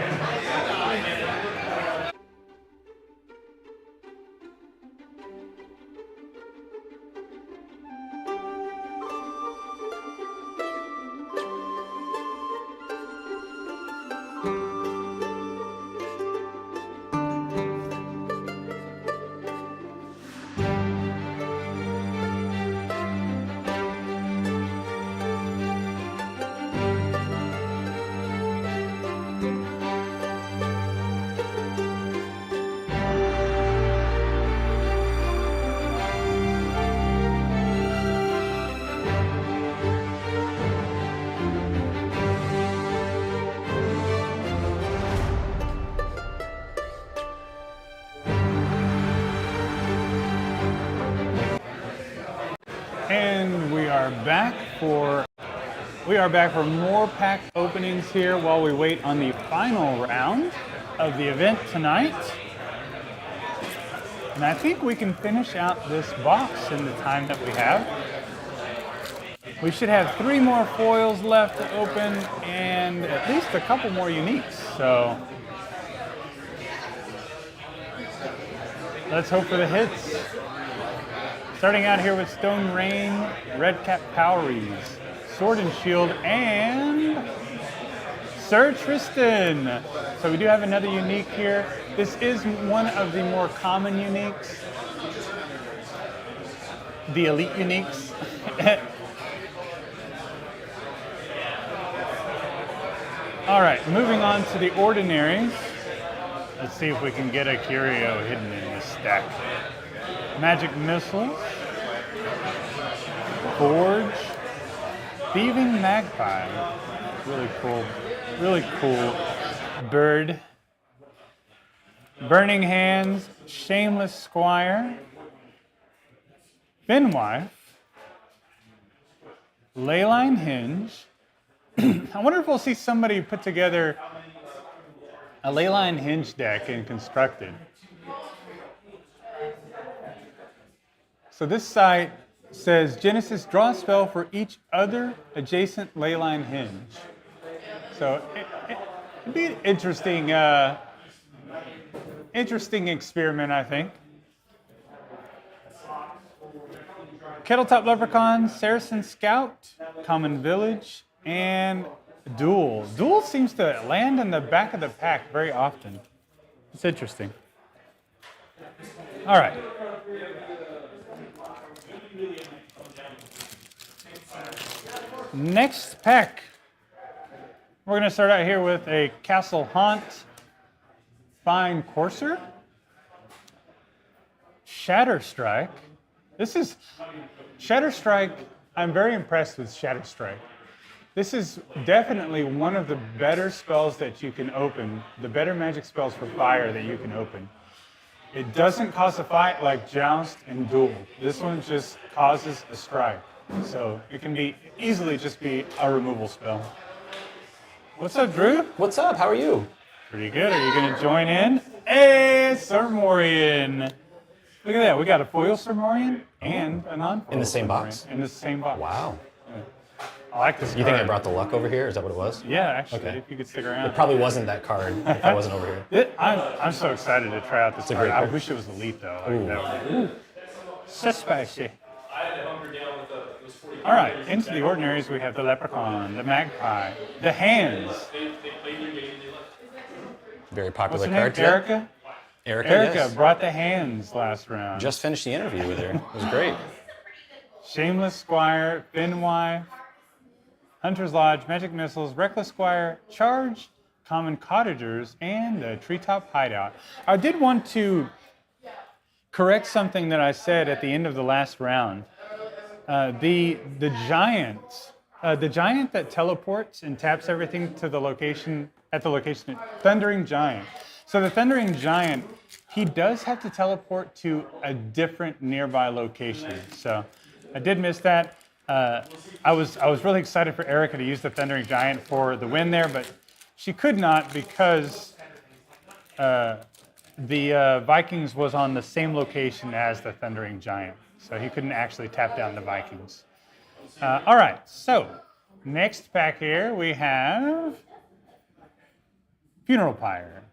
And we are back for more pack openings here while we wait on the final round of the event tonight. And I think we can finish out this box in the time that we have. We should have 3 more foils left to open and at least a couple more uniques. So let's hope for the hits. Starting out here with Stone Rain, Red Cap Powries, Sword and Shield, and Sir Tristan. So we do have another unique here. This is one of the more common uniques. the elite uniques. All right, moving on to the ordinaries. Let's see if we can get a curio hidden in this stack. Magic missiles, forge, thieving magpie. Really cool bird. Burning hands, shameless squire, finwife, leyline hinge. I wonder if we'll see somebody put together a leyline hinge deck and construct it. So this site says Genesis draw a spell for each other adjacent leyline hinge. So it'd be an interesting experiment, I think. Kettletop Leprechaun, Saracen Scout, Common Village, and Duel. Duel seems to land in the back of the pack very often. It's interesting. All right. Next pack. We're going to start out here with a Castle Haunt, Fine Courser, Shatter Strike. This is Shatter Strike. I'm very impressed with Shatter Strike. This is definitely one of the better spells that you can open, the better magic spells for fire that you can open. It doesn't cause a fight like Joust and Duel. This one just causes a strike. So it can be easily just be a removal spell. What's up, Drew? What's up? How are you? Pretty good. Are you going to join in? Hey, Sermorian. Look at that. We got a foil Sermorian and a non-foil In the same Sermorian box? In the same box. Wow. I like this You think I card. brought the luck over here? Is that what it was? Yeah, actually, Okay. if you could stick around. It probably wasn't that card if I wasn't over here. I'm so excited to try out this a card. great I card. wish it was elite though. Like, that would be so spicy. All right, into the ordinaries we have the leprechaun, the magpie, the hands. Very What's popular her name? card today. Erica? Erica, Erica yes. brought the hands last round. Just finished the interview with her. It was great. Shameless Squire, Finwife, Hunter's Lodge, Magic Missiles, Reckless Squire, Charge, Common Cottagers, and the Treetop Hideout. I did want to correct something that I said at the end of the last round. The giant that teleports and taps everything to the location at the location, Thundering Giant. So the Thundering Giant, he does have to teleport to a different nearby location. So I did miss that. I was really excited for Erica to use the Thundering Giant for the win there, but she could not because the Vikings was on the same location as the Thundering Giant. So he couldn't actually tap down the Vikings. All right, so next pack here we have Funeral Pyre.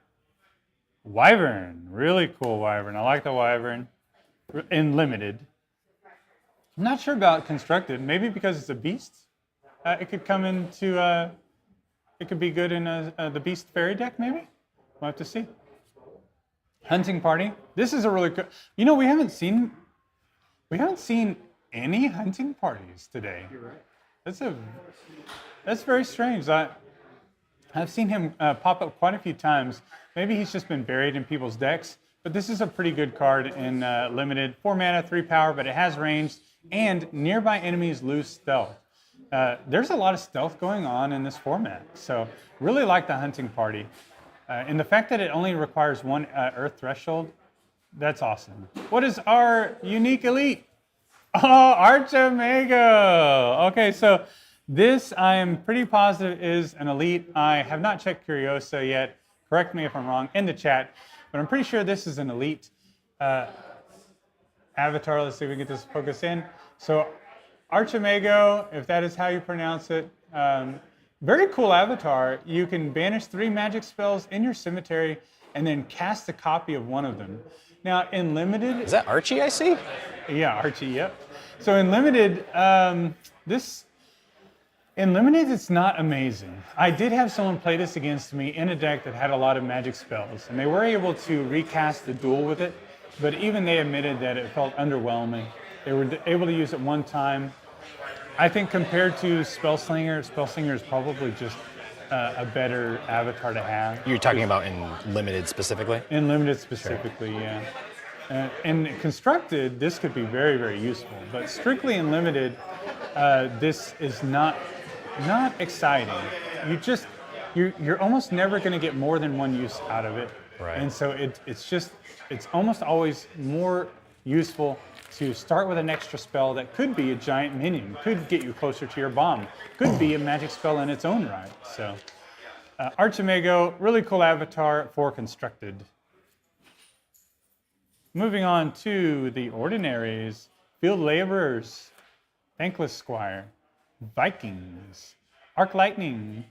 Wyvern, really cool Wyvern. I like the Wyvern in limited. I'm not sure about constructed, maybe because it's a beast. It could come into, it could be good in the beast fairy deck maybe? We'll have to see. Hunting Party. This is a really good, you know, we haven't seen any hunting parties today. You're right. That's very strange. I've seen him pop up quite a few times. Maybe he's just been buried in people's decks, but this is a pretty good card in limited. 4 mana, 3 power, but it has range, and nearby enemies lose stealth. There's a lot of stealth going on in this format, so really like the Hunting Party. And the fact that it only requires 1 Earth Threshold, that's awesome. What is our unique elite? Oh, Archimego! Okay, so this I am pretty positive is an elite. I have not checked Curiosa yet. Correct me if I'm wrong in the chat, but I'm pretty sure this is an elite avatar. Let's see if we can get this focus in. So Archimego, if that is how you pronounce it, very cool avatar. You can banish 3 magic spells in your cemetery and then cast a copy of one of them. Now in limited, Is that Archie I see? yeah, Archie, yep. So in limited, in limited, it's not amazing. I did have someone play this against me in a deck that had a lot of magic spells, and they were able to recast the duel with it, but even they admitted that it felt underwhelming. They were able to use it one time. I think compared to Spellslinger, Spellslinger is probably just a better avatar to have. You're talking about in limited specifically? In limited specifically, sure. Yeah. And constructed, this could be very, very useful. But strictly in limited, this is not exciting. You're almost never going to get more than one use out of it. Right. And so it's almost always more useful to start with an extra spell that could be a giant minion, could get you closer to your bomb, could be a magic spell in its own right. So Archimego, really cool avatar for constructed. Moving on to the ordinaries, field laborers, Thankless Squire, Vikings, Arc Lightning,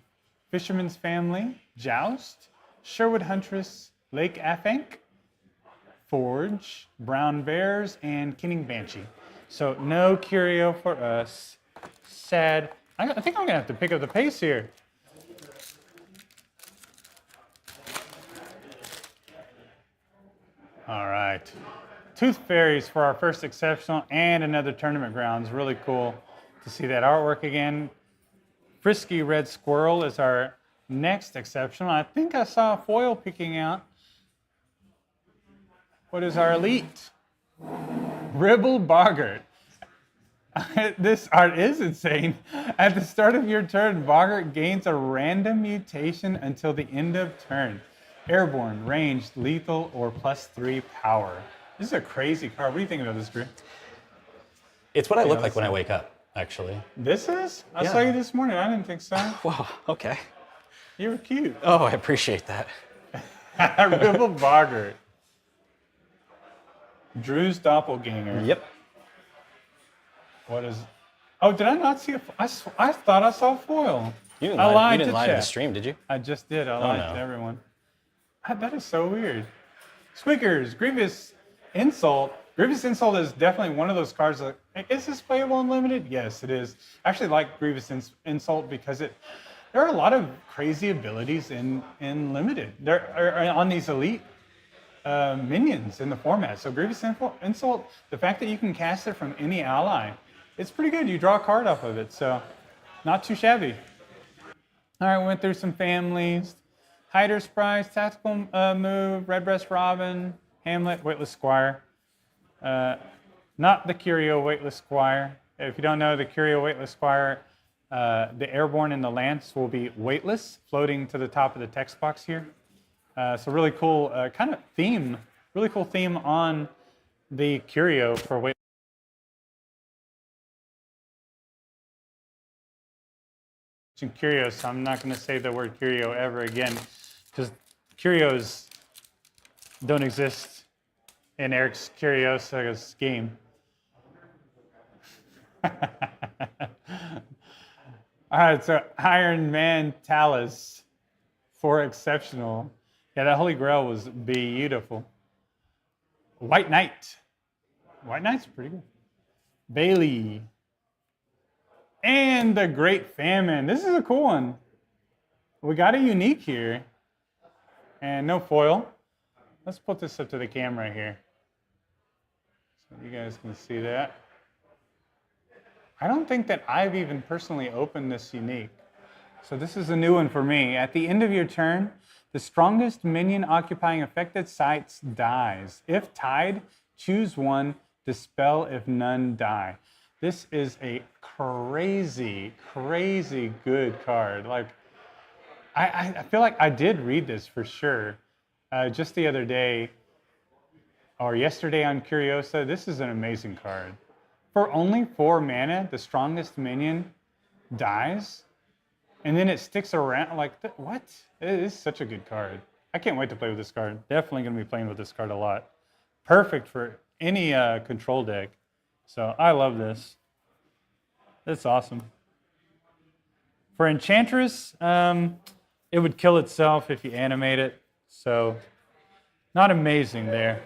Fisherman's Family, Joust, Sherwood Huntress, Lake Affank, Forge, Brown Bears, and Kinning Banshee. So no Curio for us. Sad. I think I'm gonna have to pick up the pace here. All right. Tooth Fairies for our first exceptional and another tournament grounds. Really cool to see that artwork again. Frisky Red Squirrel is our next exceptional. I think I saw a foil picking out. What is our elite? Ribble Boggart. This art is insane. At the start of your turn, Boggart gains a random mutation until the end of turn. Airborne, ranged, lethal, or +3 power. This is a crazy card. What do you think about this, Drew? It's what I look like when I wake up, actually. This is? I saw you this morning. I didn't think so. Wow, okay. You were cute. Oh, I appreciate that. Ribble Boggart. Drew's doppelganger. Yep. What is? Oh, did I not see I thought I saw foil. You didn't I lied to to the stream, did you? I just did. I lied to everyone. That is so weird. Squeakers, Grievous Insult. Grievous Insult is definitely one of those cards that, is this playable in limited? Yes, it is. I actually like Grievous Insult because there are a lot of crazy abilities in limited. There are on these elite minions in the format. So Grievous Insult, the fact that you can cast it from any ally, it's pretty good. You draw a card off of it, so not too shabby. All right, we went through some families. Hider's Prize, Tactical Move, Redbreast Robin, Hamlet, Weightless Squire. Not the Curio Weightless Squire. If you don't know, the Curio Weightless Squire, the Airborne and the Lance will be weightless, floating to the top of the text box here. So really cool kind of theme, really cool theme on the Curio for weight. Curiosa, I'm not going to say the word Curio ever again because Curios don't exist in Erik's Curiosa's game. All right, so Iron Man Talus for exceptional. Yeah, that Holy Grail was beautiful. White Knight. White Knight's pretty good. Bailey. And the Great Famine. This is a cool one. We got a unique here. And no foil. Let's put this up to the camera here, so you guys can see that. I don't think that I've even personally opened this unique. So this is a new one for me. At the end of your turn, the strongest minion occupying affected sites dies. If tied, choose one, dispel if none die. This is a crazy, crazy good card. Like, I feel like I did read this for sure. Just the other day, or yesterday on Curiosa, this is an amazing card. For only 4 mana, the strongest minion dies, and then it sticks around. Like, what? It is such a good card. I can't wait to play with this card. Definitely going to be playing with this card a lot. Perfect for any control deck. So I love this. That's awesome. For Enchantress, it would kill itself if you animate it. So not amazing there,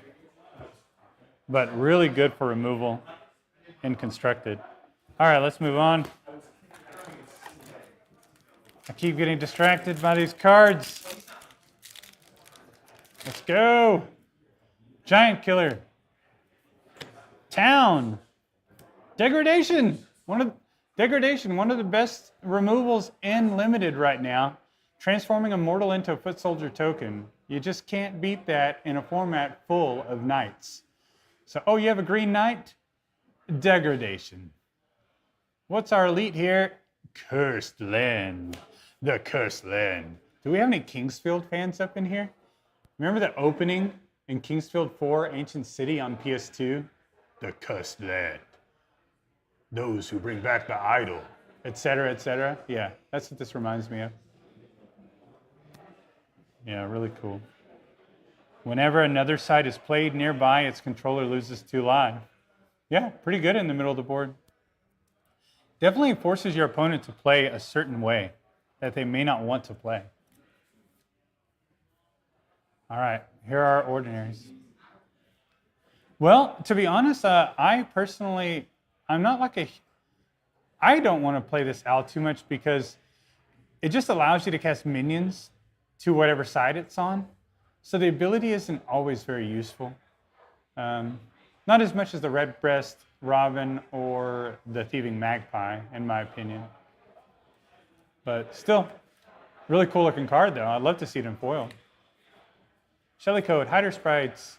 but really good for removal and constructed. All right, let's move on. I keep getting distracted by these cards. Let's go. Giant Killer. Town. Degradation. One of the best removals in Limited right now. Transforming a mortal into a foot soldier token. You just can't beat that in a format full of knights. So, oh, you have a green knight? Degradation. What's our elite here? Cursed Land. The Cursed Land. Do we have any Kingsfield fans up in here? Remember the opening in Kingsfield 4, Ancient City on PS2? The Cursed Land. Those who bring back the idol, etc., etc. Yeah, that's what this reminds me of. Yeah, really cool. Whenever another side is played nearby, its controller loses 2 life. Yeah, pretty good in the middle of the board. Definitely forces your opponent to play a certain way that they may not want to play. All right, here are our ordinaries. Well, to be honest, I personally, I don't want to play this out too much because it just allows you to cast minions to whatever side it's on. So the ability isn't always very useful. Not as much as the Redbreast Robin or the Thieving Magpie, in my opinion. But still, really cool looking card though. I'd love to see it in foil. Shellycoat, Hider Sprites,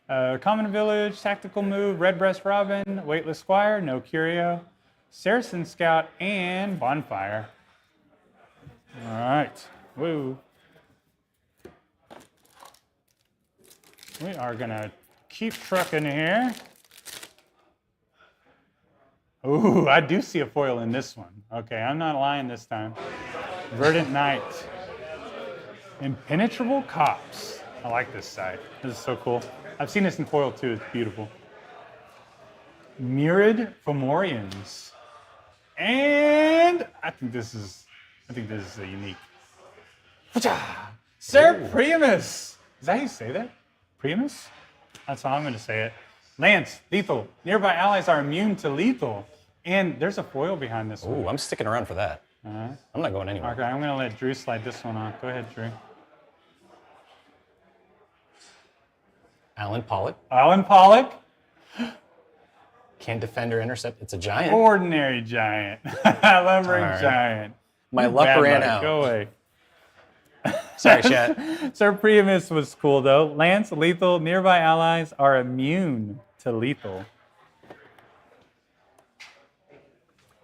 Common Village, Tactical Move, Redbreast Robin, Weightless Squire, No Curio, Saracen Scout, and Bonfire. All right, woo. We are gonna keep trucking here. Ooh, I do see a foil in this one. Okay, I'm not lying this time. Verdant Knight. Impenetrable Cops. I like this side. This is so cool. I've seen this in foil too. It's beautiful. Murid Fomorians. And I think this is a unique. Sir Priamus. Is that how you say that? Priamus? That's how I'm going to say it. Lance, lethal. Nearby allies are immune to lethal. And there's a foil behind this one. Ooh, I'm sticking around for that. I'm not going anywhere. Okay, I'm going to let Drew slide this one on. Go ahead, Drew. Alan Pollock. Alan Pollock. Can't defend or intercept. It's a giant. Ordinary giant. Lumbering giant. My luck ran out. Go away. Sorry, chat. Sir Priamus was cool though. Lance, lethal. Nearby allies are immune to lethal.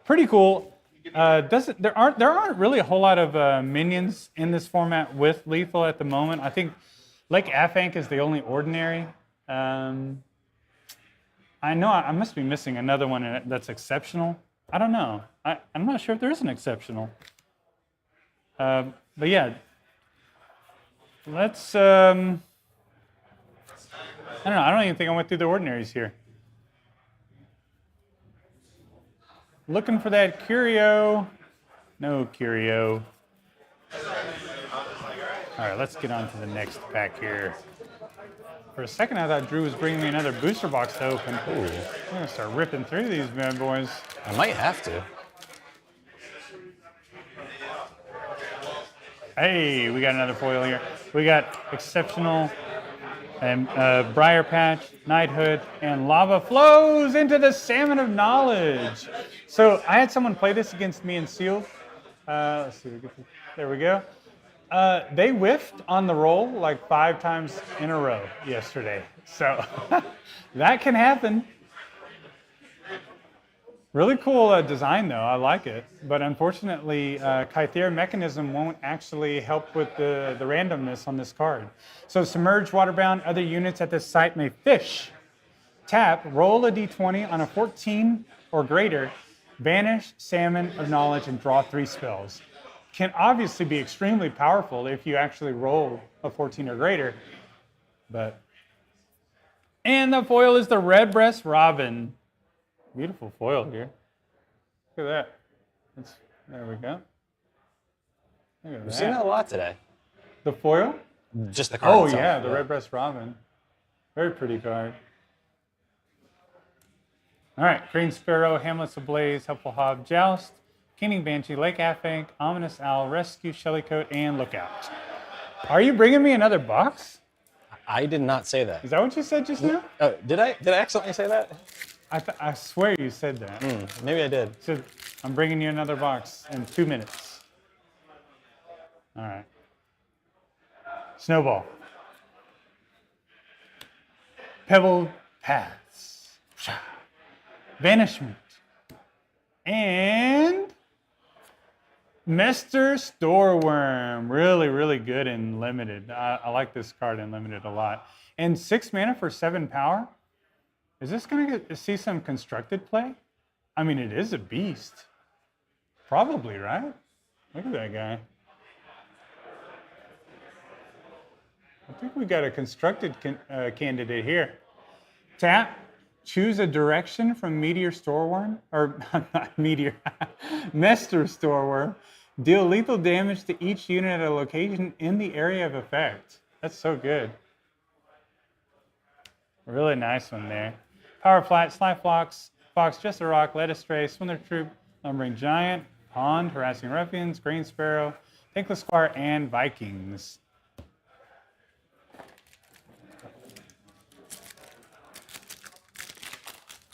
Pretty cool. There aren't really a whole lot of minions in this format with lethal at the moment. I think Lake Afank is the only ordinary. I know I must be missing another one that's exceptional. I don't know. I'm not sure if there is an exceptional. But yeah. Let's, I don't know. I don't even think I went through the ordinaries here. Looking for that Curio. No Curio. All right, let's get on to the next pack here. For a second, I thought Drew was bringing me another booster box to open. Ooh. I'm going to start ripping through these bad boys. I might have to. Hey, we got another foil here. We got Exceptional and Briar Patch, Knighthood, and Lava Flows into the Salmon of Knowledge. So I had someone play this against me in Sealed. Let's see, there we go. They whiffed on the roll like 5 times in a row yesterday. So that can happen. Really cool design though, I like it. But unfortunately, Kythera Mechanism won't actually help with the randomness on this card. So submerged, waterbound, other units at this site may fish. Tap, roll a d20 on a 14 or greater, banish Salmon of Knowledge and draw 3 spells. Can obviously be extremely powerful if you actually roll a 14 or greater. And the foil is the Redbreast Robin. Beautiful foil here. Look at that. There we go. Look at We've seen that a lot today. The foil? Just the card Oh itself, yeah, the Redbreast Robin. Very pretty card. All right, Green Sparrow, Hamlets Ablaze, Helpful Hob, Joust, Keening Banshee, Lake Afank, Ominous Owl, Rescue, Shellycoat, and Lookout. Are you bringing me another box? I did not say that. Is that what you said just now? Oh, did I accidentally say that? I swear you said that. Maybe I did. So I'm bringing you another box in 2 minutes. All right. Snowball. Pebbled Paths. Banishment. And Mester Storeworm. Really, really good in limited. I like this card in limited a lot. And 6 mana for 7 power. Is this going to see some constructed play? I mean, it is a beast. Probably, right? Look at that guy. I think we got a constructed candidate here. Tap, choose a direction from Meteor Storeworm, or not Meteor, Mester Storeworm. Deal lethal damage to each unit at a location in the area of effect. That's so good. Really nice one there. Power Flat, Sly Fox, Just a Rock, Led Astray, Swindler Troop, Lumbering Giant, Pond, Harassing Ruffians, Green Sparrow, Shameless Squire, and Vikings.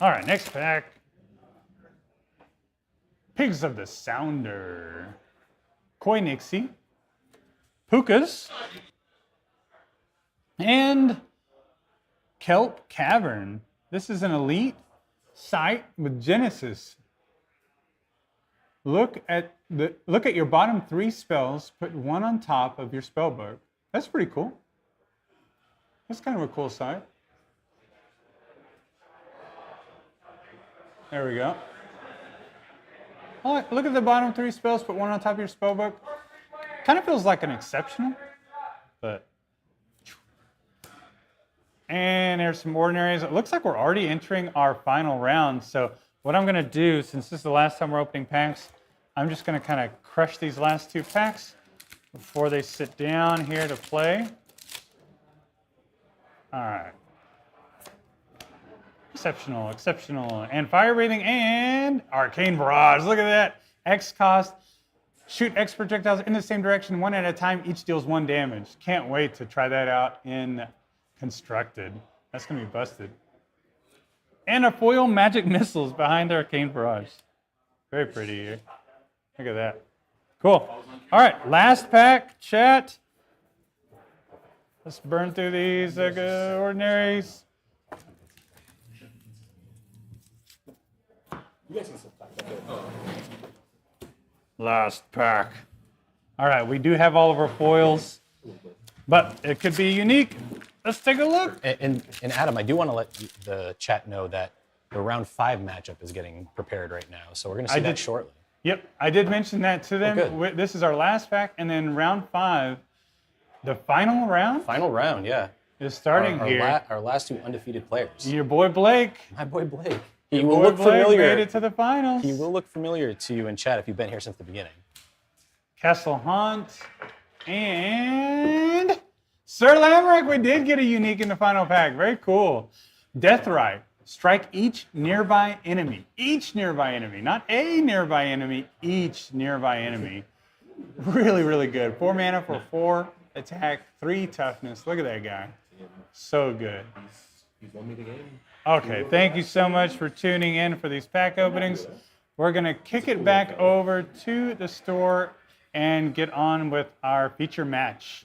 All right, next pack. Pigs of the Sounder. Koi Nixie. Pukas. And Kelp Cavern. This is an elite site with Genesis. Look at your bottom 3 spells, put 1 on top of your spellbook. That's pretty cool. That's kind of a cool site. There we go. Oh, look at the bottom 3 spells, put 1 on top of your spellbook. Kind of feels like an exceptional, but. And there's some ordinaries. It looks like we're already entering our final round. So what I'm going to do, since this is the last time we're opening packs, I'm just going to kind of crush these last 2 packs before they sit down here to play. All right. Exceptional, exceptional. And Fire Breathing and Arcane Barrage. Look at that. X cost. Shoot X projectiles in the same direction, 1 at a time. Each deals 1 damage. Can't wait to try that out in Constructed. That's going to be busted. And a foil Magic Missiles behind Arcane Barrage. Very pretty here. Look at that. Cool. All right, last pack, chat. Let's burn through these ordinaries. Last pack. All right, we do have all of our foils, but it could be unique. Let's take a look. And Adam, I do want to let the chat know that the round 5 matchup is getting prepared right now, so we're going to see that shortly. Yep, I did mention that to them. Oh, good. This is our last pack, and then round 5, the final round. Final round, yeah. Is starting here. Our last 2 undefeated players. Your boy Blake. My boy Blake. He will look familiar. Made it to the finals. He will look familiar to you in chat if you've been here since the beginning. Castle Hunt and Sir Lamorak. We did get a unique in the final pack. Very cool. Deathrite. Strike each nearby enemy. Each nearby enemy. Not a nearby enemy. Each nearby enemy. Really, really good. 4 mana for 4 attack, 3 toughness. Look at that guy. So good. He's won me the game. Okay, thank you so much for tuning in for these pack openings. We're going to kick it back over to the store and get on with our feature match.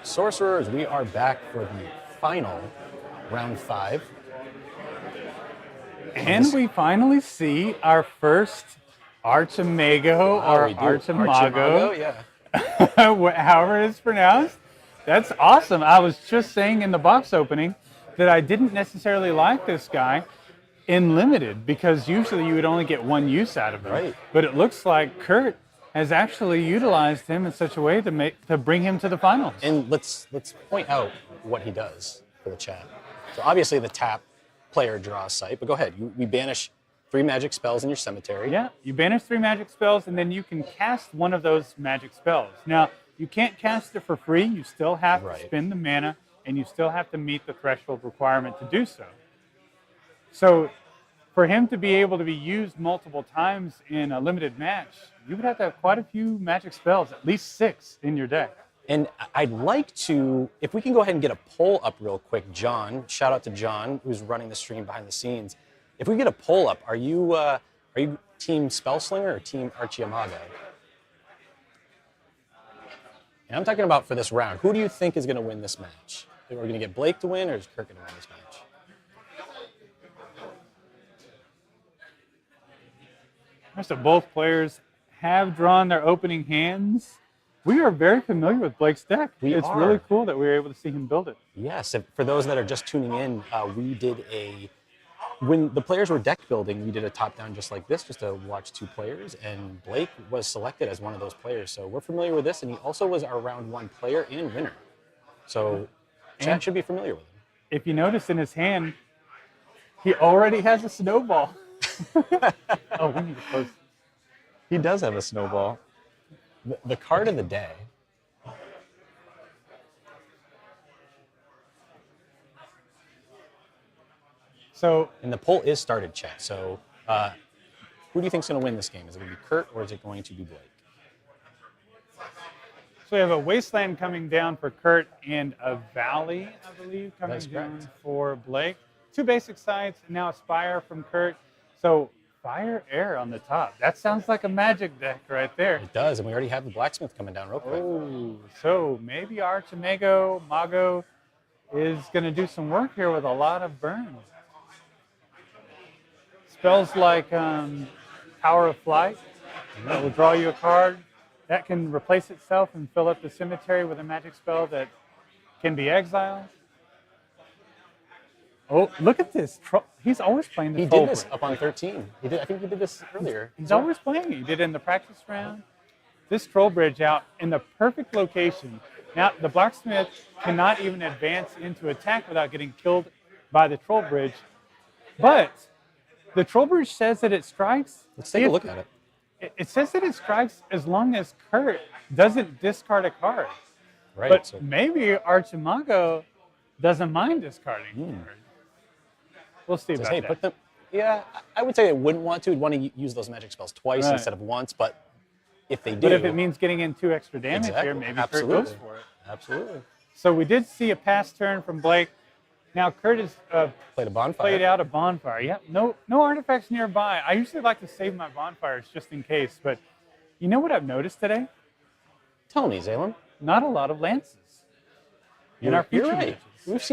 Sorcerers, we are back for the final round 5. And we finally see our first Archimago or Archimago, yeah. however it's pronounced. That's awesome. I was just saying in the box opening that I didn't necessarily like this guy in Limited because usually you would only get one use out of him. Right. But it looks like Kurt has actually utilized him in such a way to bring him to the finals. And let's point out what he does for the chat. So obviously the tap player draws sight, but go ahead. We banish 3 magic spells in your cemetery. Yeah, you banish 3 magic spells, and then you can cast one of those magic spells. Now, you can't cast it for free. You still have to spend the mana, and you still have to meet the threshold requirement to do so. So, for him to be able to be used multiple times in a limited match, you would have to have quite a few magic spells, at least 6 in your deck. And I'd like to, if we can go ahead and get a poll up real quick, John, shout out to John, who's running the stream behind the scenes. If we get a poll up, are you Team Spellslinger or Team Archimago? And I'm talking about for this round. Who do you think is going to win this match? Are we going to get Blake to win, or is Kirk going to win this match? So both players have drawn their opening hands. We are very familiar with Blake's deck. It's really cool that we were able to see him build it. Yes, for those that are just tuning in, we did when the players were deck building, we did a top-down just like this, just to watch 2 players, and Blake was selected as one of those players. So we're familiar with this, and he also was our round 1 player and winner. So chat should be familiar with him. If you notice in his hand, he already has a snowball. Oh, we need to post. He does have a snowball. The card of the day. So, and the poll is started, chat. So, who do you think is going to win this game? Is it going to be Kurt or is it going to be Blake? So we have a Wasteland coming down for Kurt and a Valley, I believe, coming down for Blake. 2 basic sites, and now a Spire from Kurt. So Fire Air on the top. That sounds like a Magic deck right there. It does, and we already have the Blacksmith coming down real quick. Oh, so maybe Mago is going to do some work here with a lot of burns. Spells like Power of Flight that will draw you a card. That can replace itself and fill up the cemetery with a magic spell that can be exiled. Oh, look at this. He's always playing the Troll He did this Bridge. up on 13. I think he did this earlier. He's always playing it. He did it in the practice round. This Troll Bridge out in the perfect location. Now, the Blacksmith cannot even advance into attack without getting killed by the Troll Bridge. But the Troll Bridge says that it strikes. Let's take a look at it. It says that it strikes as long as Kurt doesn't discard a card. Right. But maybe Archimago doesn't mind discarding a card. We'll see about that. I would say it wouldn't want to. It'd want to use those magic spells twice instead of once, but if they do... But if it means getting in 2 extra damage here, maybe Kurt goes for it. Absolutely. So we did see a pass turn from Blake. Now Kurt has played a bonfire. Played out a bonfire. Yeah, no artifacts nearby. I usually like to save my bonfires just in case, but you know what I've noticed today? Tell me, Zalem. Not a lot of lances in our future matches.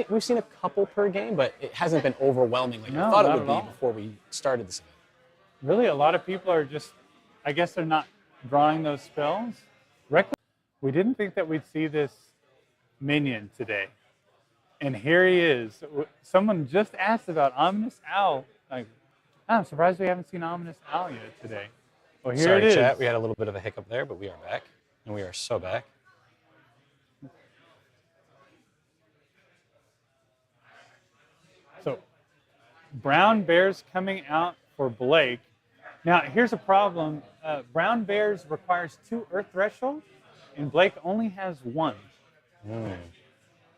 We've seen a couple per game, but it hasn't been overwhelming like I thought it would be before we started this event. Really, a lot of people are just, I guess they're not drawing those spells. We didn't think that we'd see this minion today. And here he is. Someone just asked about Ominous Owl. I'm surprised we haven't seen Ominous Owl yet today. Well, here it is. Sorry, chat. We had a little bit of a hiccup there, but we are back. And we are so back. So, Brown Bears coming out for Blake. Now, here's a problem. Brown Bears requires 2 Earth Threshold, and Blake only has 1.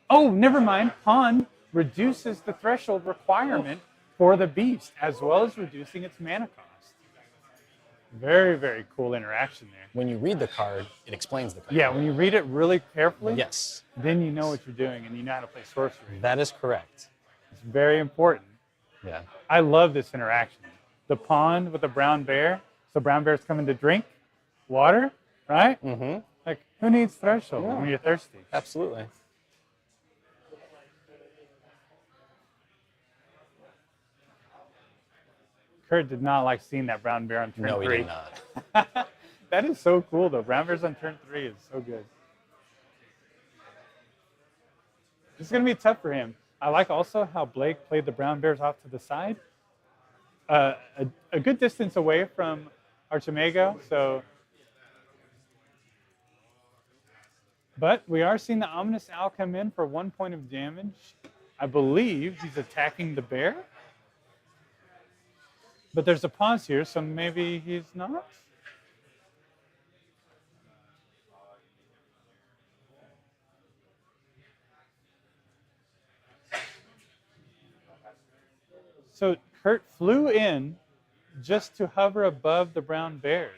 Oh, never mind. Pawn reduces the threshold requirement for the beast, as well as reducing its mana cost. Very, very cool interaction there. When you read the card, it explains the card. Yeah, when you read it really carefully, yes, then you know what you're doing and you know how to play sorcery. That is correct. It's very important. Yeah. I love this interaction. The pawn with the brown bear. So brown bear's coming to drink water, right? Mm-hmm. Like, who needs threshold when you're thirsty? Absolutely. Kurt did not like seeing that brown bear on turn 3. No, he did not. That is so cool, though. Brown bears on turn 3 is so good. This is going to be tough for him. I like also how Blake played the brown bears off to the side. A good distance away from Archimego, so... But we are seeing the Ominous Owl come in for 1 point of damage. I believe he's attacking the bear. But there's a pause here, so maybe he's not? So Kurt flew in just to hover above the brown bears.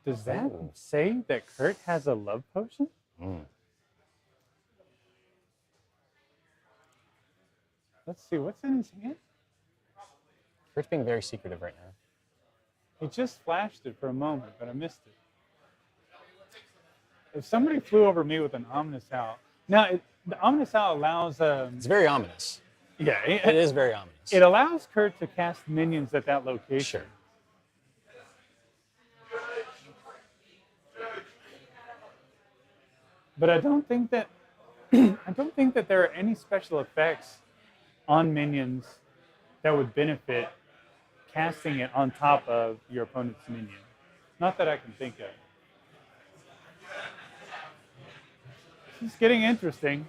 Does that say that Kurt has a love potion? Let's see, what's in his hand? Kurt's being very secretive right now. He just flashed it for a moment, but I missed it. If somebody flew over me with an Ominous Owl... Now, the Ominous Owl allows... It's very ominous. Yeah. It is very ominous. It allows Kurt to cast minions at that location. Sure. But I don't think that there are any special effects on minions that would benefit casting it on top of your opponent's minion. Not that I can think of. It's getting interesting.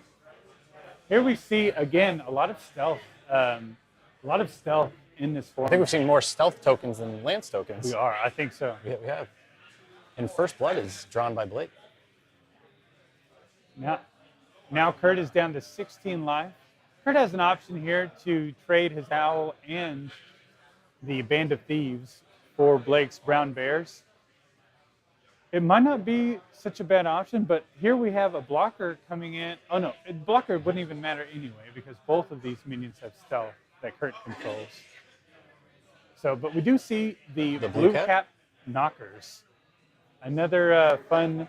Here we see again a lot of stealth. In this form. I think we've seen more stealth tokens than lance tokens. We are. I think so. We have. And First Blood is drawn by Blake. Now Kurt is down to 16 life. Kurt has an option here to trade his owl and the Band of Thieves for Blake's brown bears. It might not be such a bad option, but here we have a blocker coming in. Oh no, blocker wouldn't even matter anyway because both of these minions have stealth that Kurt controls. So, but we do see the blue cap knockers. Another fun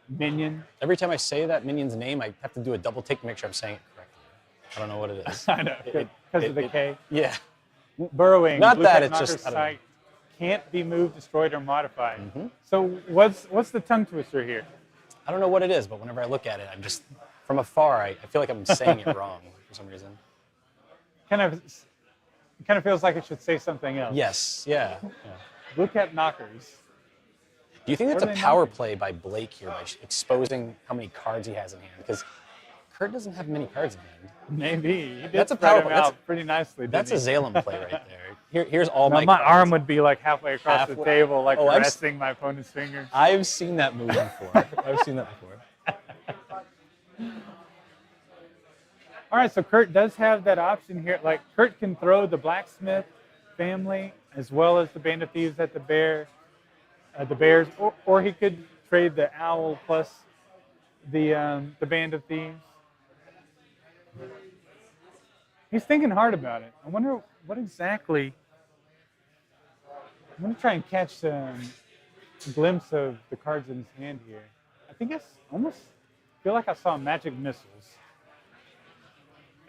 minion. Every time I say that minion's name, I have to do a double take to make sure I'm saying it correctly. I don't know what it is. I know, because of the K. Yeah. Burrowing. Not blue that, cap it's just... site can't be moved, destroyed, or modified. So what's the tongue twister here? I don't know what it is, but whenever I look at it, I'm just, from afar, I feel like I'm saying it wrong for some reason. Kind of feels like it should say something else. Yes, yeah. Blue cap knockers. Do you think that's a power play by Blake here by exposing how many cards he has in hand? Because Kurt doesn't have many cards in hand. Maybe. He did that's a spread power him out pretty nicely. That's a Zalem play right there. Here's all now, my cards. Arm would be like halfway across the table, like resting my opponent's fingers. I've seen that move before. I've seen that before. All right, so Kurt does have that option here. Like Kurt can throw the blacksmith family as well as the Band of Thieves at the bears, or he could trade the owl plus the Band of Thieves. He's thinking hard about it. I wonder what exactly. I'm going to try and catch a glimpse of the cards in his hand here. I think I almost feel like I saw magic missiles.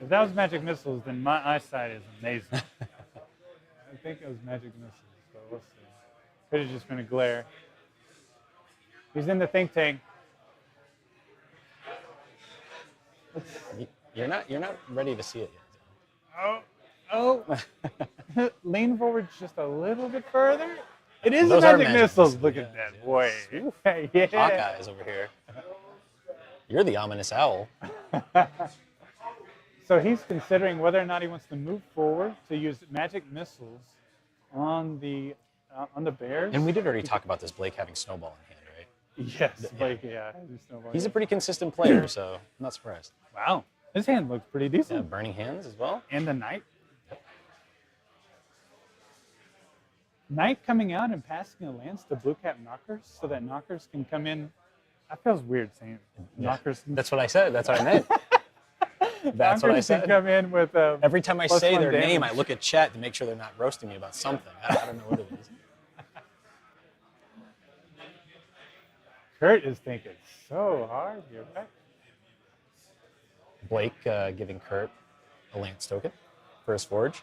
If that was magic missiles, then my eyesight is amazing. I think it was magic missiles, so we'll see. Could have just been a glare. He's in the think tank. You're not ready to see it yet. Oh. Lean forward just a little bit further. It is Those a are magic magic missiles. missiles, Look yes, at that, yes. boy. Yeah. Hawkeye's over here. You're the ominous owl. So he's considering whether or not he wants to move forward to use magic missiles on the bears. And we did already talk about this Blake having Snowball in hand, right? Yes, Blake, yeah. He's a pretty consistent player, so I'm not surprised. Wow. His hand looks pretty decent. Yeah, burning hands as well. And the knight. Knight coming out and passing a lance to blue cap knockers so that knockers can come in. That feels weird saying knockers. That's what I said. That's what I meant. That's what I said. Can come in with every time I say their damage. name, I look at chat to make sure they're not roasting me about something. I don't know what it is. Kurt is thinking so hard here, right? Blake giving Kurt a lance token. for his forge.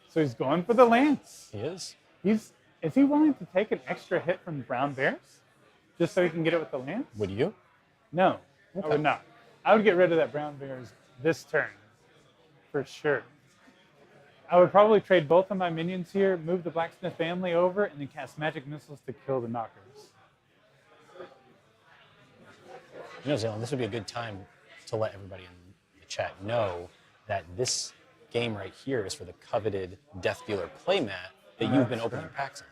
So he's going for the lance. He is. Is he willing to take an extra hit from the brown bears just so he can get it with the lance? Would you? No, I would not. I would get rid of that brown bears this turn for sure. I would probably trade both of my minions here, move the blacksmith family over, and then cast magic missiles to kill the knockers. You know, Zaylan, this would be a good time to let everybody in the chat know that this game right here is for the coveted Death Dealer playmat that you've been opening packs on.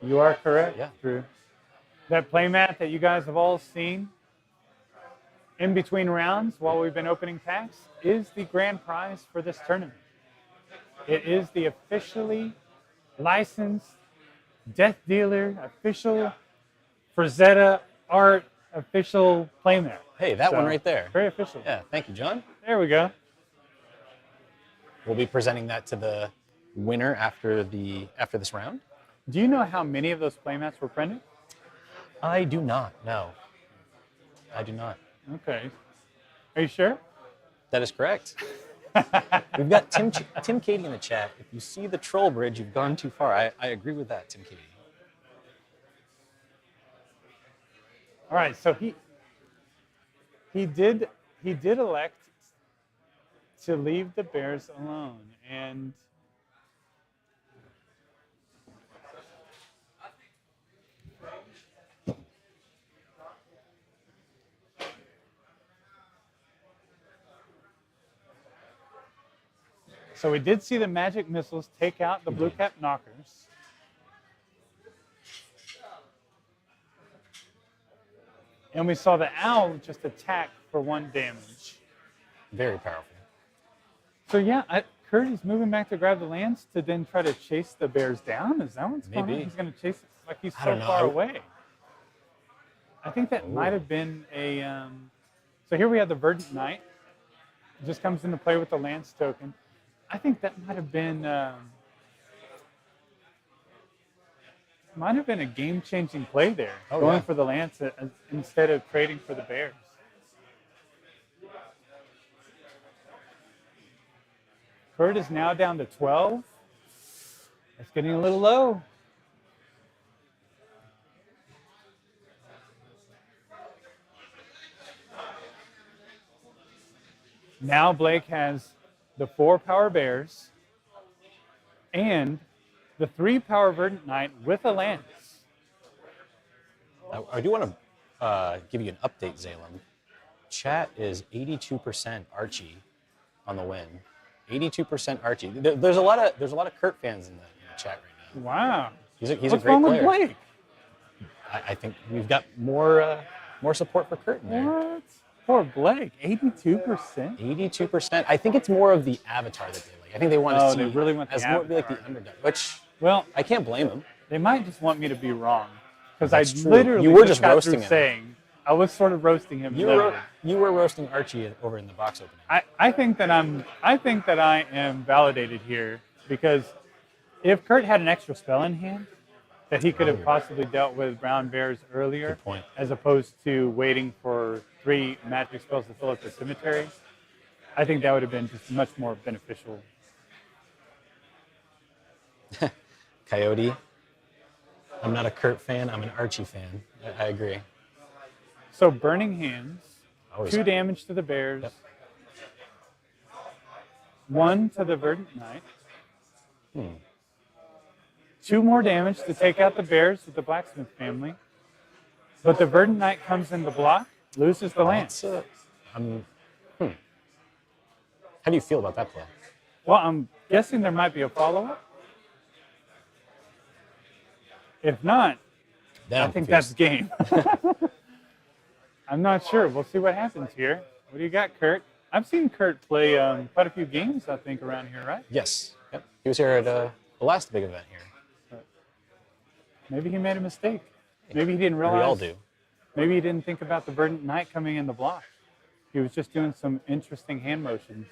You are correct. Yeah. True. That playmat that you guys have all seen in between rounds while we've been opening packs is the grand prize for this tournament. It is the officially licensed Death Dealer official Frazetta art official playmat. Hey, that one right there. Very official. Yeah, thank you, John. There we go. We'll be presenting that to the winner after this round. Do you know how many of those playmats were printed? I do not, no. I do not. Okay. Are you sure? That is correct. We've got Tim Katie in the chat. If you see the troll bridge, you've gone too far. I agree with that, Tim Katie. All right, so he did elect to leave the bears alone, and so we did see the magic missiles take out the blue cap knockers. And we saw the owl just attack for 1 damage. Very powerful. So yeah, Kurt is moving back to grab the lance to then try to chase the bears down. Is that what's going on? He's going to chase it like he's so far away. I think that might have been a. So here we have the Verdant Knight. It just comes into play with the lance token. I think that might have been. Might have been a game-changing play there, going for the lance instead of trading for the bears. Kurt is now down to 12. That's getting a little low. Now Blake has the 4 power bears and the 3 power Verdant Knight with a lance. I do want to give you an update, Zaylan. Chat is 82% Archie on the win. 82% Archie. There's a lot of Kurt fans in the chat right now. Wow. He's a great What's wrong player. with Blake? I think we've got more support for Kurt in there. What? Poor Blake. 82%? 82%. I think it's more of the avatar that they like. I think they want to see they really want the as more like the underdog, which I can't blame them. They might just want me to be wrong. Because That's I true. literally You were just just got roasting through him. saying, I was sort of roasting him. You were roasting Archie over in the box opening. I think that I am validated here because if Kurt had an extra spell in hand that he could have possibly dealt with brown bears earlier, as opposed to waiting for 3 magic spells to fill up the cemetery, I think that would have been just much more beneficial. Coyote. I'm not a Kurt fan. I'm an Archie fan. I agree. So Burning Hands, Always 2 damage to the bears, 1 to the Verdant Knight, 2 more damage to take out the bears with the blacksmith family. But the Verdant Knight comes in the block, loses the lance. How do you feel about that play? Well, I'm guessing there might be a follow-up. If not, I think that's game. I'm not sure. We'll see what happens here. What do you got, Kurt? I've seen Kurt play quite a few games, I think, around here, right? Yes. Yep. He was here at the last big event here. Maybe he made a mistake. Maybe he didn't realize. We all do. Maybe he didn't think about the Verdant Knight coming in the block. He was just doing some interesting hand motions.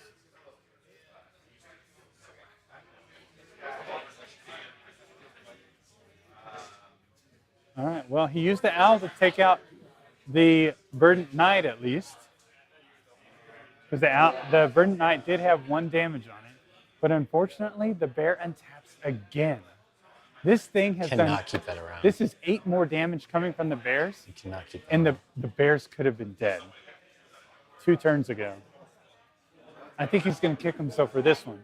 All right, well, he used the owl to take out the Verdant Knight at least. Because the Verdant Knight did have 1 damage on it, but unfortunately the bear untaps again. This thing has Cannot keep that around. This is 8 more damage coming from the bears. You cannot keep that and around. the bears could have been dead 2 turns ago. I think he's going to kick himself for this one.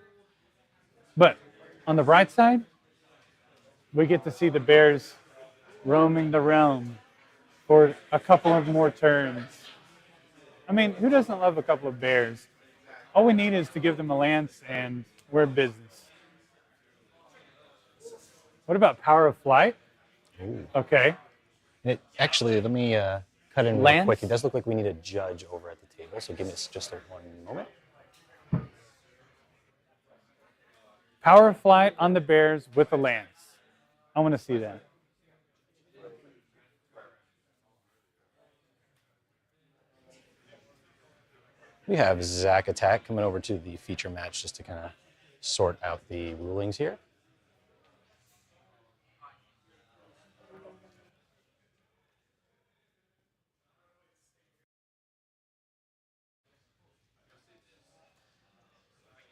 But on the bright side, we get to see the bears roaming the realm for a couple of more turns. I mean, who doesn't love a couple of bears? All we need is to give them a lance and we're business. What about Power of Flight? Ooh. Okay. Actually, let me cut in Lance? real quick. It does look like we need a judge over at the table, so give me just one moment. Power of Flight on the bears with a lance. I want to see that. We have Zach Attack coming over to the feature match just to kind of sort out the rulings here.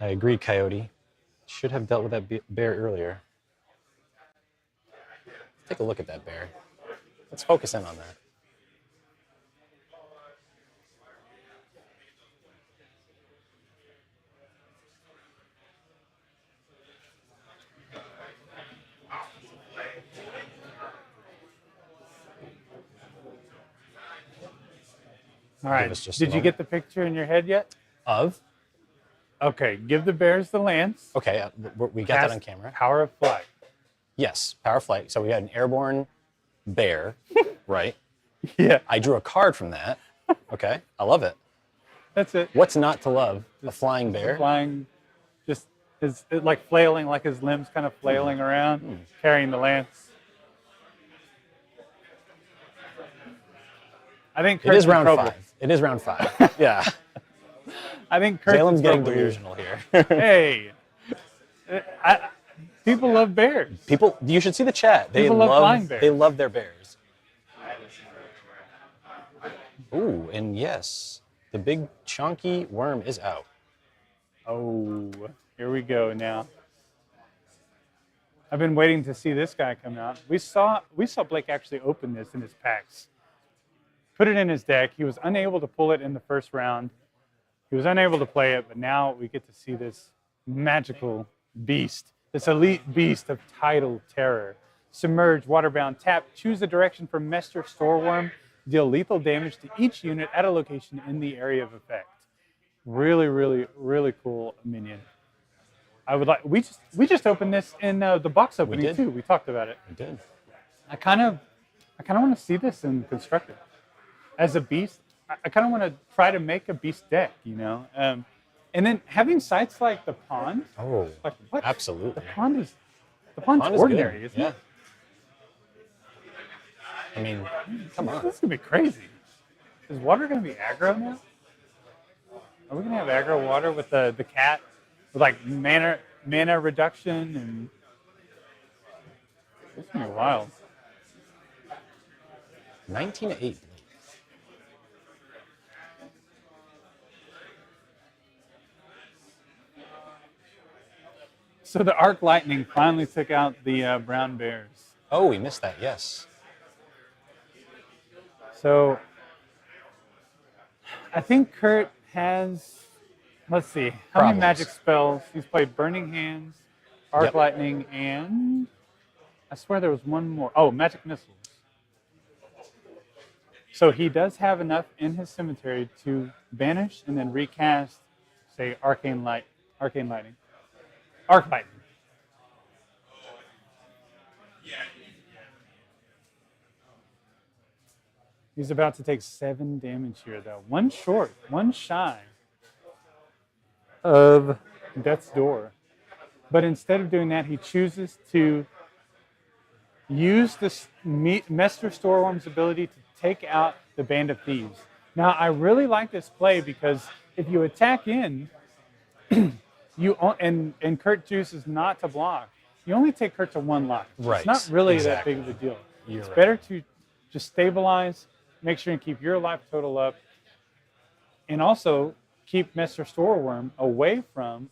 I agree, Coyote. Should have dealt with that bear earlier. Take a look at that bear. Let's focus in on that. All right. Did you get the picture in your head yet? Of? Okay, give the bears the lance. Okay, we got that on camera. Power of Flight. Yes, Power of Flight. So we had an airborne bear, right? Yeah. I drew a card from that. Okay, I love it. That's it. What's not to love? A flying bear? Flying, just like flailing, like his limbs kind of flailing around, carrying the lance. I think it is round 5. It is round 5. Yeah. I think Kurt's Zalem's getting delusional here. Hey, people love bears. People, you should see the chat. They People love flying bears. They love their bears. Ooh, and yes, the big chunky worm is out. Oh, here we go now. I've been waiting to see this guy come out. We saw Blake actually open this in his packs. Put it in his deck. He was unable to pull it in the first round. He was unable to play it, but now we get to see this magical beast, this elite beast of tidal terror. Submerge, waterbound, tap, choose a direction for Mester Storeworm, deal lethal damage to each unit at a location in the area of effect. Really, really, really cool minion. I would like. We just opened this in the box opening too. We talked about it. We did. I kind of want to see this in constructed. As a beast, I kind of want to try to make a beast deck, you know? And then having sites like the pond. Oh, like what? Absolutely. The pond's ordinary, isn't it? I mean, come on. This is going to be crazy. Is water going to be aggro now? Are we going to have aggro water with the cat? With like mana reduction and... It's going to be wild. 19-8. So the Arc Lightning finally took out the brown bears. Oh, we missed that, yes. So I think Kurt has, let's see, how many magic spells? He's played Burning Hands, Arc Lightning, and I swear there was one more. Oh, Magic Missiles. So he does have enough in his cemetery to banish and then recast, say, Arc Lightning. He's about to take 7 damage here, though. One short, one shy of Death's Door. But instead of doing that, he chooses to use this Mester Storeworm's ability to take out the Band of Thieves. Now, I really like this play because if you attack in, and Kurt chooses not to block, you only take Kurt to 1 life. Right. It's not really that big of a deal. It's better to just stabilize, make sure you keep your life total up, and also keep Mr. Storeworm away from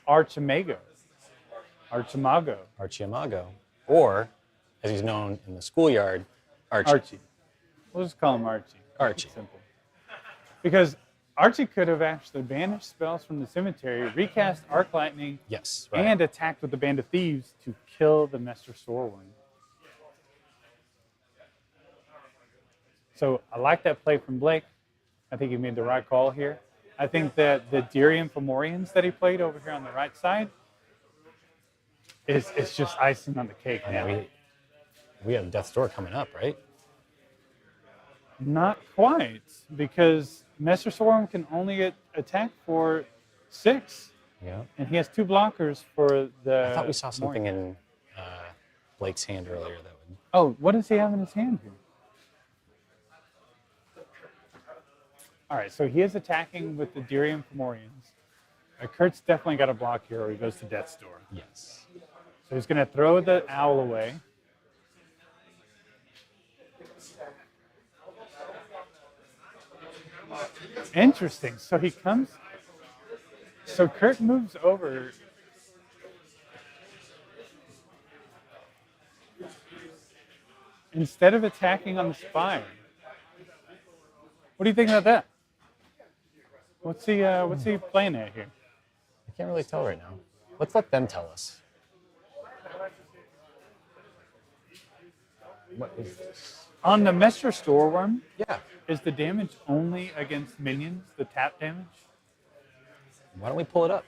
Archimago. Archimago. Or, as he's known in the schoolyard, Archie. We'll just call him Archie. Archie. Simple. Because Archie could have actually banished spells from the cemetery, recast Arc Lightning, yes, right. and attacked with the Band of Thieves to kill the Mester Storeworm. So I like that play from Blake. I think he made the right call here. I think that the Dirium Fomorians that he played over here on the right side is just icing on the cake. We have Death's Door coming up, right? Not quite, because Mester Storeworm can only attack for 6. Yeah. And he has 2 blockers for the... I thought we saw something in Blake's hand earlier that would... Oh, what does he have in his hand here? All right, so he is attacking with the Dirium Fomorians. Kurt's definitely got a block here, or he goes to Death's Door. Yes. So he's going to throw the owl away. Interesting. So he comes. So Kurt moves over. Instead of attacking on the spire. What do you think about that? What's he playing at here? I can't really tell right now. Let's let them tell us. What is this? On the Mester Storeworm, yeah, is the damage only against minions, the tap damage? Why don't we pull it up?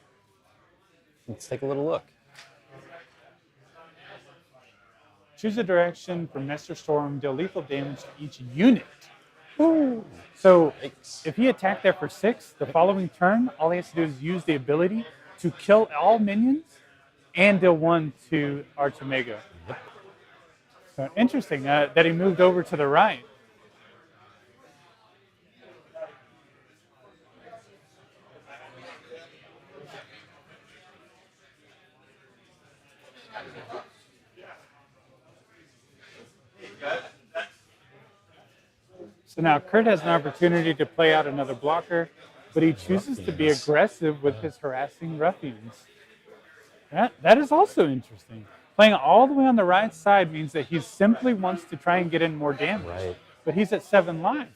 Let's take a little look. Choose a direction for Mester Storm, deal lethal damage to each unit. Ooh. So if he attacked there for 6, the following turn, all he has to do is use the ability to kill all minions and deal 1 to Archimago. Yep. So interesting that he moved over to the right. So now Kurt has an opportunity to play out another blocker, but he chooses to be aggressive with his harassing ruffians. That is also interesting. Playing all the way on the right side means that he simply wants to try and get in more damage. Right. But he's at 7 life.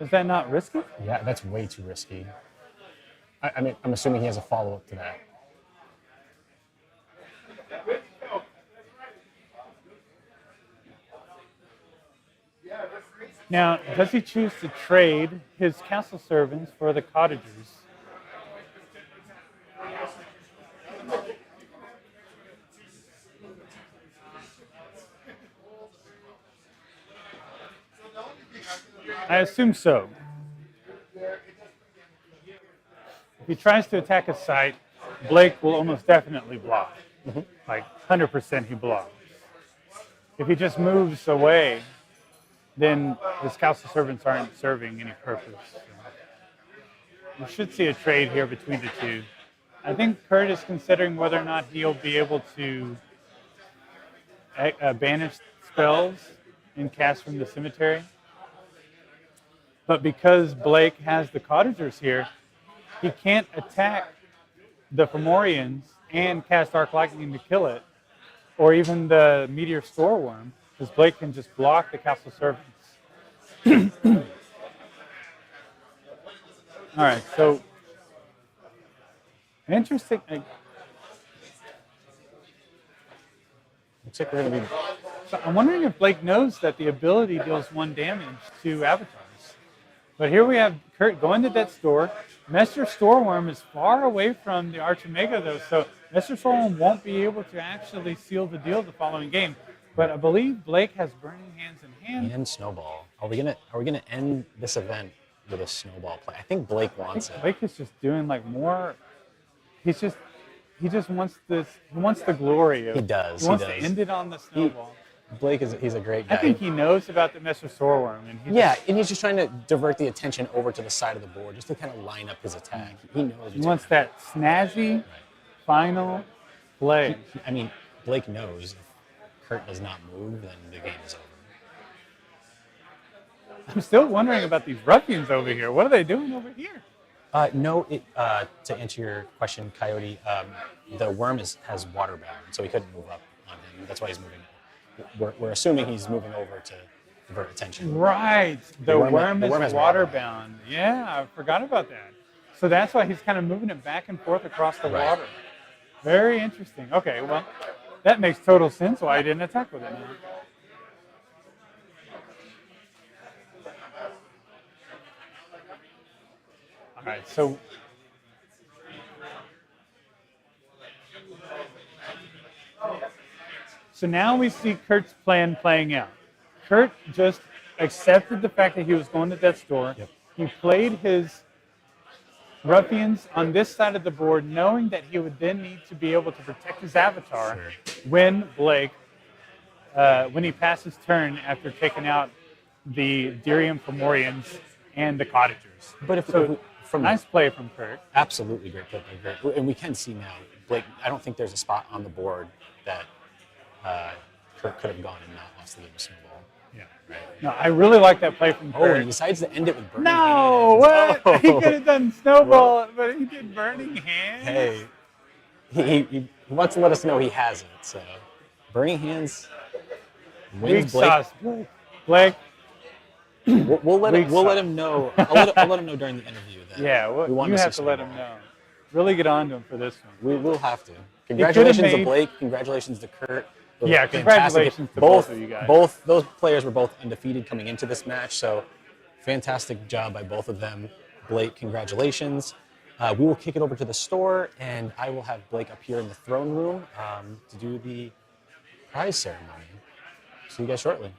Is that not risky? Yeah, that's way too risky. I mean, I'm assuming he has a follow-up to that. Now, does he choose to trade his castle servants for the cottagers? I assume so. If he tries to attack a site, Blake will almost definitely block. Mm-hmm. Like 100% he blocks. If he just moves away, then his castle servants aren't serving any purpose. So we should see a trade here between the two. I think Kurt is considering whether or not he'll be able to banish spells and cast from the cemetery. But because Blake has the cottagers here, he can't attack the Fomorians and cast Arc Lightning to kill it, or even the Meteor Storeworm, because Blake can just block the castle servants. All right, so interesting. Looks like we're going to be. So I'm wondering if Blake knows that the ability deals 1 damage to avatars. But here we have Kurt going to Death's Door. Mester Storeworm is far away from the Archimago, though, so Mester Storeworm won't be able to actually seal the deal the following game. But I believe Blake has Burning Hands in hand. And Snowball. Are we gonna end this event with a Snowball play? I think Blake wants it. Blake is just doing like more. He just wants this. He wants the glory of. He does. He wants to end it on the Snowball. Blake he's a great guy. I think he knows about the Mester Storeworm, and and he's just trying to divert the attention over to the side of the board, just to kind of line up his attack. He knows. He wants that snazzy final play. I mean, Blake knows if Kurt does not move, then the game is over. I'm still wondering about these ruffians over here. What are they doing over here? No, to answer your question, Coyote, the worm has water bound, so he couldn't move up on him. That's why he's moving. We're assuming he's moving over to divert attention. Right. The worm is water bound. bound. Yeah, I forgot about that. So that's why he's kind of moving it back and forth across the water. Very interesting. Okay, well, that makes total sense why he didn't attack with it now. All right, so now we see Kurt's plan playing out. Kurt just accepted the fact that he was going to death's door. Yep. He played his ruffians on this side of the board, knowing that he would then need to be able to protect his avatar when Blake, when he passed his turn after taking out the Dirium Fomorians and the Cottagers. But nice play from Kurt. Absolutely great play from Kurt. And we can see now, Blake, I don't think there's a spot on the board that Kurt could have gone and not lost the game of Snowball. Yeah. Right. No, I really like that play from Kurt. Oh, he decides to end it with burning hands. What? Oh. He could have done Snowball, but he did burning hands. Hey, he wants to let us know he has it. So, burning hands wins Blake. Sauce, Blake. We'll let him know. I'll let him know during the interview. That you have to let him know. Really get on to him for this one. We will have to. Congratulations to Blake. Congratulations to Kurt. Yeah, congratulations to both of you guys. Both those players were both undefeated coming into this match, so fantastic job by both of them. Blake, congratulations. We will kick it over to the store, and I will have Blake up here in the throne room to do the prize ceremony. See you guys shortly.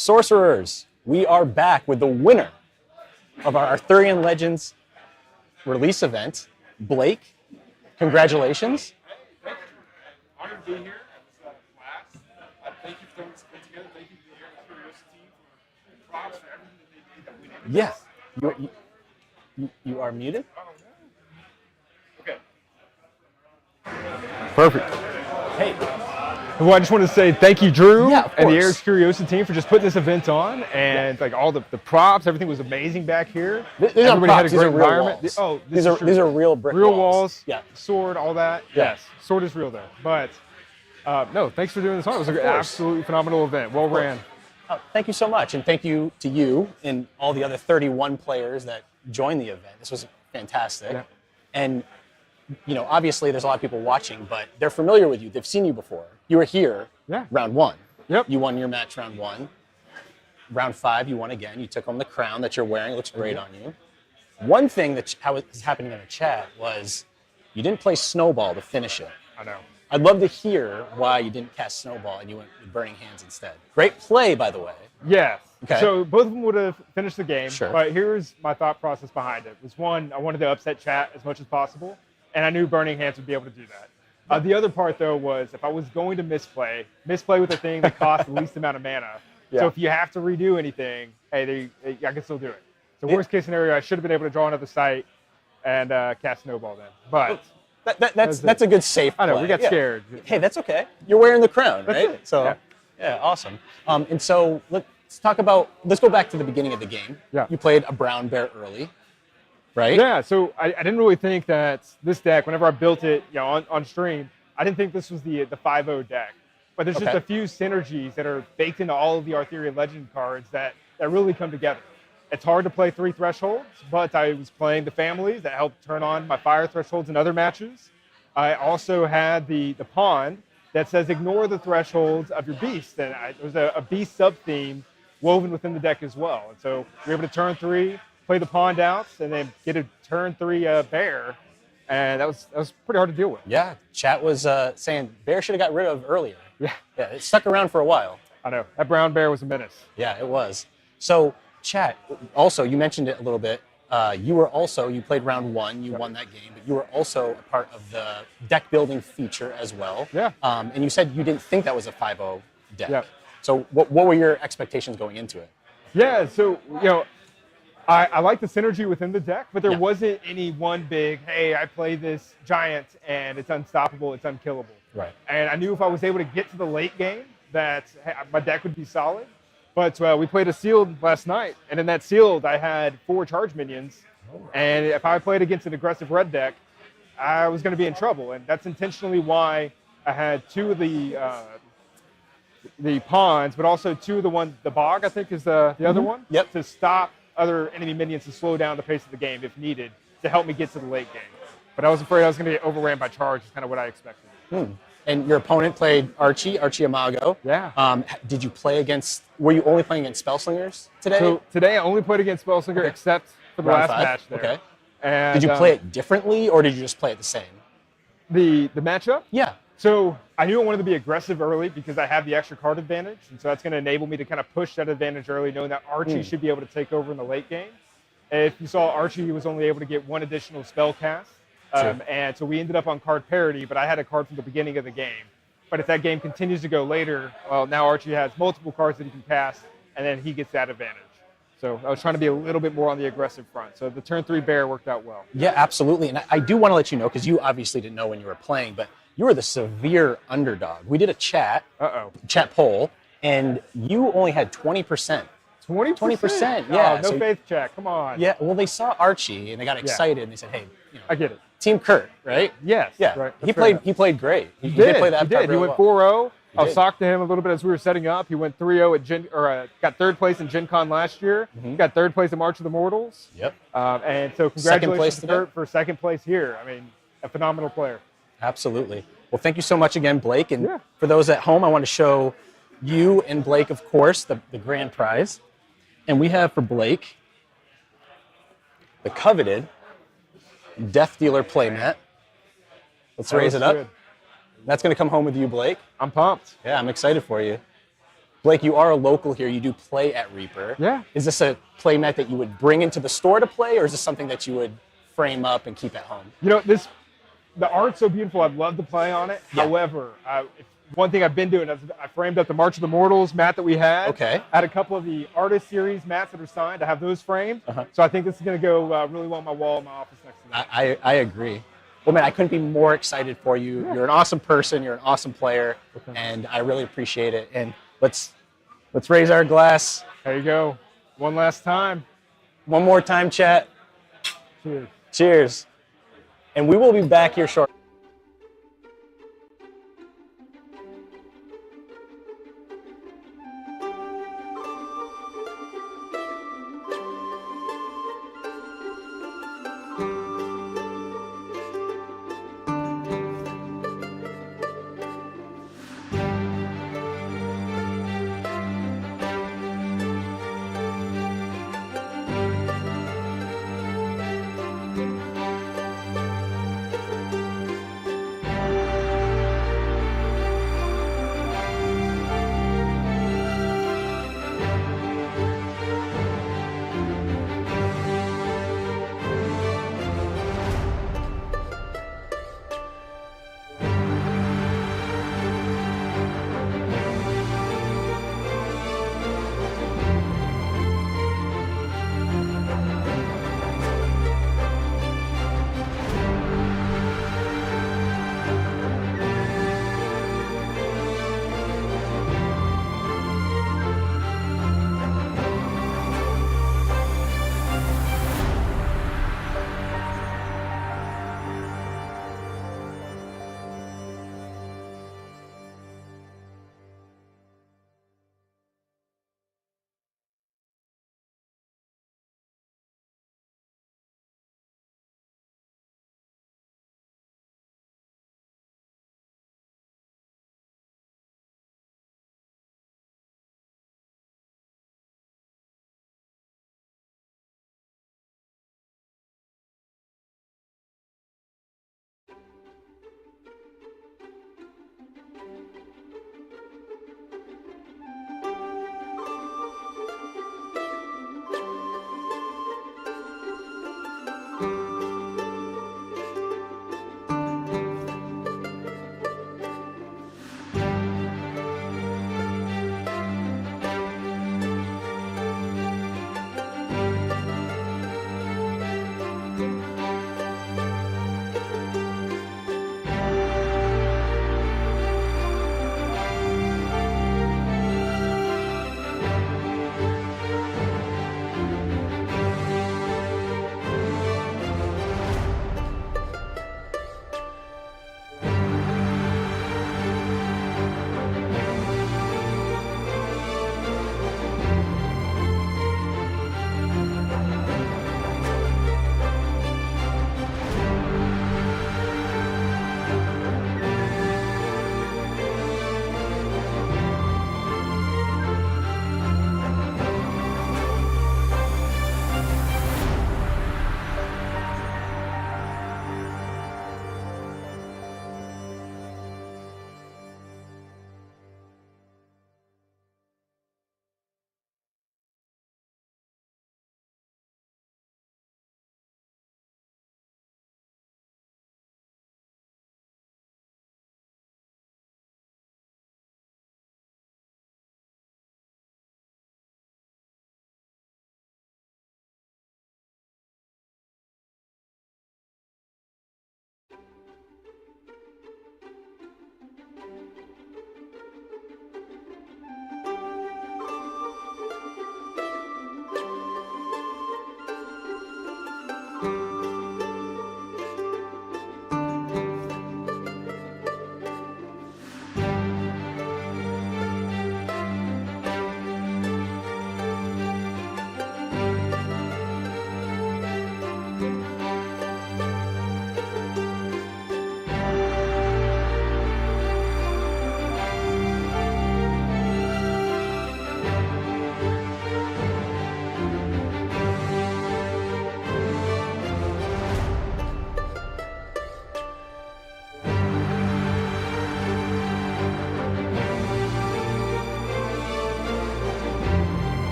Sorcerers, we are back with the winner of our Arthurian Legends release event, Blake. Congratulations. Honored to be here. Class. Thank you for putting together. Thank you to the Curiosa team for props for everything that they did. Yes. You are muted. Okay. Perfect. Hey. Well, I just want to say thank you, Drew, Yeah, of and the course. Erik's Curiosa team for just putting this event on, and like all the props, everything was amazing back here. These Everybody had a these great are real environment. walls. This is true. These are real brick real walls. walls. Yeah. Sword, all that. Yeah. Yes, sword is real though. But no, thanks for doing this on. It was an absolutely phenomenal event. Well ran. Thank you so much, and thank you to you and all the other 31 players that joined the event. This was fantastic. Yeah. And you know, obviously there's a lot of people watching, but they're familiar with you. They've seen you before. You were here round 1. Yep. You won your match round 1. Round 5, you won again. You took home the crown that you're wearing. It looks great on you. One thing that was happening in the chat was you didn't play Snowball to finish it. I know. I'd love to hear why you didn't cast Snowball and you went with Burning Hands instead. Great play, by the way. Yes. Okay. So both of them would have finished the game. Sure. But here's my thought process behind it. Was one, I wanted to upset chat as much as possible, and I knew Burning Hands would be able to do that. The other part, though, was if I was going to misplay with a thing that costs the least amount of mana. Yeah. So if you have to redo anything, hey, I can still do it. So worst case scenario, I should have been able to draw another site and cast Snowball then. But that's a good safe play. I know, we got scared. Hey, that's okay. You're wearing the crown, That's right? it. So, yeah, awesome. And so let's go back to the beginning of the game. Yeah. You played a brown bear early, right? Yeah, so I didn't really think that this deck, whenever I built it on stream, I didn't think this was the 5-0 deck. But there's just a few synergies that are baked into all of the Arthurian Legend cards that really come together. It's hard to play 3 thresholds, but I was playing the families that helped turn on my fire thresholds in other matches. I also had the pond that says ignore the thresholds of your beast. And there was a beast sub-theme woven within the deck as well. And so you're able to turn 3, play the pond out, and then get a turn 3 bear. And that was pretty hard to deal with. Yeah, chat was saying bear should have got rid of earlier. Yeah. Yeah, it stuck around for a while. I know. That brown bear was a menace. Yeah, it was. So, chat, also, you mentioned it a little bit. You played round 1, you won that game, but you were also a part of the deck building feature as well. Yeah. And you said you didn't think that was a 5-0 deck. Yeah. So what were your expectations going into it? Yeah, so, I like the synergy within the deck, but there wasn't any one big, hey, I play this giant and it's unstoppable, it's unkillable. Right. And I knew if I was able to get to the late game that my deck would be solid. But we played a sealed last night, and in that sealed, I had 4 charge minions. And if I played against an aggressive red deck, I was going to be in trouble. And that's intentionally why I had 2 of the pawns, but also 2 of the bog, I think, is the other one. Yep. To stop other enemy minions to slow down the pace of the game if needed to help me get to the late game. But I was afraid I was going to get overran by charge, is kind of what I expected. And your opponent played Archie Amago. Yeah. Did you play were you only playing against Spellslingers today? So today I only played against Spellslinger except for the Round last 5? match there. Okay. And, Did you play it differently, or did you just play it the same? The matchup? Yeah. So I knew I wanted to be aggressive early because I have the extra card advantage. And so that's going to enable me to kind of push that advantage early, knowing that Archie should be able to take over in the late game. If you saw, Archie was only able to get 1 additional spell cast. And so we ended up on card parity, but I had a card from the beginning of the game. But if that game continues to go later, well, now Archie has multiple cards that he can cast, and then he gets that advantage. So I was trying to be a little bit more on the aggressive front. So the turn 3 bear worked out well. Yeah, absolutely. And I do want to let you know, because you obviously didn't know when you were playing, but you were the severe underdog. We did a chat poll, and you only had 20%. 20%? 20%, yeah. No faith chat, come on. Yeah, well, they saw Archie, and they got excited, and they said, hey, I get it. Team Kurt, right? Yes. Yeah. Right. He played great. He did play that. He did. He went 4-0. I was socked to him a little bit as we were setting up. He went 3-0 got 3rd place in Gen Con last year. Got 3rd place in March of the Mortals. Yep. And so congratulations to Kurt for 2nd place here. I mean, a phenomenal player. Absolutely. Well, thank you so much again, Blake. And for those at home, I want to show you and Blake, of course, the grand prize. And we have for Blake the coveted Death Dealer playmat. Let's raise it up. Good. That's going to come home with you, Blake. I'm pumped. Yeah, I'm excited for you. Blake, you are a local here. You do play at Reaper. Yeah. Is this a play mat that you would bring into the store to play, or is this something that you would frame up and keep at home? You know, the art's so beautiful. I'd love to play on it. Yeah. However, one thing I've been doing is I framed up the March of the Mortals mat that we had. Okay. I had a couple of the artist series mats that are signed. I have those framed. So I think this is going to go really well on my wall in my office next to that. I agree. Well, man, I couldn't be more excited for you. Yeah. You're an awesome person. You're an awesome player, and I really appreciate it. And let's raise our glass. There you go. One last time. One more time, chat. Cheers. Cheers. And we will be back here shortly.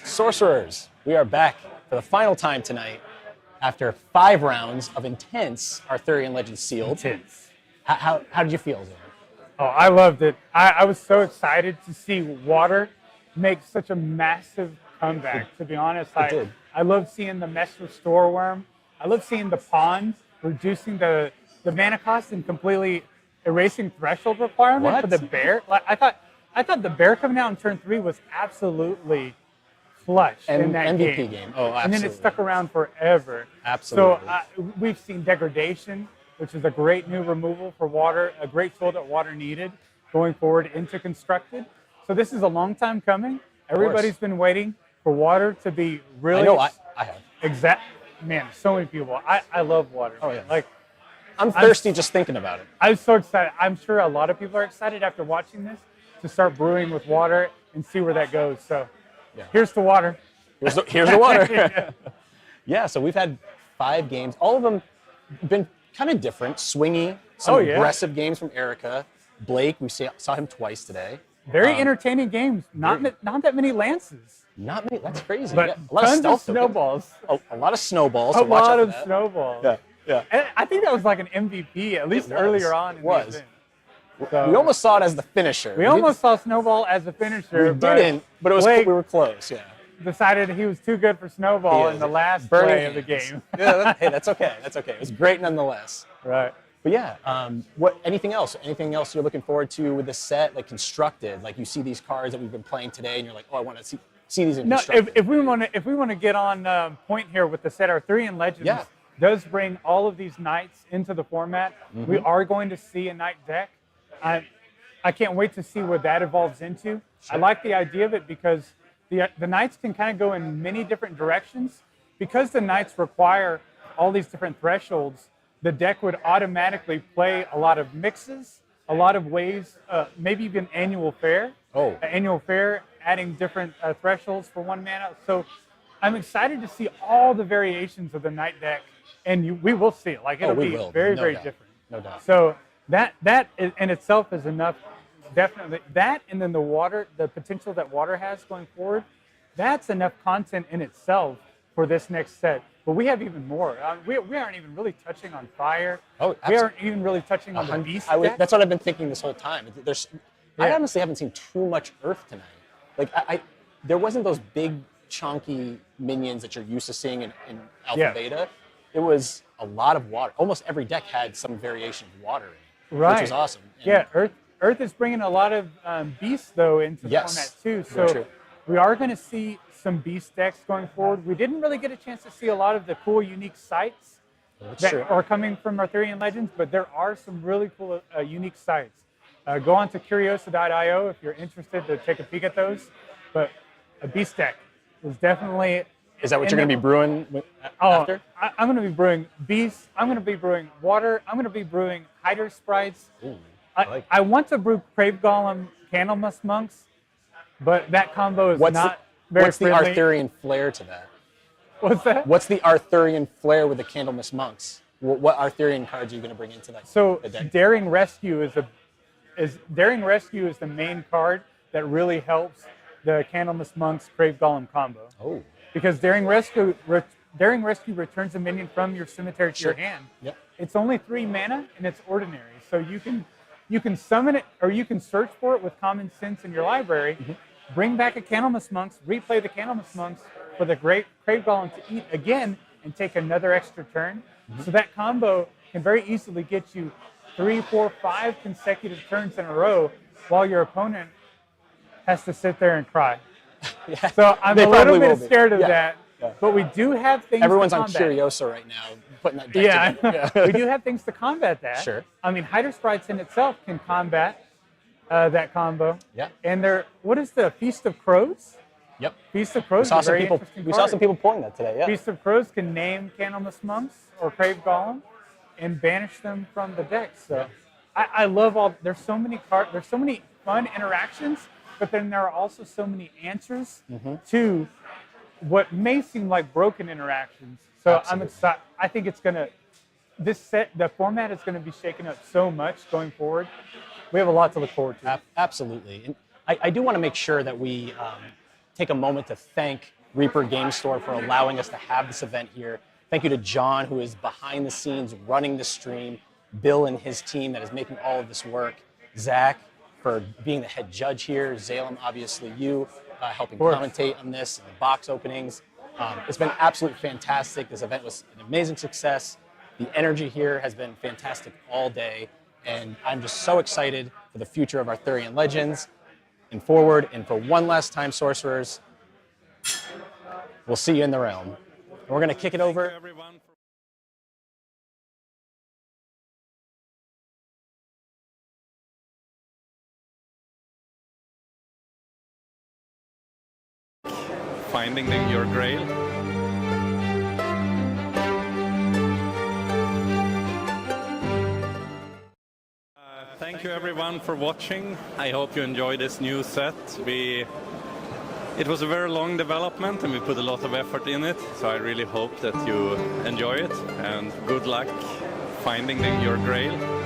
Sorcerers, we are back for the final time tonight after 5 rounds of intense Arthurian Legends sealed. Intense. How did you feel, Zane? Oh, I loved it. I was so excited to see water make such a massive comeback, to be honest. Did. I love seeing the Mesh Restore Worm. I love seeing the pond reducing the mana cost and completely erasing threshold requirement for the bear. Like, I thought the bear coming out in turn 3 was absolutely flush in that MVP game. Oh, absolutely. And then it stuck around forever. Absolutely. So we've seen degradation, which is a great new removal for water, a great tool that water needed going forward into constructed. So this is a long time coming. Everybody's been waiting for water to be really. I know, I have. Man, so many people. I love water. Oh, yeah. Like, I'm thirsty just thinking about it. I'm so excited. I'm sure a lot of people are excited after watching this to start brewing with water and see where that goes. So here's the water. Here's the water. Yeah, so we've had 5 games. All of them been kind of different, swingy, some aggressive games from Erica. Blake, we saw him twice today. Very entertaining games. Not that many lances. Not many. That's crazy. But a lot tons of snowballs. A lot of snowballs. A So watch lot out of for that. snowballs. Yeah. And I think that was like an MVP, at least earlier on. It was. So We almost saw it as the finisher. we almost saw Snowball as a finisher. We didn't, but Blake we were close. Yeah. decided he was too good for Snowball in the last play of the game. Hey, that's okay. That's okay. It was great nonetheless. Right. But yeah, anything else? Anything else you're looking forward to with the set, like constructed? Like you see these cards that we've been playing today, and you're like, oh, I want to see these in constructed. If we want to get on point here with the set, Arthurian Legends does bring all of these knights into the format. We are going to see a knight deck. I can't wait to see what that evolves into. I like the idea of it because the knights can kind of go in many different directions. Because the knights require all these different thresholds, the deck would automatically play a lot of mixes, a lot of ways, maybe even annual fair. Annual fair, adding different thresholds for 1 mana. So I'm excited to see all the variations of the knight deck, and we will see it. Like it'll be very, very different. No doubt. So that in itself is enough. Definitely that, and then the potential that water has going forward, that's enough content in itself for this next set. But we have even more. We aren't even really touching on fire. Oh, we aren't even really touching on the beast deck. That's what I've been thinking this whole time. I honestly haven't seen too much Earth tonight. Like there wasn't those big chunky minions that you're used to seeing in Alpha Beta. It was a lot of water. Almost every deck had some variation of water in it, which was awesome. And Earth is bringing a lot of beasts, though, into the format, too. So we are going to see some beast decks going forward. We didn't really get a chance to see a lot of the cool, unique sites that are coming from Arthurian Legends, but there are some really cool, unique sites. Go on to Curiosa.io if you're interested to take a peek at those. But a beast deck is definitely... Is that what you're going to be brewing after? I'm going to be brewing beasts. I'm going to be brewing water. I'm going to be brewing hider sprites. Ooh. I want to brew Crave Golem Candlemas Monks, but that combo is not very What's friendly. the Arthurian flair to that? What's that? What's the Arthurian flair with the Candlemas Monks? What Arthurian cards are you going to bring into that? So Daring Rescue is the main card that really helps the Candlemas Monks Crave Golem combo. Oh. Because Daring Rescue returns a minion from your cemetery to your hand. Yep. It's only 3 mana and it's ordinary, so you can summon it, or you can search for it with Common Sense in your library, bring back a Candlemas Monks, replay the Candlemas Monks for the Crave Golem to eat again and take another extra turn. So that combo can very easily get you 3, 4, 5 consecutive turns in a row while your opponent has to sit there and cry. So I'm a little bit scared of that. But we do have things Everyone's to on combat. Curiosa right now, putting that deck together. We do have things to combat that. Sure. I mean, Hider Sprites in itself can combat that combo. Yeah. And what is the Feast of Crows? Yep. Feast of Crows is a very interesting We card. saw some people pulling that today, yeah. Feast of Crows can name Candlemas Monks or Crave Golem and banish them from the deck. So I love there's so many cards, there's so many fun interactions, but then there are also so many answers to what may seem like broken interactions. So I'm excited. I think the format is going to be shaken up so much going forward. We have a lot to look forward to. Absolutely. And I do want to make sure that we take a moment to thank Reaper Game Store for allowing us to have this event here. Thank you to John, who is behind the scenes running the stream, Bill and his team that is making all of this work, Zach for being the head judge here, Zalem, obviously you, helping commentate on this, and the box openings. It's been absolutely fantastic. This event was an amazing success. The energy here has been fantastic all day, and I'm just so excited for the future of Arthurian Legends and forward. And for one last time, Sorcerers, we'll see you in the realm. And we're going to kick it over. Finding your grail. Thank you everyone for watching. I hope you enjoy this new set. It was a very long development and we put a lot of effort in it, so I really hope that you enjoy it, and good luck finding your grail.